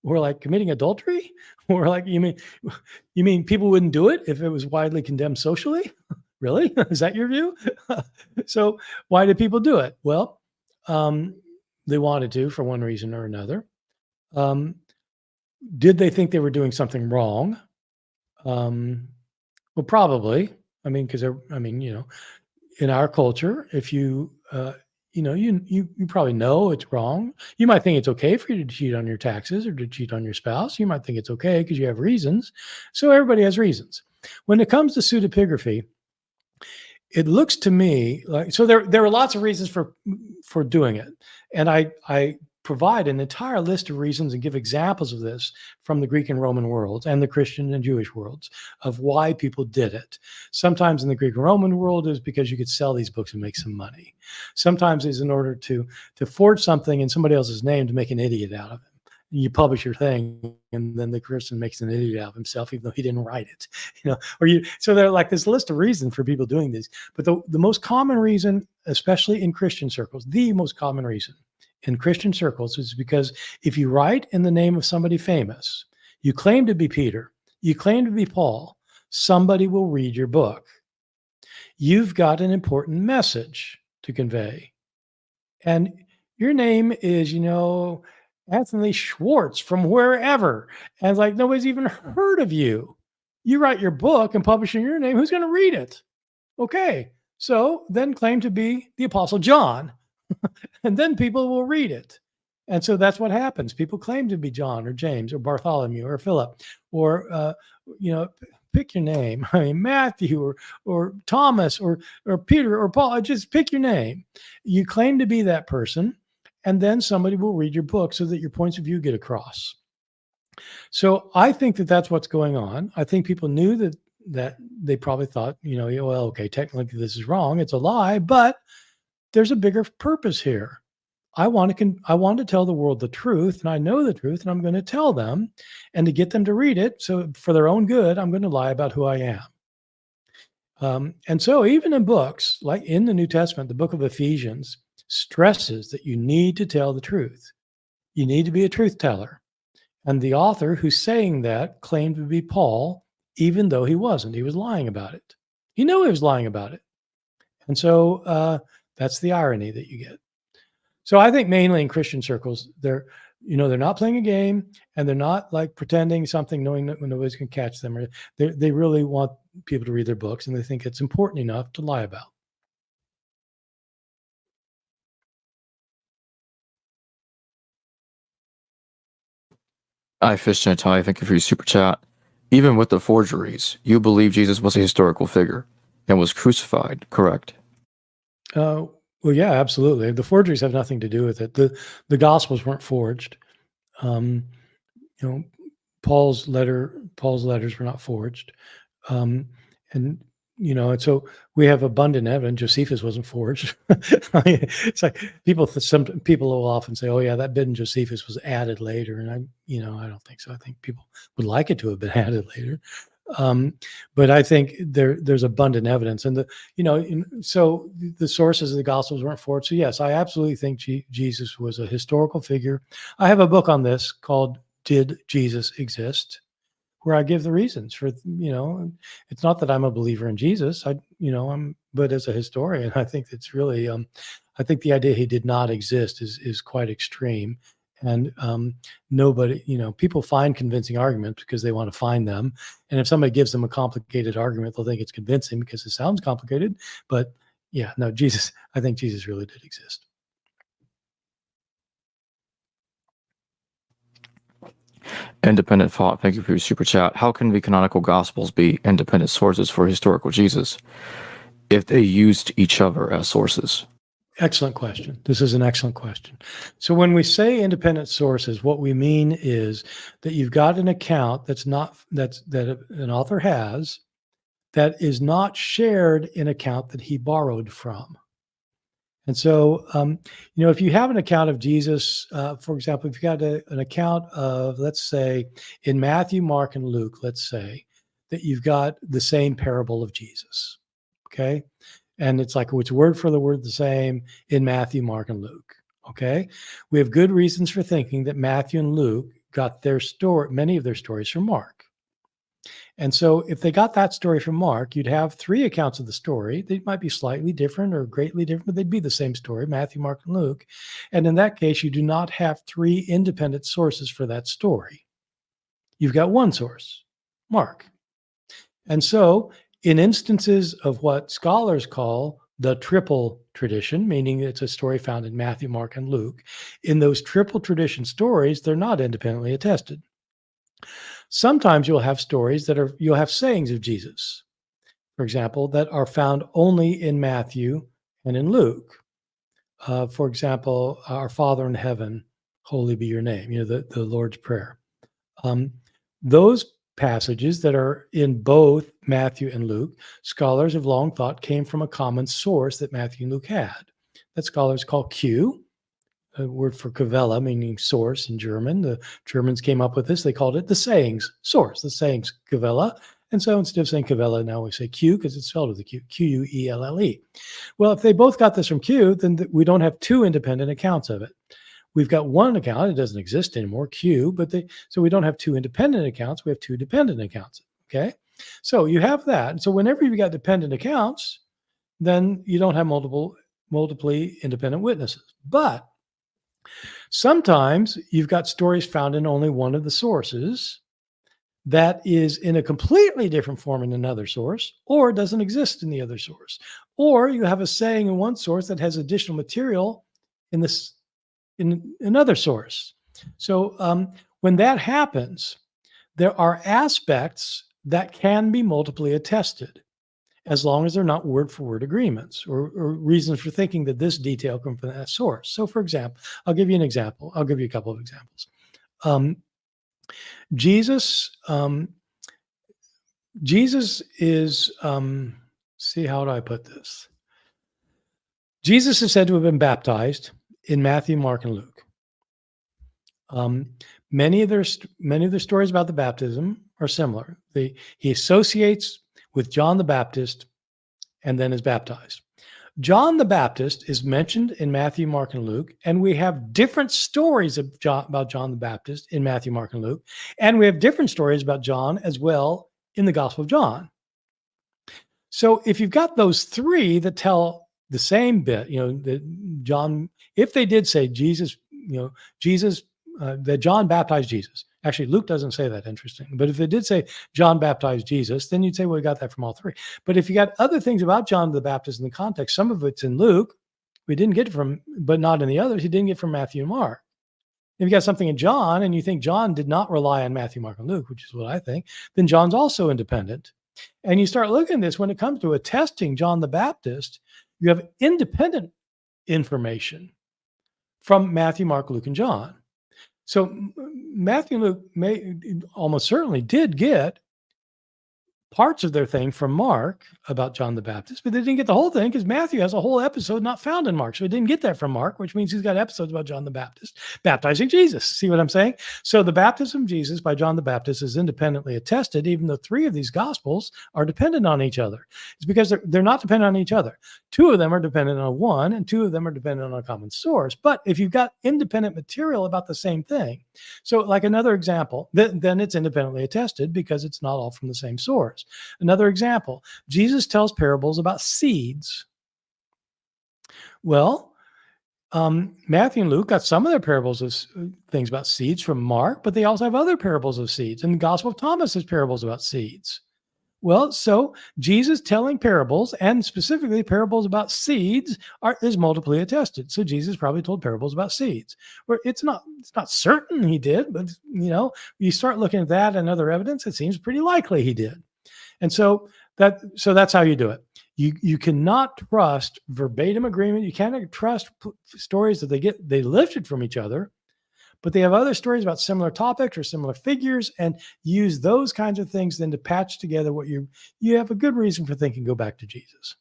Or like committing adultery? Or like, you mean people wouldn't do it if it was widely condemned socially? Really? Is that your view? So why did people do it? Well, they wanted to for one reason or another. Did they think they were doing something wrong? Well, probably. Because in our culture, if you probably know it's wrong. You might think it's okay for you to cheat on your taxes or to cheat on your spouse. You might think it's okay because you have reasons. So everybody has reasons. When it comes to pseudepigraphy, it looks to me like, so there are lots of reasons for doing it. And I provide an entire list of reasons and give examples of this from the Greek and Roman worlds and the Christian and Jewish worlds of why people did it. Sometimes in the Greek and Roman world is because you could sell these books and make some money. Sometimes it's in order to forge something in somebody else's name to make an idiot out of it. You publish your thing, and then the person makes an idiot out of himself, even though he didn't write it. So they're like this list of reasons for people doing this. But the most common reason, especially in Christian circles, the most common reason in Christian circles is because if you write in the name of somebody famous, you claim to be Peter, you claim to be Paul, somebody will read your book. You've got an important message to convey. And your name is, Anthony Schwartz from wherever. And like nobody's even heard of you. You write your book and publish in your name. Who's going to read it? Okay. So then claim to be the Apostle John. And then people will read it. And so that's what happens. People claim to be John or James or Bartholomew or Philip or, pick your name. Matthew or Thomas or Peter or Paul. Just pick your name. You claim to be that person, and then somebody will read your book so that your points of view get across. So I think that that's what's going on. I think people knew that they probably thought, well, okay, technically this is wrong. It's a lie, but there's a bigger purpose here. I want to tell the world the truth, and I know the truth, and I'm going to tell them, and to get them to read it. So for their own good, I'm going to lie about who I am. And so even in books, like in the New Testament, the book of Ephesians stresses that you need to tell the truth. You need to be a truth teller. And the author who's saying that claimed to be Paul, even though he wasn't. He was lying about it. He knew he was lying about it. And so that's the irony that you get. So I think mainly in Christian circles, they're not playing a game, and they're not like pretending something, knowing that nobody's going to catch them. Or they really want people to read their books, and they think it's important enough to lie about. I Fish and Tie, thank you for your super chat. Even with the forgeries, you believe Jesus was a historical figure and was crucified, correct? Well, yeah, absolutely. The forgeries have nothing to do with it. The Gospels weren't forged. Paul's letters were not forged. And so we have abundant evidence. Josephus wasn't forged. It's like some people will often say, "Oh yeah, that bit in Josephus was added later," and I don't think so. I think people would like it to have been added later. But I think there's abundant evidence, and so the sources of the Gospels weren't forged. So yes, I absolutely think Jesus was a historical figure. I have a book on this called "Did Jesus Exist?" where I give the reasons for, it's not that I'm a believer in Jesus. But as a historian, I think it's really, I think the idea he did not exist is quite extreme. And nobody, people find convincing arguments because they want to find them. And if somebody gives them a complicated argument, they'll think it's convincing because it sounds complicated. But yeah, no, I think Jesus really did exist. Independent thought. Thank you for your super chat. How can the canonical gospels be independent sources for historical Jesus if they used each other as sources? Excellent question. This is an excellent question. So when we say independent sources, what we mean is that you've got an account that an author has that is not shared in account that he borrowed from. And so, if you have an account of Jesus, for example, if you've got an account of, let's say, in Matthew, Mark, and Luke, let's say that you've got the same parable of Jesus, okay? And it's like it's word for the word the same in Matthew, Mark, and Luke, okay? We have good reasons for thinking that Matthew and Luke got many of their stories from Mark. And so if they got that story from Mark, you'd have 3 accounts of the story. They might be slightly different or greatly different, but they'd be the same story, Matthew, Mark, and Luke. And in that case, you do not have 3 independent sources for that story. You've got one source, Mark. And so in instances of what scholars call the triple tradition, meaning it's a story found in Matthew, Mark, and Luke, in those triple tradition stories, they're not independently attested. Sometimes you'll have stories you'll have sayings of Jesus, for example, that are found only in Matthew and in Luke. For example, our Father in heaven, holy be your name, the Lord's Prayer. Those passages that are in both Matthew and Luke, scholars have long thought came from a common source that Matthew and Luke had. That scholars call Q, a word for Quelle, meaning source in German. The Germans came up with this. They called it the sayings source, the sayings Quelle. And so instead of saying Quelle, now we say Q because it's spelled with a Q, Quelle. Well, if they both got this from Q, then we don't have 2 independent accounts of it. We've got one account. It doesn't exist anymore, Q, so we don't have 2 independent accounts. We have 2 dependent accounts, okay? So you have that. And so whenever you've got dependent accounts, then you don't have multiply independent witnesses. But sometimes you've got stories found in only one of the sources that is in a completely different form in another source, or doesn't exist in the other source. Or you have a saying in one source that has additional material in another source. So when that happens, there are aspects that can be multiply attested, as long as they're not word-for-word agreements or reasons for thinking that this detail comes from that source. So, for example, I'll give you an example. I'll give you a couple of examples. Jesus is, see, how do I put this? Jesus is said to have been baptized in Matthew, Mark, and Luke. Many of their stories about the baptism are similar. He associates with John the Baptist and then is baptized. John the Baptist is mentioned in Matthew, Mark, and Luke, and we have different stories about John the Baptist in Matthew, Mark, and Luke, and we have different stories about John as well in the Gospel of John. So if you've got those 3 that tell the same bit, that John, if they did say Jesus, that John baptized Jesus. Actually, Luke doesn't say that, interesting. But if it did say John baptized Jesus, then you'd say, well, we got that from all 3. But if you got other things about John the Baptist in the context, some of it's in Luke, we didn't get from, but not in the others, you didn't get from Matthew and Mark. If you got something in John and you think John did not rely on Matthew, Mark, and Luke, which is what I think, then John's also independent. And you start looking at this when it comes to attesting John the Baptist, you have independent information from Matthew, Mark, Luke, and John. So Matthew and Luke almost certainly did get parts of their thing from Mark about John the Baptist, but they didn't get the whole thing because Matthew has a whole episode not found in Mark. So he didn't get that from Mark, which means he's got episodes about John the Baptist baptizing Jesus. See what I'm saying? So the baptism of Jesus by John the Baptist is independently attested, even though 3 of these gospels are dependent on each other. It's because they're not dependent on each other. 2 of them are dependent on one, and 2 of them are dependent on a common source. But if you've got independent material about the same thing, so like another example, then it's independently attested because it's not all from the same source. Another example, Jesus tells parables about seeds. Well, Matthew and Luke got some of their parables of things about seeds from Mark, but they also have other parables of seeds. And the Gospel of Thomas has parables about seeds. Well, so Jesus telling parables, and specifically parables about seeds, is multiply attested. So Jesus probably told parables about seeds. Where it's not certain he did, but you start looking at that and other evidence, it seems pretty likely he did. And so that's how you do it. You cannot trust verbatim agreement. You cannot trust stories that they lifted from each other, but they have other stories about similar topics or similar figures, and use those kinds of things then to patch together what you have a good reason for thinking go back to Jesus.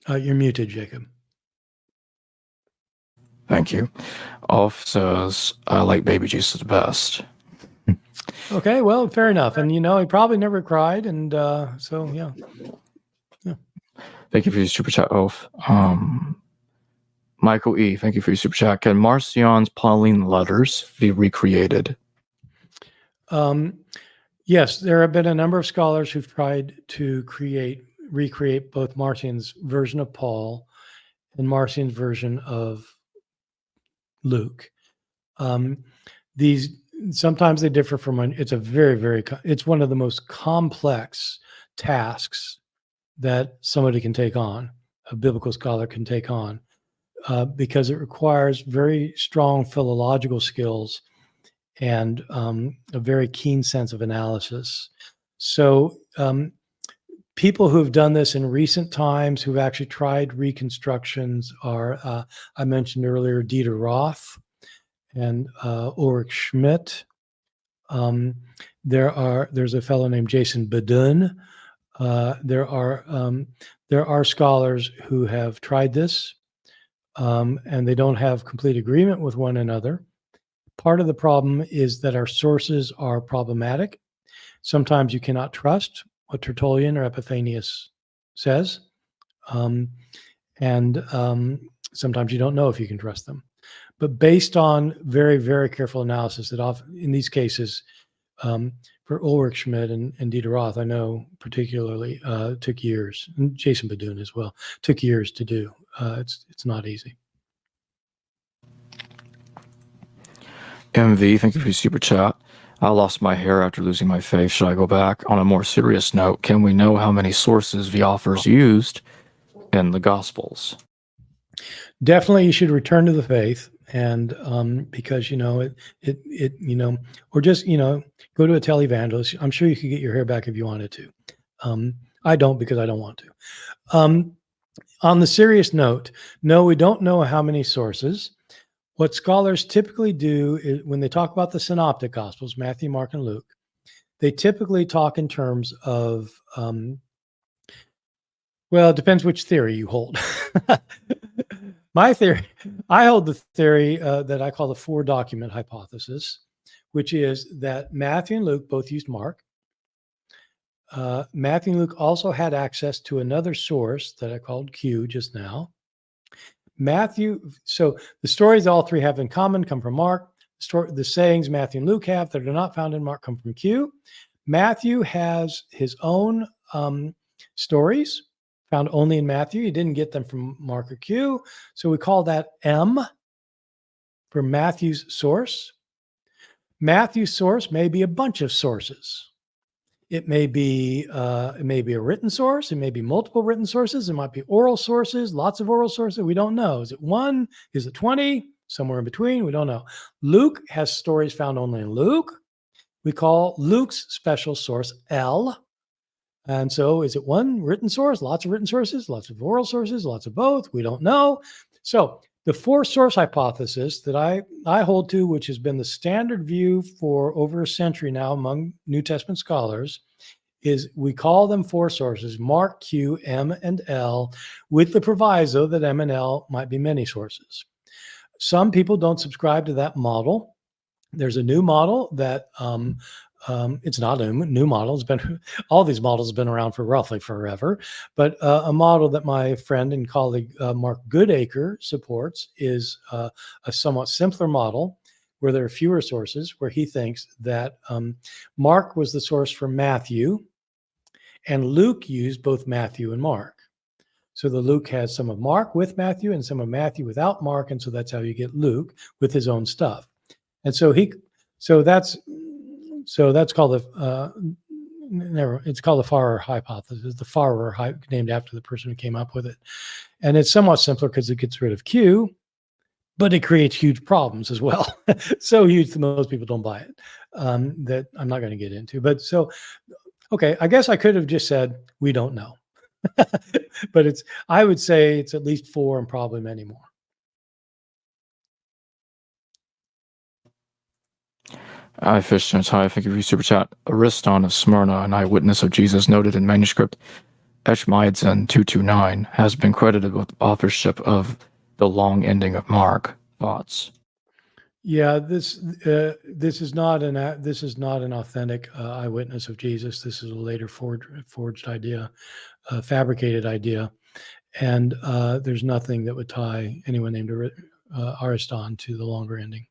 You're muted, Jacob. Thank you. Off says, I like baby Jesus best. Okay, well, fair enough. And, he probably never cried. And so, yeah. Thank you for your super chat, Oaf. Michael E., thank you for your super chat. Can Marcion's Pauline letters be recreated? Yes, there have been a number of scholars who've tried to recreate both Marcion's version of Paul and Marcion's version of Luke. These sometimes they differ from one. It's a it's one of the most complex tasks that somebody can take on, a biblical scholar can take on, because it requires very strong philological skills and a very keen sense of analysis. So people who have done this in recent times, who've actually tried reconstructions, are I mentioned earlier Dieter Roth and Ulrich Schmidt. There's a fellow named Jason Badun. There are scholars who have tried this, and they don't have complete agreement with one another. Part of the problem is that our sources are problematic. Sometimes you cannot trust what Tertullian or Epiphanius says, and sometimes you don't know if you can trust them. But based on very, very careful analysis, that often in these cases, for Ulrich Schmidt and Dieter Roth, I know particularly, took years, and Jason Badun as well, took years to do. It's not easy. MV, thank you for your super chat. I lost my hair after losing my faith. Should I go back? On a more serious note, can we know how many sources the authors used in the Gospels? Definitely, you should return to the faith, and because or just go to a televangelist. I'm sure you could get your hair back if you wanted to. I don't, because I don't want to. On the serious note, no, we don't know how many sources. What scholars typically do is when they talk about the Synoptic Gospels, Matthew, Mark, and Luke, they typically talk in terms of, well, it depends which theory you hold. My theory, I hold the theory that I call the four-document hypothesis, which is that Matthew and Luke both used Mark. Matthew and Luke also had access to another source that I called Q just now. So the stories all three have in common come from Mark. The sayings Matthew and Luke have that are not found in Mark come from Q. Matthew has his own stories found only in Matthew. He didn't get them from Mark or Q. So we call that M for Matthew's source. Matthew's source may be a bunch of sources. It may be a written source. It may be multiple written sources. It might be oral sources, lots of oral sources. We don't know. Is it 1? Is it 20? Somewhere in between. We don't know. Luke has stories found only in Luke. We call Luke's special source L. And so is it one written source, lots of written sources, lots of oral sources, lots of both? We don't know. So the four source hypothesis that I hold to, which has been the standard view for over a century now among New Testament scholars, is we call them four sources: Mark, Q, M, and L, with the proviso that M and L might be many sources. Some people don't subscribe to that model. There's a new model that it's not a new model. It's been all these models have been around for roughly forever, but a model that my friend and colleague Mark Goodacre supports is a somewhat simpler model, where there are fewer sources, where he thinks that Mark was the source for Matthew, and Luke used both Matthew and Mark. So the Luke has some of Mark with Matthew and some of Matthew without Mark, and so that's how you get Luke with his own stuff. And so that's called it's called the Farrer hypothesis, the Farrer named after the person who came up with it. And it's somewhat simpler because it gets rid of Q, but it creates huge problems as well. So huge that most people don't buy it, that I'm not going to get into. But so, okay, I guess I could have just said, we don't know. But I would say it's at least 4 and probably many more. Ephesians, hi, thank you for your super chat. Ariston of Smyrna, an eyewitness of Jesus, noted in manuscript Eshmaidzin 229, has been credited with authorship of the long ending of Mark. Thoughts? Yeah, this is not an authentic eyewitness of Jesus. This is a later forged idea, fabricated idea, and there's nothing that would tie anyone named Ariston to the longer ending.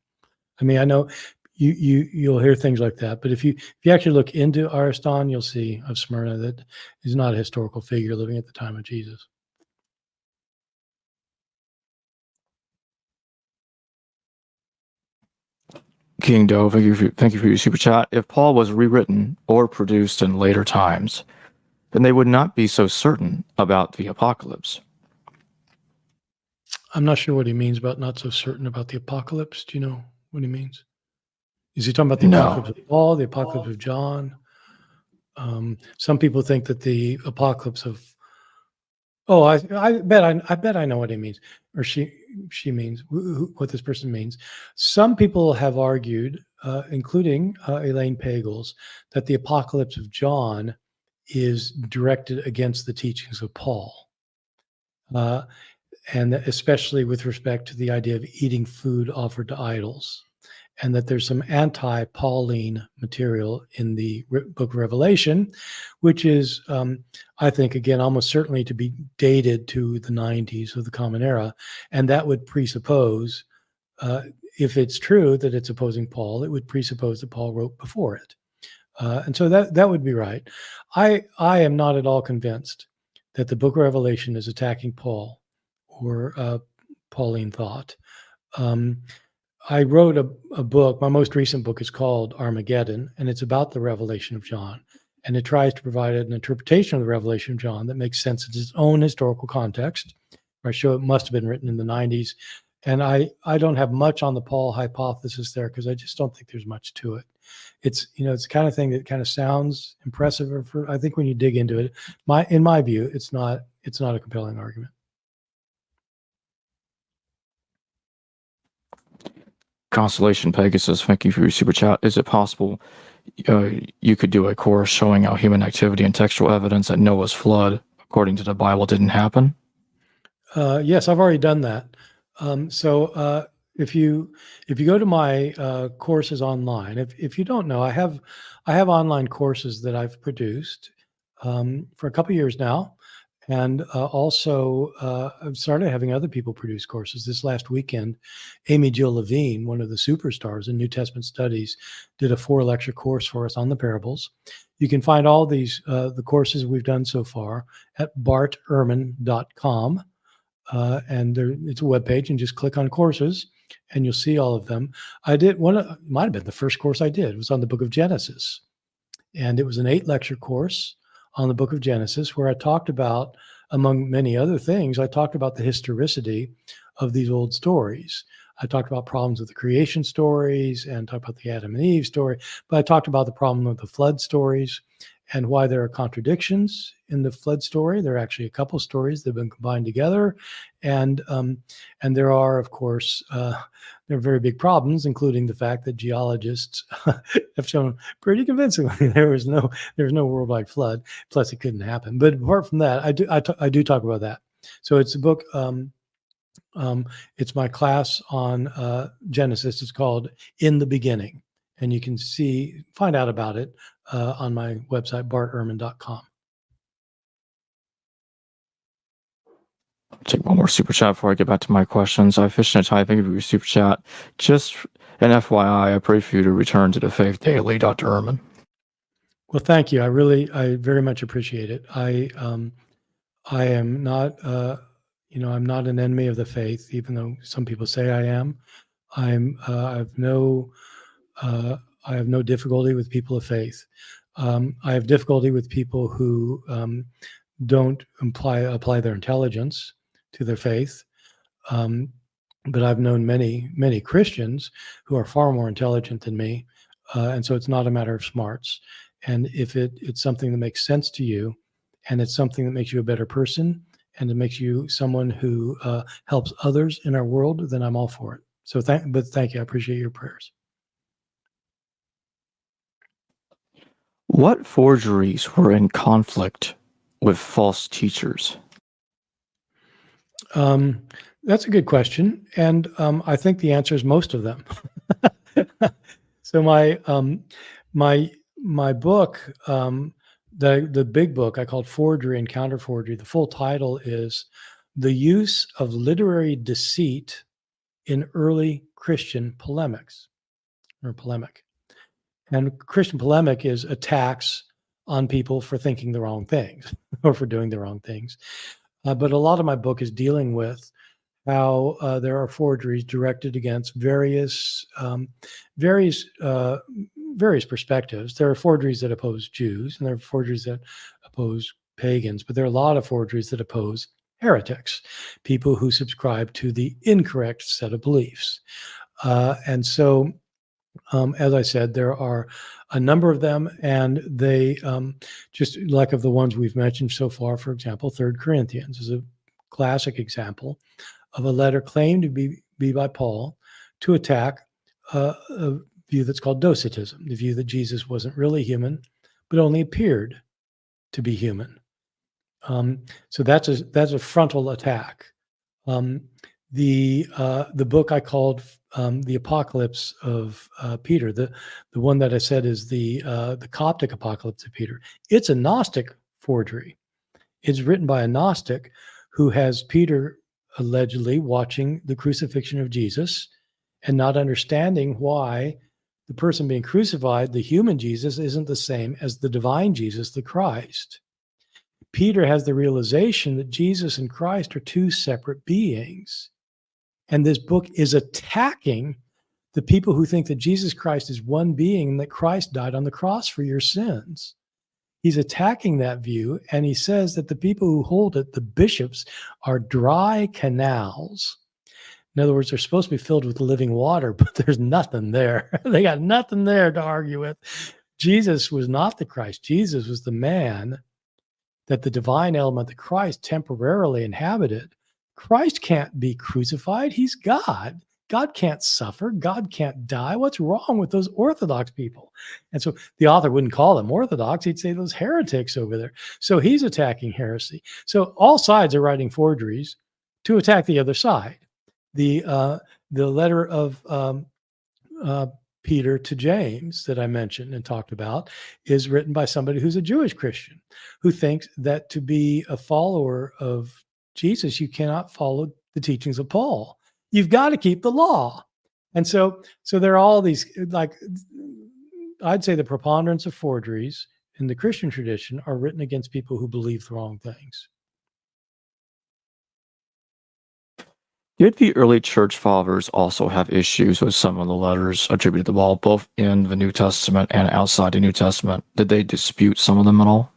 I mean, I know you'll hear things like that, but if you actually look into Ariston, you'll see of Smyrna that he's not a historical figure living at the time of Jesus. King Doe, thank you for your super chat. If Paul was rewritten or produced in later times, then they would not be so certain about the apocalypse. I'm not sure what he means about not so certain about the apocalypse. Do you know what he means? Is he talking about the apocalypse of Paul, the apocalypse of John? Some people think that the apocalypse of I bet I know what he means, or she means, what this person means. Some people have argued, including Elaine Pagels, that the apocalypse of John is directed against the teachings of Paul, and especially with respect to the idea of eating food offered to idols, and that there's some anti-Pauline material in the book of Revelation, which is, I think, again, almost certainly to be dated to the 90s of the Common Era. And that would presuppose, if it's true that it's opposing Paul, it would presuppose that Paul wrote before it. And so that would be right. I am not at all convinced that the book of Revelation is attacking Paul or Pauline thought. I wrote a book. My most recent book is called Armageddon, and it's about the revelation of John. And it tries to provide an interpretation of the revelation of John that makes sense in its own historical context. I show it must have been written in the 90s. And I don't have much on the Paul hypothesis there because I just don't think there's much to it. It's the kind of thing that kind of sounds impressive. I think when you dig into it, in my view, it's not a compelling argument. Constellation Pegasus, thank you for your super chat. Is it possible you could do a course showing how human activity and textual evidence at Noah's flood, according to the Bible, didn't happen? Yes, I've already done that. So if you go to my courses online, if you don't know, I have online courses that I've produced for a couple years now. And also, I've started having other people produce courses. This last weekend, Amy Jill Levine, one of the superstars in New Testament studies, did a 4-lecture course for us on the parables. You can find all these, the courses we've done so far at bartehrman.com. And it's a webpage, and just click on courses, and you'll see all of them. I did might have been the first course I did. It was on the book of Genesis. And it was an 8-lecture course on the book of Genesis, where I talked about, among many other things, I talked about the historicity of these old stories. I talked about problems with the creation stories and talked about the Adam and Eve story, but I talked about the problem of the flood stories and why there are contradictions in the flood story. There are actually a couple stories that have been combined together. And there are, of course, there are very big problems, including the fact that geologists have shown pretty convincingly there was no worldwide flood. Plus, it couldn't happen. But apart from that, I do talk about that. So it's a book. It's my class on Genesis. It's called In the Beginning, and you can find out about it on my website, bartehrman.com. Take one more super chat before I get back to my questions. Fishnet, hi, thank you for your super chat. Just And FYI, I pray for you to return to the faith daily, Dr. Ehrman. Well, thank you. I very much appreciate it. I am not, I'm not an enemy of the faith, even though some people say I am. I have no difficulty with people of faith. I have difficulty with people who don't apply their intelligence to their faith. But I've known many Christians who are far more intelligent than me, and so it's not a matter of smarts. And if it's something that makes sense to you, and it's something that makes you a better person, and it makes you someone who helps others in our world, then I'm all for it. So thank you. I appreciate your prayers. What forgeries were in conflict with false teachers? That's a good question, and I think the answer is most of them. So my book, the big book I called Forgery and Counterforgery. The full title is "The Use of Literary Deceit in Early Christian Polemics," or polemic. And Christian polemic is attacks on people for thinking the wrong things or for doing the wrong things. But a lot of my book is dealing with how there are forgeries directed against various perspectives. There are forgeries that oppose Jews, and there are forgeries that oppose pagans, but there are a lot of forgeries that oppose heretics, people who subscribe to the incorrect set of beliefs. And so, as I said, there are a number of them, and they just like of the ones we've mentioned so far. For example, 3 Corinthians is a classic example of a letter claimed to be by Paul to attack a view that's called Docetism, the view that Jesus wasn't really human, but only appeared to be human. So that's a frontal attack. The book I called the Apocalypse of Peter, the one that I said is the Coptic Apocalypse of Peter. It's a Gnostic forgery. It's written by a Gnostic who has Peter allegedly watching the crucifixion of Jesus and not understanding why the person being crucified, the human Jesus, isn't the same as the divine Jesus, the Christ. Peter has the realization that Jesus and Christ are 2 separate beings. And this book is attacking the people who think that Jesus Christ is one being and that Christ died on the cross for your sins. He's attacking that view, and he says that the people who hold it, the bishops, are dry canals. In other words, they're supposed to be filled with living water, but there's nothing there. They got nothing there to argue with. Jesus was not the Christ. Jesus was the man that the divine element, the Christ, temporarily inhabited. Christ can't be crucified. He's God. God can't suffer. God can't die. What's wrong with those Orthodox people? And so the author wouldn't call them Orthodox. He'd say those heretics over there. So he's attacking heresy. So all sides are writing forgeries to attack the other side. The letter of Peter to James that I mentioned and talked about is written by somebody who's a Jewish Christian who thinks that to be a follower of Jesus, you cannot follow the teachings of Paul. You've got to keep the law. And so there are all these, like, I'd say the preponderance of forgeries in the Christian tradition are written against people who believe the wrong things. Did the early church fathers also have issues with some of the letters attributed to Paul, both in the New Testament and outside the New Testament? Did they dispute some of them at all?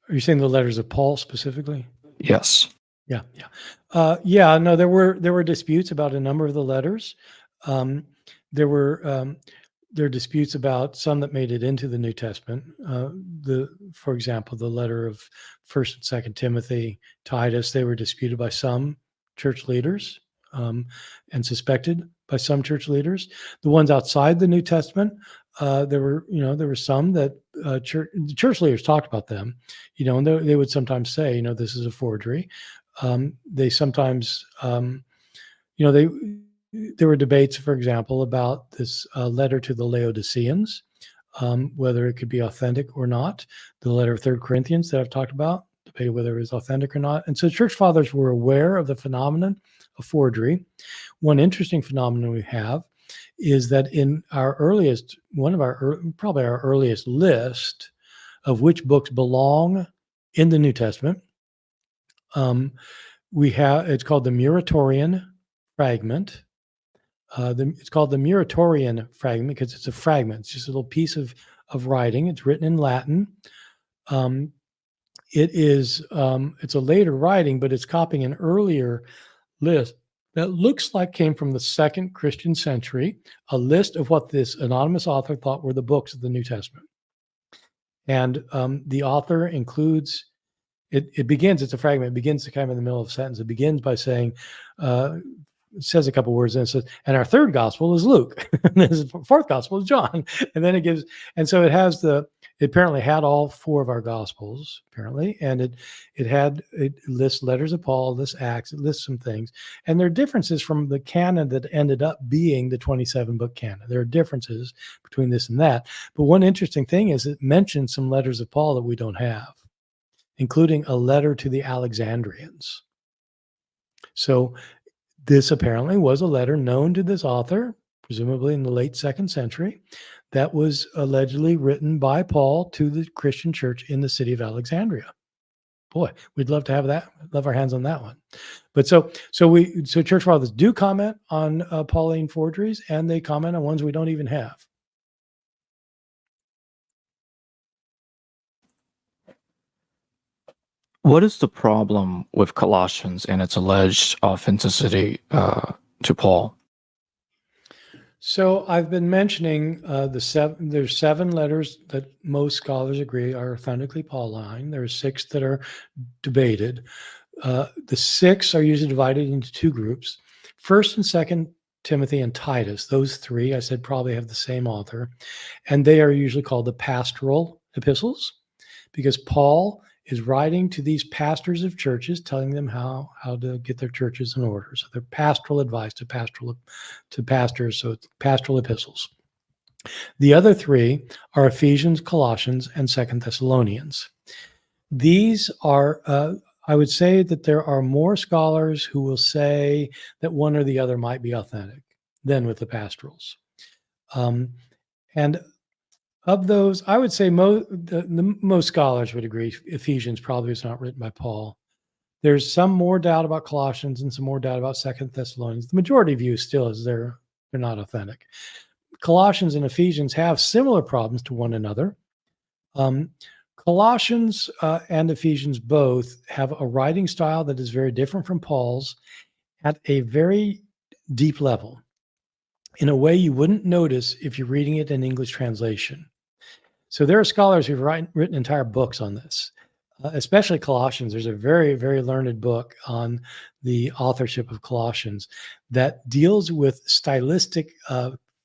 Are you saying the letters of Paul specifically? Yes. Yeah. No, there were disputes about a number of the letters. There were disputes about some that made it into the New Testament. For example, the letter of 1st and 2nd Timothy, Titus, they were disputed by some church leaders and suspected by some church leaders. The ones outside the New Testament, there were some that church leaders talked about them, and they would sometimes say, this is a forgery. They sometimes, there were debates, for example, about this letter to the Laodiceans, whether it could be authentic or not. The letter of 3 Corinthians that I've talked about, debated whether it was authentic or not. And so church fathers were aware of the phenomenon of forgery. One interesting phenomenon we have is that in our earliest, probably our earliest list of which books belong in the New Testament, it's called the Muratorian fragment. It's called the Muratorian fragment because it's a fragment. It's just a little piece of writing. It's written in Latin. It's a later writing, but it's copying an earlier list that looks like came from the second Christian century, a list of what this anonymous author thought were the books of the New Testament. And the author includes, it begins, it's a fragment, it begins kind of in the middle of a sentence. It begins by saying, it says a couple words and it says, and our third gospel is Luke. And the fourth gospel is John. And then it gives, and so it apparently had all four of our gospels, apparently. And it lists letters of Paul, lists Acts, it lists some things. And there are differences from the canon that ended up being the 27 book canon. There are differences between this and that. But one interesting thing is it mentions some letters of Paul that we don't have, including a letter to the Alexandrians. So this apparently was a letter known to this author, presumably in the late 2nd century, that was allegedly written by Paul to the Christian church in the city of Alexandria. Boy, we'd love to have that, love our hands on that one. But so church fathers do comment on Pauline forgeries, and they comment on ones we don't even have. What is the problem with Colossians and its alleged authenticity to Paul? So I've been mentioning there's 7 letters that most scholars agree are authentically Pauline. There are 6 that are debated. The 6 are usually divided into 2 groups. 1st and 2nd Timothy and Titus, those 3 I said probably have the same author, and they are usually called the pastoral epistles because Paul is writing to these pastors of churches, telling them how to get their churches in order. So they're pastoral advice to pastors, so it's pastoral epistles. The other 3 are Ephesians, Colossians, and 2 Thessalonians. These are, I would say that there are more scholars who will say that one or the other might be authentic than with the pastorals. And of those, I would say most scholars would agree Ephesians probably is not written by Paul. There's some more doubt about Colossians and some more doubt about 2 Thessalonians. The majority view still is they're not authentic. Colossians and Ephesians have similar problems to one another. Colossians and Ephesians both have a writing style that is very different from Paul's at a very deep level, in a way you wouldn't notice if you're reading it in English translation. So there are scholars who've written entire books on this, especially Colossians. There's a very, very learned book on the authorship of Colossians that deals with stylistic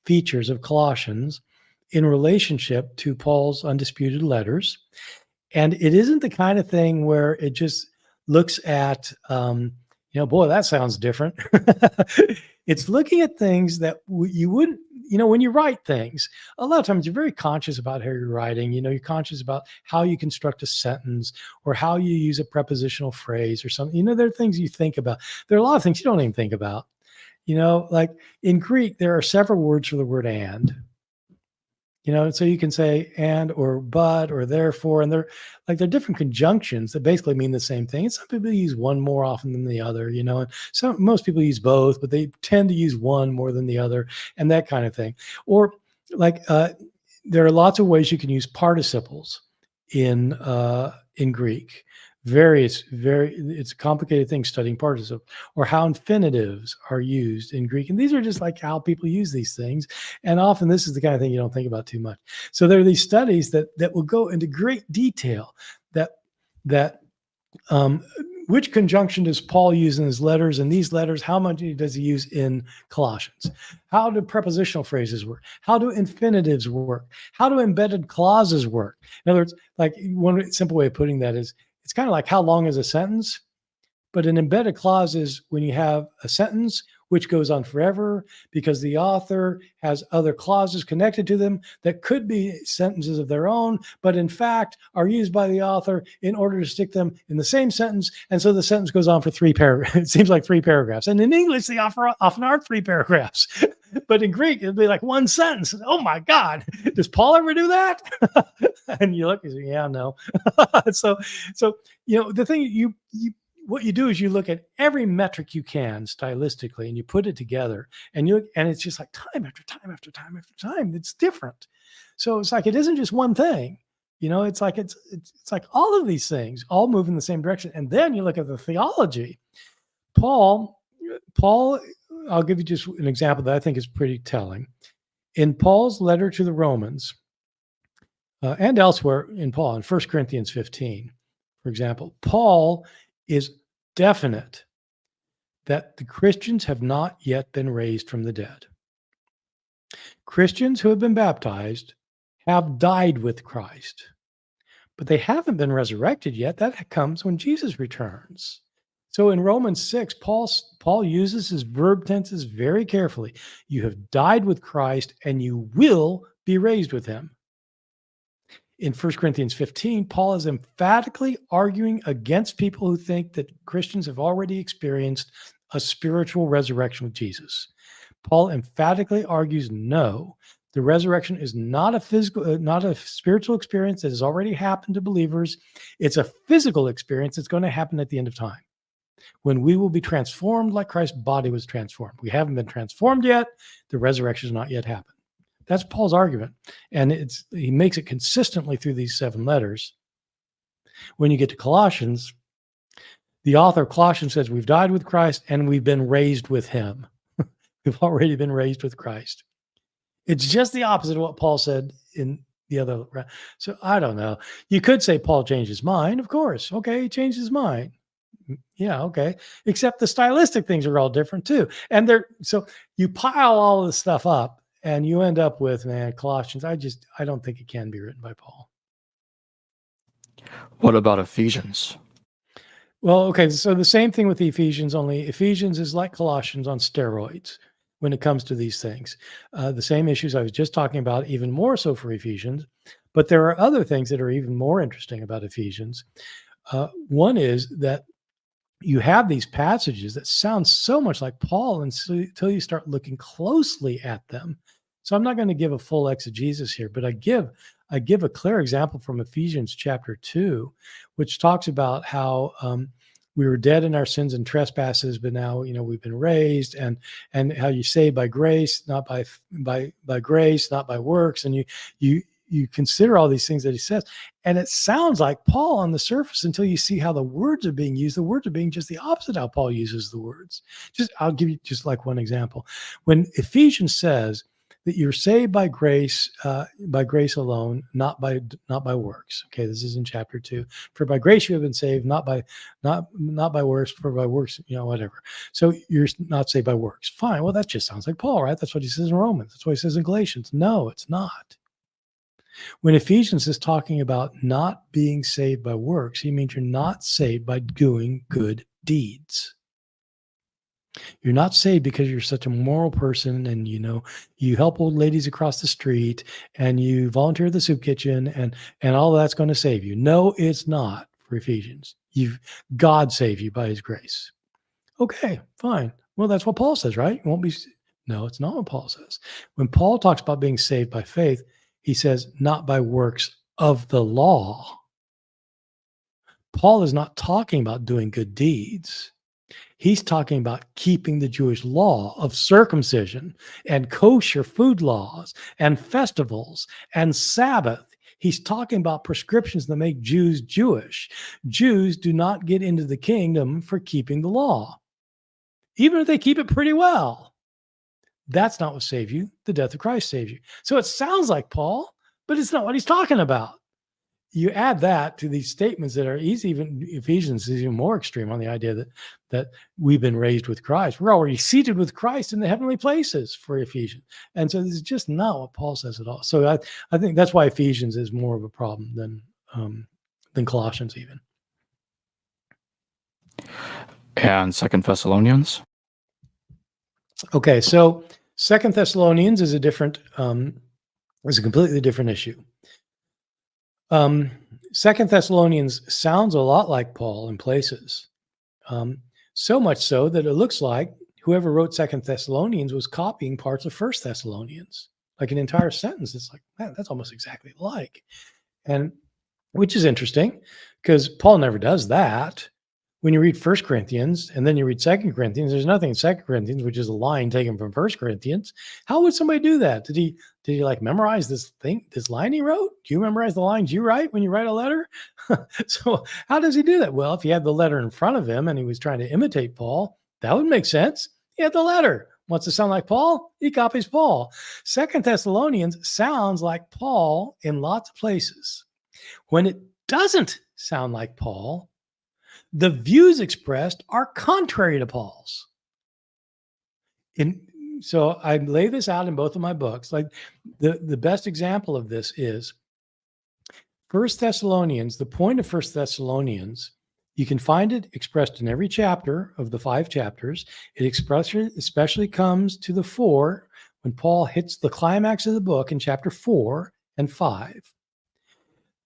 features of Colossians in relationship to Paul's undisputed letters. And it isn't the kind of thing where it just looks at, boy, that sounds different. It's looking at things that you wouldn't, when you write things, a lot of times you're very conscious about how you're writing. You're conscious about how you construct a sentence or how you use a prepositional phrase or something. There are things you think about. There are a lot of things you don't even think about. Like in Greek, there are several words for the word and. So you can say and or but or therefore, and they're different conjunctions that basically mean the same thing. And some people use one more often than the other, and most people use both, but they tend to use one more than the other, and that kind of thing. Or there are lots of ways you can use participles in Greek. It's a complicated thing studying participles, or how infinitives are used in Greek. And these are just like how people use these things. And often this is the kind of thing you don't think about too much. So there are these studies that will go into great detail that which conjunction does Paul use in his letters? And these letters, how much does he use in Colossians? How do prepositional phrases work? How do infinitives work? How do embedded clauses work? In other words, one simple way of putting that is, it's kind of like how long is a sentence, but an embedded clause is when you have a sentence which goes on forever because the author has other clauses connected to them that could be sentences of their own, but in fact are used by the author in order to stick them in the same sentence. And so the sentence goes on for 3 paragraphs. It seems like 3 paragraphs. And in English, they often are 3 paragraphs. But in Greek, it'd be like one sentence. Oh my God, does Paul ever do that? And you look and say, yeah, no. so the thing what you do is you look at every metric you can stylistically, and you put it together, and it's just like time after time after time after time. It's different. So it's like it isn't just one thing. It's like it's like all of these things all move in the same direction. And then you look at the theology. Paul, I'll give you just an example that I think is pretty telling. In Paul's letter to the Romans, and elsewhere in Paul, in 1 Corinthians 15, for example, Paul is definite that the Christians have not yet been raised from the dead. Christians who have been baptized have died with Christ, but they haven't been resurrected yet. That comes when Jesus returns. So in Romans 6, Paul uses his verb tenses very carefully. You have died with Christ and you will be raised with him. In 1 Corinthians 15, Paul is emphatically arguing against people who think that Christians have already experienced a spiritual resurrection with Jesus. Paul emphatically argues, no, the resurrection is not a spiritual experience that has already happened to believers. It's a physical experience that's going to happen at the end of time, when we will be transformed like Christ's body was transformed. We haven't been transformed yet. The resurrection has not yet happened. That's Paul's argument. And he makes it consistently through these 7 letters. When you get to Colossians, the author of Colossians says, we've died with Christ and we've been raised with him. We've already been raised with Christ. It's just the opposite of what Paul said in the other. So I don't know. You could say Paul changed his mind. Of course. Okay, he changed his mind. Yeah, okay. Except the stylistic things are all different too. And so you pile all this stuff up and you end up with, Colossians. I don't think it can be written by Paul. What about Ephesians? Well, okay. So the same thing with the Ephesians, only Ephesians is like Colossians on steroids when it comes to these things. The same issues I was just talking about, even more so for Ephesians. But there are other things that are even more interesting about Ephesians. One is that you have these passages that sound so much like Paul until you start looking closely at them. So I'm not going to give a full exegesis here, but I give a clear example from Ephesians chapter 2, which talks about how we were dead in our sins and trespasses, but now we've been raised, and how you saved by grace, not by grace, not by works, and you consider all these things that he says, and it sounds like Paul on the surface until you see how the words are being used. The words are being just the opposite how Paul uses the words. I'll give you just like one example. When Ephesians says that you're saved by grace alone, not by works. Okay, this is in chapter 2. For by grace you have been saved, not by works. For by works, whatever. So you're not saved by works. Fine. Well, that just sounds like Paul, right? That's what he says in Romans. That's what he says in Galatians. No, it's not. When Ephesians is talking about not being saved by works, he means you're not saved by doing good deeds. You're not saved because you're such a moral person and you help old ladies across the street and you volunteer at the soup kitchen and all that's going to save you. No, it's not for Ephesians. God saved you by his grace. Okay, fine. Well, that's what Paul says, right? No, it's not what Paul says. When Paul talks about being saved by faith, he says, not by works of the law. Paul is not talking about doing good deeds. He's talking about keeping the Jewish law of circumcision and kosher food laws and festivals and Sabbath. He's talking about prescriptions that make Jews Jewish. Jews do not get into the kingdom for keeping the law, even if they keep it pretty well. That's not what saved you. The death of Christ saved you. So it sounds like Paul, but it's not what he's talking about. You add that to these statements that are easy, even Ephesians is even more extreme on the idea that we've been raised with Christ. We're already seated with Christ in the heavenly places for Ephesians. And so this is just not what Paul says at all. So I think that's why Ephesians is more of a problem than Colossians even. And 2 Thessalonians? Okay, so 2 Thessalonians is a completely different issue. 2 Thessalonians sounds a lot like Paul in places, so much so that it looks like whoever wrote Second Thessalonians was copying parts of First Thessalonians, like an entire sentence. It's like, man, that's almost exactly alike. And which is interesting because Paul never does that. When you read 1 Corinthians and then you read 2 Corinthians, there's nothing in 2 Corinthians, which is a line taken from 1 Corinthians. How would somebody do that? Did he like memorize this line he wrote? Do you memorize the lines you write when you write a letter? So how does he do that? Well, if he had the letter in front of him and he was trying to imitate Paul, that would make sense. He had the letter. Wants to sound like Paul? He copies Paul. 2 Thessalonians sounds like Paul in lots of places. When it doesn't sound like Paul, the views expressed are contrary to Paul's. So I lay this out in both of my books. Like the best example of this is 1 Thessalonians. The point of 1 Thessalonians, you can find it expressed in every chapter of the 5 chapters. It especially comes to the fore when Paul hits the climax of the book in chapter 4 and 5.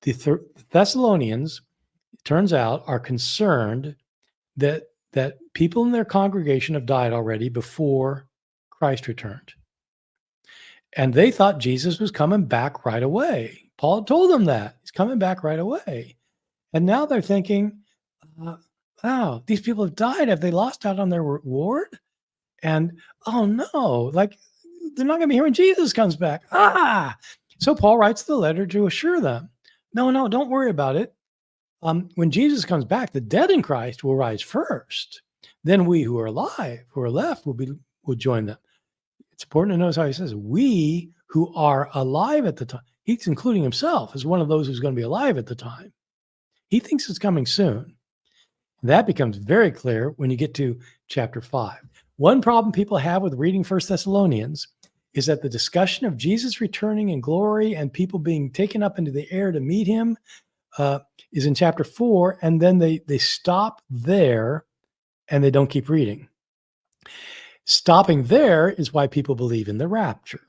The Thessalonians, it turns out, are concerned that people in their congregation have died already before Christ returned. And they thought Jesus was coming back right away. Paul told them that. He's coming back right away. And now they're thinking, wow, these people have died. Have they lost out on their reward? And, oh no, like they're not going to be here when Jesus comes back. So Paul writes the letter to assure them, no, don't worry about it. When Jesus comes back, the dead in Christ will rise first. Then we who are alive, who are left, will join them. It's important to notice how he says, we who are alive at the time. He's including himself as one of those who's going to be alive at the time. He thinks it's coming soon. That becomes very clear when you get to chapter 5. One problem people have with reading 1 Thessalonians is that the discussion of Jesus returning in glory and people being taken up into the air to meet him is in chapter 4, and then they stop there and they don't keep reading. Stopping there is why people believe in the rapture.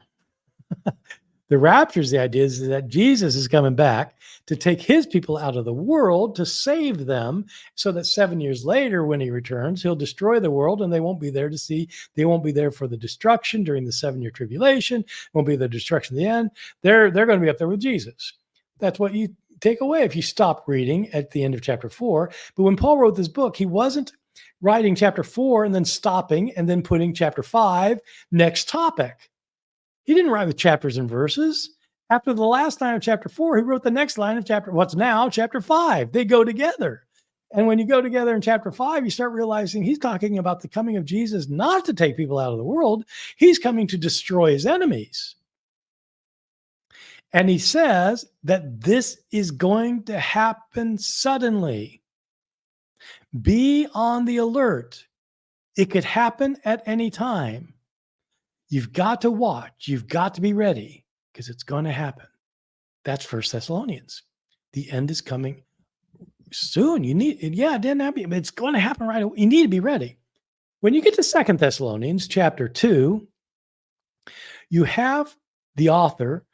The rapture is the idea is that Jesus is coming back to take his people out of the world to save them so that 7 years later when he returns, he'll destroy the world and they won't be there to see. They won't be there for the destruction during the 7-year tribulation. Won't be the destruction at the end. They're going to be up there with Jesus. That's what you take away if you stop reading at the end of chapter 4. But when Paul wrote this book, he wasn't writing chapter 4 and then stopping and then putting chapter 5 next topic. He didn't write with chapters and verses. After the last line of chapter 4, he wrote the next line of what's now chapter 5. They go together. And when you go together in chapter 5, you start realizing he's talking about the coming of Jesus not to take people out of the world. He's coming to destroy his enemies. And he says that this is going to happen suddenly. Be on the alert. It could happen at any time. You've got to watch. You've got to be ready because it's going to happen. That's 1 Thessalonians. The end is coming soon. It didn't happen, but it's going to happen right away. You need to be ready. When you get to 2 Thessalonians chapter 2, you have the author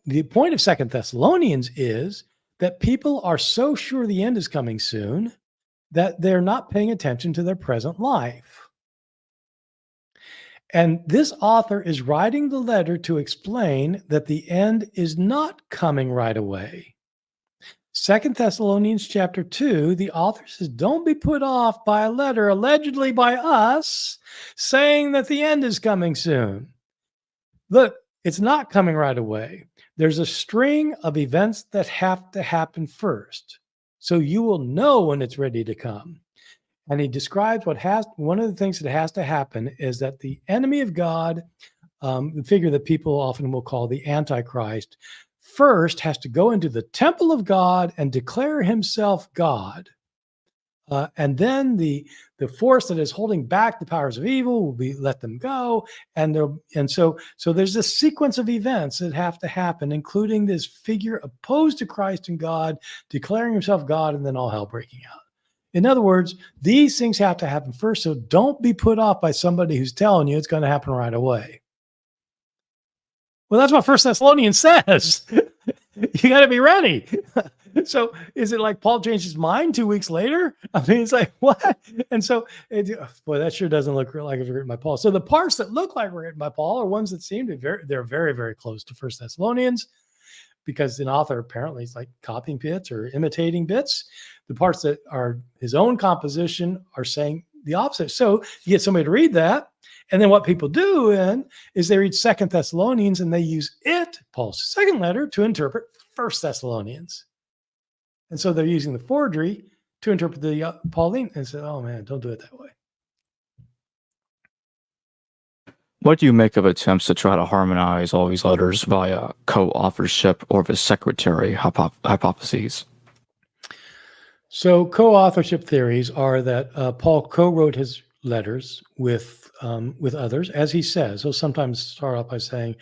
the point of 2 Thessalonians is that people are so sure the end is coming soon that they're not paying attention to their present life. And this author is writing the letter to explain that the end is not coming right away. 2 Thessalonians chapter 2, the author says, don't be put off by a letter allegedly by us saying that the end is coming soon. Look, it's not coming right away. There's a string of events that have to happen first. So you will know when it's ready to come. And he describes one of the things that has to happen is that the enemy of God, the figure that people often will call the Antichrist, first has to go into the temple of God and declare himself God. And then the force that is holding back the powers of evil will be let them go. And so there's this sequence of events that have to happen, including this figure opposed to Christ and God, declaring himself God, and then all hell breaking out. In other words, these things have to happen first. So don't be put off by somebody who's telling you it's going to happen right away. Well, that's what 1 Thessalonians says. You got to be ready. So is it like Paul changed his mind 2 weeks later? I mean, it's like, what? And so, boy, that sure doesn't look like it was written by Paul. So the parts that look like were written by Paul are ones that seem to be they're very, very close to First Thessalonians, because an author apparently is like copying bits or imitating bits. The parts that are his own composition are saying the opposite. So you get somebody to read that. And then what people do is they read Second Thessalonians and they use Paul's second letter, to interpret First Thessalonians. And so they're using the forgery to interpret the Pauline, and say, oh man, don't do it that way. What do you make of attempts to try to harmonize all these letters via co-authorship or the secretary hypotheses? So co-authorship theories are that Paul co-wrote his letters with others, as he says. He'll sometimes start off by saying,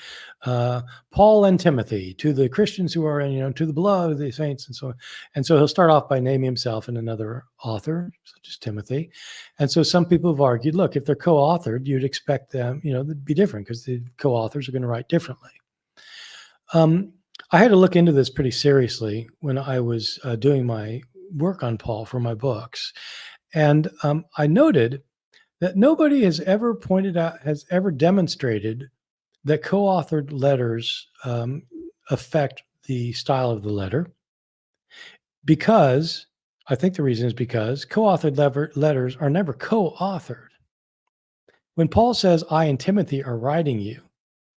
Paul and Timothy, to the Christians who are in, to the beloved of the saints, and so on. And so he'll start off by naming himself and another author, such as Timothy. And so some people have argued, look, if they're co-authored, you'd expect them, to be different, because the co-authors are going to write differently. I had to look into this pretty seriously when I was doing my work on Paul for my books. And I noted that nobody has ever demonstrated that co-authored letters affect the style of the letter, because I think the reason is because co-authored letters are never co-authored. When Paul says, I and Timothy are writing you,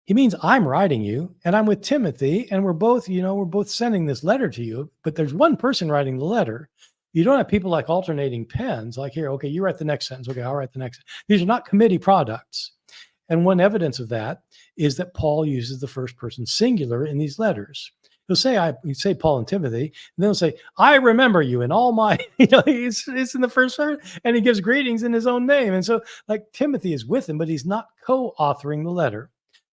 he means I'm writing you and I'm with Timothy, and we're both sending this letter to you, but there's one person writing the letter. You don't have people like alternating pens, like here, okay, you write the next sentence. Okay, I'll write the next. These are not committee products. And one evidence of that is that Paul uses the first person singular in these letters. He'll say Paul and Timothy, and then he'll say, I remember you in all my, it's in the first person, and he gives greetings in his own name. And so like Timothy is with him, but he's not co-authoring the letter.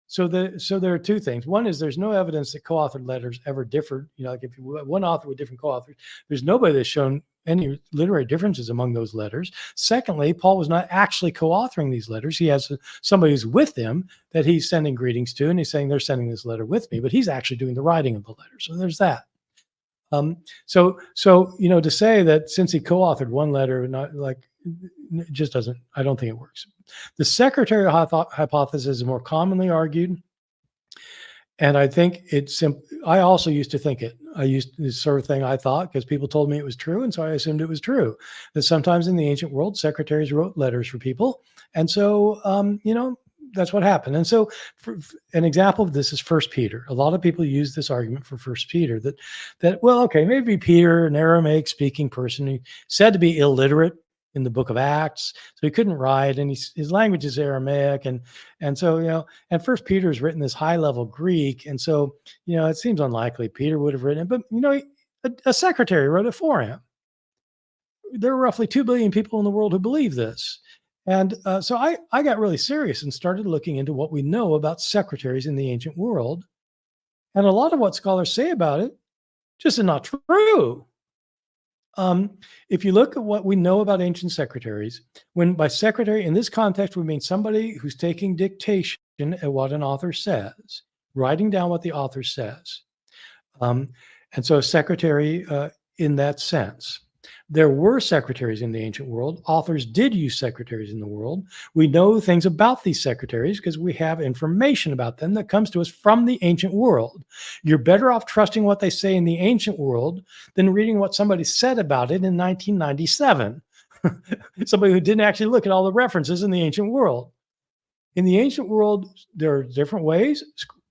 So there are two things. One is there's no evidence that co-authored letters ever differed. Like if one author with different co-authors, there's nobody that's shown any literary differences among those letters. Secondly, Paul was not actually co-authoring these letters. He has somebody who's with him that he's sending greetings to, and he's saying they're sending this letter with me, but he's actually doing the writing of the letter. So there's that. So to say that since he co-authored one letter, not like, just doesn't, I don't think it works. The secretary hypothesis is more commonly argued. And I think I also used to think it. I used this sort of thing I thought, because people told me it was true. And so I assumed it was true, that sometimes in the ancient world, secretaries wrote letters for people. And so, that's what happened. And so for an example of this is 1 Peter. A lot of people use this argument for 1 Peter that, well, okay, maybe Peter, an Aramaic speaking person, he said to be illiterate in the book of Acts, so he couldn't write, and his language is Aramaic, and so and First Peter is written this high level Greek, and so it seems unlikely Peter would have written it, but a secretary wrote it for him. There are roughly 2 billion people in the world who believe this, and so I got really serious and started looking into what we know about secretaries in the ancient world, and a lot of what scholars say about it just is not true. If you look at what we know about ancient secretaries, when by secretary in this context, we mean somebody who's taking dictation at what an author says, writing down what the author says. And so a secretary in that sense. There were secretaries in the ancient world. Authors did use secretaries in the world. We know things about these secretaries because we have information about them that comes to us from the ancient world. You're better off trusting what they say in the ancient world than reading what somebody said about it in 1997. Somebody who didn't actually look at all the references in the ancient world. In the ancient world, there are different ways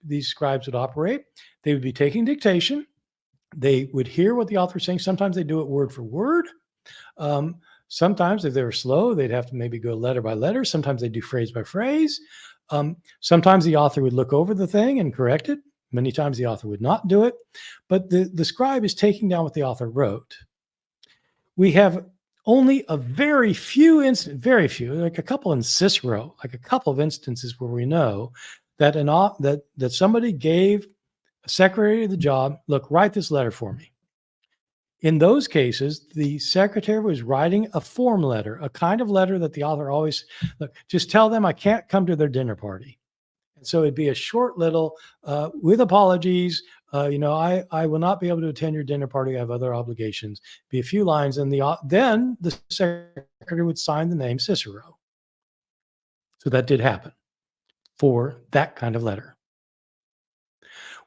these scribes would operate. They would be taking dictation. They would hear what the author is saying. Sometimes they do it word for word. Sometimes if they were slow, they'd have to maybe go letter by letter. Sometimes they do phrase by phrase. Sometimes the author would look over the thing and correct it. Many times the author would not do it. But the scribe is taking down what the author wrote. We have only a very few, like a couple in Cicero, like a couple of instances where we know that that somebody gave a secretary of the job, look, write this letter for me. In those cases, the secretary was writing a form letter, a kind of letter that the author always, look, just tell them I can't come to their dinner party. And so it'd be a short little, with apologies, I will not be able to attend your dinner party. I have other obligations. Be a few lines, and then the secretary would sign the name Cicero. So that did happen for that kind of letter.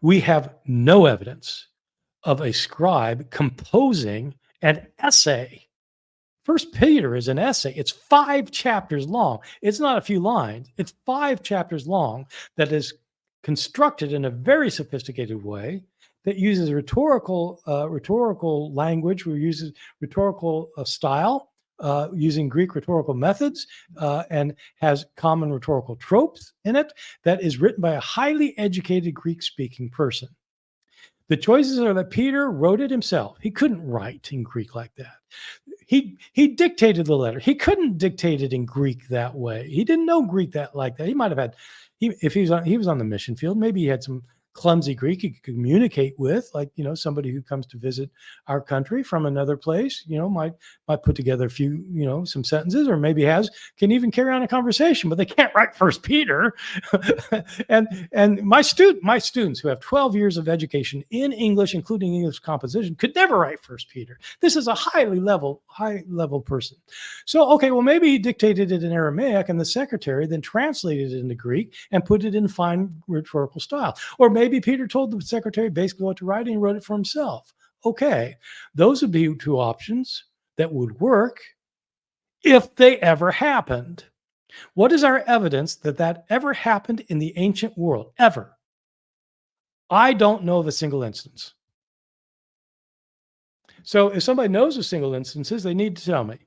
We have no evidence of a scribe composing an essay. First Peter is an essay. It's 5 chapters long. It's not a few lines. It's 5 chapters long that is constructed in a very sophisticated way that uses rhetorical language, uses rhetorical style, using Greek rhetorical methods, and has common rhetorical tropes in it, that is written by a highly educated Greek-speaking person. The choices are that Peter wrote it himself. He couldn't write in Greek like that. He dictated the letter. He couldn't dictate it in Greek that way. He didn't know Greek like that. He might have had, if he was on the mission field, maybe he had some clumsy Greek he could communicate with, like, somebody who comes to visit our country from another place, might put together a few, some sentences, or maybe can even carry on a conversation, but they can't write First Peter. and my students who have 12 years of education in English, including English composition, could never write First Peter. This is a high level person. So, okay, well, maybe he dictated it in Aramaic, and the secretary then translated it into Greek and put it in fine rhetorical style. Or maybe Peter told the secretary basically what to write, and he wrote it for himself. Okay, those would be 2 options that would work if they ever happened. What is our evidence that ever happened in the ancient world? Ever? I don't know of a single instance. So if somebody knows of single instances, they need to tell me,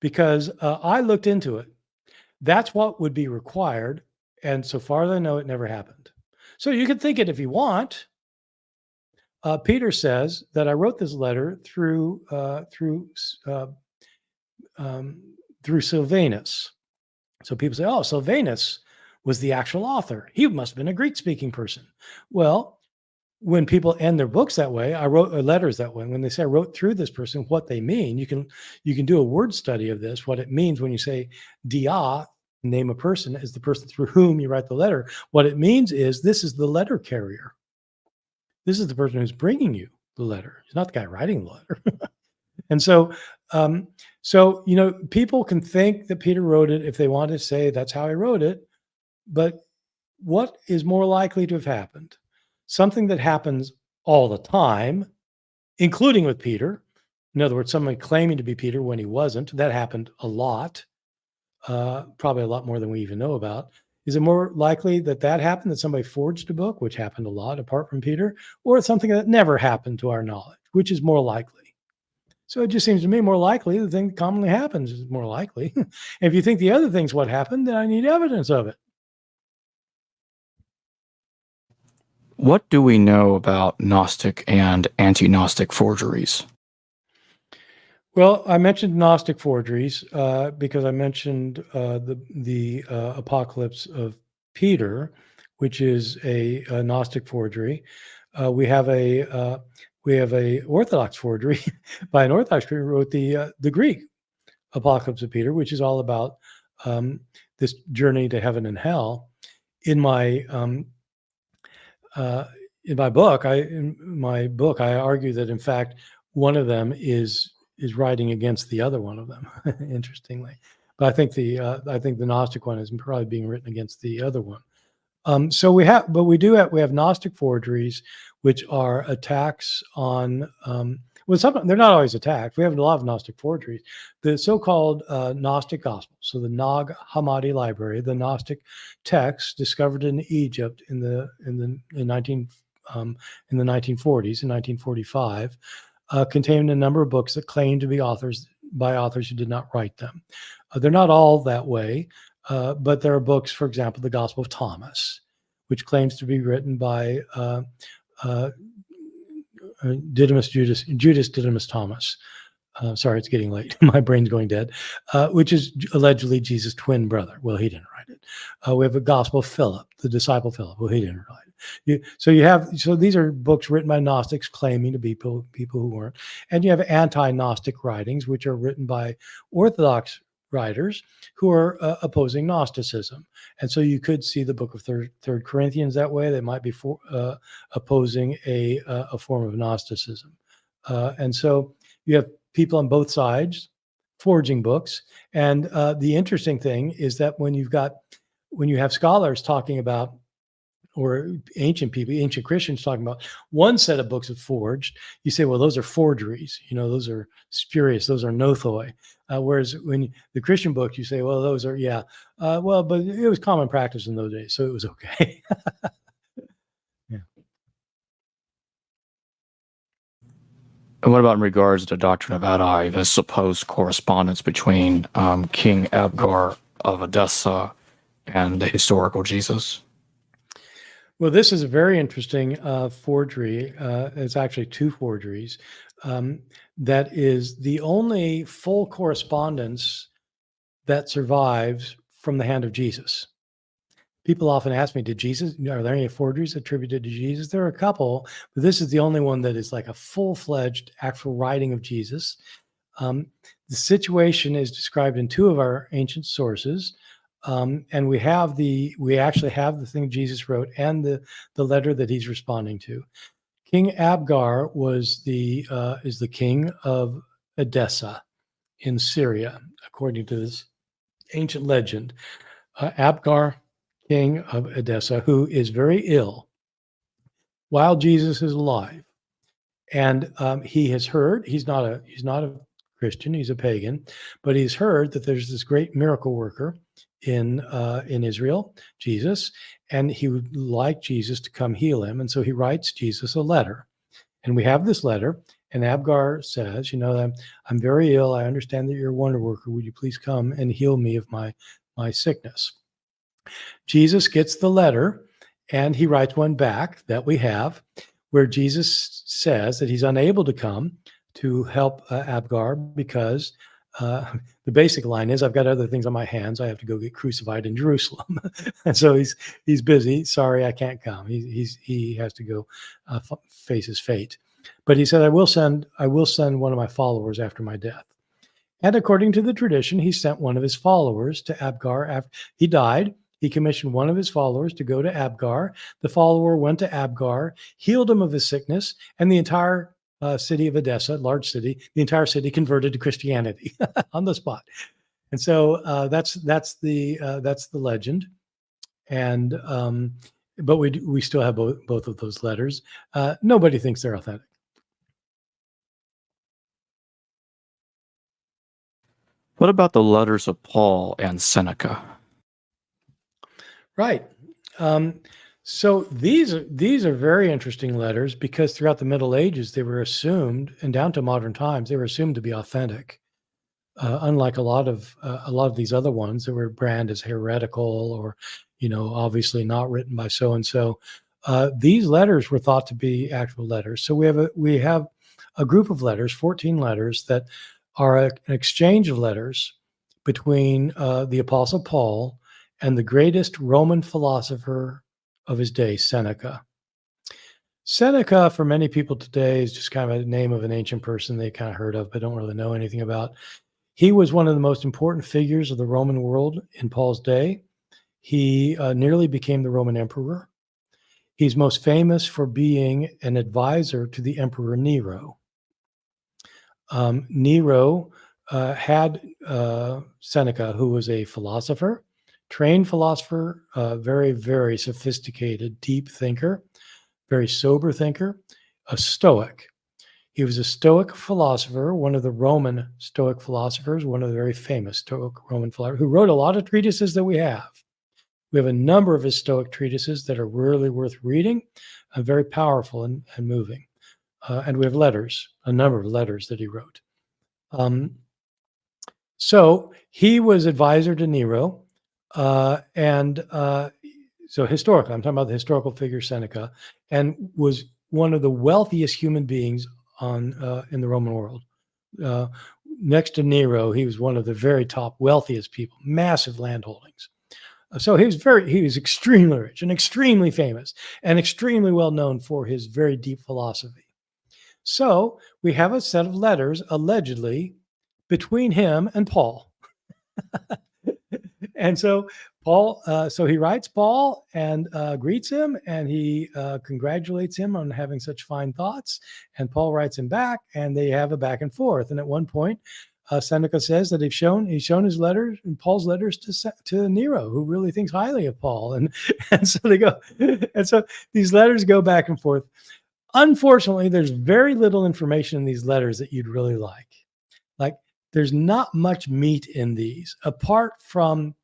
because I looked into it. That's what would be required, and so far as I know, it never happened. So you can think it if you want. Peter says that I wrote this letter through Silvanus. So people say, oh, Silvanus was the actual author. He must have been a Greek-speaking person. Well, when people end their books that way, I wrote letters that way. When they say I wrote through this person, what they mean, you can do a word study of this. What it means when you say dia, name a person as the person through whom you write the letter. What it means is this is the letter carrier. This is the person who's bringing you the letter. It's not the guy writing the letter. And so, people can think that Peter wrote it if they want to say that's how he wrote it. But what is more likely to have happened? Something that happens all the time, including with Peter. In other words, somebody claiming to be Peter when he wasn't. That happened a lot. Probably a lot more than we even know about. Is it more likely that happened, that somebody forged a book, which happened a lot apart from Peter, or it's something that never happened to our knowledge, which is more likely? So it just seems to me more likely the thing that commonly happens is more likely. And if you think the other thing's what happened, then I need evidence of it. What do we know about Gnostic and anti-Gnostic forgeries? Well, I mentioned Gnostic forgeries because I mentioned the Apocalypse of Peter, which is a Gnostic forgery. We have a Orthodox forgery by an Orthodox Jew who wrote the Greek Apocalypse of Peter, which is all about this journey to heaven and hell. In my book, I argue that in fact one of them is writing against the other one of them, interestingly. But I think the Gnostic one is probably being written against the other one. We have Gnostic forgeries, which are attacks on. They're not always attacks. We have a lot of Gnostic forgeries. The so-called Gnostic Gospels, so the Nag Hammadi Library, the Gnostic texts discovered in Egypt in the 1940s, in 1945. Contained a number of books that claim to be by authors who did not write them. They're not all that way, but there are books, for example, the Gospel of Thomas, which claims to be written by Judas Didymus Thomas. Sorry, it's getting late. My brain's going dead. Which is allegedly Jesus' twin brother. Well, he didn't write it. We have a Gospel of Philip, the disciple Philip. Well, he didn't write it. So these are books written by Gnostics claiming to be people who weren't. And you have anti-Gnostic writings, which are written by Orthodox writers who are opposing Gnosticism. And so you could see the book of Third Corinthians that way. They might be opposing a form of Gnosticism. And so you have people on both sides forging books. And the interesting thing is that when you have scholars talking about, or ancient people, ancient Christians talking about one set of books of forged, you say, well, those are forgeries. Those are spurious. Those are nothoi. Whereas when the Christian book, you say, well, those are, but it was common practice in those days, so it was okay. Yeah. And what about in regards to the doctrine of Adai, the supposed correspondence between King Abgar of Edessa and the historical Jesus? Well, this is a very interesting forgery. It's actually two forgeries. That is the only full correspondence that survives from the hand of Jesus. People often ask me, are there any forgeries attributed to Jesus? There are a couple, but this is the only one that is like a full-fledged actual writing of Jesus. The situation is described in two of our ancient sources. And we actually have the thing Jesus wrote and the letter that he's responding to. King Abgar is the king of Edessa in Syria, according to this ancient legend. Abgar, king of Edessa, who is very ill while Jesus is alive, and he has heard. He's not a Christian. He's a pagan, but he's heard that there's this great miracle worker in Israel, Jesus, and he would like Jesus to come heal him. And so he writes Jesus a letter. And we have this letter, and Abgar says, I'm very ill. I understand that you're a wonder worker. Would you please come and heal me of my sickness? Jesus gets the letter, and he writes one back that we have, where Jesus says that he's unable to come to help Abgar because the basic line is, I've got other things on my hands. I have to go get crucified in Jerusalem. And so he's busy. Sorry, I can't come. He has to go face his fate. But he said, I will send one of my followers after my death. And according to the tradition, he sent one of his followers to Abgar. After he died, he commissioned one of his followers to go to Abgar. The follower went to Abgar, healed him of his sickness, and the entire city of Edessa, large city, the entire city converted to Christianity on the spot. And so that's the legend. And but we still have both of those letters. Nobody thinks they're authentic. What about the letters of Paul and Seneca? Right. So these are very interesting letters because throughout the Middle Ages they were assumed, and down to modern times, they were assumed to be authentic. Unlike a lot of these other ones that were branded as heretical or, obviously not written by so and so. These letters were thought to be actual letters. So we have a group of letters, 14 letters that are an exchange of letters between the Apostle Paul and the greatest Roman philosopher of his day, Seneca. Seneca, for many people today, is just kind of a name of an ancient person they kind of heard of, but don't really know anything about. He was one of the most important figures of the Roman world in Paul's day. He nearly became the Roman emperor. He's most famous for being an advisor to the Emperor Nero. Nero had Seneca, who was a philosopher, trained philosopher, very, very sophisticated, deep thinker, very sober thinker, a Stoic. He was a Stoic philosopher, one of the Roman Stoic philosophers, one of the very famous Stoic Roman philosophers, who wrote a lot of treatises that we have. We have a number of his Stoic treatises that are really worth reading, very powerful and moving. And we have letters, a number of letters that he wrote. So he was advisor to Nero. So historically, I'm talking about the historical figure Seneca, and was one of the wealthiest human beings in the Roman world. Next to Nero, he was one of the very top wealthiest people, massive land holdings. So he was extremely rich and extremely famous and extremely well known for his very deep philosophy. So we have a set of letters allegedly between him and Paul. And so Paul, so he writes Paul and greets him, and he congratulates him on having such fine thoughts. And Paul writes him back, and they have a back and forth. And at one point, Seneca says that he's shown his letters and Paul's letters to Nero, who really thinks highly of Paul. And so they go, and so these letters go back and forth. Unfortunately, there's very little information in these letters that you'd really like. Like, there's not much meat in these, apart from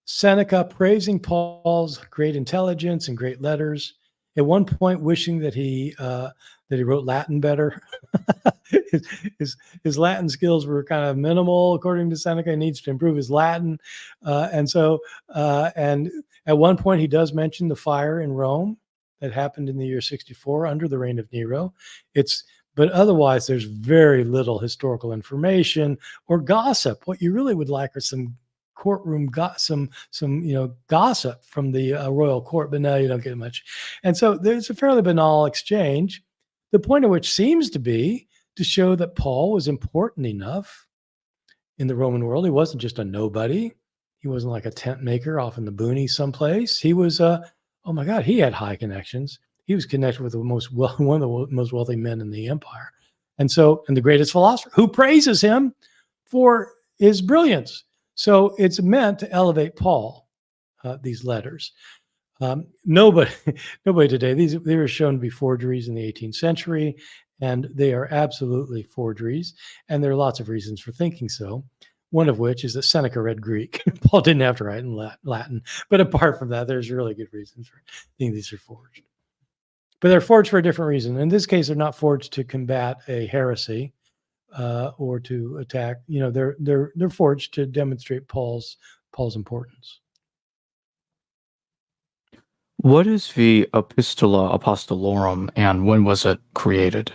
Seneca praising Paul's great intelligence and great letters. At one point, wishing that he wrote Latin better. his Latin skills were kind of minimal, according to Seneca. He needs to improve his Latin, and at one point, he does mention the fire in Rome that happened in the year 64 under the reign of Nero. But otherwise, there's very little historical information or gossip. What you really would like are some courtroom gossip from the royal court, but no, you don't get much. And so there's a fairly banal exchange, the point of which seems to be to show that Paul was important enough in the Roman world. He wasn't just a nobody. He wasn't like a tent maker off in the boonies someplace. He was oh my God, he had high connections. He was connected with one of the most wealthy men in the empire. And the greatest philosopher, who praises him for his brilliance. So it's meant to elevate Paul, these letters. Nobody today, they were shown to be forgeries in the 18th century, and they are absolutely forgeries. And there are lots of reasons for thinking so. One of which is that Seneca read Greek. Paul didn't have to write in Latin. But apart from that, there's really good reasons for thinking these are forged. But they're forged for a different reason. In this case, they're not forged to combat a heresy or to attack. They're forged to demonstrate Paul's importance. What is the Epistula Apostolorum, and when was it created?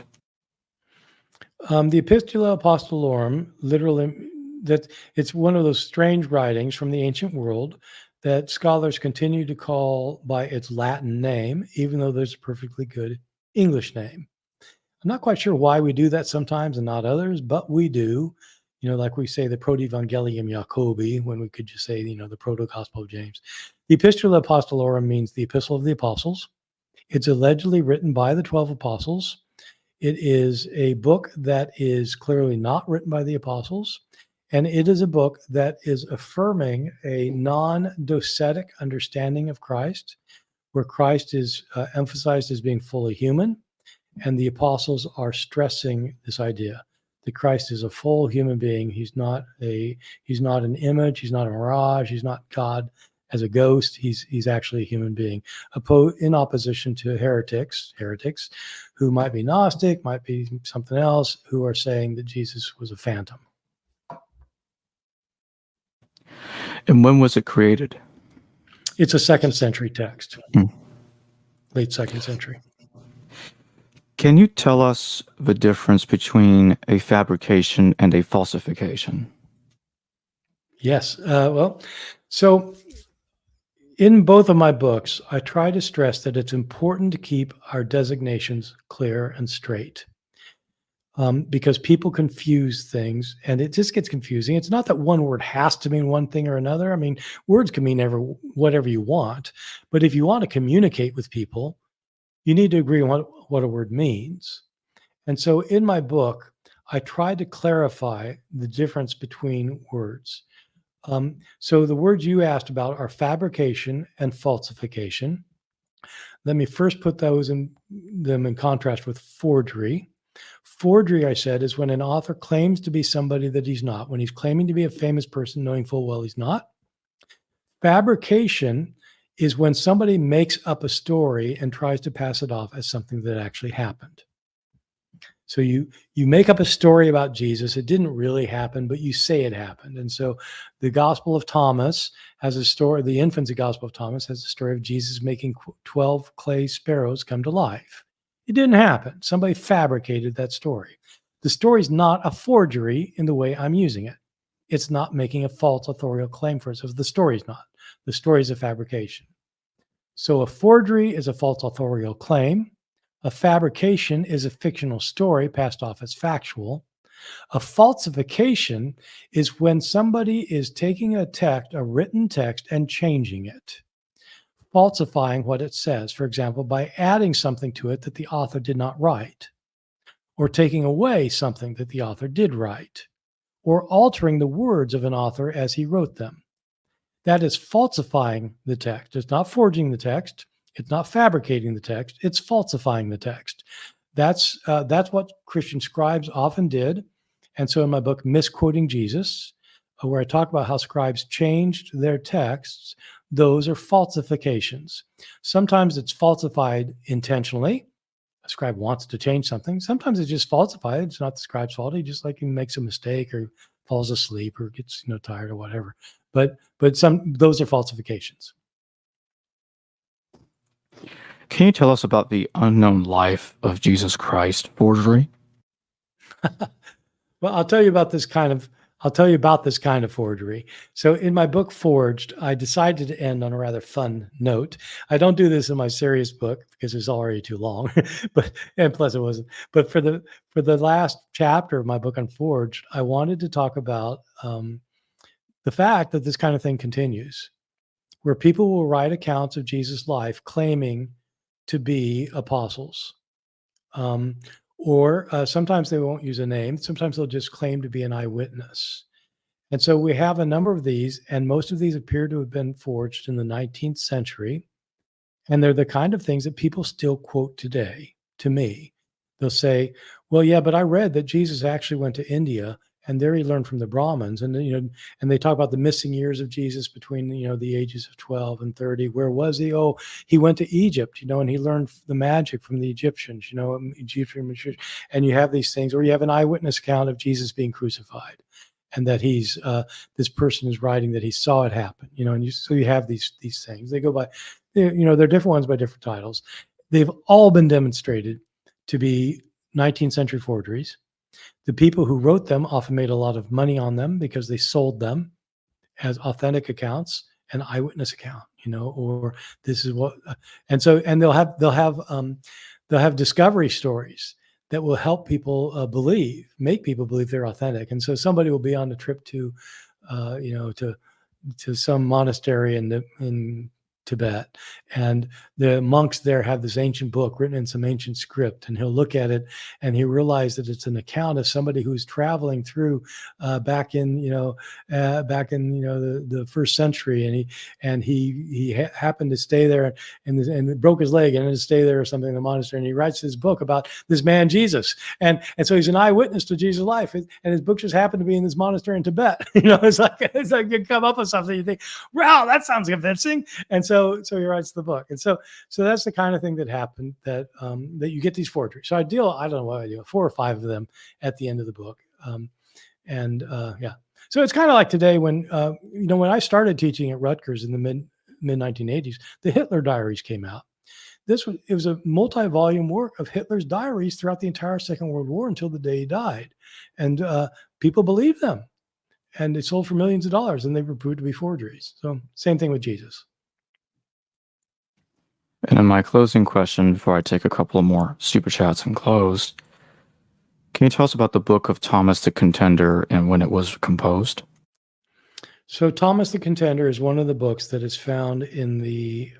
The Epistula Apostolorum, literally, that it's one of those strange writings from the ancient world that scholars continue to call by its Latin name, even though there's a perfectly good English name. I'm not quite sure why we do that sometimes and not others, but we do. Like we say the Proto-Evangelium Jacobi, when we could just say, the Proto-Gospel of James. The Epistula Apostolorum means the Epistle of the Apostles. It's allegedly written by the 12 apostles. It is a book that is clearly not written by the apostles. And it is a book that is affirming a non-docetic understanding of Christ, where Christ is emphasized as being fully human, and the apostles are stressing this idea that Christ is a full human being. He's not an image. He's not a mirage. He's not God as a ghost. He's actually a human being, in opposition to heretics who might be Gnostic, might be something else, who are saying that Jesus was a phantom. And when was it created? It's a 2nd century text, late 2nd century. Can you tell us the difference between a fabrication and a falsification? Yes. So in both of my books, I try to stress that it's important to keep our designations clear and straight. Because people confuse things, and it just gets confusing. It's not that one word has to mean one thing or another. I mean, words can mean whatever you want, but if you want to communicate with people, you need to agree on what a word means. And so in my book, I tried to clarify the difference between words. So the words you asked about are fabrication and falsification. Let me first put them in contrast with forgery. Forgery, I said, is when an author claims to be somebody that he's not, when he's claiming to be a famous person knowing full well he's not. Fabrication is when somebody makes up a story and tries to pass it off as something that actually happened. So you make up a story about Jesus. It didn't really happen, but you say it happened. And so the Gospel of Thomas has a story, the infancy Gospel of Thomas has a story of Jesus making 12 clay sparrows come to life. It didn't happen. Somebody fabricated that story. The story's not a forgery in the way I'm using it. It's not making a false authorial claim for itself. The story's not. The story is a fabrication. So a forgery is a false authorial claim. A fabrication is a fictional story passed off as factual. A falsification is when somebody is taking a text, a written text, and changing it, falsifying what it says, for example, by adding something to it that the author did not write, or taking away something that the author did write, or altering the words of an author as he wrote them. That is falsifying the text. It's not forging the text. It's not fabricating the text. It's falsifying the text. That's what Christian scribes often did. And so in my book, Misquoting Jesus, where I talk about how scribes changed their texts, those are falsifications. Sometimes it's falsified intentionally. A scribe wants to change something. Sometimes it's just falsified. It's not the scribe's fault. He just he makes a mistake or falls asleep or gets tired or whatever. But those are falsifications. Can you tell us about the unknown life of Jesus Christ forgery? Well, I'll tell you about this kind of forgery. So in my book, Forged, I decided to end on a rather fun note. I don't do this in my serious book because it's already too long, and plus it wasn't. But for the last chapter of my book on Forged, I wanted to talk about the fact that this kind of thing continues, where people will write accounts of Jesus' life claiming to be apostles. Or sometimes they won't use a name. Sometimes they'll just claim to be an eyewitness. And so we have a number of these, and most of these appear to have been forged in the 19th century. And they're the kind of things that people still quote today to me. They'll say, well, yeah, but I read that Jesus actually went to India, and there he learned from the Brahmins. And, and they talk about the missing years of Jesus between, the ages of 12 and 30. Where was he? Oh, he went to Egypt, and he learned the magic from the Egyptians, Egyptian. And you have these things, or you have an eyewitness account of Jesus being crucified, and that he's, this person is writing that he saw it happen, and so you have these things. They go by, they're different ones by different titles. They've all been demonstrated to be 19th century forgeries. The people who wrote them often made a lot of money on them because they sold them as authentic accounts, an eyewitness account, or this is what, and they'll have discovery stories that will help people make people believe they're authentic. And so somebody will be on a trip to some monastery in Tibet, and the monks there have this ancient book written in some ancient script, and he'll look at it and he realized that it's an account of somebody who's traveling through back in the first century, and he happened to stay there and broke his leg and had to stay there or something in the monastery, and he writes this book about this man Jesus, and so he's an eyewitness to Jesus' life, and his book just happened to be in this monastery in Tibet. It's like you come up with something, you think, wow, that sounds convincing, and so he writes the book. And so that's the kind of thing that happened, that you get these forgeries. So I don't know what I do, 4 or 5 of them at the end of the book. Yeah. So it's kind of like today when, when I started teaching at Rutgers in the mid 1980s, the Hitler diaries came out. It was a multi-volume work of Hitler's diaries throughout the entire Second World War until the day he died. And people believed them. And they sold for millions of dollars, and they were proved to be forgeries. So same thing with Jesus. And in my closing question, before I take a couple of more super chats and close, can you tell us about the book of Thomas the Contender and when it was composed? So Thomas the Contender is one of the books that is found in the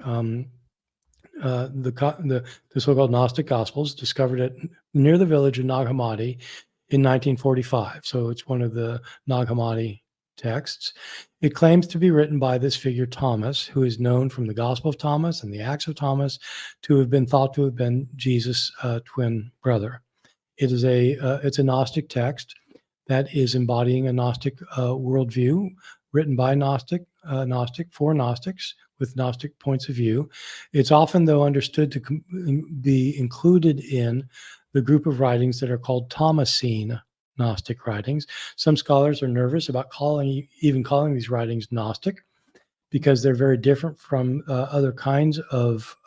so-called Gnostic Gospels, discovered near the village of Nag Hammadi in 1945. So it's one of the Nag Hammadi texts. It claims to be written by this figure Thomas, who is known from the Gospel of Thomas and the Acts of Thomas to have been thought to have been Jesus' twin brother. It's a Gnostic text that is embodying a Gnostic worldview, written by Gnostic for Gnostics with Gnostic points of view. It's often, though, understood to be included in the group of writings that are called Thomasine Gnostic writings. Some scholars are nervous about calling these writings Gnostic because they're very different from other kinds of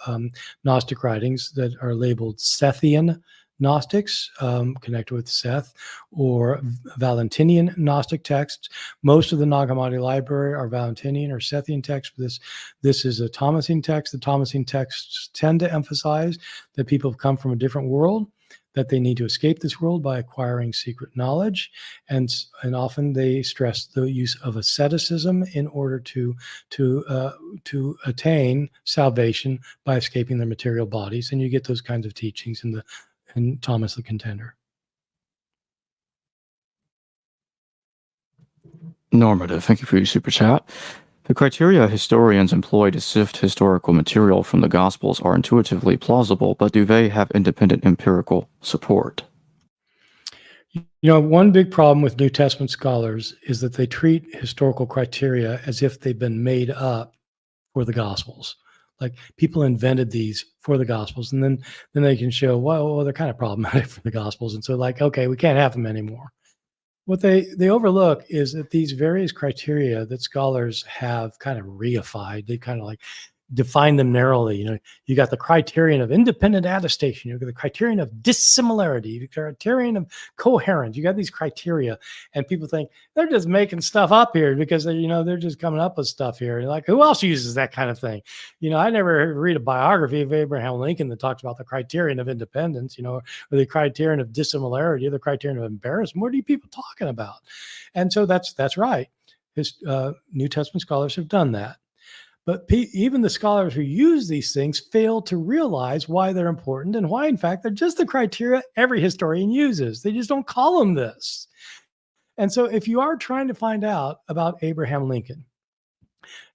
Gnostic writings that are labeled Sethian Gnostics, connected with Seth, or Valentinian Gnostic texts. Most of the Nag Hammadi library are Valentinian or Sethian texts. This is a Thomasine text. The Thomasine texts tend to emphasize that people have come from a different world, that they need to escape this world by acquiring secret knowledge, and often they stress the use of asceticism in order to attain salvation by escaping their material bodies. And you get those kinds of teachings in Thomas the Contender. Normative, thank you for your super chat. The criteria historians employ to sift historical material from the Gospels are intuitively plausible, but do they have independent empirical support? One big problem with New Testament scholars is that they treat historical criteria as if they've been made up for the Gospels. Like people invented these for the Gospels, and then they can show, well, they're kind of problematic for the Gospels. And so like, okay, we can't have them anymore. What they overlook is that these various criteria that scholars have kind of reified, they kind of like define them narrowly. You got the criterion of independent attestation, you got the criterion of dissimilarity, the criterion of coherence. You got these criteria, and people think they're just making stuff up here because they're just coming up with stuff here. Like, who else uses that kind of thing? I never read a biography of Abraham Lincoln that talks about the criterion of independence, or the criterion of dissimilarity, or the criterion of embarrassment. What are you people talking about? And so that's right. New Testament scholars have done that. But even the scholars who use these things fail to realize why they're important and why, in fact, they're just the criteria every historian uses. They just don't call them this. And so if you are trying to find out about Abraham Lincoln,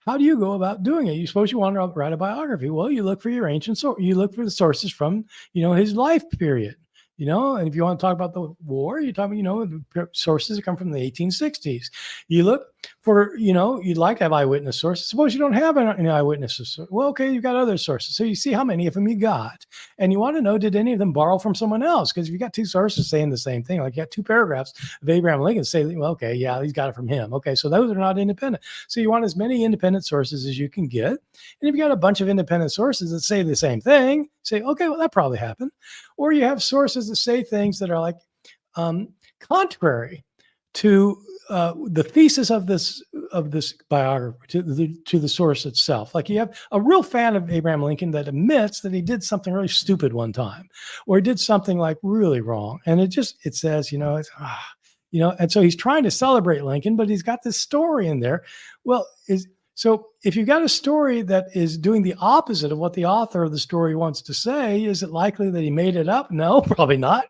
how do you go about doing it? You suppose you want to write a biography. Well, you look for your ancient source. You look for the sources from, his life period. And if you want to talk about the war, you talk about, the sources that come from the 1860s. You look for, you'd like to have eyewitness sources. Suppose you don't have any eyewitnesses. Well, okay, you've got other sources. So you see how many of them you got. And you want to know, did any of them borrow from someone else? Because if you got two sources saying the same thing, like you got two paragraphs of Abraham Lincoln say, well, okay, yeah, he's got it from him. Okay, so those are not independent. So you want as many independent sources as you can get. And if you got a bunch of independent sources that say the same thing, say, okay, well, that probably happened. Or you have sources that say things that are like contrary to the thesis of this biography, to the source itself. Like you have a real fan of Abraham Lincoln that admits that he did something really stupid one time, or he did something like really wrong, and it says, and so he's trying to celebrate Lincoln, but he's got this story in there. Well, so if you've got a story that is doing the opposite of what the author of the story wants to say, is it likely that he made it up? No, probably not.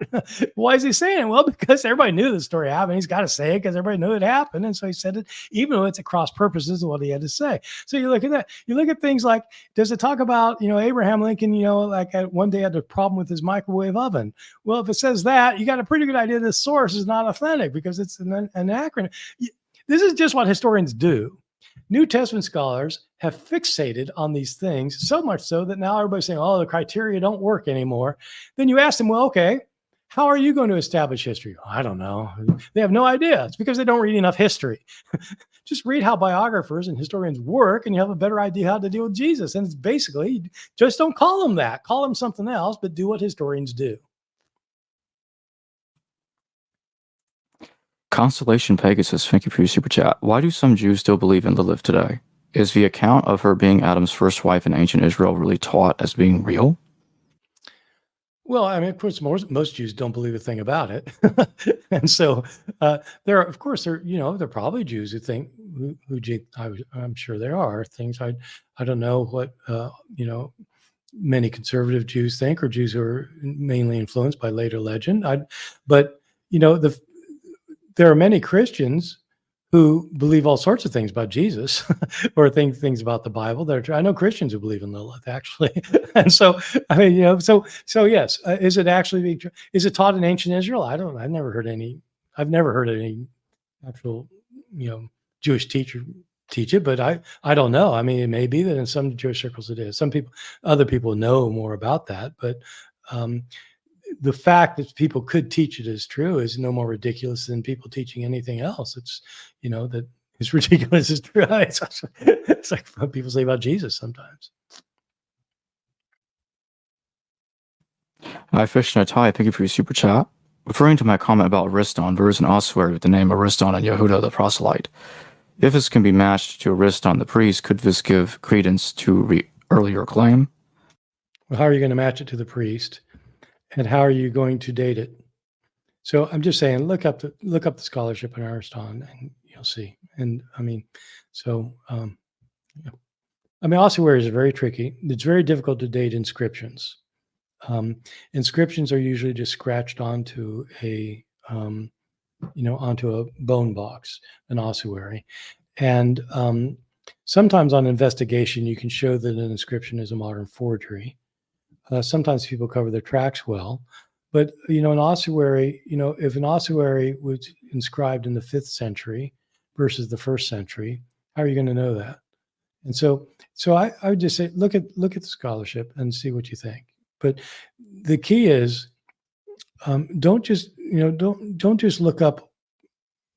Why is he saying it? Well, because everybody knew the story happened. He's got to say it because everybody knew it happened. And so he said it, even though it's at cross purposes of what he had to say. So you look at that. You look at things like, does it talk about, Abraham Lincoln, like one day had a problem with his microwave oven? Well, if it says that, you got a pretty good idea this source is not authentic because it's an acronym. This is just what historians do. New Testament scholars have fixated on these things so much so that now everybody's saying, oh, the criteria don't work anymore. Then you ask them, well, okay, how are you going to establish history? I don't know. They have no idea. It's because they don't read enough history. Just read how biographers and historians work, and you have a better idea how to deal with Jesus. And it's basically, just don't call them that. Call them something else, but do what historians do. Constellation Pegasus, thank you for your super chat. Why do some Jews still believe in Lilith today? Is the account of her being Adam's first wife in ancient Israel really taught as being real? Well, I mean, of course, most Jews don't believe a thing about it. And so there are, of course, there are probably Jews who think, I'm sure there are things I don't know what, many conservative Jews think, or Jews who are mainly influenced by later legend. There are many Christians who believe all sorts of things about Jesus or things about the Bible. I know Christians who believe in Lilith, actually. And so, I mean, so yes, is it actually being true? Is it taught in ancient Israel? I've never heard any actual, Jewish teacher teach it, but I don't know. I mean, it may be that in some Jewish circles it is. Other people know more about that, but the fact that people could teach it as true is no more ridiculous than people teaching anything else. It's, that it's ridiculous as true. It's like what people say about Jesus sometimes. Hi, Fish and Atai, thank you for your super chat. Referring to my comment about Ariston, there is an ossuary with the name Ariston and Yehuda the proselyte. If this can be matched to Ariston the priest, could this give credence to earlier claim? Well, how are you going to match it to the priest? And how are you going to date it? So I'm just saying, look up the scholarship in Ariston, and you'll see. And I mean, so yeah. I mean, ossuaries is very tricky. It's very difficult to date inscriptions. Inscriptions are usually just scratched onto a onto a bone box, an ossuary, and sometimes on investigation you can show that an inscription is a modern forgery. Sometimes people cover their tracks well, but an ossuary, if an ossuary was inscribed in the 5th century versus the 1st century, how are you going to know that? And so I would just say, look at the scholarship and see what you think. But the key is, don't just look up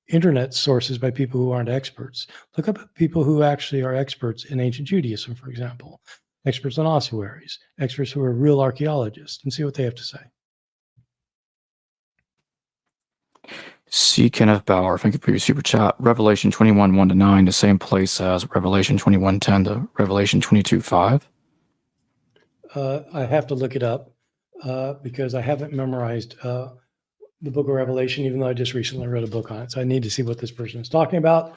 internet sources by people who aren't experts. Look up people who actually are experts in ancient Judaism, for example, experts on ossuaries, experts who are real archaeologists, and see what they have to say. C. Kenneth Bauer, thank you for your super chat. Revelation 21, 1-9, the same place as Revelation 21, 10 to Revelation 22, 5. I have to look it up because I haven't memorized the book of Revelation, even though I just recently read a book on it. So I need to see what this person is talking about.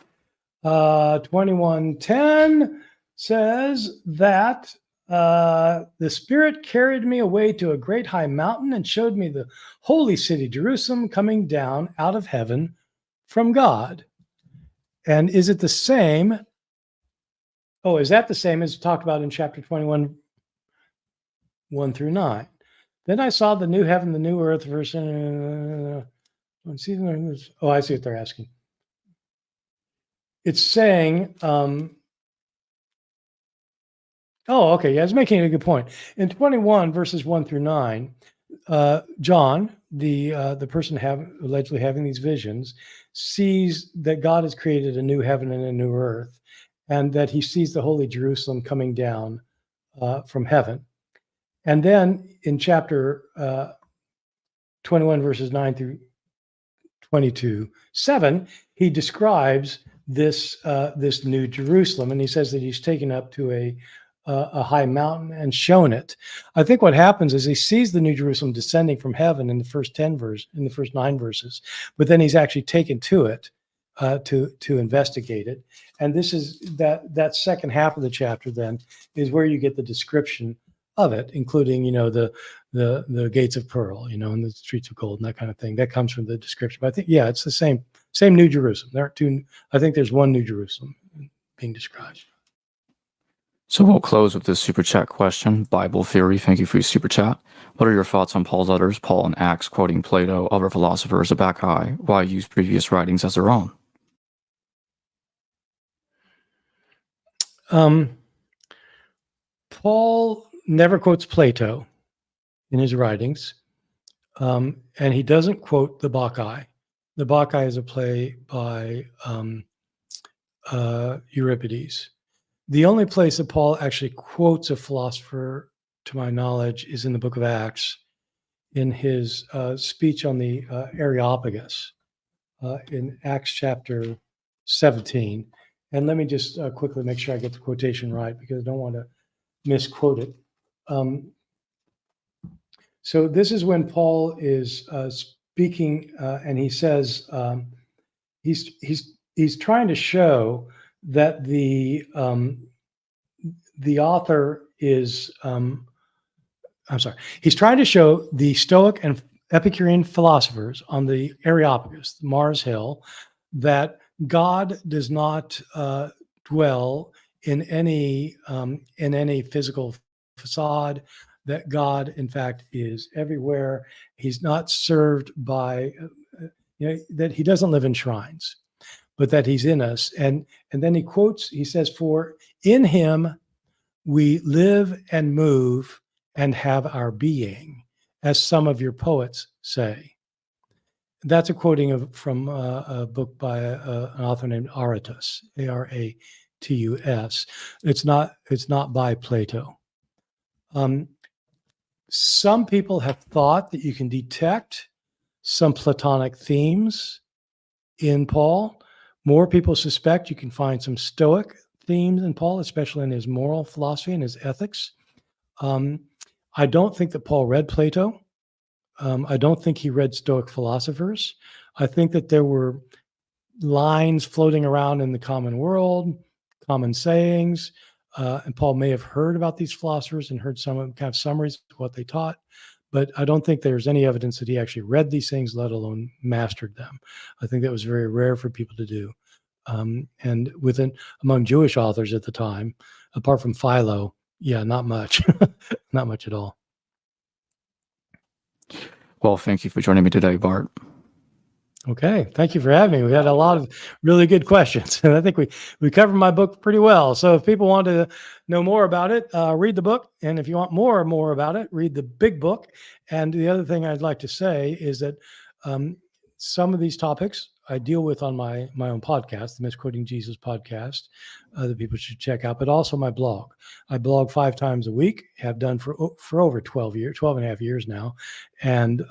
21:10 says that the Spirit carried me away to a great high mountain and showed me the holy city, Jerusalem, coming down out of heaven from God. And is it the same? Oh, is that the same as talked about in chapter 21, 1-9? Then I saw the new heaven, the new earth, verse. Oh, I see what they're asking. It's saying, okay, yeah, it's making a good point. In 21 verses 1-9, John, the person allegedly having these visions, sees that God has created a new heaven and a new earth, and that he sees the holy Jerusalem coming down from heaven. And then in chapter 21 verses 9-22:7, he describes this new Jerusalem, and he says that he's taken up to a high mountain and shown it. I think what happens is he sees the new Jerusalem descending from heaven in the first 9 verses, but then he's actually taken to it to investigate it. And this is that second half of the chapter then is where you get the description of it, including the gates of pearl, and the streets of gold and that kind of thing. That comes from the description. But I think, yeah, it's the same New Jerusalem. There aren't two. I think there's one New Jerusalem being described. So we'll close with this super chat question. Bible Theory, thank you for your super chat. What are your thoughts on Paul's letters, Paul in Acts, quoting Plato, other philosophers, Abacai? Why use previous writings as their own? Paul never quotes Plato in his writings, and he doesn't quote the Bacchae. The Bacchae is a play by Euripides. The only place that Paul actually quotes a philosopher, to my knowledge, is in the book of Acts, in his speech on the Areopagus in Acts chapter 17. And let me just quickly make sure I get the quotation right, because I don't want to misquote it. So this is when Paul is speaking, and he says he's trying to show that the author is he's trying to show the Stoic and Epicurean philosophers on the Areopagus, Mars Hill, that God does not dwell in any physical facade, that God, in fact, is everywhere. He's not served by, that he doesn't live in shrines, but that he's in us. And then he says, for in him we live and move and have our being, as some of your poets say. That's a quoting from a book by an author named Aratus, Aratus. It's not by Plato. Some people have thought that you can detect some Platonic themes in Paul. More people suspect you can find some Stoic themes in Paul, especially in his moral philosophy and his ethics. I don't think that Paul read Plato. I don't think he read Stoic philosophers. I think that there were lines floating around in the common world, common sayings, and Paul may have heard about these philosophers and heard some kind of summaries of what they taught, but I don't think there's any evidence that he actually read these things, let alone mastered them. I think that was very rare for people to do. And among Jewish authors at the time, apart from Philo, not much, not much at all. Well, thank you for joining me today, Bart. Okay, thank you for having me. We had a lot of really good questions, and I think we covered my book pretty well. So if people want to know more about it, read the book, and if you want more about it, read the big book. And the other thing I'd like to say is that some of these topics I deal with on my own podcast, the Misquoting Jesus podcast, that people should check out, but also my blog. I blog 5 times a week, have done for over 12 and a half years now, and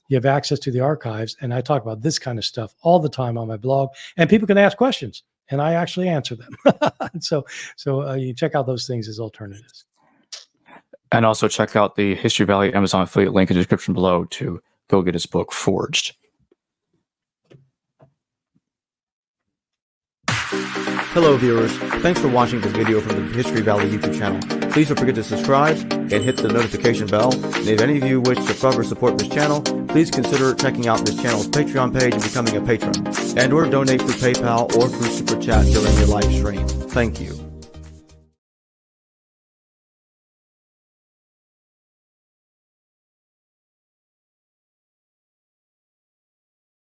you have access to the archives, and I talk about this kind of stuff all the time on my blog, and people can ask questions, and I actually answer them. So you check out those things as alternatives. And also check out the History Valley Amazon affiliate link in the description below to go get his book, Forged. Hello viewers, thanks for watching this video from the History Valley YouTube channel. Please don't forget to subscribe and hit the notification bell. And if any of you wish to further support this channel, please consider checking out this channel's Patreon page and becoming a patron. And or donate through PayPal or through Super Chat during your live stream. Thank you.